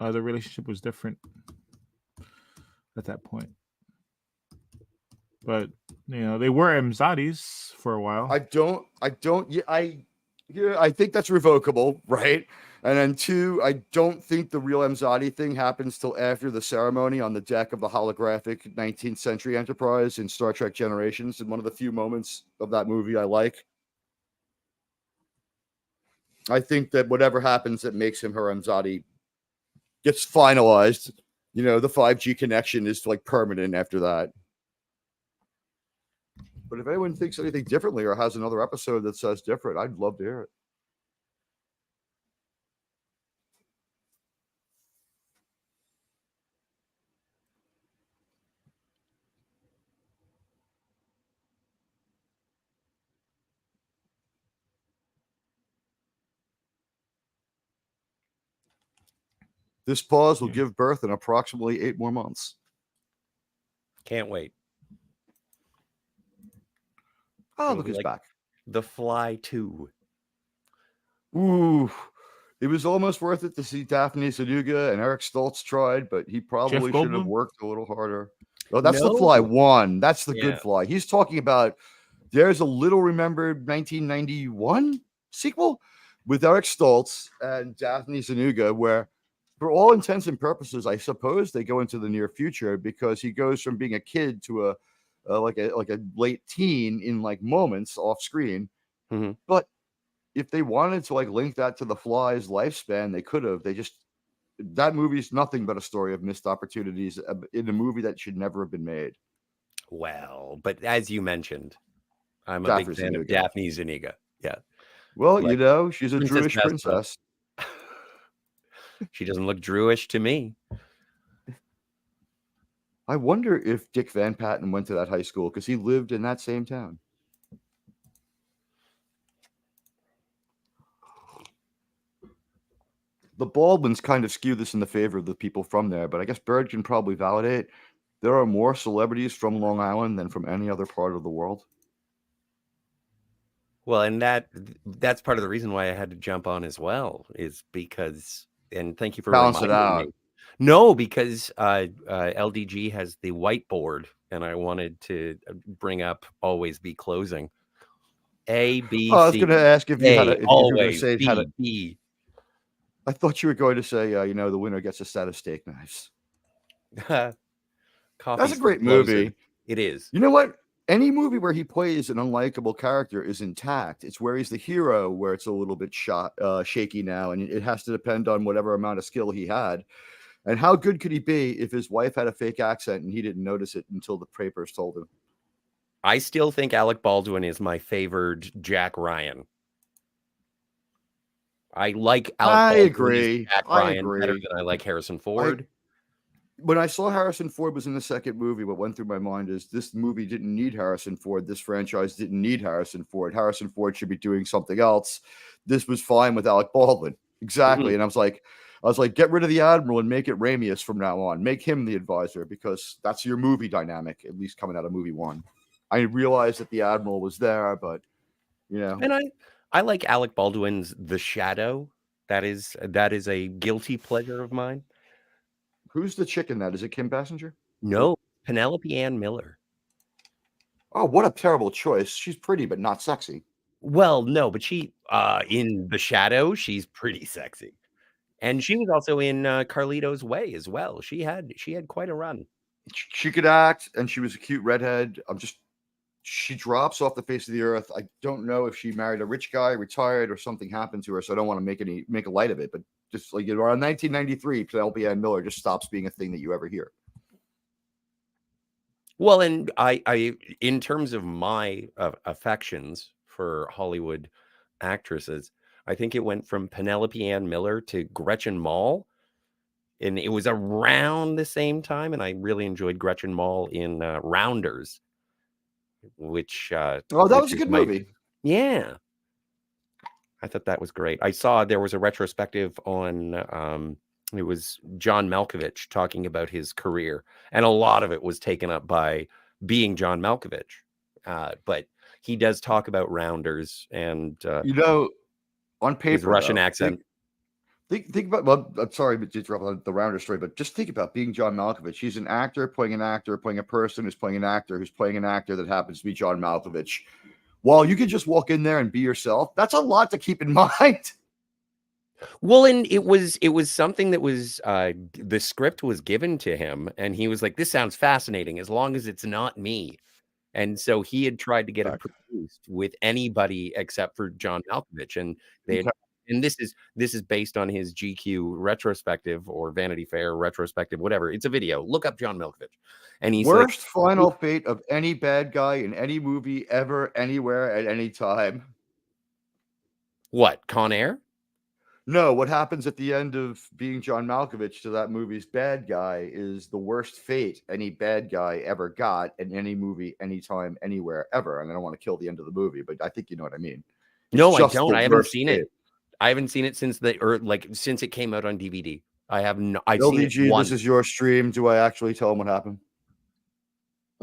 The relationship was different at that point. But you know, they were Imzadis for a while. I think that's revocable, right? And then 2, I don't think the real Imzadi thing happens till after the ceremony on the deck of the holographic 19th century Enterprise in Star Trek Generations. And one of the few moments of that movie I like. I think that whatever happens that makes him her Imzadi gets finalized. You know, the 5G connection is like permanent after that. But if anyone thinks anything differently or has another episode that says different, I'd love to hear it. This pause will give birth in approximately 8 more months. Can't wait. Oh, look, he's back. The Fly 2. Ooh, It was almost worth it to see Daphne Zuniga and Eric Stoltz tried, but he probably should have worked a little harder. Oh, that's The Fly 1. That's the good Fly. He's talking about there's a little remembered 1991 sequel with Eric Stoltz and Daphne Zuniga, where for all intents and purposes, I suppose they go into the near future because he goes from being a kid to a late teen in like moments off screen. Mm-hmm. But if they wanted to like link that to the Fly's lifespan, they could have. That movie's nothing but a story of missed opportunities in a movie that should never have been made. Well, but as you mentioned, I'm a big fan of Daphne Zuniga. Yeah. Well, she's a Jewish princess. She doesn't look Jewish to me. I wonder if Dick Van Patten went to that high school because he lived in that same town. The Baldwins kind of skew this in the favor of the people from there, but I guess Bird can probably validate there are more celebrities from Long Island than from any other part of the world. Well, and that's part of the reason why I had to jump on as well, is because, and thank you for balance it reminding out. me. No, because LDG has the whiteboard, and I wanted to bring up "Always Be Closing." A, B, I was C, going to ask if you had A, if you were always going to say B, had a, B. I thought you were going to say, the winner gets a set of steak knives. That's a great movie. It is. You know what? Any movie where he plays an unlikable character is intact. It's where he's the hero where it's a little bit shaky now, and it has to depend on whatever amount of skill he had. And how good could he be if his wife had a fake accent and he didn't notice it until the papers told him? I still think Alec Baldwin is my favored Jack Ryan. I like Alec Baldwin as Jack Ryan better than I like Harrison Ford. When I saw Harrison Ford was in the second movie, what went through my mind is this movie didn't need Harrison Ford. This franchise didn't need Harrison Ford. Harrison Ford should be doing something else. This was fine with Alec Baldwin. Exactly. Mm-hmm. And I was like, get rid of the Admiral and make it Ramius from now on. Make him the advisor because that's your movie dynamic, at least coming out of movie one. I realized that the Admiral was there, but And I like Alec Baldwin's The Shadow. That is a guilty pleasure of mine. Who's the chick in that? Is it Kim Basinger? No, Penelope Ann Miller. Oh, what a terrible choice. She's pretty, but not sexy. Well, no, but she in The Shadow, she's pretty sexy. And she was also in Carlito's Way as well. She had quite a run. She could act, and she was a cute redhead. She drops off the face of the earth. I don't know if she married a rich guy, retired, or something happened to her. So I don't want to make a light of it. But just like around 1993, Penelope Ann Miller just stops being a thing that you ever hear. Well, and I in terms of my affections for Hollywood actresses, I think it went from Penelope Ann Miller to Gretchen Mol. And it was around the same time. And I really enjoyed Gretchen Mol in Rounders, which that was a good movie. Yeah. I thought that was great. I saw there was a retrospective on it was John Malkovich talking about his career, and a lot of it was taken up by being John Malkovich. But he does talk about Rounders and on paper, his Russian accent. Think about, well, I'm sorry to interrupt the Rounder story, but just think about being John Malkovich. He's an actor playing a person who's playing an actor who's playing an actor that happens to be John Malkovich. Well, you could just walk in there and be yourself. That's a lot to keep in mind. Well, and it was something that was the script was given to him, and he was like, "This sounds fascinating as long as it's not me." And so he had tried to get it produced with anybody except for John Malkovich, and they had, and this is based on his GQ retrospective or Vanity Fair retrospective, whatever. It's a video. Look up John Malkovich, and he's worst final fate of any bad guy in any movie ever, anywhere, at any time. What, Con Air? No, what happens at the end of being John Malkovich to that movie's bad guy is the worst fate any bad guy ever got in any movie, anytime, anywhere, ever. And I don't want to kill the end of the movie, but I think you know what I mean. No, I don't. I haven't seen it. I haven't seen it since since it came out on DVD. I have no. I've seen it once. This is your stream. Do I actually tell him what happened?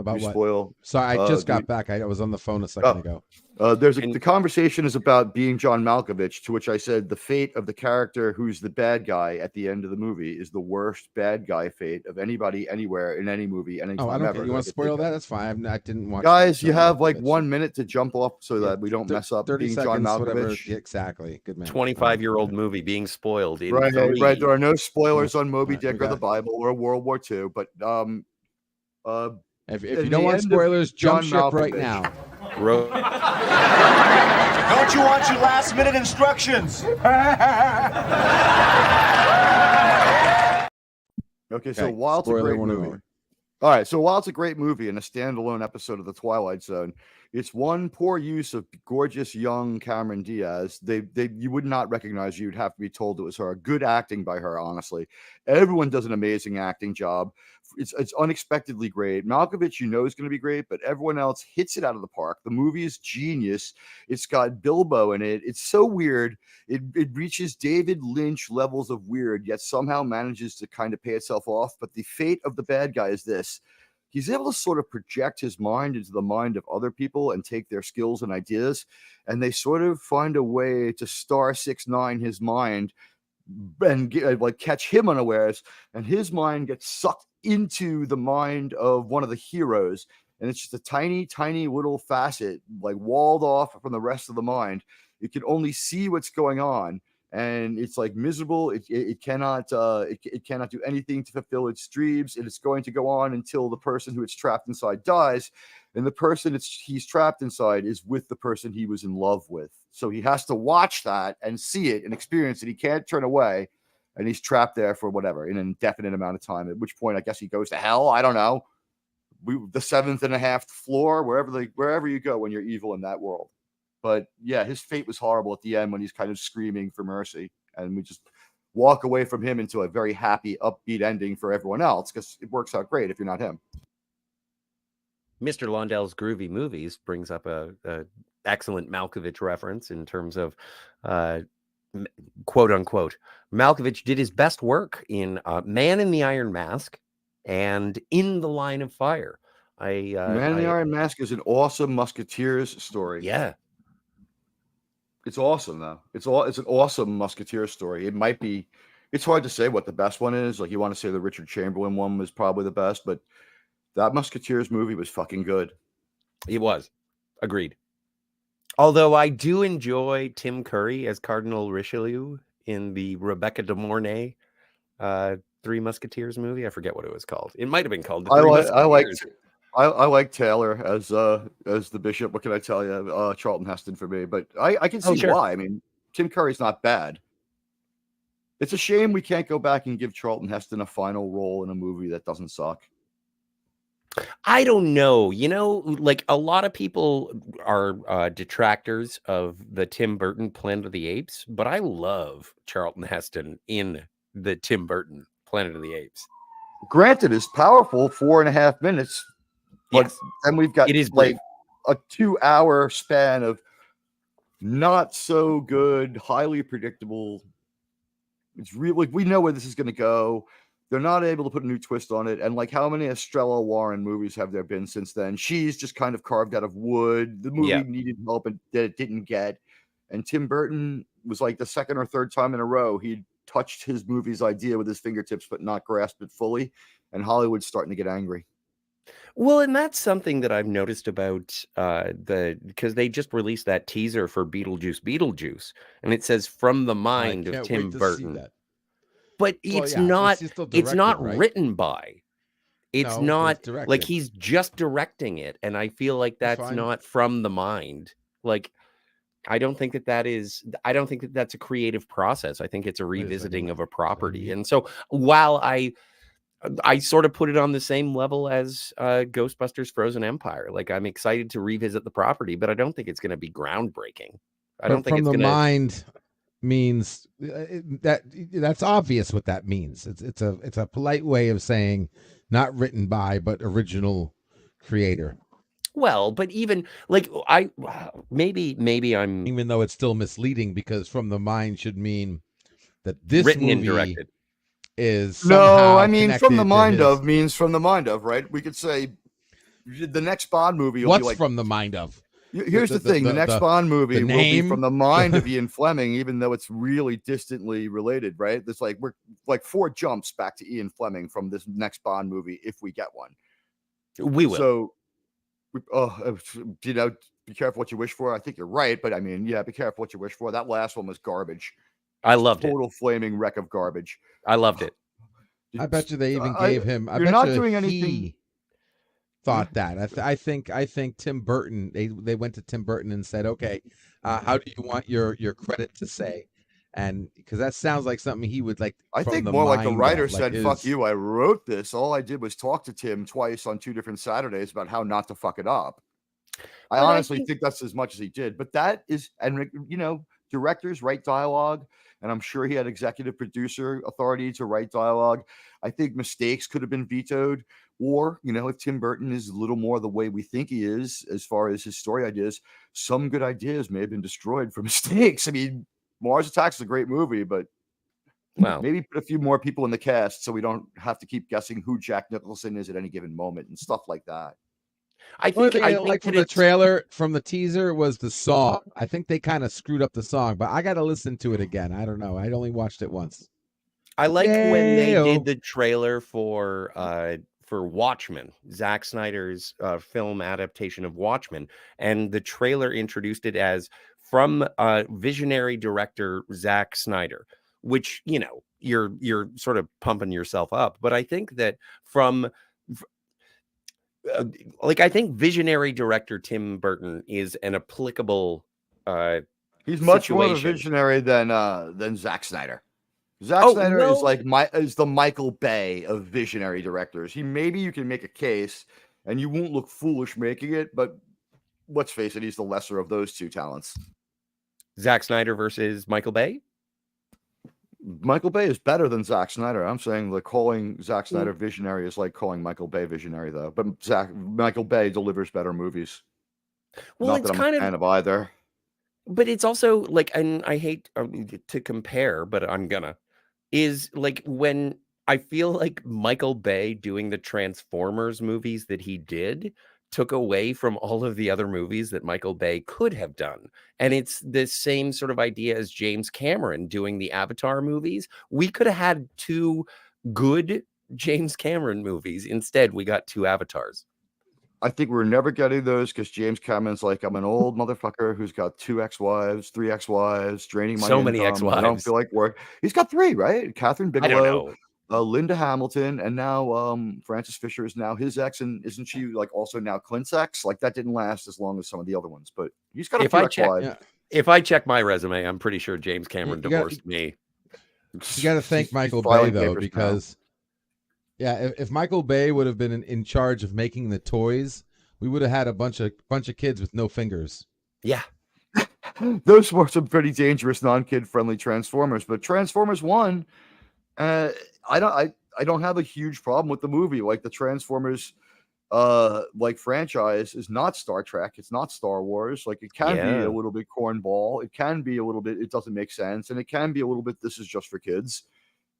About You what? spoil. Sorry, I just got back. I was on the phone a second ago. The conversation is about being John Malkovich, to which I said the fate of the character who's the bad guy at the end of the movie is the worst bad guy fate of anybody anywhere in any movie anytime I don't ever. care. You want to spoil that? That's fine. I didn't watch. Guys, you John have like Malkovich. 1 minute to jump off so that we don't mess up 30 being seconds, John Malkovich. whatever. Yeah, exactly. Good man. 25-year-old movie being spoiled in Right. 3. There are no spoilers on Moby Right, Dick or the Bible or World War II, but if you don't want spoilers, jump ship right now. Don't you want your last minute instructions? Okay, so while it's a great movie. All right, so while it's a great movie and a standalone episode of The Twilight Zone, it's one poor use of gorgeous young Cameron Diaz. You would not recognize her. You'd have to be told it was her. Good acting by her, honestly. Everyone does an amazing acting job. It's unexpectedly great. Malkovich, you know, is going to be great, but everyone else hits it out of the park. The movie is genius. It's got Bilbo in it. It's so weird. It reaches David Lynch levels of weird, yet somehow manages to kind of pay itself off. But the fate of the bad guy is this. He's able to sort of project his mind into the mind of other people and take their skills and ideas, and they sort of find a way to star 6ix9ine his mind and catch him unawares, and his mind gets sucked into the mind of one of the heroes, and it's just a tiny little facet, like walled off from the rest of the mind. You can only see what's going on, and it's like miserable. It cannot do anything to fulfill its dreams, and it's going to go on until the person who it's trapped inside dies, and the person he's trapped inside is with the person he was in love with. So he has to watch that and see it and experience it. He can't turn away, and he's trapped there for whatever, an indefinite amount of time, at which point I guess he goes to hell. I don't know. The 7th and a half floor, wherever you go when you're evil in that world. But yeah, his fate was horrible at the end when he's kind of screaming for mercy, and we just walk away from him into a very happy, upbeat ending for everyone else, because it works out great if you're not him. Mr. Londell's Groovy Movies brings up a excellent Malkovich reference in terms of quote unquote, Malkovich did his best work in Man in the Iron Mask and In the Line of Fire. Man in the Iron Mask is an awesome Musketeers story. Yeah. It's awesome though. It's an awesome Musketeers story. It's hard to say what the best one is. Like, you want to say the Richard Chamberlain one was probably the best, but that Musketeers movie was fucking good. It was. Agreed. Although I do enjoy Tim Curry as Cardinal Richelieu in the Rebecca De Mornay Three Musketeers movie. I forget what it was called. It might have been called The Three Musketeers. I like Taylor as the bishop. What can I tell you? Charlton Heston for me, but I can see why. I mean, Tim Curry's not bad. It's a shame we can't go back and give Charlton Heston a final role in a movie that doesn't suck. I don't know. You know, like, a lot of people are detractors of the Tim Burton Planet of the Apes, but I love Charlton Heston in the Tim Burton Planet of the Apes. Granted, it's powerful 4.5 minutes, but then we've got like a 2-hour span of not so good, highly predictable. It's really, we know where this is going to go. They're not able to put a new twist on it. And like, how many Estrella Warren movies have there been since then? She's just kind of carved out of wood. The movie needed help and that it didn't get. And Tim Burton was like the second or third time in a row he'd touched his movie's idea with his fingertips, but not grasped it fully. And Hollywood's starting to get angry. Well, and that's something that I've noticed about because they just released that teaser for Beetlejuice, and it says "From the Mind of Tim Burton." But it's not written by. It's not like he's just directing it, and I feel like that's not from the mind. Like, I don't think that's a creative process. I think it's a revisiting of a property. And so while I sort of put it on the same level as Ghostbusters Frozen Empire. Like, I'm excited to revisit the property, but I don't think it's going to be groundbreaking. I don't think it's going to. Mind means that's obvious what that means. It's a polite way of saying not written by, but original creator. Well, but even like maybe I'm, even though it's still misleading, because from the mind should mean that this written movie and directed is no. I mean, from the mind of means from the mind of, right? We could say the next Bond movie will What's be like from the mind of? Here's the thing: the next Bond movie will be from the mind of the Ian Fleming, even though it's really distantly related, right? There's like we're like 4 jumps back to Ian Fleming from this next Bond movie if we get one. We will. So, you know, be careful what you wish for. I think you're right, but I mean, yeah, be careful what you wish for. That last one was garbage. I loved Total flaming wreck of garbage. I loved it. I bet you they even gave him. I You're bet not you doing he anything. thought that. I think Tim Burton. They went to Tim Burton and said, "Okay, how do you want your credit to say?" And because that sounds like something he would like. I from think the more like the mind writer of, like said, his- "Fuck you." I wrote this. All I did was talk to Tim twice on 2 different Saturdays about how not to fuck it up. I But I honestly think- think that's as much as he did. But that is, and you know, directors write dialogue, and I'm sure he had executive producer authority to write dialogue. I think mistakes could have been vetoed, or you know, if Tim Burton is a little more the way we think he is, as far as his story ideas, some good ideas may have been destroyed for mistakes. I mean, Mars Attacks is a great movie, but Wow. maybe put a few more people in the cast so we don't have to keep guessing who Jack Nicholson is at any given moment and stuff like that. I The only think thing I I didn't like think from the trailer, from the teaser, was the song. I think they kind of screwed up the song, but I got to listen to it again. I don't know. I only watched it once. I liked when they Yayo. did the trailer for Watchmen, Zack Snyder's film adaptation of Watchmen, and the trailer introduced it as from visionary director Zack Snyder, which, you know, you're sort of pumping yourself up. But I think that I think visionary director Tim Burton is an applicable He's much more of a situation. visionary than Zack Snyder. Zack Oh, Snyder no. is like is the Michael Bay of visionary directors. Maybe you can make a case and you won't look foolish making it, but let's face it, he's the lesser of those 2 talents. Zack Snyder versus Michael Bay? Michael Bay is better than Zack Snyder. I'm saying that calling Zack Snyder visionary is like calling Michael Bay visionary, though. But Michael Bay delivers better movies. Well, Not it's that I'm kind a of fan of either. But it's also like, and I hate to compare, but I'm gonna, is like when I feel like Michael Bay doing the Transformers movies that he did took away from all of the other movies that Michael Bay could have done. And it's the same sort of idea as James Cameron doing the Avatar movies. We could have had 2 good James Cameron movies. Instead, we got 2 Avatars. I think we're never getting those because James Cameron's like, I'm an old motherfucker who's got 2 ex-wives, 3 ex-wives, draining my So many income. I don't ex-wives. feel like work. He's got 3, right? Catherine I don't Bigelow, know. Linda Hamilton, and now Frances Fisher is now his ex, and isn't she like also now Clint's ex? Like that didn't last as long as some of the other ones, but he's got a If few I check, ex-wives. if I check my resume, I'm pretty sure James Cameron You got- divorced me. You got to thank He's Michael Bay filing though, papers now. because if Michael Bay would have been in charge of making the toys, we would have had a bunch of kids with no fingers. Yeah. Those were some pretty dangerous, non-kid friendly Transformers, but Transformers 1, I don't have a huge problem with the movie. Like the Transformers like franchise is not Star Trek, it's not Star Wars. Like it can be Yeah. a little bit cornball, it can be a little bit, it doesn't make sense, and it can be a little bit this is just for kids.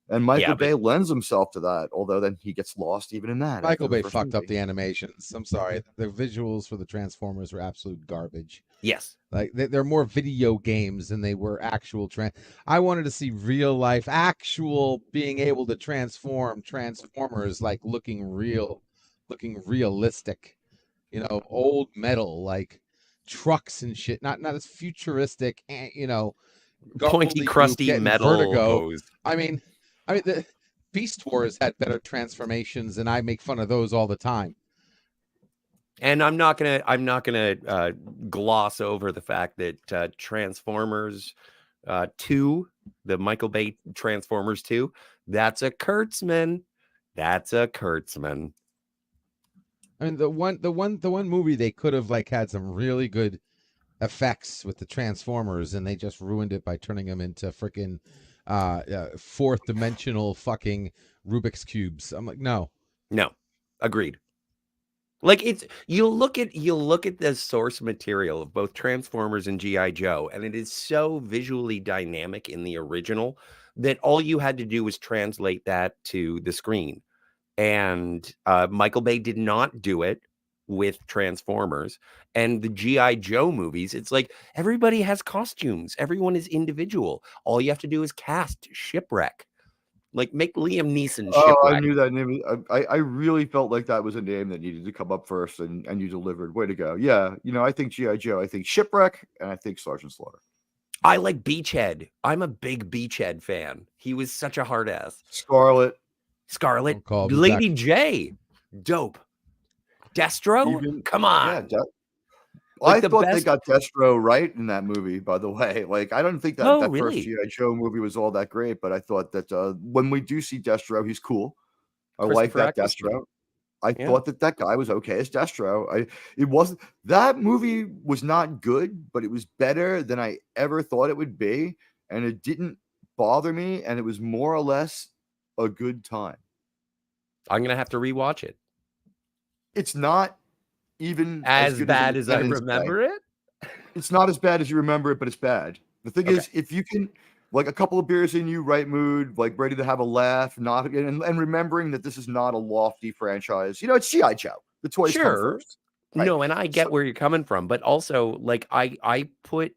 And Michael Yeah, but- Bay lends himself to that, although then he gets lost even in that. Michael after the Bay first fucked up movie. the animations. I'm sorry. The visuals for the Transformers were absolute garbage. Yes. Like they're more video games than they were actual I wanted to see real life, actual being able to transform Transformers, like looking realistic. You know, old metal, like trucks and shit. Not as futuristic, you know, Pointy, gobbledygook, crusty getting metal vertigo. hose. I mean, the Beast Wars had better transformations, and I make fun of those all the time. And I'm not gonna gloss over the fact that Transformers 2, the Michael Bay Transformers 2, that's a Kurtzman. That's a Kurtzman. I mean, the one movie they could have like had some really good effects with the Transformers, and they just ruined it by turning them into freaking fourth dimensional fucking Rubik's cubes. I'm like, no, Agreed. Like it's you look at the source material of both Transformers and G.I. Joe, and it is so visually dynamic in the original that all you had to do was translate that to the screen. And Michael Bay did not do it with Transformers and the G.I. Joe movies. It's like everybody has costumes. Everyone is individual. All you have to do is cast Shipwreck. Like, make Liam Neeson Shipwreck. Oh, I knew that name. I really felt like that was a name that needed to come up first, and you delivered. Way to go. Yeah, I think G.I. Joe, I think Shipwreck, and I think Sergeant Slaughter. I like Beachhead. I'm a big Beachhead fan. He was such a hard ass. Scarlet, Lady J, dope. Destro, come on. Yeah, Like I thought they got Destro right in that movie, by the way. Like, I don't think that first really? G.I. Joe movie was all that great, but I thought that when we do see Destro, he's cool. I like that Destro. I thought that guy was okay as Destro. That movie was not good, but it was better than I ever thought it would be, and it didn't bother me, and it was more or less a good time. I'm gonna have to rewatch it. It's not even as bad as I remember it. It's not as bad as you remember it, but it's bad. The thing is, if you can, like, a couple of beers in you, right mood, like ready to have a laugh, and remembering that this is not a lofty franchise. It's G.I. Joe. The toys come first. Right? No, and I get where you're coming from, but also, like, I put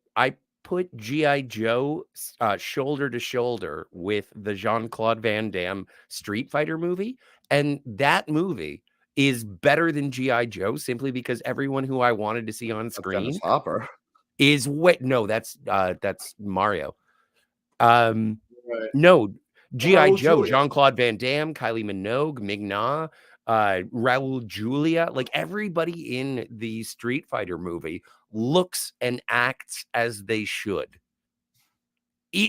G.I. Joe shoulder to shoulder with the Jean-Claude Van Damme Street Fighter movie, and that movie is better than G.I. Joe simply because everyone who I wanted to see on screen is that's Mario. No, G.I. Joe, Jean-Claude Van Damme, Kylie Minogue, Ming-Na, Raul Julia, like everybody in the Street Fighter movie looks and acts as they should.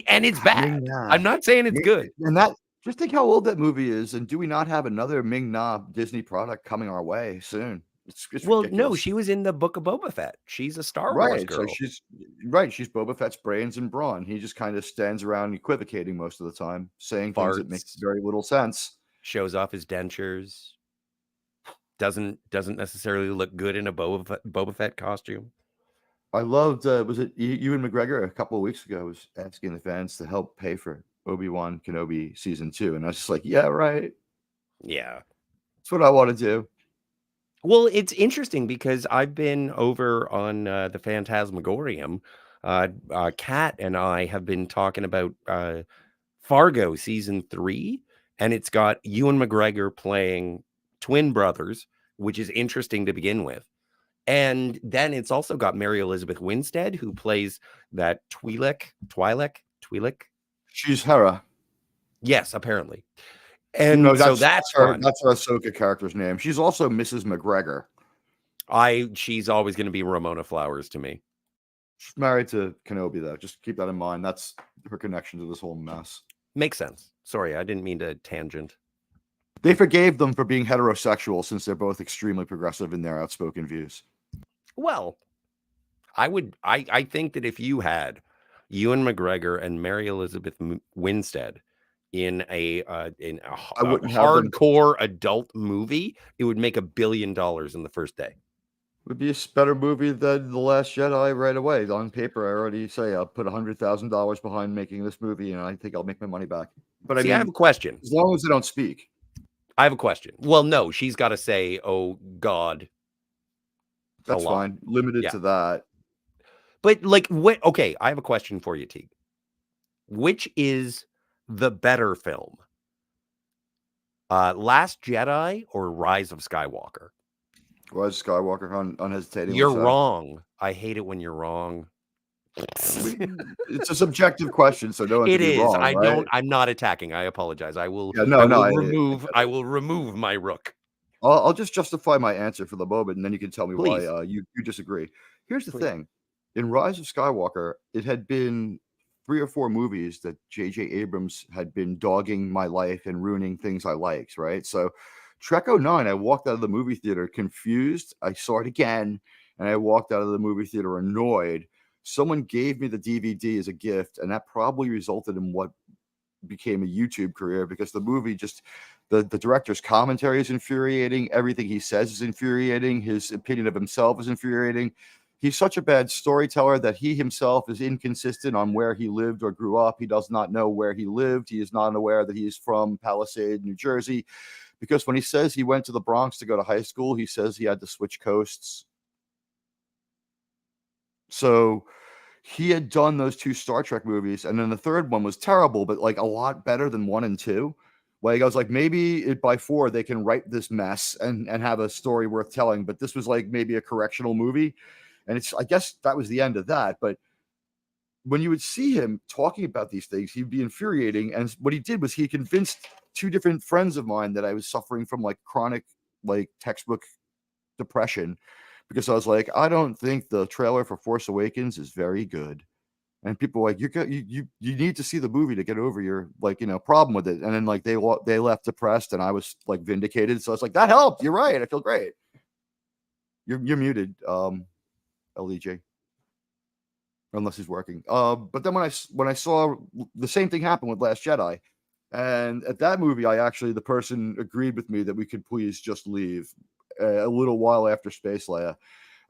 And it's bad. I'm not saying it's good. And just think how old that movie is, and do we not have another Ming-Na Disney product coming our way soon? It's ridiculous. No, she was in the Book of Boba Fett. She's a Star Wars girl. So she's Boba Fett's brains and brawn. He just kind of stands around equivocating most of the time, saying things that make very little sense. Shows off his dentures. Doesn't necessarily look good in a Boba Fett costume. I loved, was it Ewan McGregor a couple of weeks ago was asking the fans to help pay for Obi-Wan Kenobi season 2, and I was just like, yeah, right. Yeah, that's what I want to do. Well, it's interesting because I've been over on the Phantasmagorium. Kat and I have been talking about Fargo season 3, and it's got Ewan McGregor playing twin brothers, which is interesting to begin with. And then it's also got Mary Elizabeth Winstead, who plays that Twi'lek. She's Hera. Yes, apparently. And so that's her Ahsoka character's name. She's also Mrs. McGregor. She's always going to be Ramona Flowers to me. She's married to Kenobi, though. Just keep that in mind. That's her connection to this whole mess. Makes sense. Sorry, I didn't mean to tangent. They forgave them for being heterosexual since they're both extremely progressive in their outspoken views. Well, I think that if you had Ewan McGregor and Mary Elizabeth Winstead in a hardcore adult movie, it would make $1 billion in the first day. It would be a better movie than The Last Jedi right away. On paper, I already say I'll put $100,000 behind making this movie, and I think I'll make my money back. But I have a question. As long as they don't speak. I have a question. Well, no, she's got to say, "Oh God." That's fine. Limited to that. But like, what? Okay, I have a question for you, Teague. Which is the better film? Last Jedi or Rise of Skywalker? Rise of Skywalker, unhesitating. You're wrong. I hate it when you're wrong. It's a subjective question, so no one can be wrong. I'm not attacking. I apologize. I will. I will remove my rook. I'll just justify my answer for the moment, and then you can tell me why you disagree. Here's the thing: in Rise of Skywalker, it had been 3 or 4 movies that J.J. Abrams had been dogging my life and ruining things I liked. Right, so Trek 09, I walked out of the movie theater confused. I saw it again, and I walked out of the movie theater annoyed. Someone gave me the DVD as a gift, and that probably resulted in what became a YouTube career, because the movie just, the director's commentary is infuriating. Everything he says is infuriating. His opinion of himself is infuriating. He's such a bad storyteller that he himself is inconsistent on where he lived or grew up. He does not know where he lived. He is not aware that he is from Palisade, New Jersey. because when he says he went to the Bronx to go to high school, he says he had to switch coasts. So he had done those 2 Star Trek movies, and then the third one was terrible, but like a lot better than 1 and 2. Like I was like, maybe by 4 they can write this mess and have a story worth telling. But this was like maybe a correctional movie, and I guess that was the end of that. But when you would see him talking about these things, he'd be infuriating. And what he did was he convinced 2 different friends of mine that I was suffering from like chronic, like textbook depression, because I was like, I don't think the trailer for Force Awakens is very good. And people were like, you need to see the movie to get over your problem with it. And then like they left depressed, and I was like vindicated. So I was like, that helped. You're right. I feel great. You're muted, LEJ. Unless he's working. But then when I saw the same thing happen with Last Jedi, and at that movie, the person agreed with me that we could please just leave a little while after Space Leia.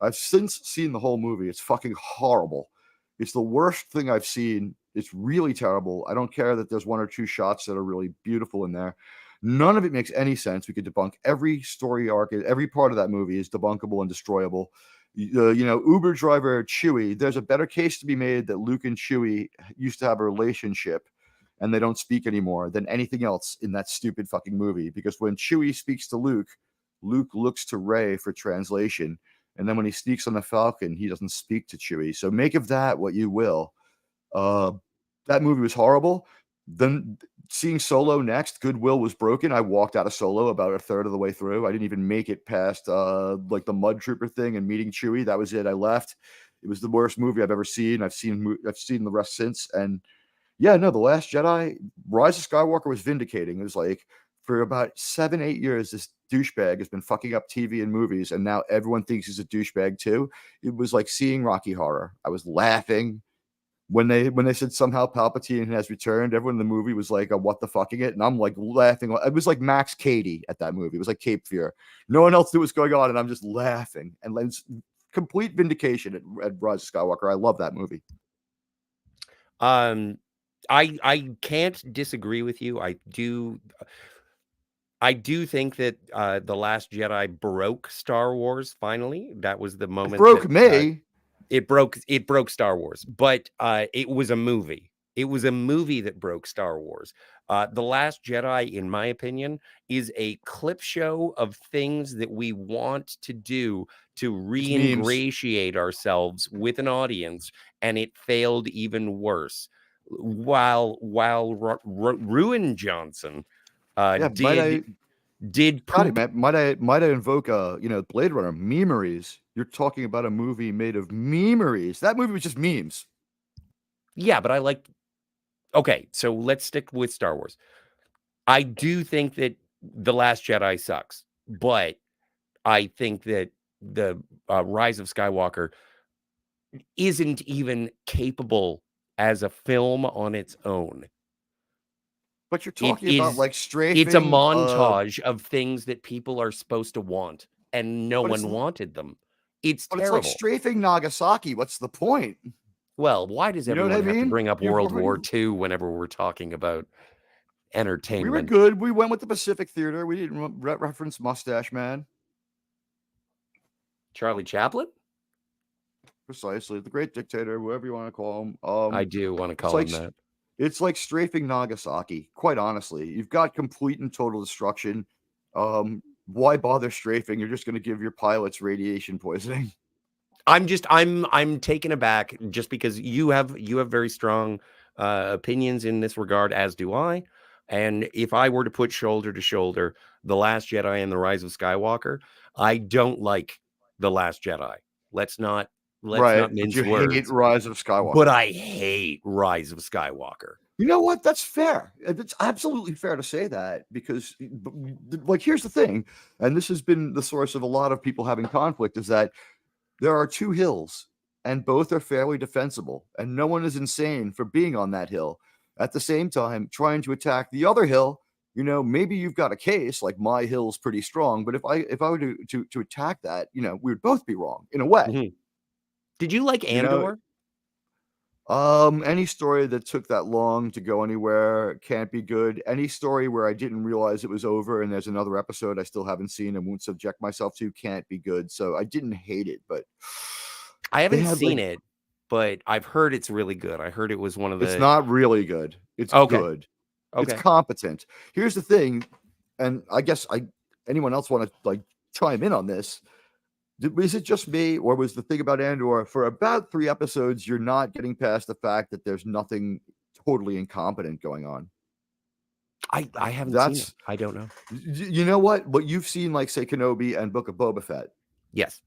I've since seen the whole movie. It's fucking horrible. It's the worst thing I've seen. It's really terrible. I don't care that there's 1 or 2 shots that are really beautiful in there. None of it makes any sense. We could debunk every story arc. Every part of that movie is debunkable and destroyable. Uber driver Chewie, there's a better case to be made that Luke and Chewie used to have a relationship and they don't speak anymore than anything else in that stupid fucking movie. Because when Chewie speaks to Luke, Luke looks to Rey for translation. And then when he sneaks on the Falcon, he doesn't speak to Chewie. So make of that what you will. That movie was horrible. Then seeing Solo next, Goodwill was broken. I walked out of Solo about a third of the way through. I didn't even make it past like the Mud Trooper thing and meeting Chewie. That was it. I left. It was the worst movie I've ever seen. I've seen the rest since. And yeah, no, The Last Jedi, Rise of Skywalker was vindicating. It was like for about 7-8 years, this douchebag has been fucking up TV and movies, and now everyone thinks he's a douchebag too. It was like seeing Rocky Horror. I was laughing. When they said somehow Palpatine has returned, everyone in the movie was like, what the fucking it? And I'm like laughing. It was like Max Cady at that movie. It was like Cape Fear. No one else knew what was going on, and I'm just laughing. And it's complete vindication at Rise of Skywalker. I love that movie. I can't disagree with you. I do think that The Last Jedi broke Star Wars finally. That was the moment. It broke me. It broke Star Wars, but it was a movie. It was a movie that broke Star Wars. The Last Jedi, in my opinion, is a clip show of things that we want to do to re-ingratiate ourselves with an audience, and it failed even worse. While Ruin Johnson did poop. Might I invoke Blade Runner memeries? You're talking about a movie made of memeries. That movie was just memes. Yeah, but I like. Okay, so let's stick with Star Wars. I do think that The Last Jedi sucks, but I think that the Rise of Skywalker isn't even capable as a film on its own. But you're talking about like strafing. It's a montage of things that people are supposed to want, and no one wanted them. It's terrible. It's like strafing Nagasaki. What's the point? Well, why does everyone have to bring up World War II whenever we're talking about entertainment? We were good. We went with the Pacific Theater. We didn't reference Mustache Man. Charlie Chaplin? Precisely. The Great Dictator, whoever you want to call him. I do want to call him that. It's like strafing Nagasaki, quite honestly. You've got complete and total destruction. Why bother strafing? You're just going to give your pilots radiation poisoning. I'm taken aback just because you have very strong opinions in this regard, as do I. And if I were to put shoulder to shoulder The Last Jedi and The Rise of Skywalker, I don't like The Last Jedi. Let's not mince words. Hate Rise of Skywalker. But I hate Rise of Skywalker. You know what? That's fair. It's absolutely fair to say that, because like, here's the thing. And this has been the source of a lot of people having conflict, is that there are 2 hills and both are fairly defensible, and no one is insane for being on that hill. At the same time, trying to attack the other hill, maybe you've got a case, like my hill's pretty strong, but if I were to attack that, we would both be wrong in a way. Mm-hmm. Did you like Andor? Any story that took that long to go anywhere can't be good. Any story where I didn't realize it was over and there's another episode I still haven't seen and won't subject myself to can't be good. So I didn't hate it, but I haven't seen it, but I've heard it's really good. I heard it was one of the. It's not really good. It's good. It's competent. Here's the thing, and I guess anyone else want to like chime in on this? Was it just me, or was the thing about Andor for about 3 episodes you're not getting past the fact that there's nothing totally incompetent going on? I haven't seen it. I don't know. You know what? But you've seen, like, say, Kenobi and Book of Boba Fett. Yes.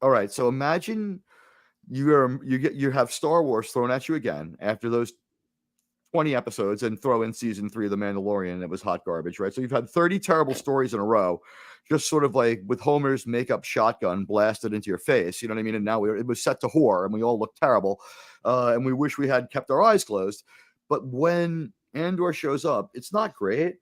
All right. So imagine you have Star Wars thrown at you again after those 20 episodes and throw in season 3 of The Mandalorian, and it was hot garbage, right? So you've had 30 terrible stories in a row, just sort of like with Homer's makeup shotgun blasted into your face, you know what I mean? And now it was set to whore, and we all look terrible, and we wish we had kept our eyes closed. But when Andor shows up, it's not great,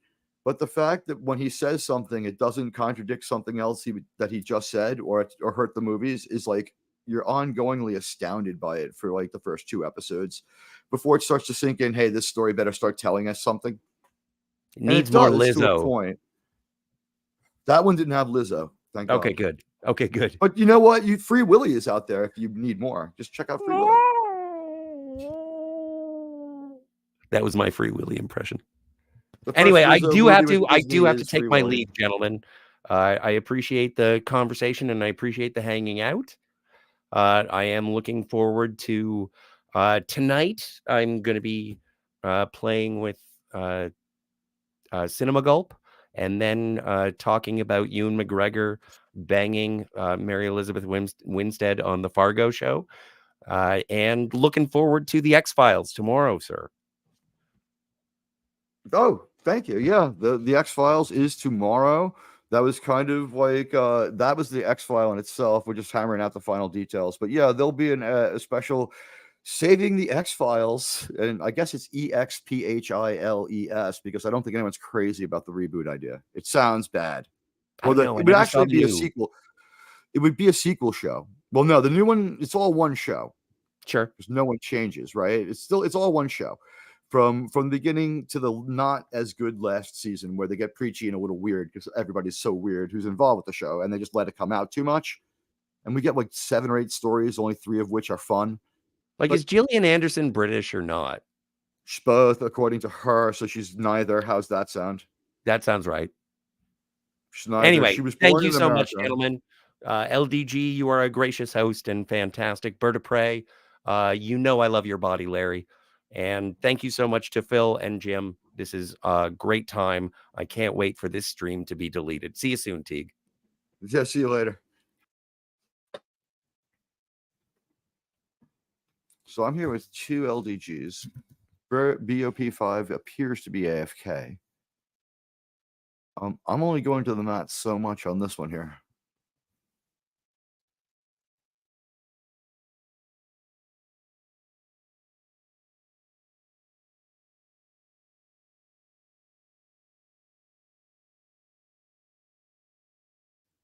but the fact that when he says something, it doesn't contradict something else that he just said or hurt the movies is like, you're ongoingly astounded by it for like the first 2 episodes before it starts to sink in. Hey, this story better start telling us something. It needs more Lizzo. To a point. That one didn't have Lizzo. Thank God. Okay, good. Okay, good. But you know what? Free Willy is out there if you need more. Just check out Free Willy. That was my Free Willy impression. Anyway, I do have to take my leave, gentlemen. I appreciate the conversation and I appreciate the hanging out. I am looking forward to tonight. I'm going to be playing with Cinema Gulp and then talking about Ewan McGregor banging Mary Elizabeth Winstead on the Fargo show. And looking forward to the X-Files tomorrow, sir. Oh, thank you. Yeah, the X-Files is tomorrow. That was kind of like that was the X-File in itself. We're just hammering out the final details. But yeah, there'll be a special Saving the X-Files, and I guess it's EXPHILES because I don't think anyone's crazy about the reboot idea. It sounds bad. Well, it would actually be a sequel. It would be a sequel show. Well, no, the new one, it's all one show. Sure. Because no one changes, right? It's all one show. From the beginning to the not as good last season where they get preachy and a little weird because everybody's so weird who's involved with the show and they just let it come out too much. And we get like 7 or 8 stories, only 3 of which are fun. Like, is Gillian Anderson British or not? She's both, according to her. So she's neither. How's that sound? That sounds right. She's neither. Anyway, she was thank you so much, gentlemen. LDG, you are a gracious host and fantastic. Bird of Prey, you know I love your body, Larry. And thank you so much to Phil and Jim. This is a great time. I can't wait for this stream to be deleted. See you soon, Teague. Yeah, see you later. So I'm here with 2 LDGs. BOP5 appears to be AFK. I'm only going to the mat so much on this one here.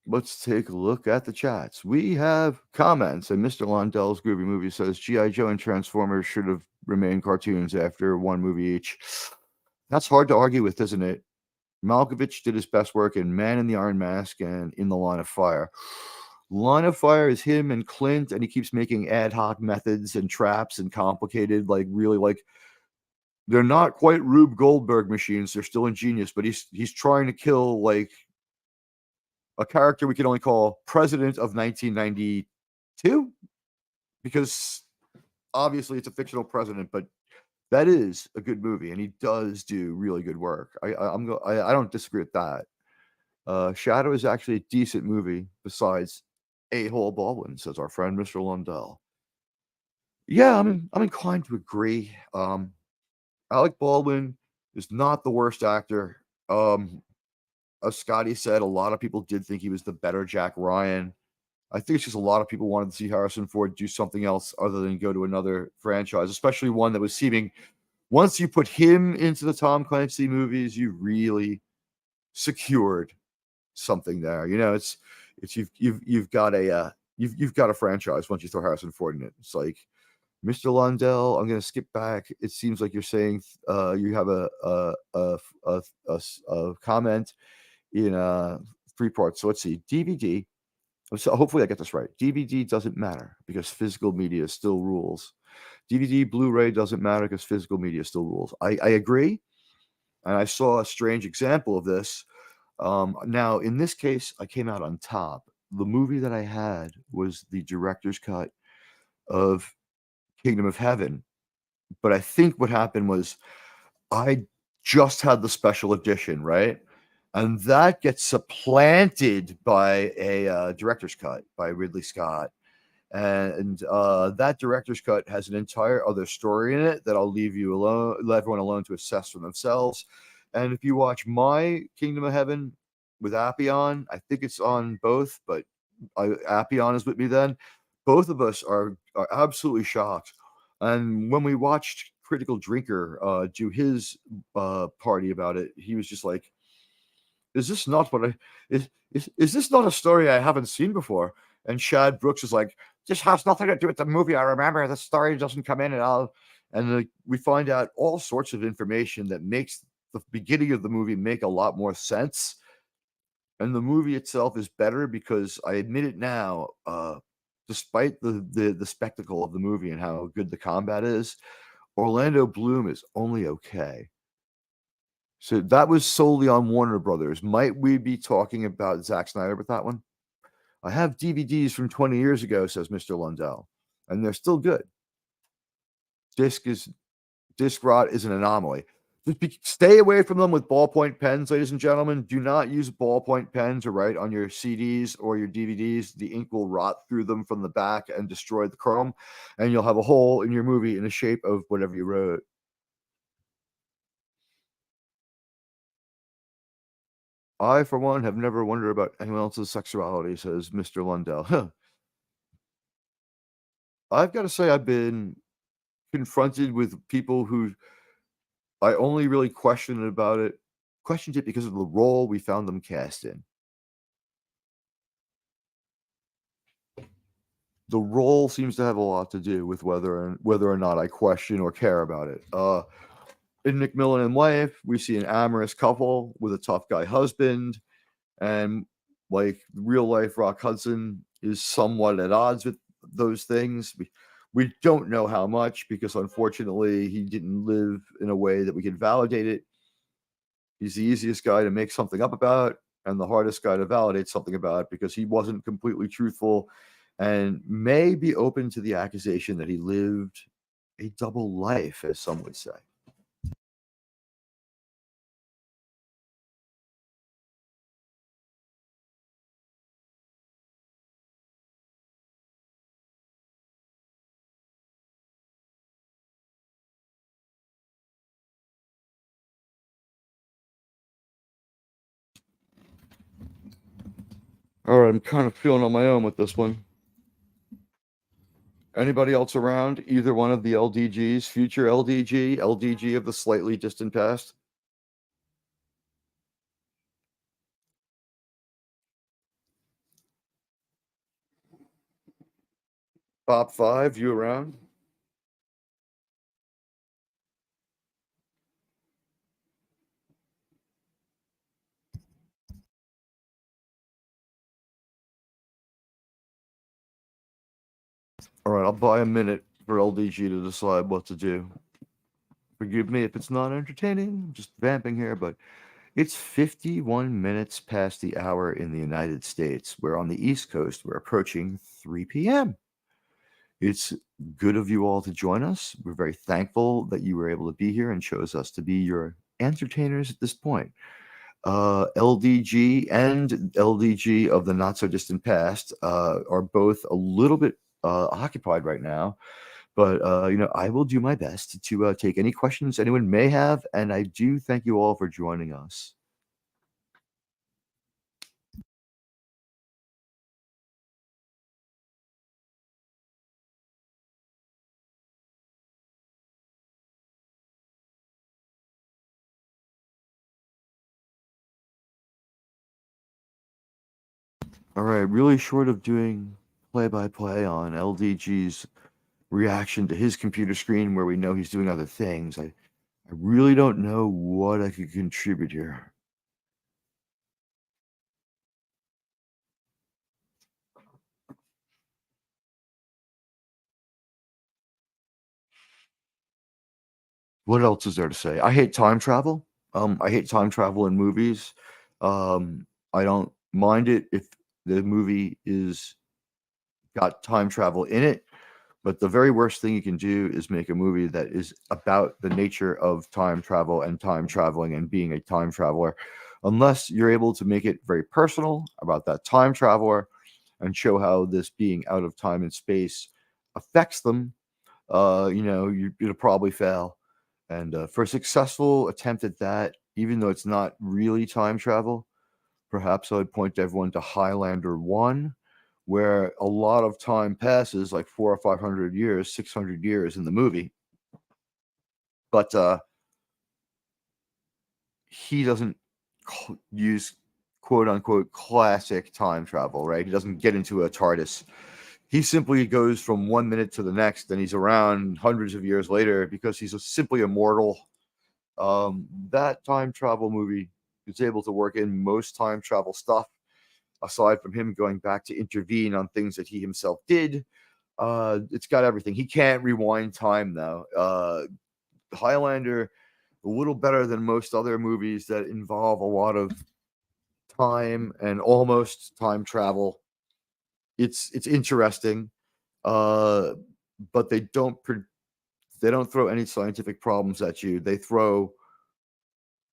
Let's take a look at the chats. We have comments, and Mr. Londell's Groovy Movie says G.I. Joe and Transformers should have remained cartoons after 1 movie each. That's hard to argue with, isn't it? Malkovich did his best work in Man in the Iron Mask and In the Line of Fire. Line of Fire is him and Clint, and he keeps making ad hoc methods and traps and complicated, like really like they're not quite Rube Goldberg machines. They're still ingenious, but he's trying to kill like a character we can only call President of 1992 because obviously it's a fictional president, but that is a good movie and he does do really good work. I don't disagree with that. Shadow is actually a decent movie besides A-hole Baldwin, says our friend Mr. Lundell. Yeah, I'm inclined to agree. Alec Baldwin is not the worst actor. As Scotty said, a lot of people did think he was the better Jack Ryan. I think it's just a lot of people wanted to see Harrison Ford do something else other than go to another franchise, especially one that was seeming, once you put him into the Tom Clancy movies, you really secured something there. You know, it's you've got a franchise once you throw Harrison Ford in it. It's like Mr. Lundell, I'm going to skip back. It seems like you're saying you have a comment in 3 parts. So let's see. DVD. So hopefully I get this right. DVD doesn't matter because physical media still rules. DVD, Blu-ray doesn't matter because physical media still rules. I agree, and I saw a strange example of this. Now, in this case, I came out on top. The movie that I had was the director's cut of Kingdom of Heaven, but I think what happened was I just had the special edition, right? And that gets supplanted by a director's cut by Ridley Scott. And that director's cut has an entire other story in it that I'll leave everyone alone to assess for themselves. And if you watch my Kingdom of Heaven with Appion, I think it's on both, but Appion is with me then. Both of us are absolutely shocked. And when we watched Critical Drinker do his party about it, he was just like, is this not is this not a story I haven't seen before? And Chad Brooks is like, this has nothing to do with the movie. I remember the story doesn't come in at all. And we find out all sorts of information that makes the beginning of the movie make a lot more sense. And the movie itself is better because I admit it now, despite the spectacle of the movie and how good the combat is, Orlando Bloom is only okay. So that was solely on Warner Brothers. Might we be talking about Zack Snyder with that one? I have DVDs from 20 years ago, says Mr. Lundell, and they're still good. Disc rot is an anomaly. Just stay away from them with ballpoint pens, ladies and gentlemen. Do not use ballpoint pens to write on your CDs or your DVDs. The ink will rot through them from the back and destroy the chrome, and you'll have a hole in your movie in the shape of whatever you wrote. I, for one, have never wondered about anyone else's sexuality, says Mr. Lundell. Huh. I've got to say, I've been confronted with people who I only really questioned it because of the role we found them cast in. The role seems to have a lot to do with whether or not I question or care about it. In McMillan and Wife, we see an amorous couple with a tough guy husband, and like real life Rock Hudson is somewhat at odds with those things. We don't know how much because unfortunately he didn't live in a way that we can validate it. He's the easiest guy to make something up about and the hardest guy to validate something about because he wasn't completely truthful and may be open to the accusation that he lived a double life, as some would say. All right, I'm kind of feeling on my own with this one. Anybody else around? Either one of the LDGs, future LDG of the slightly distant past? Top 5, you around? All right, I'll buy a minute for LDG to decide what to do. Forgive me if it's not entertaining. I'm just vamping here, but it's 51 minutes past the hour in the United States. We're on the East Coast. We're approaching 3 p.m. It's good of you all to join us. We're very thankful that you were able to be here and chose us to be your entertainers at this point. LDG and LDG of the not so distant past are both a little bit occupied right now, but I will do my best to take any questions anyone may have, and I do thank you all for joining us. All right, really short of doing play-by-play on LDG's reaction to his computer screen where we know he's doing other things. I really don't know what I could contribute here. What else is there to say? I hate time travel. I hate time travel in movies. I don't mind it if the movie is got time travel in it, but the very worst thing you can do is make a movie that is about the nature of time travel and time traveling and being a time traveler, unless you're able to make it very personal about that time traveler and show how this being out of time and space affects them. It'll probably fail. And for a successful attempt at that, even though it's not really time travel, perhaps I would point everyone to Highlander 1, where a lot of time passes, like 400 or 500 years, 600 years in the movie. But he doesn't use quote unquote classic time travel, right? He doesn't get into a TARDIS. He simply goes from 1 minute to the next, and he's around hundreds of years later because he's simply immortal. That time travel movie is able to work in most time travel stuff, aside from him going back to intervene on things that he himself did. It's got everything. He can't rewind time, though. Highlander, a little better than most other movies that involve a lot of time and almost time travel. It's interesting, but they don't throw any scientific problems at you. They throw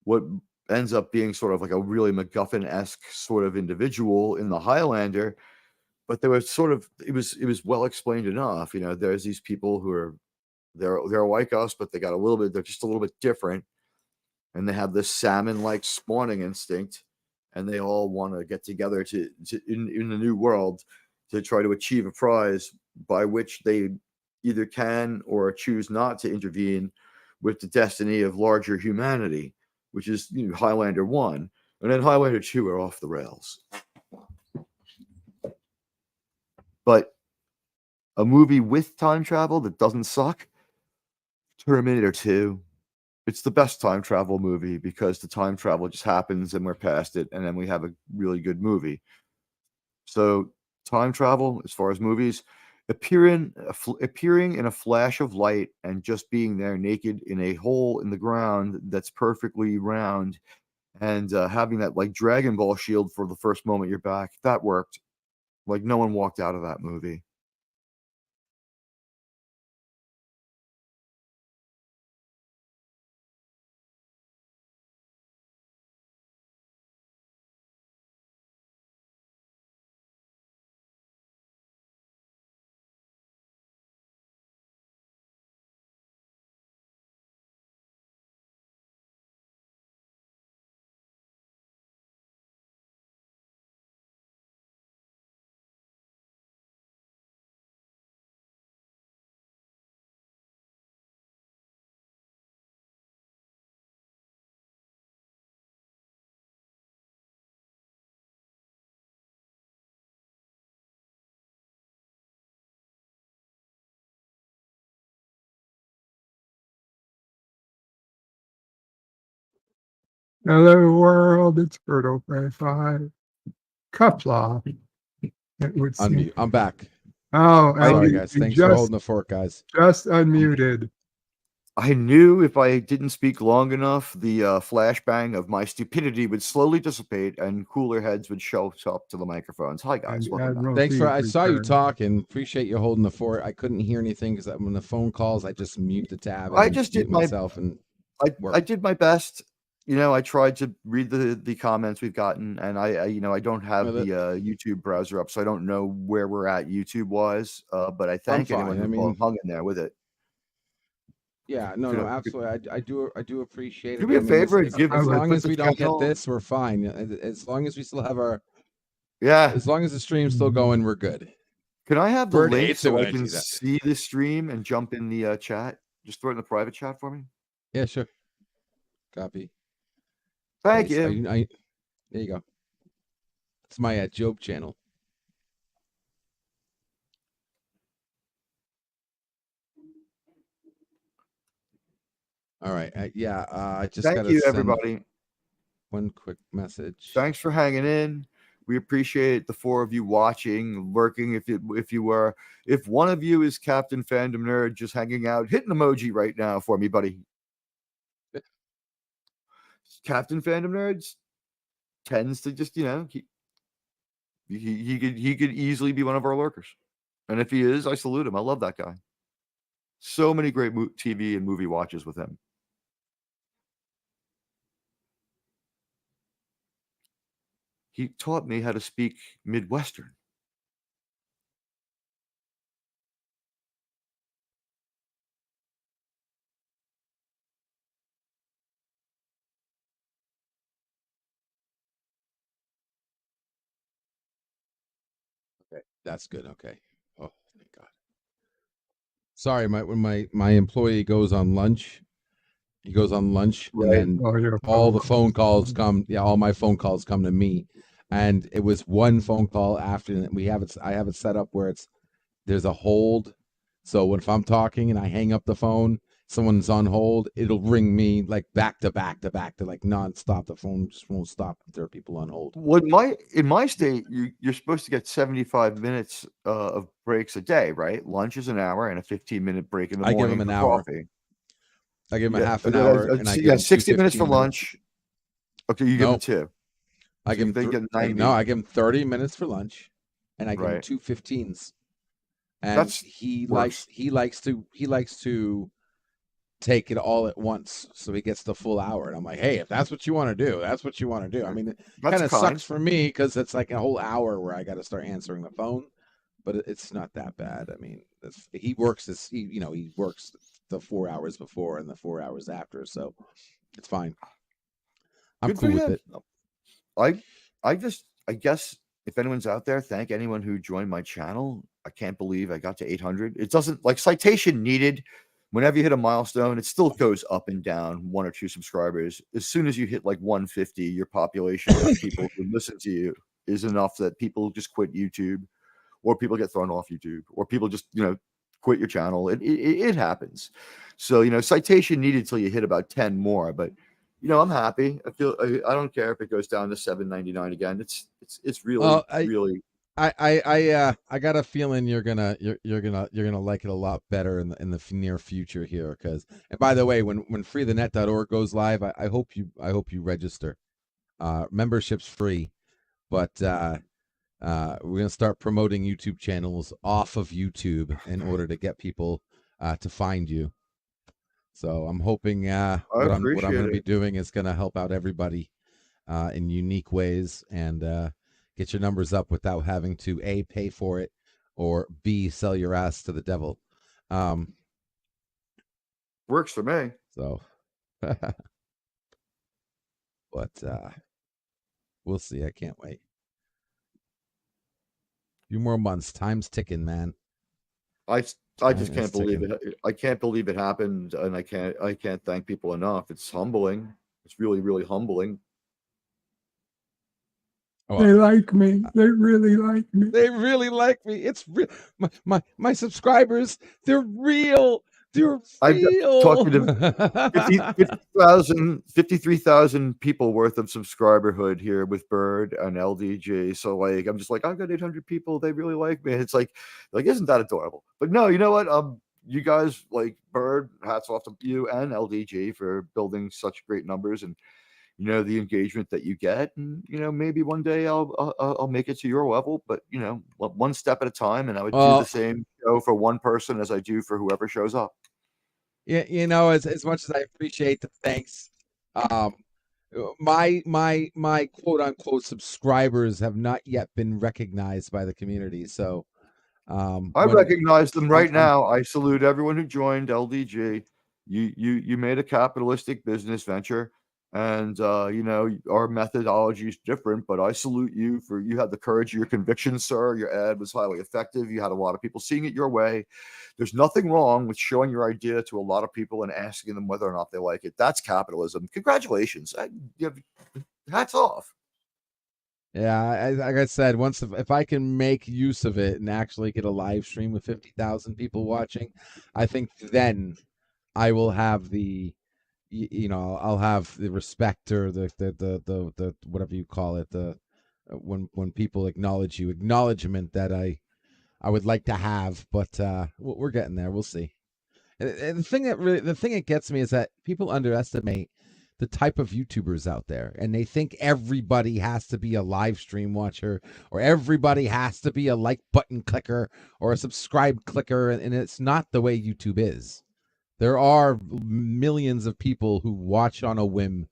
what ends up being sort of like a really MacGuffin-esque sort of individual in the Highlander, but there was sort of it was well explained enough. There's these people who are they're like us, but they're just a little bit different, and they have this salmon-like spawning instinct, and they all want to get together in the new world to try to achieve a prize by which they either can or choose not to intervene with the destiny of larger humanity, which is Highlander 1. And then Highlander 2 are off the rails. But a movie with time travel that doesn't suck, Terminator 2. It's the best time travel movie because the time travel just happens and we're past it, and then we have a really good movie. So time travel, as far as movies, appearing in a flash of light and just being there naked in a hole in the ground that's perfectly round, and having that like Dragon Ball shield for the first moment you're back, that worked. Like no one walked out of that movie. Hello world, it's Birdo Prey 5. Cupla. It would seem. I'm back. Oh, sorry, guys. Thanks for holding the fort, guys. Just unmuted. I knew if I didn't speak long enough, the flashbang of my stupidity would slowly dissipate and cooler heads would show up to the microphones. Hi, guys. Thanks I saw you talk and appreciate you holding the fort. I couldn't hear anything because when the phone calls, I just mute the tab. I just did myself and I did my best. I tried to read the comments we've gotten, and I don't have the YouTube browser up, so I don't know where we're at YouTube wise. But I thank anyone who hung in there with it. Yeah, no, absolutely. I do appreciate it. Do me a favor, as long as we don't get this, we're fine. As long as we still have our as long as the stream's still going, we're good. Can I have the link so I can see the stream and jump in the chat? Just throw it in the private chat for me. Yeah, sure. Copy. Thank you. There you go. It's my Job channel. All right. Yeah. I just got Thank to you, send everybody. one quick message. Thanks for hanging in. We appreciate the 4 of you watching, lurking. If you were, if one of you is Captain Fandom Nerd, just hanging out, hit an emoji right now for me, buddy. Captain Fandom Nerds tends to just, he could easily be one of our lurkers, and if he is, I salute him. I love that guy. So many great TV and movie watches with him. He taught me how to speak Midwestern. Okay, that's good. Okay. Oh, thank God. Sorry, when my employee goes on lunch, he goes on lunch, and Right. then all the phone calls come. Yeah, all my phone calls come to me, and it was one phone call after we have it. I have it set up where there's a hold, so if I'm talking and I hang up the phone, someone's on hold, it'll ring me like back to back to like nonstop. The phone just won't stop if there are people on hold. Well, in my state, you're supposed to get 75 minutes of breaks a day, right? Lunch is an hour and a 15-minute break in the I morning give him an for hour. coffee. I give him a half an hour, and I give him 60 minutes for 15 lunch. Okay, you give him 2. I give him I give him 30 minutes for lunch, and I give him 2 15s. And he likes to take it all at once, so he gets the full hour. And I'm like, hey, if that's what you want to do, that's what you want to do. I mean, it kind of sucks for me because it's like a whole hour where I got to start answering the phone, but it's not that bad. I mean, he works he works the 4 hours before and the 4 hours after, so it's fine. I'm cool with it. I guess if anyone's out there, thank anyone who joined my channel. I can't believe I got to 800. It doesn't like citation needed. Whenever you hit a milestone, it still goes up and down 1 or 2 subscribers. As soon as you hit like 150, your population of people who listen to you is enough that people just quit YouTube, or people get thrown off YouTube, or people just, quit your channel. It happens. So, citation needed till you hit about 10 more, but I'm happy. I don't care if it goes down to $7.99 again. It's really really. I got a feeling you're gonna like it a lot better in the near future here. Because, and by the way, when freethenet.org goes live, I hope you register. Membership's free, but we're gonna start promoting YouTube channels off of YouTube in order to get people to find you. So I'm hoping what I'm going to be doing is going to help out everybody in unique ways and get your numbers up without having to A, pay for it, or B, sell your ass to the devil. Works for me. So, but we'll see. I can't wait. A few more months. Time's ticking, man. I just can't believe it. I can't believe it happened, and I can't thank people enough. It's humbling. It's really, really humbling. They like me. They really like me. They really like me. It's real. My subscribers, they're real. They're real. Talking to 53,000 people worth of subscriberhood here with Bird and LDG. So like, I'm just like, I've got 800 people. They really like me. And it's like, isn't that adorable? But no, you know what? You guys like Bird, hats off to you and LDG for building such great numbers and the engagement that you get. And maybe one day I'll make it to your level, but one step at a time. And I would do the same show for one person as I do for whoever shows up. Yeah, as much as I appreciate the thanks, my quote unquote subscribers have not yet been recognized by the community. So I recognize them right now. I salute everyone who joined LDG. You made a capitalistic business venture, and our methodology is different, but I salute you for you had the courage of your convictions, sir. Your ad was highly effective. You had a lot of people seeing it your way. There's nothing wrong with showing your idea to a lot of people and asking them whether or not they like it. That's capitalism. Congratulations. Hats off. Yeah, like I said, once if I can make use of it and actually get a live stream with 50,000 people watching, I think then I will have the you know, I'll have the respect or the whatever you call it, the when people acknowledge you, acknowledgement that I would like to have, but we're getting there. We'll see. And the thing that gets me is that people underestimate the type of YouTubers out there, and they think everybody has to be a live stream watcher, or everybody has to be a like button clicker or a subscribe clicker, and it's not the way YouTube is. There are millions of people who watch on a whim,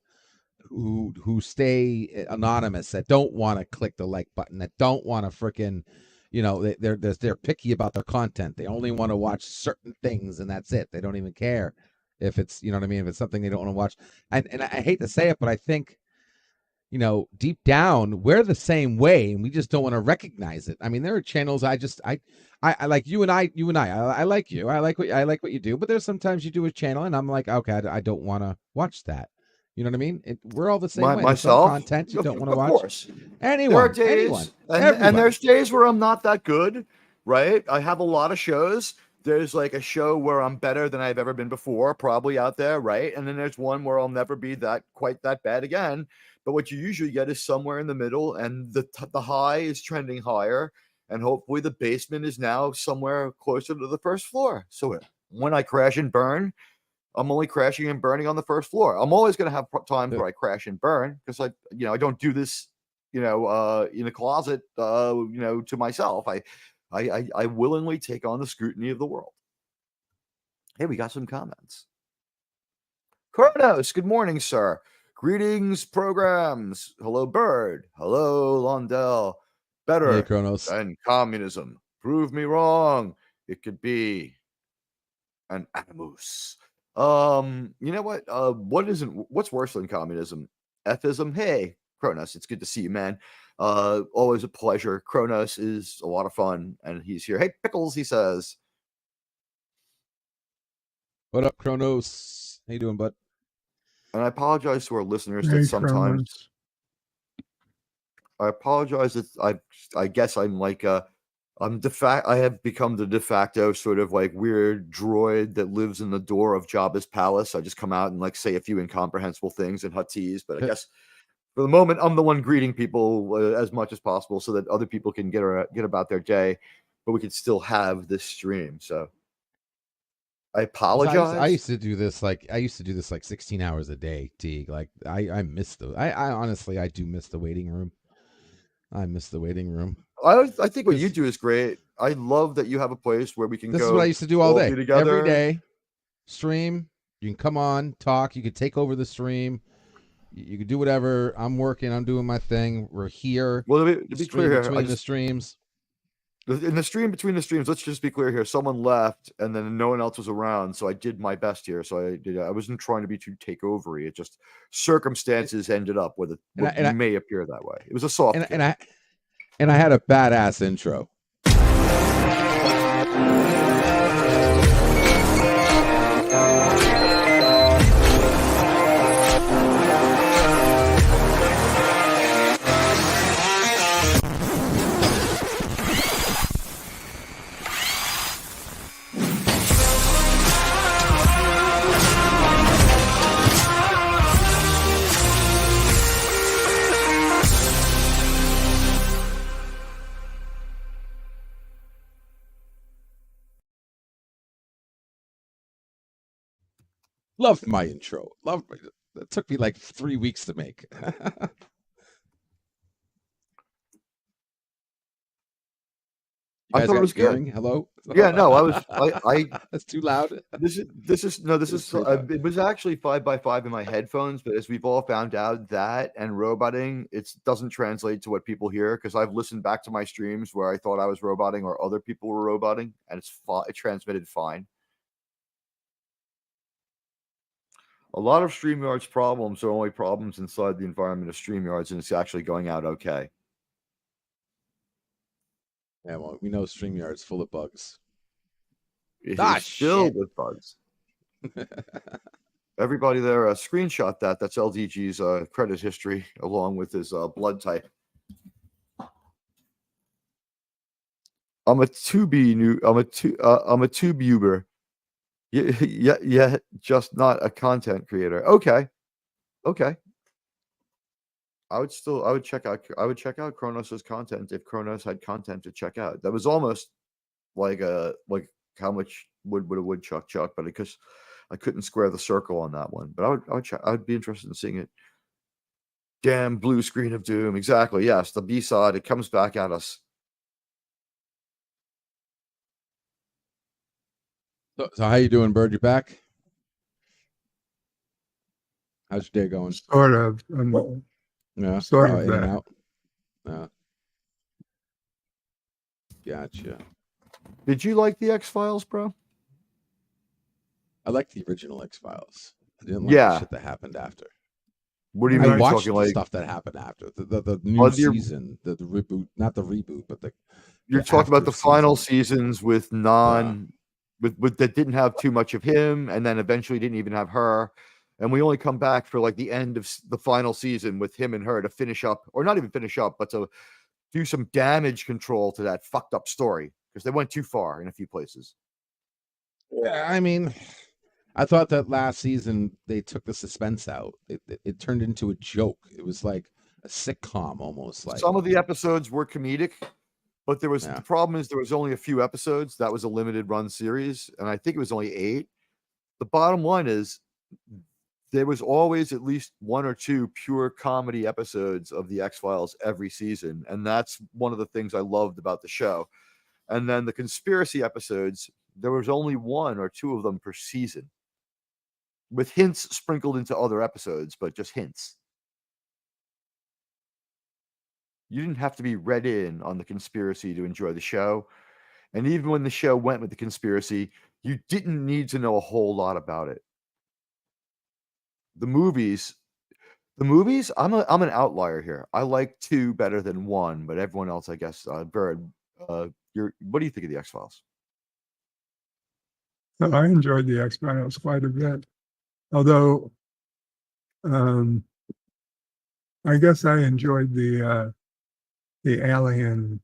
who stay anonymous, that don't want to click the like button, that don't want to freaking, you know, they're picky about their content. They only want to watch certain things, and that's it. They don't even care if it's, you know what I mean, if it's something they don't want to watch. And I hate to say it, but I think, you know, deep down we're the same way, and we just don't want to recognize it. I mean, there are channels I like you and I like you. I like what you do, but there's sometimes you do a channel and I'm like, okay, I don't want to watch that. You know what I mean? We're all the same way. There's some Myself, content you don't want to of watch. course. Anyone, there are days, and everybody. there's days where I'm not that good, right? I have a lot of shows. There's like a show where I'm better than I've ever been before, probably out there, right? And then there's one where I'll never be quite that bad again. But what you usually get is somewhere in the middle, and the high is trending higher, and hopefully the basement is now somewhere closer to the first floor. So when I crash and burn, I'm only crashing and burning on the first floor. I'm always going to have times where I crash and burn because I don't do this, in a closet, to myself. I willingly take on the scrutiny of the world. Hey, we got some comments. Kronos, good morning, sir. Greetings, programs. Hello, Bird. Hello, Londell. Better Hey, Kronos. than communism. Prove me wrong. It could be an animus. You know what? What's worse than communism? Ethism. Hey, Kronos, it's good to see you, man. Always a pleasure. Kronos is a lot of fun, and he's here. Hey, Pickles, he says. What up, Kronos? How you doing, bud? And I apologize to our listeners that sometimes Kronos. I apologize that I guess I'm like I have become the de facto sort of like weird droid that lives in the door of Jabba's palace. I just come out and like say a few incomprehensible things in Huttese, but I guess for the moment I'm the one greeting people as much as possible so that other people can get about their day, but we can still have this stream. So I apologize. I used to do this like 16 hours a day, Teague. Like I miss I honestly, I do miss the waiting room. I miss the waiting room. I think what you do is great. I love that you have a place where we can This go. is what I used to do all day. Together. Every day. Stream. You can come on, talk. You can take over the stream. You can do whatever. I'm working. I'm doing my thing. We're here. Well, to be clear here, between the streams. In the stream between the streams, let's just be clear here. Someone left, and then no one else was around, so I did my best here. So I wasn't trying to be too takeovery. It just circumstances ended up with it. It may appear that way. It was a soft. And I had a badass intro. Loved my intro. It took me like 3 weeks to make. I thought it was good. Hello? Yeah, no, I That's too loud. This is it was actually 5x5 in my headphones, but as we've all found out, that and roboting, it doesn't translate to what people hear, because I've listened back to my streams where I thought I was roboting or other people were roboting, and it transmitted fine. A lot of StreamYard's problems are only problems inside the environment of StreamYard's, and it's actually going out okay. Yeah, well, we know StreamYard's full of bugs. It's filled with bugs. Everybody there, screenshot that. That's LDG's credit history along with his blood type. I'm a tububer. Yeah, just not a content creator. Okay. I would check out Kronos's content if Kronos had content to check out. That was almost like how much would a woodchuck chuck, but because I couldn't square the circle on that one. But I would check. I'd be interested in seeing it. Damn blue screen of doom. Exactly. Yes, the B-side. It comes back at us. So how you doing, Bird? You back? How's your day going? Sort of. Yeah. Sort of in and that. out. Gotcha. Did you like the X-Files, bro? I like the original X-Files. I didn't like the shit that happened after. What do you mean? I You're watched talking the like stuff that happened after the new season, the reboot, not the reboot, but you're talking about the final seasons with with that didn't have too much of him, and then eventually didn't even have her, and we only come back for like the end of the final season with him and her to finish up, or not even finish up, but to do some damage control to that fucked up story because they went too far in a few places. Yeah, I mean, I thought that last season they took the suspense out. It turned into a joke. It was like a sitcom almost. Like some of the episodes were comedic, but there was the problem is there was only a few episodes. That was a limited run series, and I think it was only 8. The bottom line is there was always at least 1 or 2 pure comedy episodes of the X-Files every season, and that's one of the things I loved about the show. And then the conspiracy episodes, there was only 1 or 2 of them per season, with hints sprinkled into other episodes, but just hints. You didn't have to be read in on the conspiracy to enjoy the show. And even when the show went with the conspiracy, you didn't need to know a whole lot about it. The movies, I'm an outlier here. I like 2 better than 1, but everyone else, I guess, Bird, what do you think of the X-Files? I enjoyed the X-Files quite a bit, although I guess I enjoyed the Alien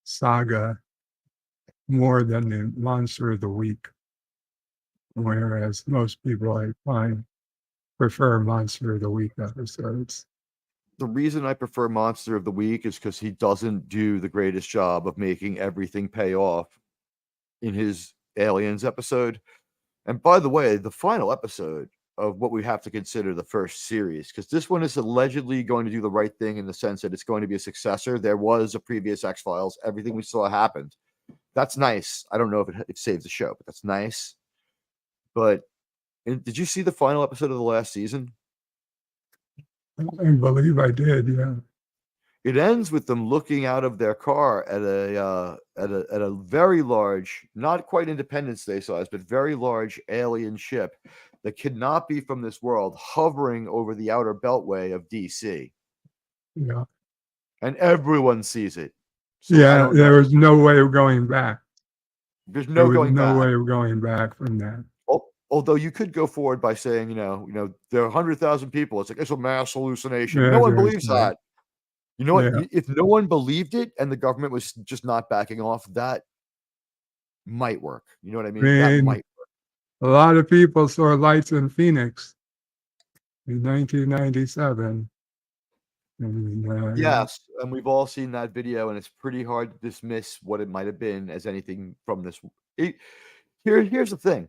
saga more than the Monster of the Week, whereas most people I find prefer Monster of the Week episodes. The reason I prefer Monster of the Week is because he doesn't do the greatest job of making everything pay off in his Aliens episode. And by the way, the final episode of what we have to consider the first series, because this one is allegedly going to do the right thing in the sense that it's going to be a successor. There was a previous X-Files. Everything we saw happened. That's nice. I don't know if it saves the show, but that's nice. But did you see the final episode of the last season? I believe I did, yeah. It ends with them looking out of their car at a very large, not quite Independence Day size, but very large alien ship that could not be from this world, hovering over the outer beltway of DC. Yeah. And everyone sees it. So there was no way of going back. There's no going back. No way of going back from that. Although you could go forward by saying, there are 100,000 people. It's like, it's a mass hallucination. No one believes that. You know what? Yeah. If no one believed it and the government was just not backing off, that might work. You know what I mean? That might work. A lot of people saw lights in Phoenix in 1997. Yes, and we've all seen that video, and it's pretty hard to dismiss what it might have been as anything from this. Here's the thing.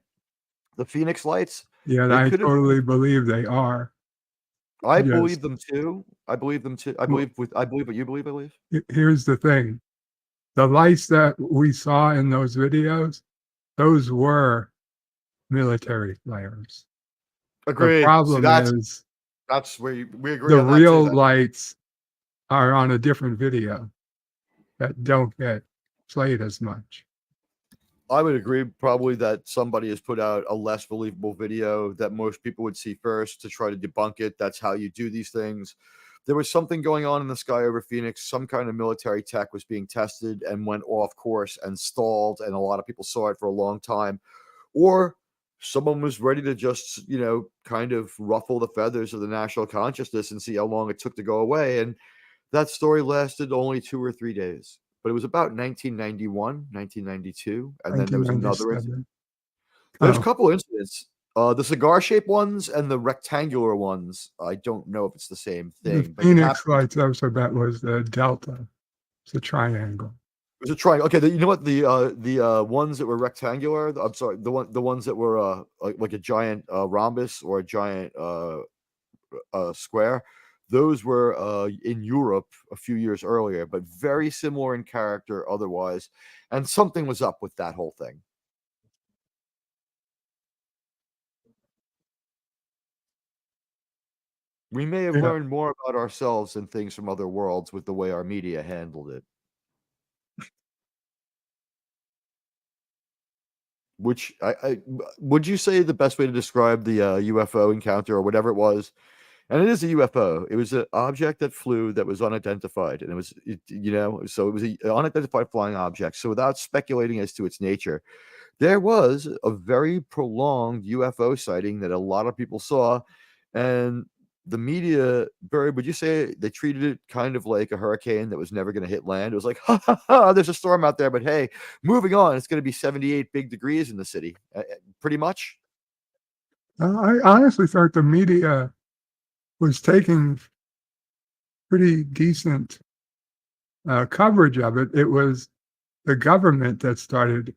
The Phoenix lights. Yeah, I totally believe they are. I believe them too. I believe them too. I believe what you believe, I believe. Here's the thing. The lights that we saw in those videos, those were military flares. Agreed. The problem is that's where we agree. The real lights are on a different video that don't get played as much. I would agree probably that somebody has put out a less believable video that most people would see first to try to debunk it. That's how you do these things. There was something going on in the sky over Phoenix. Some kind of military tech was being tested and went off course and stalled, and a lot of people saw it for a long time. Or someone was ready to just, kind of ruffle the feathers of the national consciousness and see how long it took to go away. And that story lasted only 2 or 3 days. But it was about 1991, 1992, and then there was another incident. There's a couple incidents. The cigar-shaped ones and the rectangular ones. I don't know if it's the same thing. The But it Phoenix happened. lights, so that was the delta. It's a triangle. It was a triangle. Okay, you know what? The ones that were rectangular. I'm sorry. The ones that were like a giant rhombus or a giant square. Those were in Europe a few years earlier, but very similar in character otherwise. And something was up with that whole thing. We may have learned more about ourselves and things from other worlds with the way our media handled it. Which would you say the best way to describe the UFO encounter or whatever it was? And it is a UFO. It was an object that flew that was unidentified, and it was, so it was an unidentified flying object. So without speculating as to its nature, there was a very prolonged UFO sighting that a lot of people saw, and the media, Barry, would you say they treated it kind of like a hurricane that was never going to hit land? It was like, ha, ha, ha, there's a storm out there, but hey, moving on. It's going to be 78 big degrees in the city, pretty much. I honestly thought the media was taking pretty decent coverage of it. It was the government that started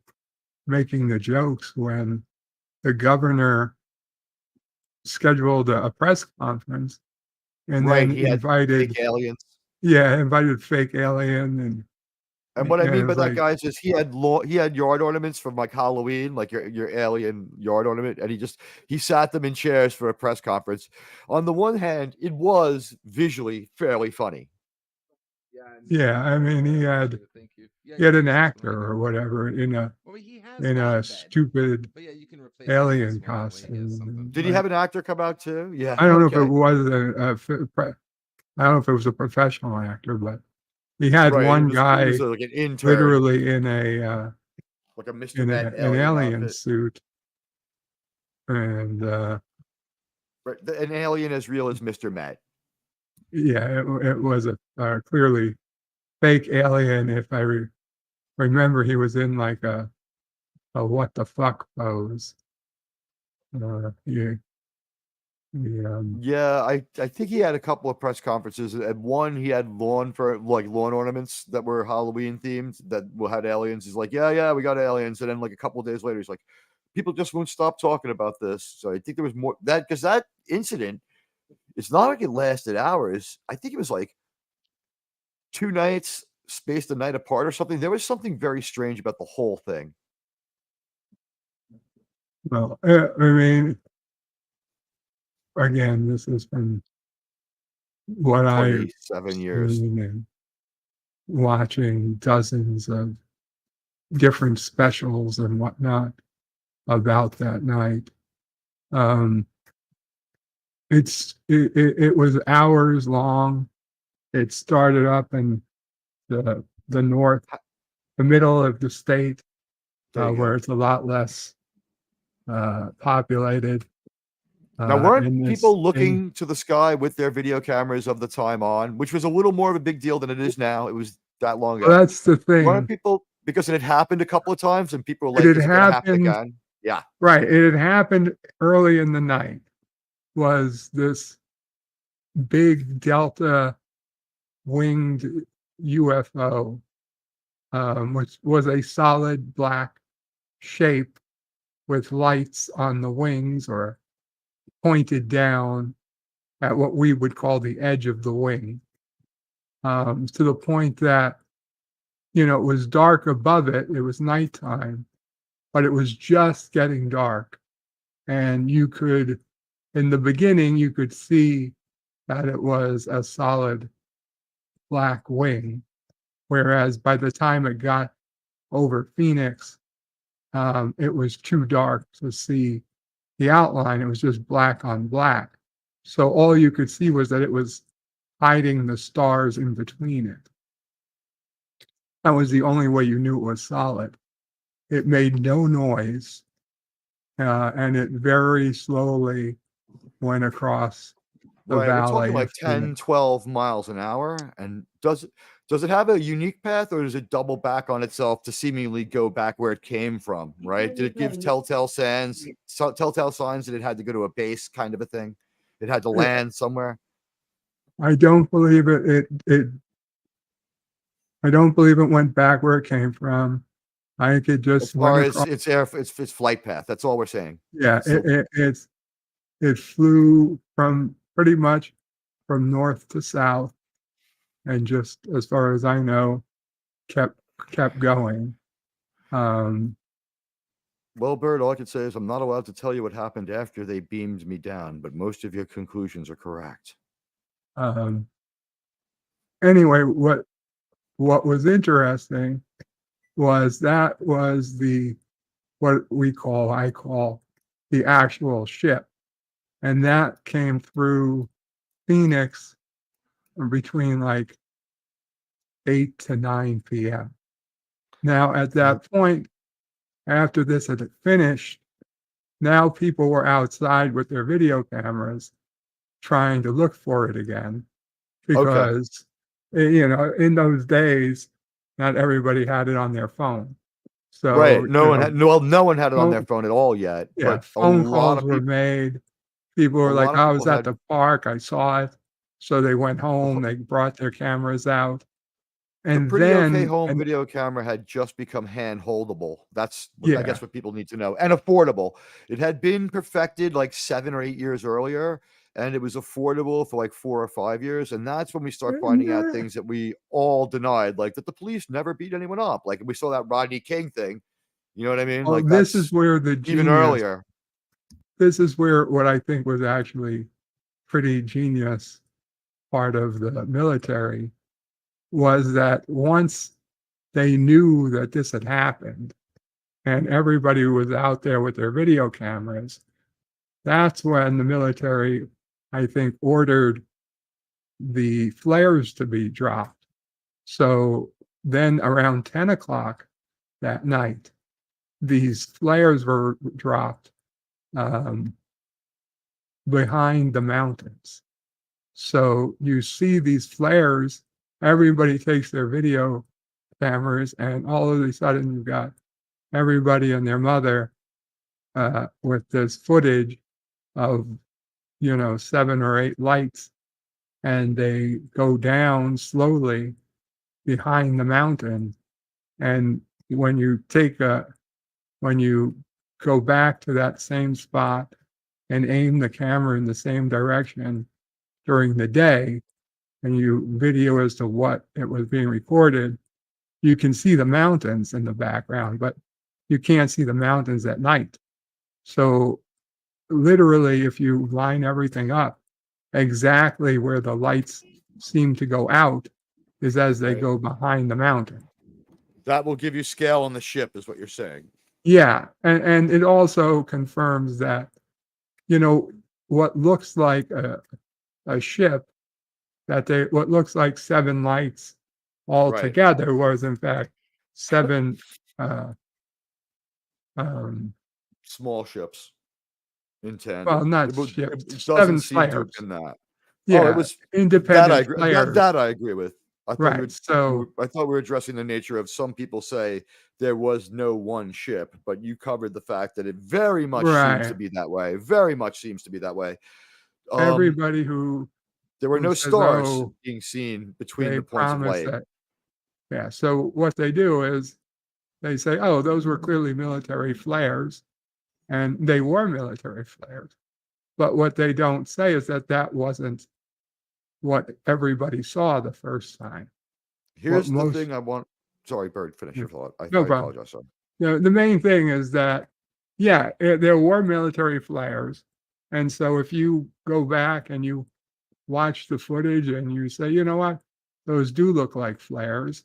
making the jokes when the governor scheduled a press conference and then he invited fake aliens. Yeah, invited fake alien and what I mean by it's that, like, guys, is he had yard ornaments from like Halloween, like your alien yard ornament, and he sat them in chairs for a press conference. On the one hand, it was visually fairly funny. Yeah, I mean he had an actor or whatever in a stupid alien costume. Did he have an actor come out too? Yeah, I don't know if it was I don't know if it was a professional actor, but he had one guy like an intern, literally in a like a Mr. Met an alien outfit. suit, and an alien as real as Mr. Met. Yeah, it was a clearly fake alien. If I remember, he was in like a what the fuck pose. Yeah, I think he had a couple of press conferences. At one, he had lawn ornaments that were Halloween themed that had aliens. He's like, yeah, we got aliens. And then like a couple of days later, he's like, people just won't stop talking about this. So I think there was more because that incident, it's not like it lasted hours. I think it was like 2 nights spaced a night apart or something. There was something very strange about the whole thing. Well, I mean, again, this is from what 27 years. Watching dozens of different specials and whatnot about that night. It was hours long. It started up in the north, the middle of the state, where it's a lot less populated. Now, weren't people looking to the sky with their video cameras of the time on, which was a little more of a big deal than it is now? It was that long ago. Well, that's the thing. Weren't people, because it had happened a couple of times and people were like, is it going to happen again? Yeah. Right. It had happened early in the night. Was this big Delta winged UFO, which was a solid black shape with lights on the wings or pointed down at what we would call the edge of the wing, to the point that, it was dark above it. It was nighttime, but it was just getting dark. And in the beginning, you could see that it was a solid black wing. Whereas by the time it got over Phoenix, it was too dark to see the outline. It was just black on black. So all you could see was that it was hiding the stars in between it. That was the only way you knew it was solid. It made no noise, and it very slowly went across the valley. We're talking like 10, 12 miles an hour. And Does it have a unique path, or does it double back on itself to seemingly go back where it came from? Right? Did it give telltale signs? Telltale signs that it had to go to a base, kind of a thing. It had to land somewhere. I don't believe it. I don't believe it went back where it came from. I think it just As far went as across. its flight path. That's all we're saying. Yeah, it flew from pretty much from north to south, and just as far as I know, kept going. Well, Bird, all I can say is I'm not allowed to tell you what happened after they beamed me down, but most of your conclusions are correct. Anyway, what was interesting was that was what I call the actual ship, and that came through Phoenix between like 8 to 9 p.m. Now, at that point, after this had finished, now people were outside with their video cameras trying to look for it again, because in those days, not everybody had it on their phone. So right, no one had it on their phone at all yet. Yeah, But phone a lot calls of were people, made. People were a like, lot of I people was at had the park, I saw it. So they went home, they brought their cameras out. the And pretty okay then, home video camera had just become hand holdable. That's I guess yeah, what people need to know, and affordable. It had been perfected like 7 or 8 years earlier, and it was affordable for like 4 or 5 years. And that's when we start finding out things that we all denied, like that the police never beat anyone up. Like we saw that Rodney King thing. You know what I mean? well, Like this is that's where the even genius, earlier. this is where what I think was actually pretty genius part of the military was that once they knew that this had happened and everybody was out there with their video cameras, that's when the military, I think, ordered the flares to be dropped. So then around 10 o'clock that night, these flares were dropped behind the mountains. So you see these flares, everybody takes their video cameras, and all of a sudden you've got everybody and their mother with this footage of 7 or 8 lights, and they go down slowly behind the mountain. And when you go back to that same spot and aim the camera in the same direction during the day, and you video as to what it was being recorded, you can see the mountains in the background, but you can't see the mountains at night. So literally, if you line everything up, exactly where the lights seem to go out is as they go behind the mountain. That will give you scale on the ship, is what you're saying. Yeah, and it also confirms that, what looks like a ship, what looks like 7 lights all together was in fact 7 small ships in tandem. well, not ships, It 7 doesn't seem to have flares. been that. Yeah, Oh, it was independent that I agree. flares. That I agree with. I thought Right. I thought we were addressing the nature of some people say there was no one ship, but you covered the fact that it very much seems to be that way. Very much seems to be that way. Everybody who there were no says, stars being seen between they the points of promise light. that. Yeah. So what they do is they say, oh, those were clearly military flares, and they were military flares. But what they don't say is that that wasn't what everybody saw the first time. Here's the thing I want. Sorry, Bird, finish your thought. I apologize. Son. The main thing is that, there were military flares. And so if you go back and you watch the footage and you say, you know what, those do look like flares,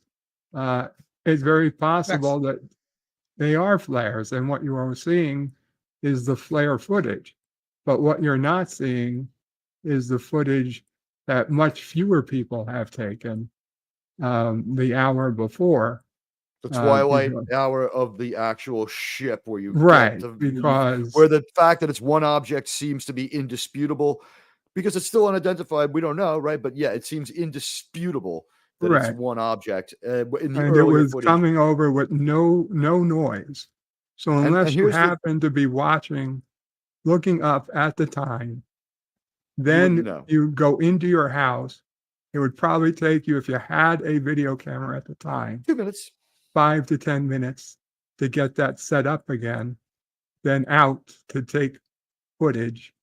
it's very possible that they are flares. And what you are seeing is the flare footage. But what you're not seeing is the footage that much fewer people have taken the hour before. The twilight hour of the actual ship, where you right, get to because where the fact that it's one object seems to be indisputable, because it's still unidentified. We don't know, right? But yeah, it seems indisputable that it's Right. one object. In the And it earlier was footage, coming over with no noise. So and unless you here's the happen to be watching, looking up at the time, you wouldn't then know. you go into your house. It would probably take you, if you had a video camera at the time, 2 minutes. 5 to 10 minutes to get that set up again, then out to take footage,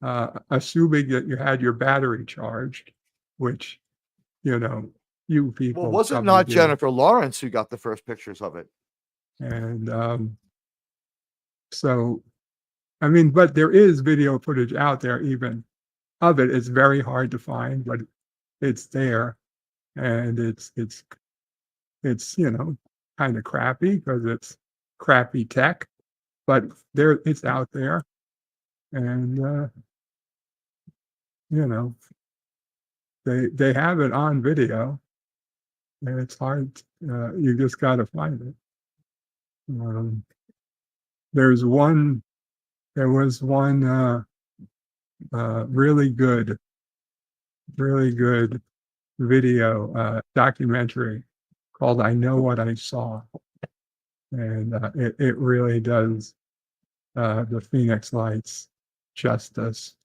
assuming that you had your battery charged, which, you know, you Well, people was it probably not do. Jennifer Lawrence who got the first pictures of it? And so, I mean, but there is video footage out there even of it. It's very hard to find, but it's there. And it's kind of crappy because it's crappy tech, but it's out there. And they have it on video, and it's hard. You just got to find it. There was one really good video documentary called "I Know What I Saw," and it really does the Phoenix Lights justice.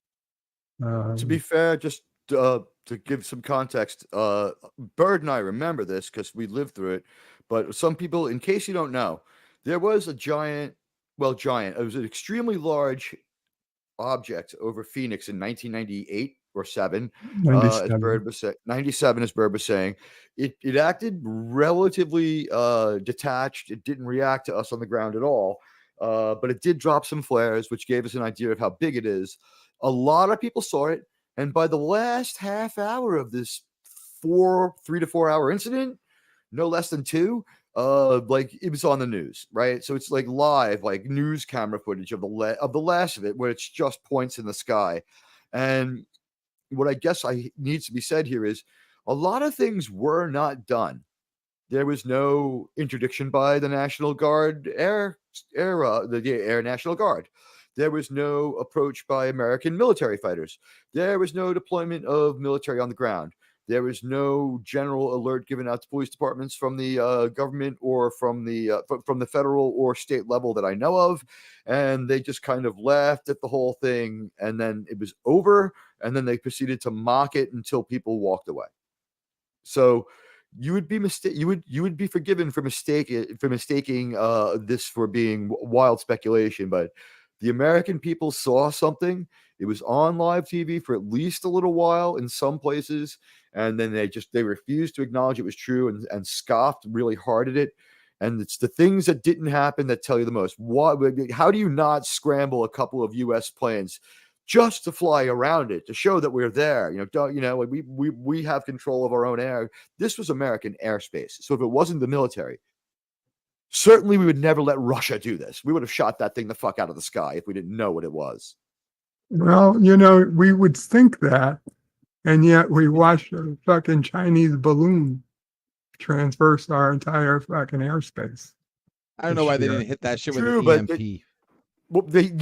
To be fair, just to give some context, Bird and I remember this because we lived through it. But some people, in case you don't know, there was a giant. It was an extremely large object over Phoenix in 1998 or 7. As 97. Bird was saying, 97, as Bird was saying, it acted relatively detached. It didn't react to us on the ground at all, but it did drop some flares, which gave us an idea of how big it is. A lot of people saw it, and by the last half hour of this 3 to 4 hour incident, no less than 2, like it was on the news, right? So it's like live, like news camera footage of the last of it, where it's just points in the sky. And what I guess needs to be said here is a lot of things were not done. There was no interdiction by the National Guard the Air National Guard. There was no approach by American military fighters. There was no deployment of military on the ground. There was no general alert given out to police departments from the government or from the federal or state level that I know of, and they just kind of laughed at the whole thing, and then it was over, and then they proceeded to mock it until people walked away. So you would be you would be forgiven for mistaking this for being wild speculation, but the American people saw something. It was on live TV for at least a little while in some places, and then they refused to acknowledge it was true and scoffed really hard at it. And it's the things that didn't happen that tell you the most. How do you not scramble a couple of U.S. planes just to fly around it to show that we're there? We have control of our own air. This was American airspace. So if it wasn't the military, certainly we would never let Russia do this. We would have shot that thing the fuck out of the sky if we didn't know what it was. Well, we would think that, and yet we watched a fucking Chinese balloon transverse our entire fucking airspace. I don't know why they didn't hit that shit with True, an but EMP.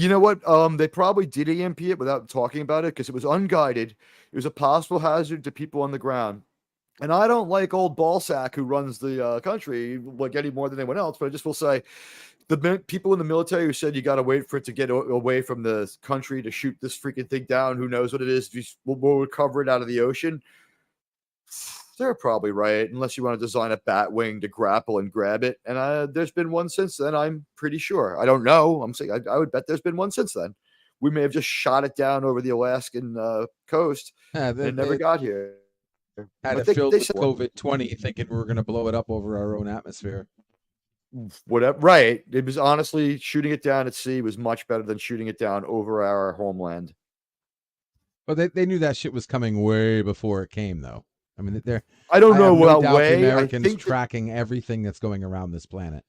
you know what? They probably did EMP it without talking about it because it was unguided. It was a possible hazard to people on the ground. And I don't like old ballsack who runs the country like any more than anyone else, but I just will say the people in the military who said you got to wait for it to get away from the country to shoot this freaking thing down. Who knows what it is? We'll recover it out of the ocean. They're probably right, unless you want to design a bat wing to grapple and grab it. And there's been one since then, I'm pretty sure. I don't know. I'm saying I would bet there's been one since then. We may have just shot it down over the Alaskan coast and it never got here. Had it filled with COVID-20, thinking we were going to blow it up over our own atmosphere. Whatever, right? It was honestly shooting it down at sea was much better than shooting it down over our homeland. But they knew that shit was coming way before it came, though. I mean, I don't know what way. The Americans tracking everything that's going around this planet.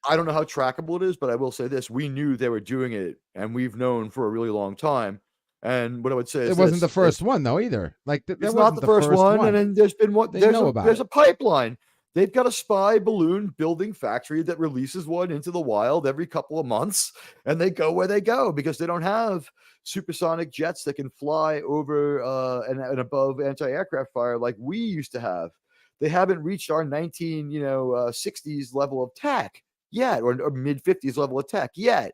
I don't know how trackable it is, but I will say this: we knew they were doing it, and we've known for a really long time. And what I would say is it wasn't the first one, though, either. Like it's not the first one, and then there's been one. There's a pipeline. They've got a spy balloon building factory that releases one into the wild every couple of months, and they go where they go because they don't have supersonic jets that can fly over and above anti-aircraft fire like we used to have. They haven't reached our 60s level of tech yet, or mid 50s level of tech yet,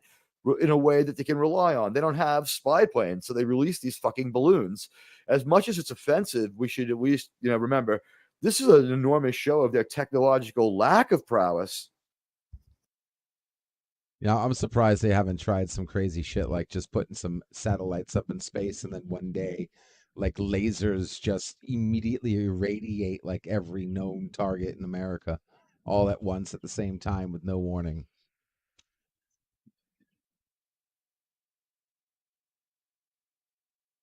in a way that they can rely on. They don't have spy planes, so they release these fucking balloons. As much as it's offensive, we should at least, remember this is an enormous show of their technological lack of prowess. Yeah, I'm surprised they haven't tried some crazy shit like just putting some satellites up in space and then one day, like lasers just immediately irradiate like every known target in America all at once at the same time with no warning.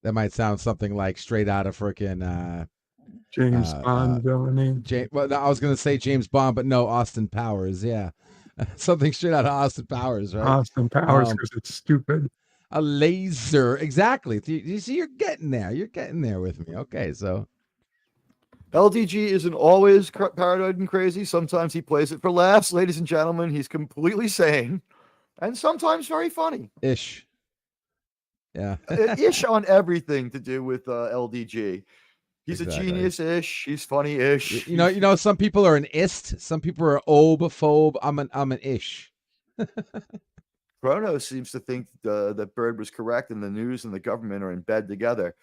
That might sound something like straight out of frickin' James Bond villainy. Well, no, I was gonna say James Bond, but no, Austin Powers. Yeah, something straight out of Austin Powers, right? Austin Powers, because it's stupid. A laser, exactly. You see, you're getting there. You're getting there with me. Okay, so LDG isn't always paranoid and crazy. Sometimes he plays it for laughs, ladies and gentlemen. He's completely sane, and sometimes very funny. Ish. Yeah. Ish on everything to do with LDG. He's exactly. a genius-ish. He's funny-ish. You know, some people are an ist. Some people are obophobe. I'm an ish. Chrono seems to think that Bird was correct, and the news and the government are in bed together.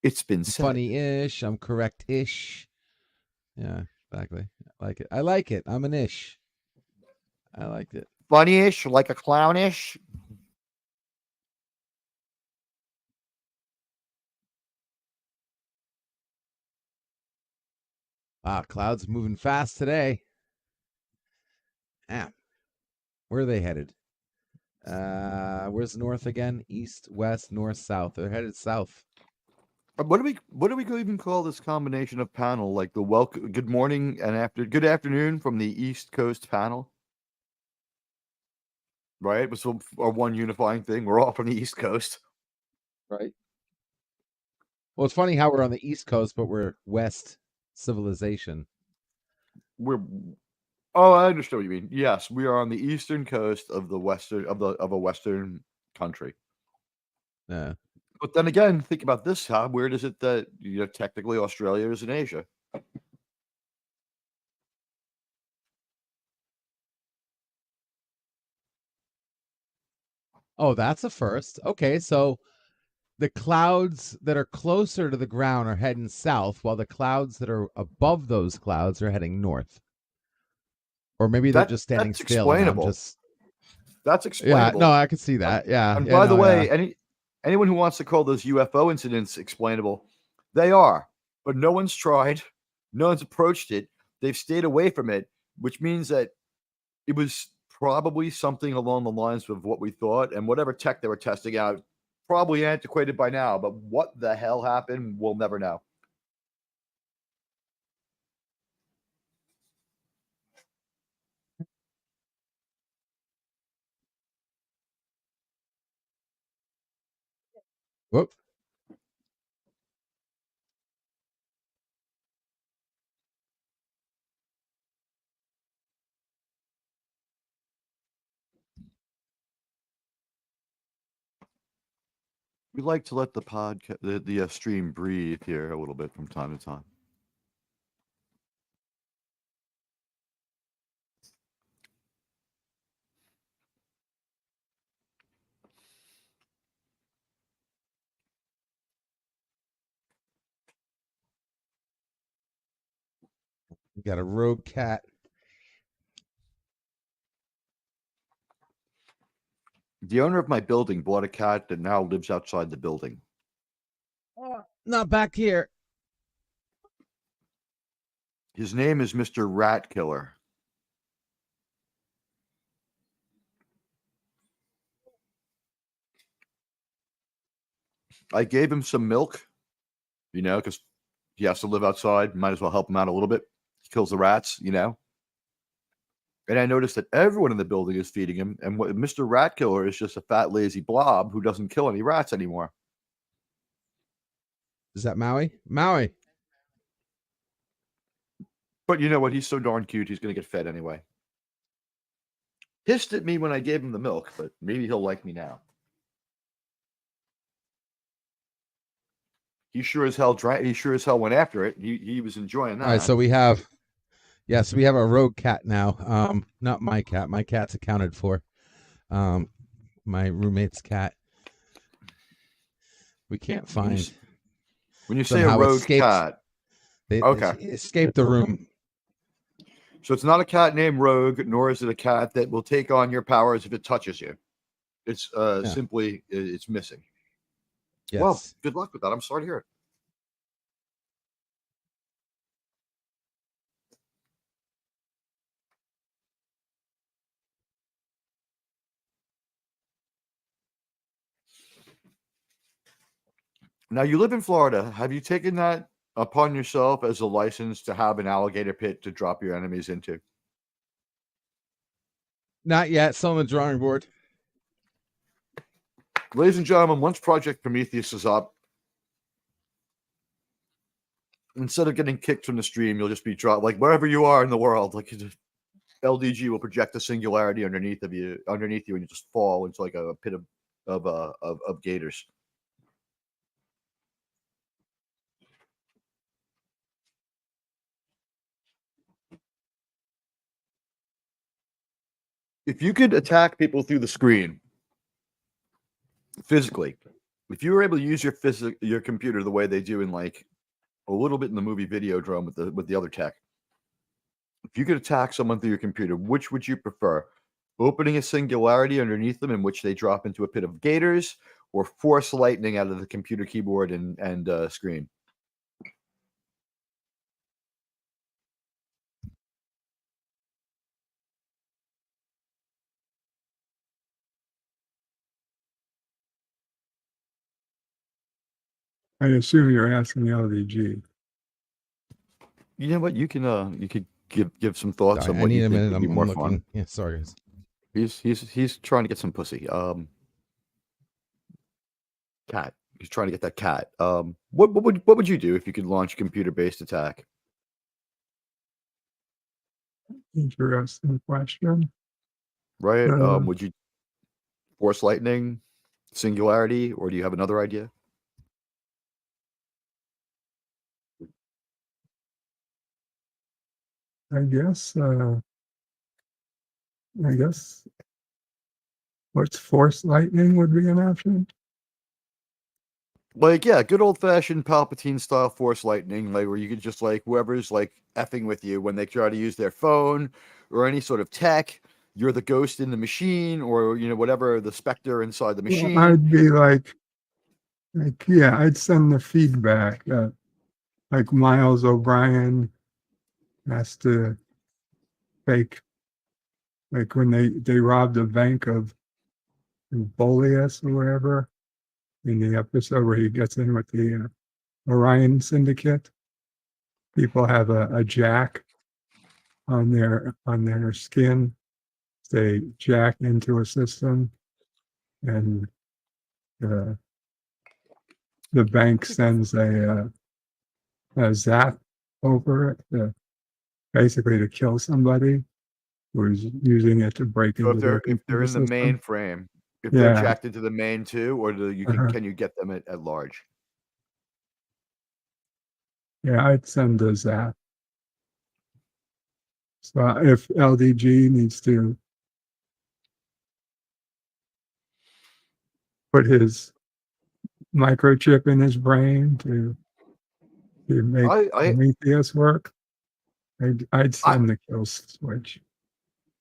It's been said. Funny-ish. I'm correct-ish. Yeah, exactly. I like it. I like it. I'm an ish. I liked it. Funny-ish, like a clownish. Clouds moving fast today. Where are they headed? Where's north again? East, west, north, south. They're headed south. What do we even call this combination of panel? Like the welcome, good morning and good afternoon from the East Coast panel, right? It was our one unifying thing. We're all from the East Coast, right? Well, it's funny how we're on the East Coast, but we're West civilization. Oh, I understand what you mean. Yes, we are on the eastern coast of the western of a western country. Yeah. But then again, think about this: how weird is it that technically Australia is in Asia? Oh, that's a first. Okay, so the clouds that are closer to the ground are heading south, while the clouds that are above those clouds are heading north. Or maybe they're just standing still. Explainable. That's explainable. Yeah, no, I can see that. Yeah. And by the way, anyone who wants to call those UFO incidents explainable, they are. But no one's tried. No one's approached it. They've stayed away from it, which means that it was probably something along the lines of what we thought, and whatever tech they were testing out, probably antiquated by now. But what the hell happened, we'll never know. Whoop. We like to let the podcast, the stream breathe here a little bit from time to time. You got a rogue cat. The owner of my building bought a cat that now lives outside the building. Not back here. His name is Mr. Rat Killer. I gave him some milk, because he has to live outside. Might as well help him out a little bit. He kills the rats, And I noticed that everyone in the building is feeding him. And Mr. Rat Killer is just a fat, lazy blob who doesn't kill any rats anymore. Is that Maui? Maui. But you know what? He's so darn cute. He's going to get fed anyway. Hissed at me when I gave him the milk, but maybe he'll like me now. He sure as hell drank. He sure as hell went after it. He was enjoying that. All right, so we have a rogue cat now. Not my cat. My cat's accounted for. My roommate's cat. We can't find. When you say a rogue cat, they escaped the room. So it's not a cat named Rogue, nor is it a cat that will take on your powers if it touches you. It's simply it's missing. Yes. Well, good luck with that. I'm sorry to hear it. Now, you live in Florida. Have you taken that upon yourself as a license to have an alligator pit to drop your enemies into? Not yet. Still on the drawing board. Ladies and gentlemen, once Project Prometheus is up, instead of getting kicked from the stream, you'll just be dropped, like wherever you are in the world. Like LDG will project a singularity underneath you, and you just fall into like a pit of gators. If you could attack people through the screen physically, if you were able to use your computer the way they do in like a little bit in the movie Videodrome with the other tech, if you could attack someone through your computer, which would you prefer? Opening a singularity underneath them in which they drop into a pit of gators, or force lightning out of the computer keyboard and screen? I assume you're asking LDG. You know what? You could give some thoughts Sorry, on what I need you a think minute. would be I'm more looking. fun. Yeah, sorry, guys. He's trying to get some pussy. Cat. He's trying to get that cat. What would you do if you could launch a computer-based attack? Interesting question. Right? Would you force lightning, singularity, or do you have another idea? I guess what's force lightning would be an option. Like, yeah, good old-fashioned Palpatine style force lightning, like where you could just like whoever's like effing with you when they try to use their phone or any sort of tech, you're the ghost in the machine, or whatever, the specter inside the machine. Well, I'd be like yeah, I'd send the feedback. Like Miles O'Brien has to fake, like when they robbed a bank of Bolius or whatever, in the episode where he gets in with the Orion Syndicate. People have a jack on their skin. They jack into a system, and the bank sends a zap over it, basically to kill somebody who's using it to break So into their if computer they're in the system. mainframe, if they're jacked into the main too, or can you get them at large? Yeah, I'd send a zap. So if LDG needs to put his microchip in his brain to make Prometheus work, I'd send the kill switch.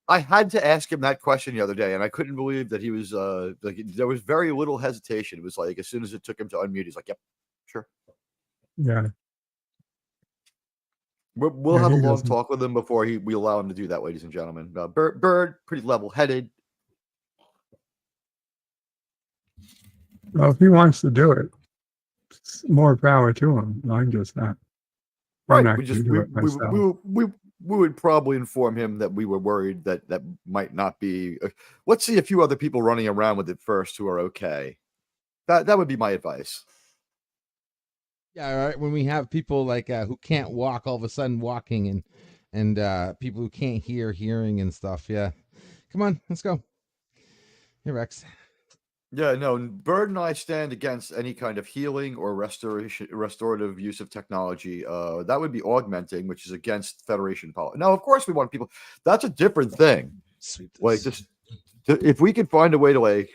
I had to ask him that question the other day, and I couldn't believe that he was like, there was very little hesitation. It was like as soon as it took him to unmute, he's like, "Yep, sure." Yeah. We'll have a long talk with him before we allow him to do that, ladies and gentlemen. Bird, pretty level-headed. Well, if he wants to do it, more power to him. I'm just not. Right. We would probably inform him that we were worried that might not be. Let's see a few other people running around with it first who are okay. That would be my advice. Yeah, right. When we have people like who can't walk, all of a sudden walking, and people who can't hearing and stuff. Yeah, come on, let's go. Hey, Rex. Yeah, no, Bird and I stand against any kind of healing or restorative use of technology. That would be augmenting, which is against Federation policy. Now, of course, we want people. That's a different thing. Like, just if we could find a way to like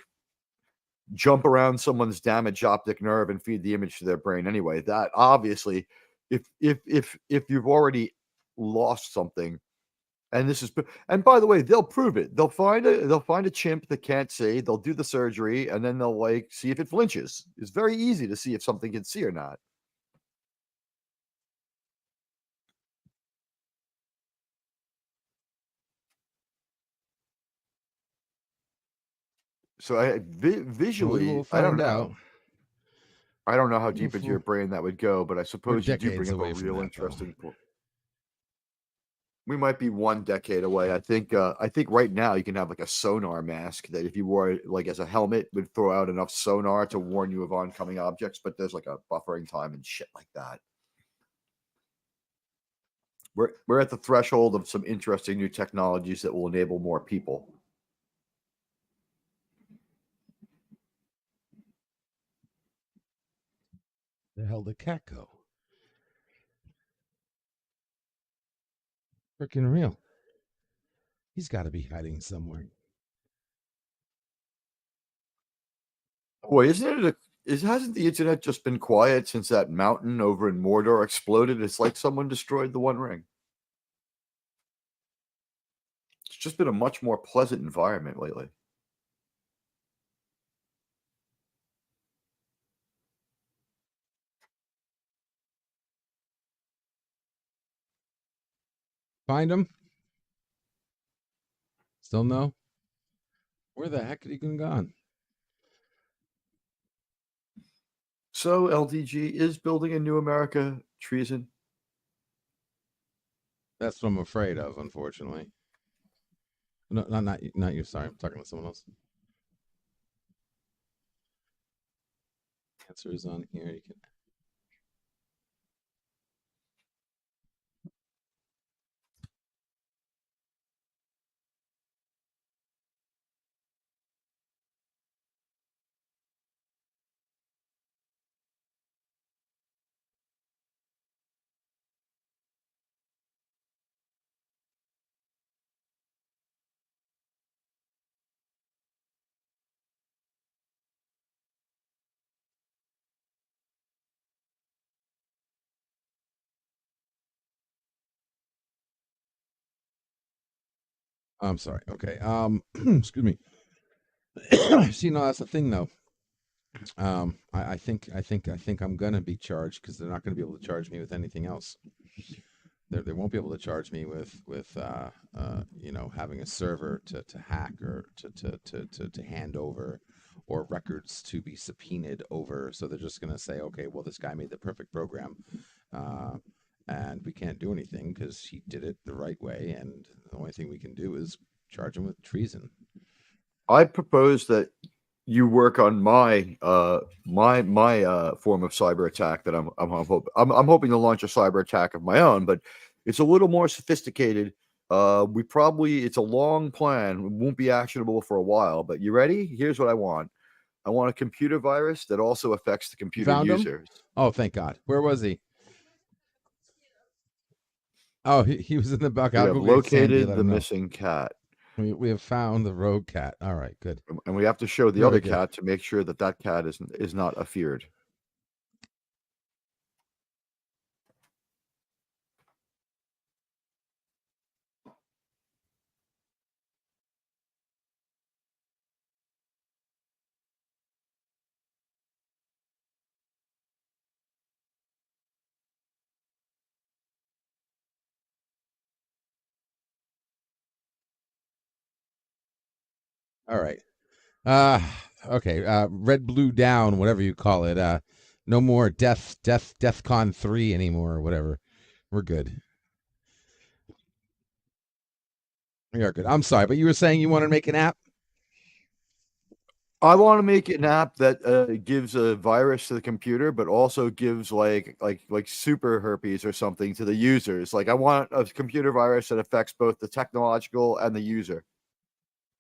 jump around someone's damaged optic nerve and feed the image to their brain anyway, that obviously, if you've already lost something. And this is, and by the way, they'll prove it. They'll find a chimp that can't see. They'll do the surgery, and then they'll like see if it flinches. It's very easy to see if something can see or not. So visually, we'll I don't find out. know. I don't know how deep into your brain that would go, but I suppose you do decades bring up a away from real that, interesting point. We might be 1 decade away. I think right now you can have like a sonar mask that if you wore it like as a helmet would throw out enough sonar to warn you of oncoming objects, but there's like a buffering time and shit like that. We're at the threshold of some interesting new technologies that will enable more people. The hell did cat go? Freaking real. He's got to be hiding somewhere. Boy, hasn't the internet just been quiet since that mountain over in Mordor exploded? It's like someone destroyed the One Ring. It's just been a much more pleasant environment lately. Find him? Still no? Where the heck had he been gone? So LDG is building a new America treason. That's what I'm afraid of, unfortunately. No, not you. Sorry, I'm talking to someone else. Answer is on here. You can. I'm sorry. Okay. Excuse me. See, no, that's the thing, though. I think I'm gonna be charged because they're not gonna be able to charge me with anything else. They won't be able to charge me with having a server to hack or to hand over or records to be subpoenaed over. So they're just gonna say, okay, well, this guy made the perfect program, and we can't do anything because he did it the right way, and the only thing we can do is charge him with treason. I propose that you work on my form of cyber attack that I'm hoping to launch a cyber attack of my own, but it's a little more sophisticated. It's a long plan. It won't be actionable for a while, but you ready? Here's what I want. I want a computer virus that also affects the computer users. Oh, thank God. Where was he? Oh, he was in the back. We have located the missing cat. We have found the rogue cat. All right, good. And we have to show the other cat to make sure that cat is not afeared. All right. Okay. Red, blue, down, whatever you call it. No more DEFCON 3 anymore, or whatever. We're good. We are good. I'm sorry, but you were saying you want to make an app? I want to make an app that gives a virus to the computer, but also gives like super herpes or something to the users. Like I want a computer virus that affects both the technological and the user.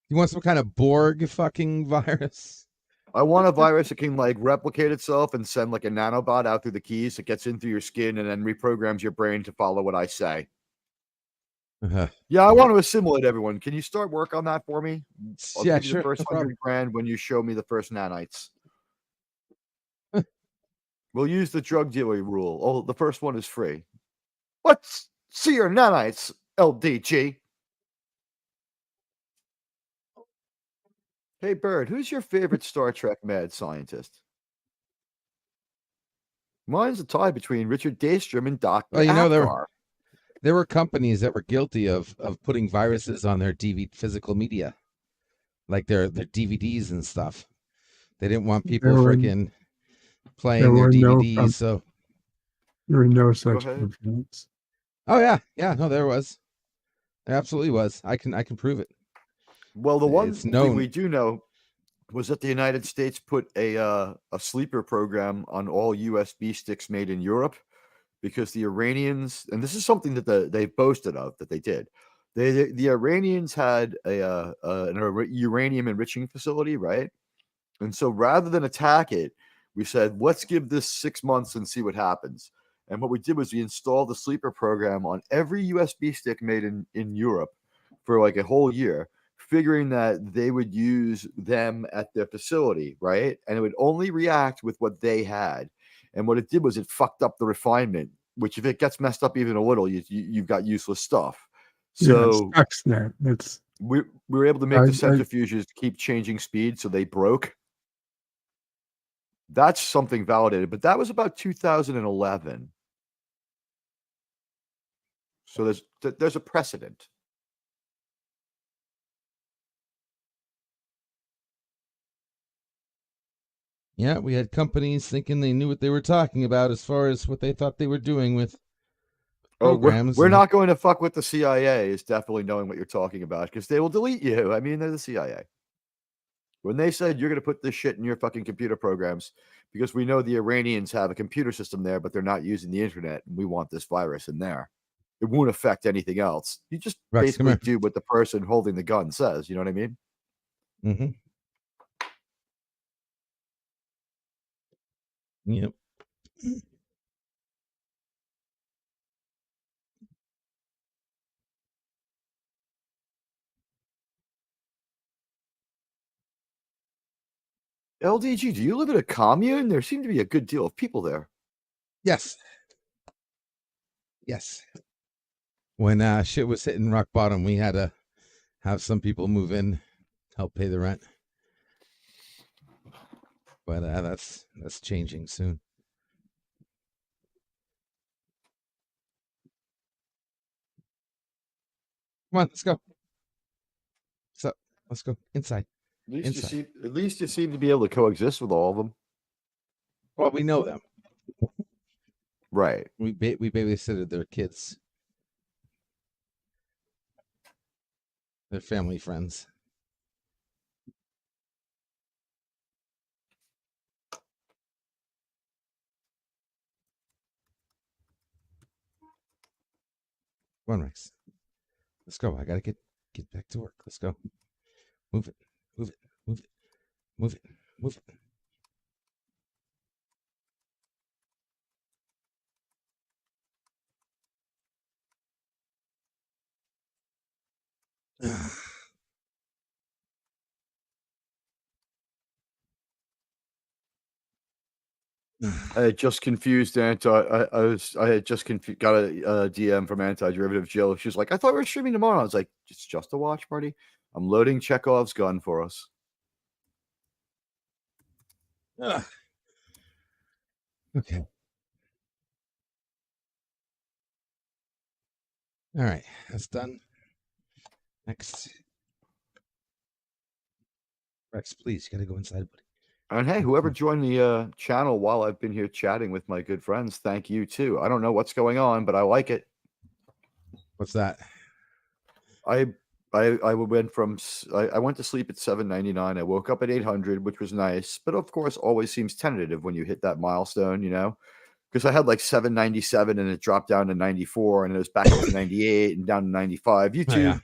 You want some kind of Borg fucking virus? I want a virus that can like replicate itself and send like a nanobot out through the keys that gets in through your skin and then reprograms your brain to follow what I say. Yeah, I want to assimilate everyone. Can you start work on that for me? I'll Yeah, give you sure. the first No problem. $100,000 when you show me the first nanites. We'll use the drug dealer rule. Oh, the first one is free. Let's see your nanites, LDG. Hey, Bird, who's your favorite Star Trek mad scientist? Mine's a tie between Richard Daystrom and Dr. Well, you know, Apgar. there were companies that were guilty of putting viruses on their physical media, like their DVDs and stuff. They didn't want people freaking playing their DVDs. So there were no such events. Oh yeah, no, there was. There absolutely was. I can prove it. Well, the one thing we do know was that the United States put a sleeper program on all USB sticks made in Europe because the Iranians, and this is something that they boasted of that they did. The Iranians had an uranium enriching facility, right? And so rather than attack it, we said, let's give this 6 months and see what happens. And what we did was we installed the sleeper program on every USB stick made in Europe for like a whole year, figuring that they would use them at their facility, right? And it would only react with what they had. And what it did was it fucked up the refinement, which if it gets messed up even a little, you've got useless stuff. So we were able to make the centrifuges keep changing speed, so they broke. That's something validated, but that was about 2011. So there's a precedent. Yeah, we had companies thinking they knew what they were talking about as far as what they thought they were doing with programs. We're not going to fuck with the CIA is definitely knowing what you're talking about because they will delete you. I mean, they're the CIA. When they said you're going to put this shit in your fucking computer programs because we know the Iranians have a computer system there, but they're not using the internet, and we want this virus in there. It won't affect anything else. You just basically do what the person holding the gun says. You know what I mean? Mm-hmm. Yep. LDG, do you live in a commune? There seem to be a good deal of people there. Yes. When shit was hitting rock bottom, we had to have some people move in, help pay the rent. But that's changing soon. Come on, let's go. So let's go inside. At least you seem to be able to coexist with all of them. Well, we know them. Right. We babysitted their kids. They're family friends. Come on, Rex. Let's go. I gotta get back to work. Let's go. Move it. Move it. Move it. Move it. Move it. I had just confused I had just got a DM from Anti-Derivative Jill. She was like, I thought we were streaming tomorrow. I was like, it's just a watch party. I'm loading Chekhov's gun for us. Okay. All right, that's done. Next. Rex, please, you gotta go inside, buddy. And hey, whoever joined the channel while I've been here chatting with my good friends, thank you too. I don't know what's going on, but I like it. What's that? I went to sleep at 799. I woke up at 800, which was nice, but of course, always seems tentative when you hit that milestone, you know. Because I had like 797 and it dropped down to 94 and it was back up to 98 and down to 95. YouTube,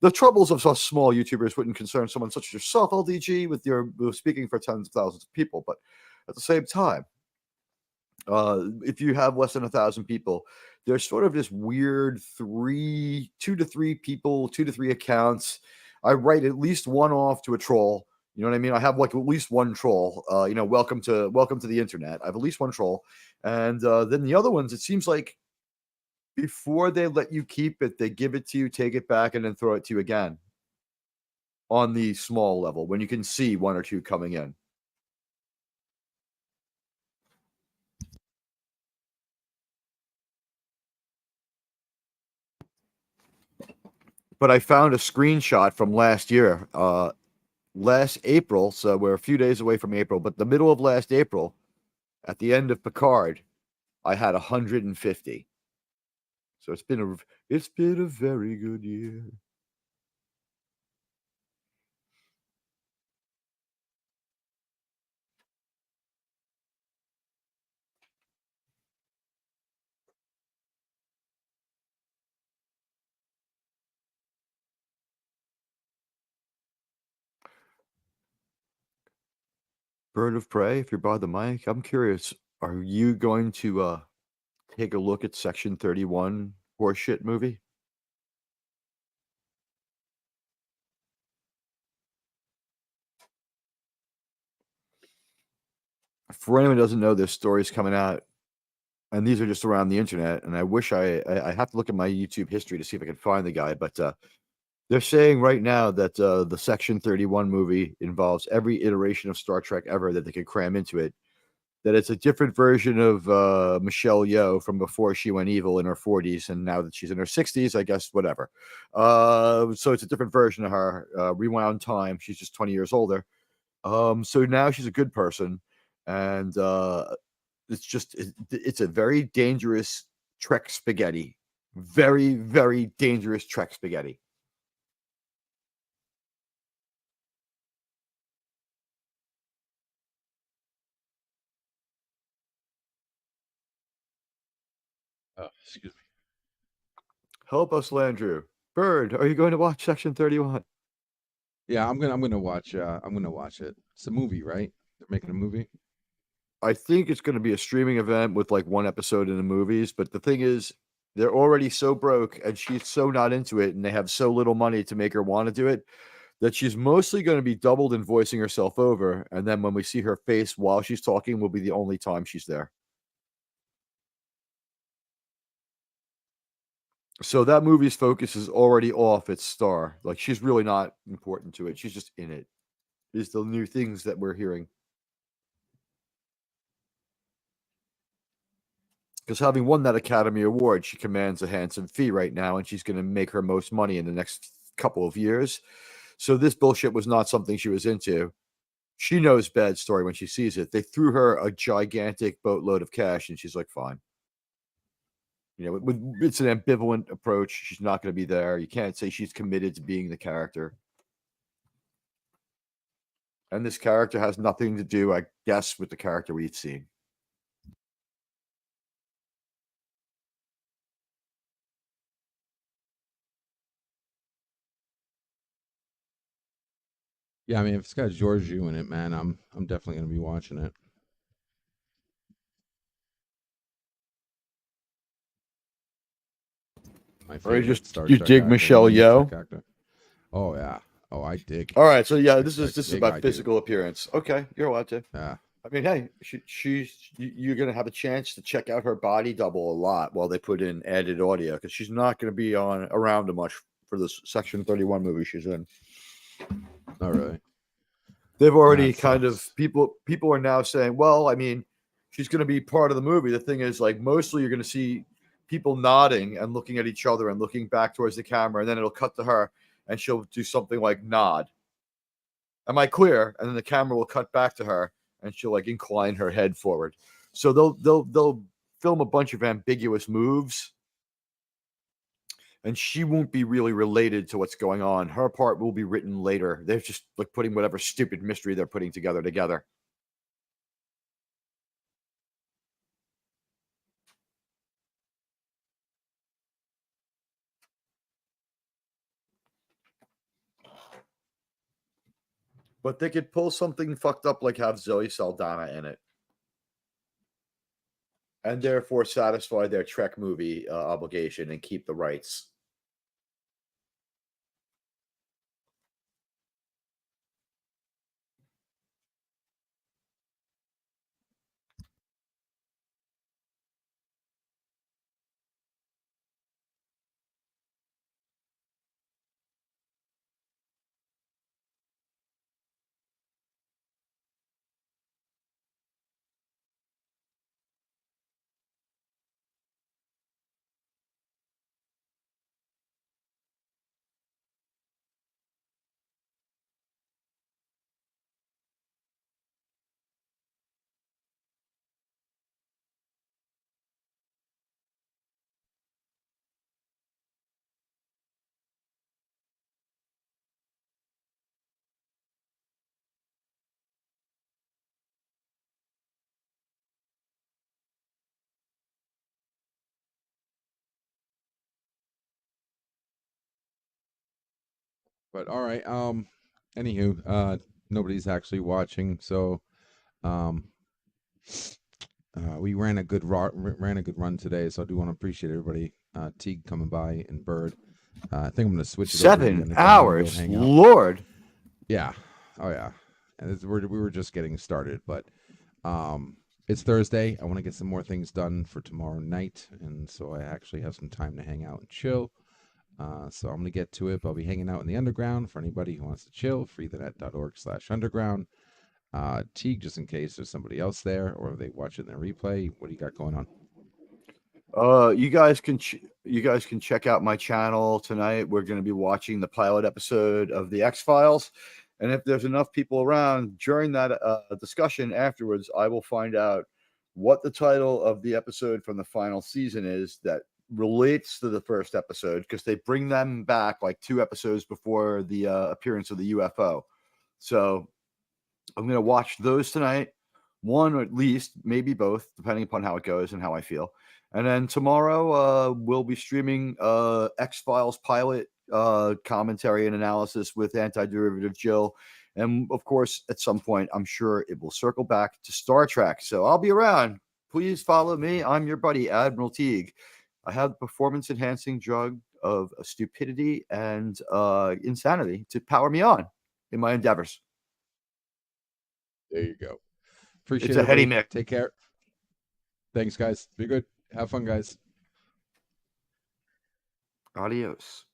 the troubles of us small YouTubers wouldn't concern someone such as yourself, LDG, with your speaking for tens of thousands of people. But at the same time, if you have less than 1,000 people, there's sort of this weird 2 to 3 people, 2 to 3 accounts. I write at least one off to a troll. You know what I mean? I have like at least one troll. Welcome to the internet. I have at least one troll, and then the other ones, it seems like before they let you keep it, they give it to you, take it back, and then throw it to you again on the small level when you can see 1 or 2 coming in. But I found a screenshot from last year, last April. So we're a few days away from April, but the middle of last April, at the end of Picard, I had 150. So it's been a very good year. Bird of Prey, if you're by the mic, I'm curious, are you going to take a look at Section 31 horseshit movie? For anyone who doesn't know, this story's coming out, and these are just around the internet, and I wish I have to look at my YouTube history to see if I can find the guy, but they're saying right now that the Section 31 movie involves every iteration of Star Trek ever that they could cram into it. That it's a different version of Michelle Yeoh from before she went evil in her 40s, and now that she's in her 60s, I guess, whatever. So it's a different version of her. Rewound time, she's just 20 years older. So now she's a good person, and it's a very dangerous Trek spaghetti. Very, very dangerous Trek spaghetti. Oh, excuse me. Help us, Landrew. Bird, are you going to watch Section 31? Yeah, I'm gonna watch. I'm gonna watch it. It's a movie, right? They're making a movie. I think it's going to be a streaming event with like 1 episode in the movies. But the thing is, they're already so broke, and she's so not into it, and they have so little money to make her want to do it, that she's mostly going to be doubled in voicing herself over. And then when we see her face while she's talking, will be the only time she's there. So that movie's focus is already off its star. Like, she's really not important to it. She's just in it. Is the new things that we're hearing. Because having won that Academy Award, she commands a handsome fee right now, and she's going to make her most money in the next couple of years. So this bullshit was not something she was into. She knows bad story when she sees it. They threw her a gigantic boatload of cash, and she's like, fine. It's an ambivalent approach. She's not going to be there. You can't say she's committed to being the character. And this character has nothing to do, I guess, with the character we've seen. Yeah, I mean, if it's got George Yu in it, man, I'm definitely gonna be watching it. My favorite Star You Trek dig actor, Michelle main Yeoh? Trek actor. Oh yeah. Oh, I dig. All right, so yeah, this is dig, about I do. physical appearance. Okay, you're allowed to. Yeah. I mean, hey, you're gonna have a chance to check out her body double a lot while they put in added audio, because she's not gonna be around much for this Section 31 movie she's in. Not really. They've already That kind of sucks. people are now saying, well, I mean, she's gonna be part of the movie. The thing is, like, mostly you're gonna see people nodding and looking at each other and looking back towards the camera, and then it'll cut to her and she'll do something like nod. Am I clear? And then the camera will cut back to her and she'll like incline her head forward. So they'll film a bunch of ambiguous moves, and she won't be really related to what's going on. Her part will be written later. They're just like putting whatever stupid mystery they're putting together. But they could pull something fucked up like have Zoe Saldana in it, and therefore satisfy their Trek movie obligation and keep the rights. But all right. Anywho, nobody's actually watching, so um, we ran a good run today. So I do want to appreciate everybody. Teague coming by and Bird. I think I'm going to switch it over to the 7 underground and go hours, hang out. Lord. Yeah. Oh yeah. And we were just getting started, but it's Thursday. I want to get some more things done for tomorrow night, and so I actually have some time to hang out and chill. So I'm going to get to it. But I'll be hanging out in the underground for anybody who wants to chill. freethenet.org/underground. Teague, just in case there's somebody else there, or if they watch it in the replay. What do you got going on? You guys can check out my channel tonight. We're going to be watching the pilot episode of the X-Files, and if there's enough people around during that discussion afterwards, I will find out what the title of the episode from the final season is that relates to the first episode, because they bring them back like 2 episodes before the appearance of the UFO. So I'm going to watch those tonight, one or at least, maybe both, depending upon how it goes and how I feel. And then tomorrow we'll be streaming X-Files pilot commentary and analysis with Anti-Derivative Jill. And of course, at some point, I'm sure it will circle back to Star Trek. So I'll be around. Please follow me. I'm your buddy, Admiral Teague. I have the performance-enhancing drug of stupidity and insanity to power me on in my endeavors. There you go. Appreciate It's a heady everybody. mix. Take care. Thanks, guys. Be good. Have fun, guys. Adios.